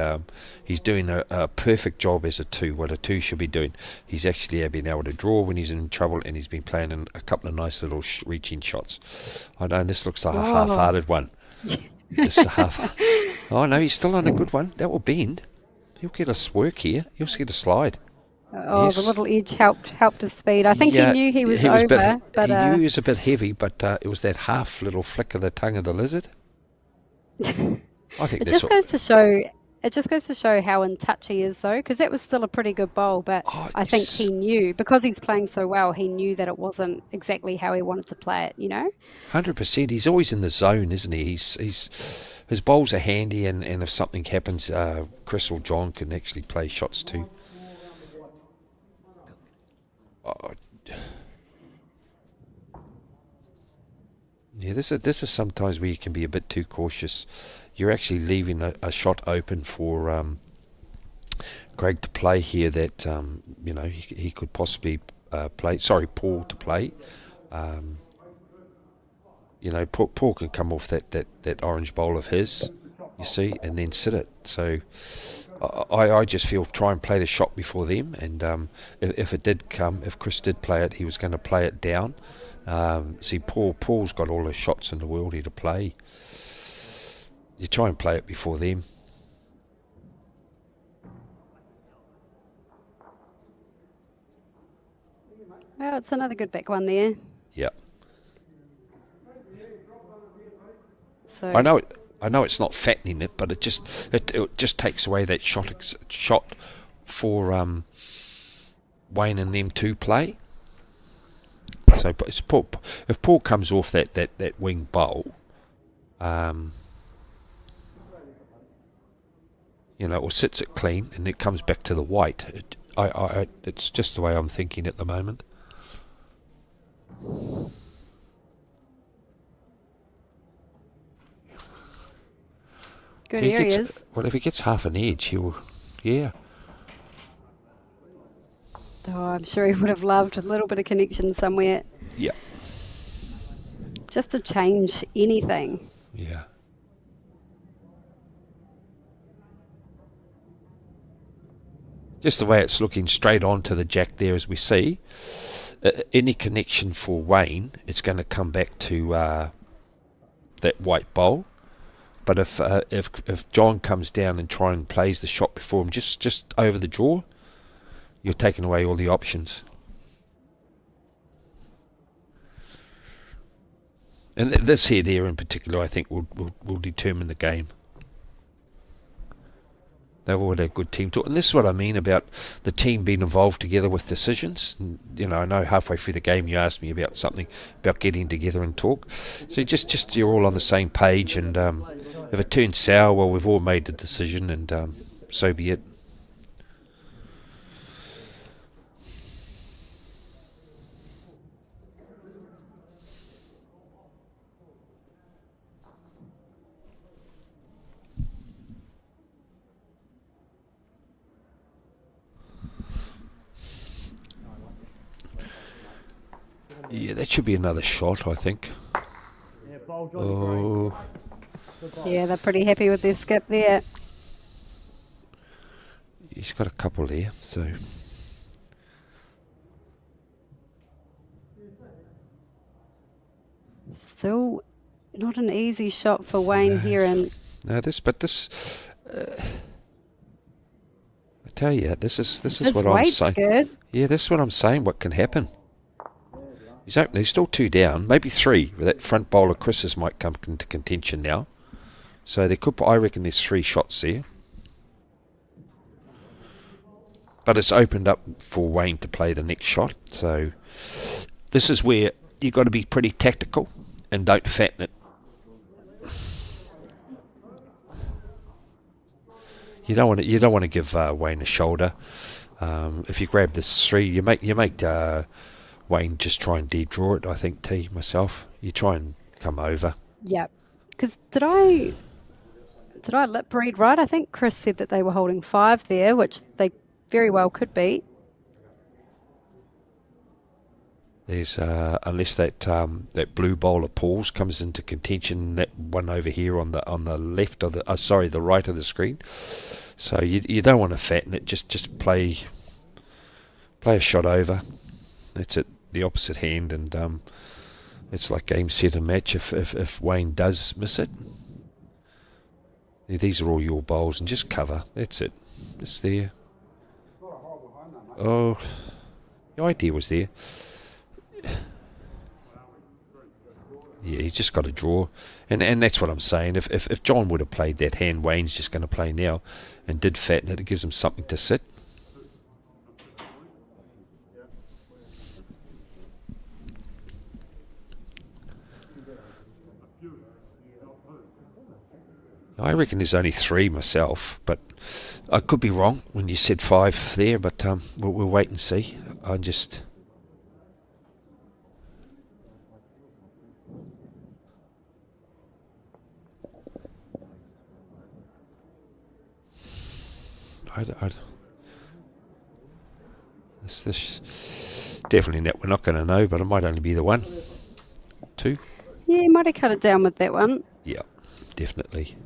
he's doing a perfect job as a two, what a two should be doing. He's actually been able to draw when he's in trouble, and he's been playing in a couple of nice little reaching shots. I know this looks like a half-hearted one. This is a half. Oh no, he's still on a good one. That will bend. He'll get a work here. He'll get a slide. Oh, yes. The little edge helped his speed. I think he knew he was over, but he knew he was a bit heavy, but it was that half little flick of the tongue of the lizard. I think it just goes to show how in touch he is, though, because that was still a pretty good bowl. But I think he knew, because he's playing so well, he knew that it wasn't exactly how he wanted to play it. You know, 100%. He's always in the zone, isn't he? His bowls are handy, and if something happens, Chris or John can actually play shots too. Yeah, this is sometimes where you can be a bit too cautious. You're actually leaving a shot open for Greg to play here that he could possibly play. Sorry, Paul to play. Paul can come off that orange bowl of his, you see, and then sit it. So I just feel try and play the shot before them, and if it did come, if Chris did play it, he was going to play it down. See, Paul's got all the shots in the world here to play. You try and play it before them. Well, it's another good back one there. Yeah. So I know it's not fattening it, but it just takes away that shot for Wayne and them to play. So but it's Paul, if Paul comes off that wing bowl, or sits it clean and it comes back to the white, it's just the way I'm thinking at the moment. good If he gets- areas. Well, if he gets half an edge, he'll, yeah. Oh, I'm sure he would have loved a little bit of connection somewhere, Yeah. just to change anything. Yeah. Just the way it's looking straight on to the jack there, as we see. Any connection for Wayne, it's going to come back to that white bowl. But if John comes down and try and plays the shot before him, just over the draw, you're taking away all the options. And this head here in particular, I think, will determine the game. They've all had a good team talk. And this is what I mean about the team being involved together with decisions. And, I know halfway through the game you asked me about something, about getting together and talk. So just you're all on the same page, and if it turns sour, well, we've all made the decision, and so be it. Yeah, that should be another shot, I think. Oh, Yeah, they're pretty happy with their skip there. he's got a couple there, so... Still not an easy shot for Wayne here, and No, this... I tell you, this is his what I'm weight's saying. good. Yeah, this is what I'm saying, what can happen. He's still 2 down, maybe 3. That front bowler Chris's might come into contention now. So I reckon there's 3 shots there. But it's opened up for Wayne to play the next shot. So this is where you've got to be pretty tactical and don't fatten it. You don't want to give Wayne a shoulder. If you grab this 3, you make Wayne just try and de-draw it, I think, myself. You try and come over. Yep. Because did I lip read right? I think Chris said that they were holding 5 there, which they very well could be. There's unless that blue bowler Paul's comes into contention, that one over here on the left of the right of the screen. So you don't want to fatten it. Just play a shot over. That's it. The opposite hand, and it's like game, set, and match. If Wayne does miss it, these are all your bowls, and just cover. That's it. It's there. Oh, the idea was there. Yeah, he's just got to draw, and that's what I'm saying. If John would have played that hand Wayne's just going to play now, and did fatten it, it gives him something to sit. I reckon there's only 3 myself, but I could be wrong when you said 5 there, but we'll wait and see. This definitely net we're not going to know, but it might only be the 1, 2. Yeah, you might have cut it down with that one. Yeah, definitely.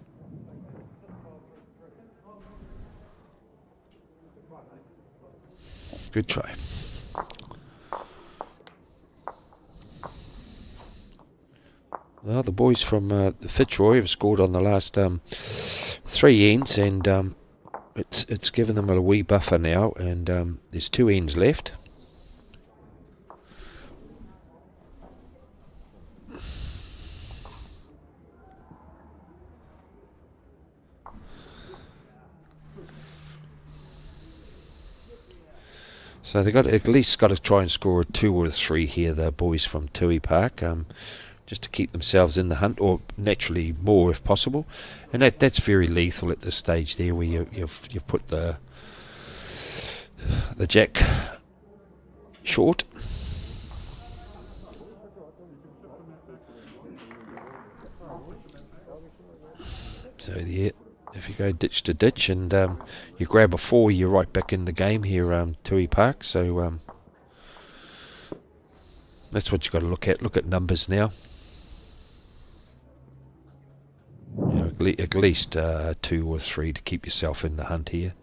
Good try. Well, the boys from Fitzroy have scored on the last 3 ends, and it's given them a wee buffer now, and there's 2 ends left. So they got at least got to try and score a 2 or a 3 here, the boys from Tui Park, just to keep themselves in the hunt, or naturally more if possible. And that's very lethal at this stage there, where you've put the jack short. So yeah, if you go ditch to ditch and you grab a 4, you're right back in the game here, Tui Park. So that's what you've got to look at. Look at numbers now. You know, at least 2 or 3 to keep yourself in the hunt here.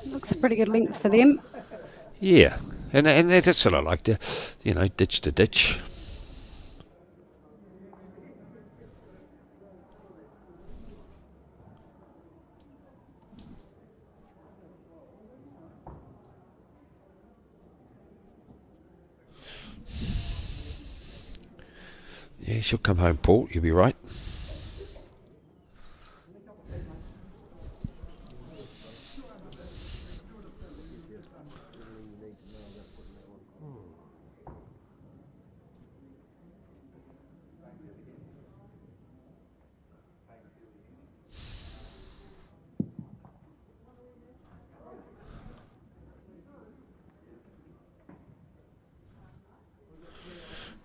Looks a pretty good length for them. Yeah, and that's what I like to, ditch to ditch. Yeah, she'll come home, Paul. You'll be right.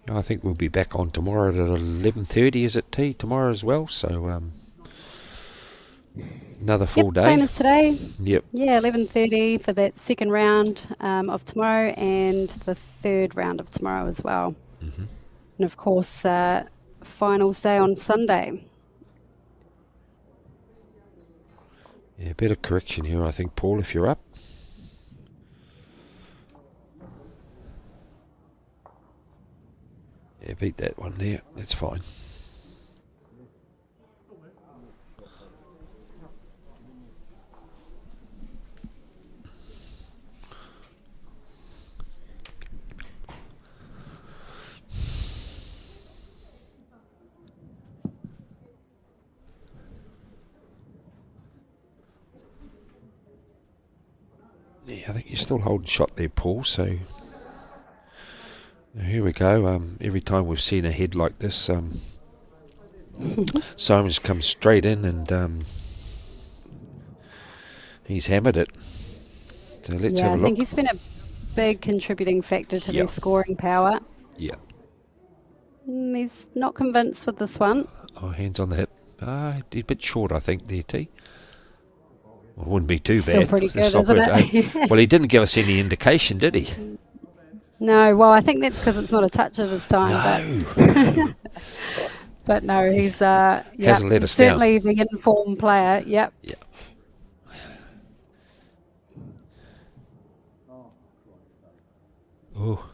I think we'll be back on tomorrow at 11:30. Is it T tomorrow as well? So another full day. Same as today. Yep. Yeah, 11:30 for that second round of tomorrow, and the third round of tomorrow as well. Mm-hmm. And of course, finals day on Sunday. Yeah, a bit of correction here, I think, Paul, if you're up. Yeah, beat that one there. That's fine. Yeah, I think you're still holding shot there, Paul, so here we go. Every time we've seen a head like this, Simon's come straight in and he's hammered it. So let's have a I look. think he's been a big contributing factor to their scoring power. Yeah. He's not convinced with this one. Oh, hands on the hip. He's a bit short, I think, there, T. Well, it wouldn't be too Still bad. pretty It's good, not isn't good, it? Well, he didn't give us any indication, did he? No, well, I think that's because it's not a touch of his time. No. But no, he's Hasn't let he's us certainly the informed player. Yep. Yeah. Oh.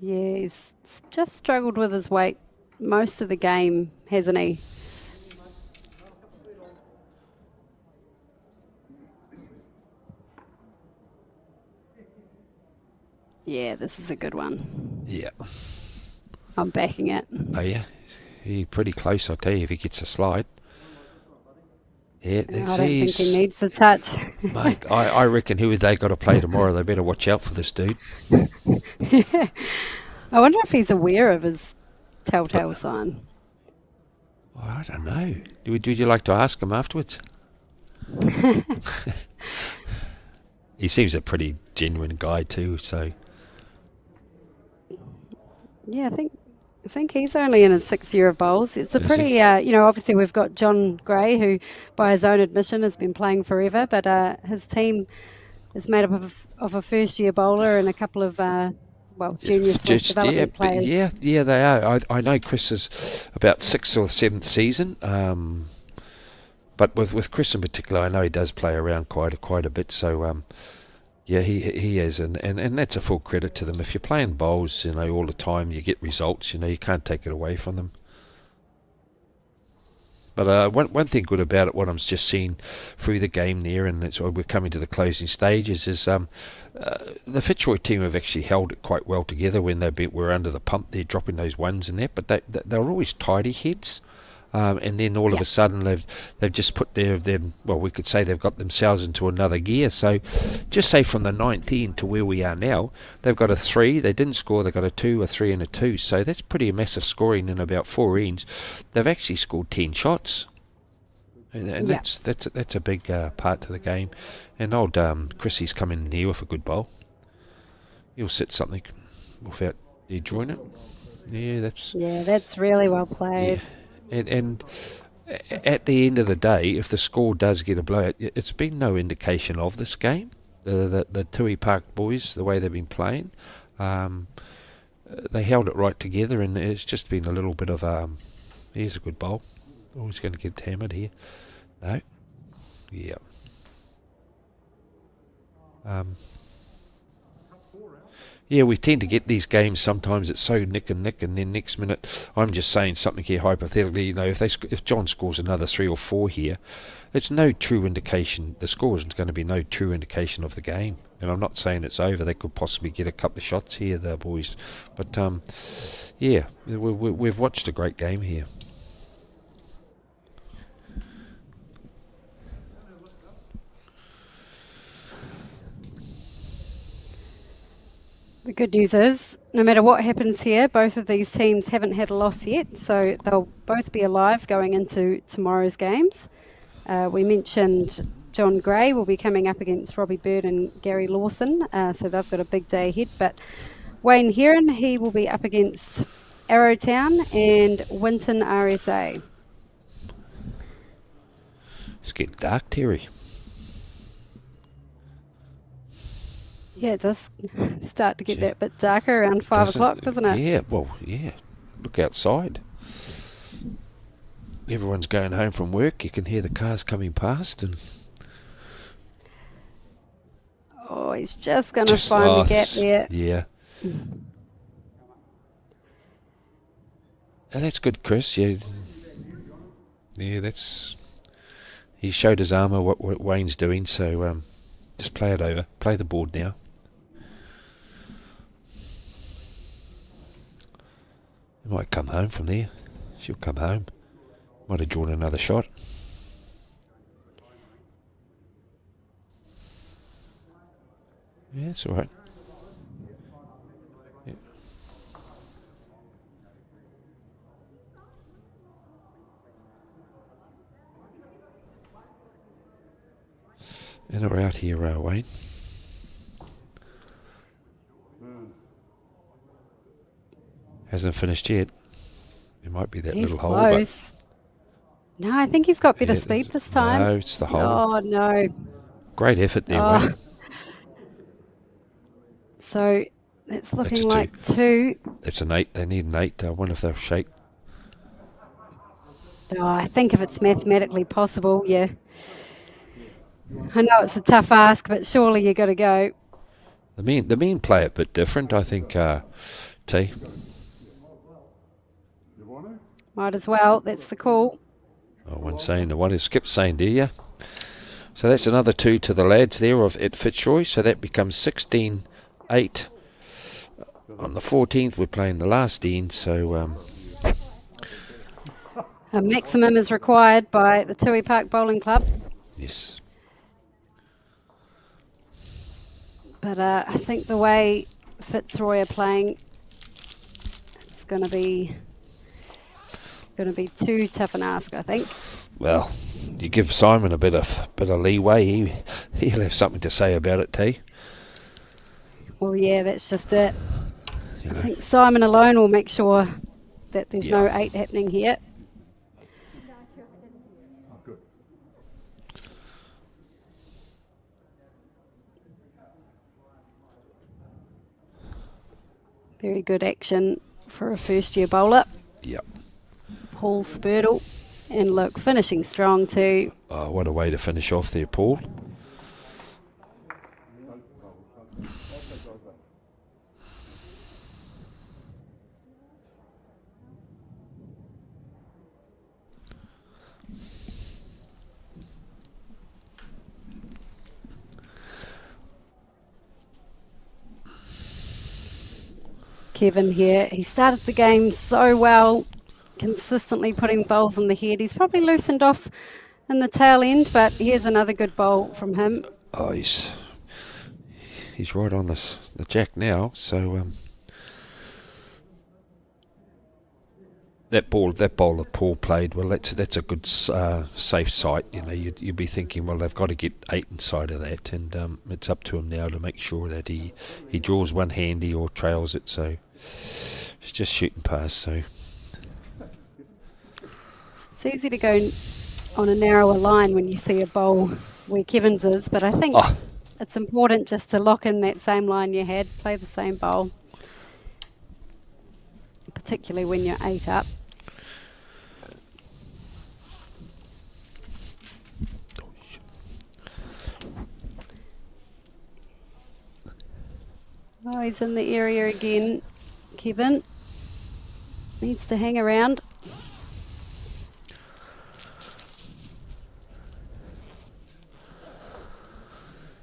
Yeah, he's just struggled with his weight most of the game, hasn't he? Yeah, this is a good one. Yeah. I'm backing it. Oh, yeah. He's pretty close, I tell you, if he gets a slide. Yeah, I don't think he needs a touch. Mate, I reckon who they got to play tomorrow, they better watch out for this dude. I wonder if he's aware of his telltale sign. Oh, I don't know. Would you like to ask him afterwards? He seems a pretty genuine guy too, so... Yeah, I think he's only in his 6th year of bowls. It's a pretty, obviously we've got John Gray, who by his own admission has been playing forever, but his team is made up of a first-year bowler and a couple of, junior development players. Yeah, they are. I know Chris is about 6th or 7th season, but with Chris in particular, I know he does play around quite a bit, so... Yeah, he is, and that's a full credit to them. If you're playing bowls, all the time, you get results. You can't take it away from them. But one thing good about it, what I'm just seeing through the game there, and that's why we're coming to the closing stages, is the Fitzroy team have actually held it quite well together when were under the pump. They're dropping those ones in there, but they're always tidy heads. And then all of a sudden they've just put we could say they've got themselves into another gear. So just say from the 9th end to where we are now, they've got a 3, they didn't score, they've got a 2, a 3 and a 2. So that's pretty massive scoring in about 4 ends. They've actually scored 10 shots. And that's a big part to the game. And old Chrissy's come in there with a good bowl. He'll sit something without drawing it. Yeah, that's really well played. Yeah. And at the end of the day, if the score does get a blowout, it's been no indication of this game. The Tui Park boys, the way they've been playing, they held it right together, and it's just been a little bit of here's a good bowl. Always going to get hammered here. No. Yeah. Yeah, we tend to get these games sometimes. It's so nick and nick, and then next minute, I'm just saying something here hypothetically. If John scores another 3 or 4 here, it's no true indication. The score is going to be no true indication of the game. And I'm not saying it's over. They could possibly get a couple of shots here, the boys. But yeah, we've watched a great game here. The good news is, no matter what happens here, both of these teams haven't had a loss yet, so they'll both be alive going into tomorrow's games. We mentioned John Gray will be coming up against Robbie Bird and Gary Lawson, so they've got a big day ahead. But Wayne Heron, he will be up against Arrowtown and Winton RSA. It's getting dark, Terry. Yeah, it does start to get that bit darker around 5 o'clock, doesn't it? Yeah, well, yeah. Look outside. Everyone's going home from work. You can hear the cars coming past. And he's just going to find the gap there. Yeah. Oh, that's good, Chris. Yeah, that's... He showed his armour what Wayne's doing, so just play it over. Play the board now. He might come home from there. She'll come home. Might have drawn another shot. Yeah, it's all right. Yeah. And we're out here, Wayne. Hasn't finished yet. It might be that He's little hole. Close. No, I think he's got better speed this time. No, it's the hole. Oh, no. Great effort there, Wayne. So that's looking That's a like 2. It's an 8. They need an 8. I wonder if they'll shake. Oh, I think if it's mathematically possible, yeah. I know it's a tough ask, but surely you got to go. The men play a bit different, I think, T. Might as well. That's the call. One's saying the one is Skip's saying, do you? So that's another 2 to the lads there at Fitzroy. So that becomes 16-8. On the 14th, we're playing the last end. So A maximum is required by the Tui Park Bowling Club. yes. But I think the way Fitzroy are playing, it's going to be too tough an ask, I think. Well, you give Simon a bit of leeway. He'll have something to say about it, T. Well, yeah, that's just it. You I know. think Simon alone will make sure that there's no 8 happening here. Very good action for a first-year bowler. Yep. Paul Spurtle. And look, finishing strong too. Oh, what a way to finish off there, Paul. Kevin here. He started the game so well, consistently putting bowls in the head. He's probably loosened off in the tail end, but here's another good bowl from him. Oh, he's right on the jack now. So that ball that Paul played, well, that's a good safe sight. You know, you'd be thinking, well, they've got to get 8 inside of that, and it's up to him now to make sure that he draws one handy or trails it. So he's just shooting past. So It's easy to go on a narrower line when you see a bowl where Kevin's is, but I think it's important just to lock in that same line you had, play the same bowl, particularly when you're 8 up. Oh, he's in the area again. Kevin needs to hang around.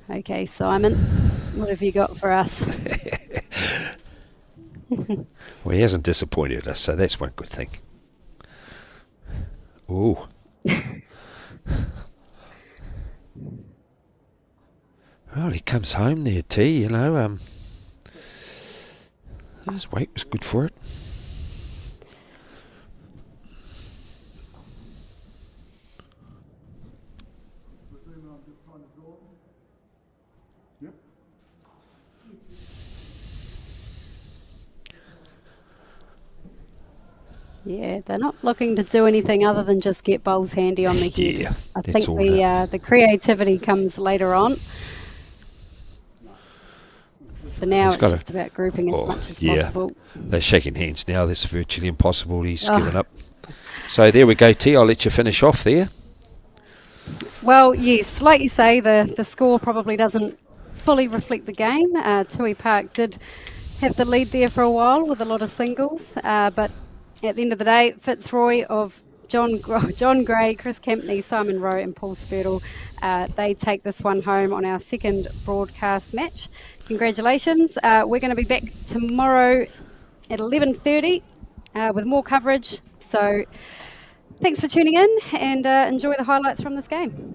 Okay, Simon, what have you got for us? well, he hasn't disappointed us, so that's one good thing. Ooh. Well, he comes home there, T. You know, his weight was good for it. Yeah, they're not looking to do anything other than just get bowls handy on the head. Yeah, I that's think all the creativity comes later on. For now, it's just about grouping as much as possible. They're shaking hands now. That's virtually impossible. He's given up. So there we go, T. I'll let you finish off there. Well, yes, like you say, the score probably doesn't fully reflect the game. Tui Park did have the lead there for a while with a lot of singles, but at the end of the day, Fitzroy of John Gray, Chris Kempney, Simon Rowe and Paul Spurtle, they take this one home on our second broadcast match. Congratulations. We're going to be back tomorrow at 11:30 with more coverage. So thanks for tuning in and enjoy the highlights from this game.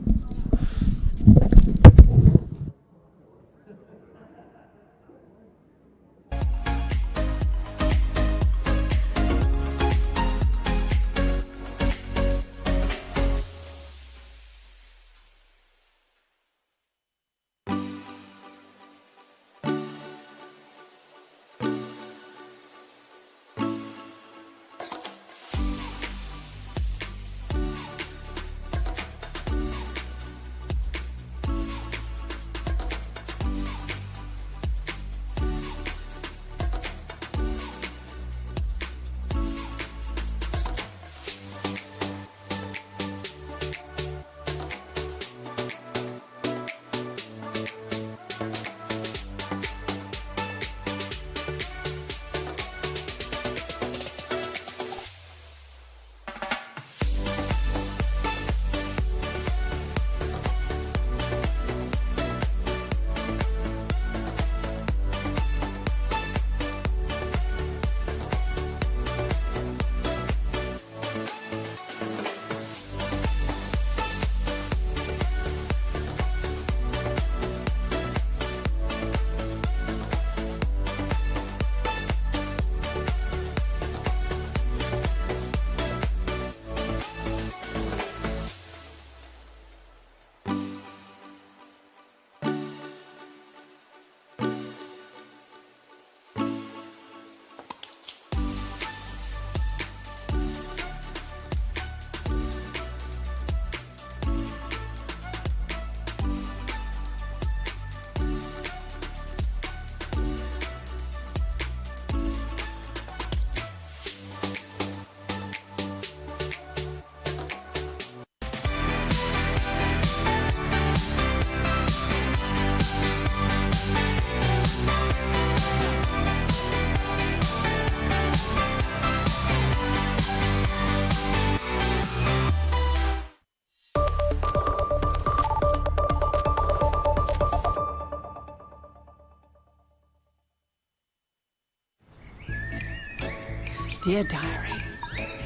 Dear Diary,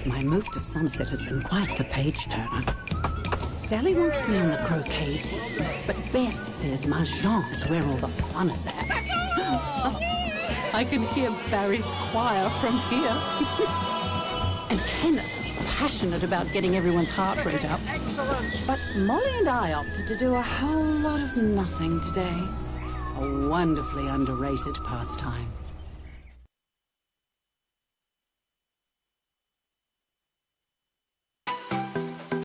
my move to Somerset has been quite the page turner. Sally wants me on the croquet team, but Beth says Mahjong is where all the fun is at. I can hear Barry's choir from here. And Kenneth's passionate about getting everyone's heart rate up. But Molly and I opted to do a whole lot of nothing today. A wonderfully underrated pastime.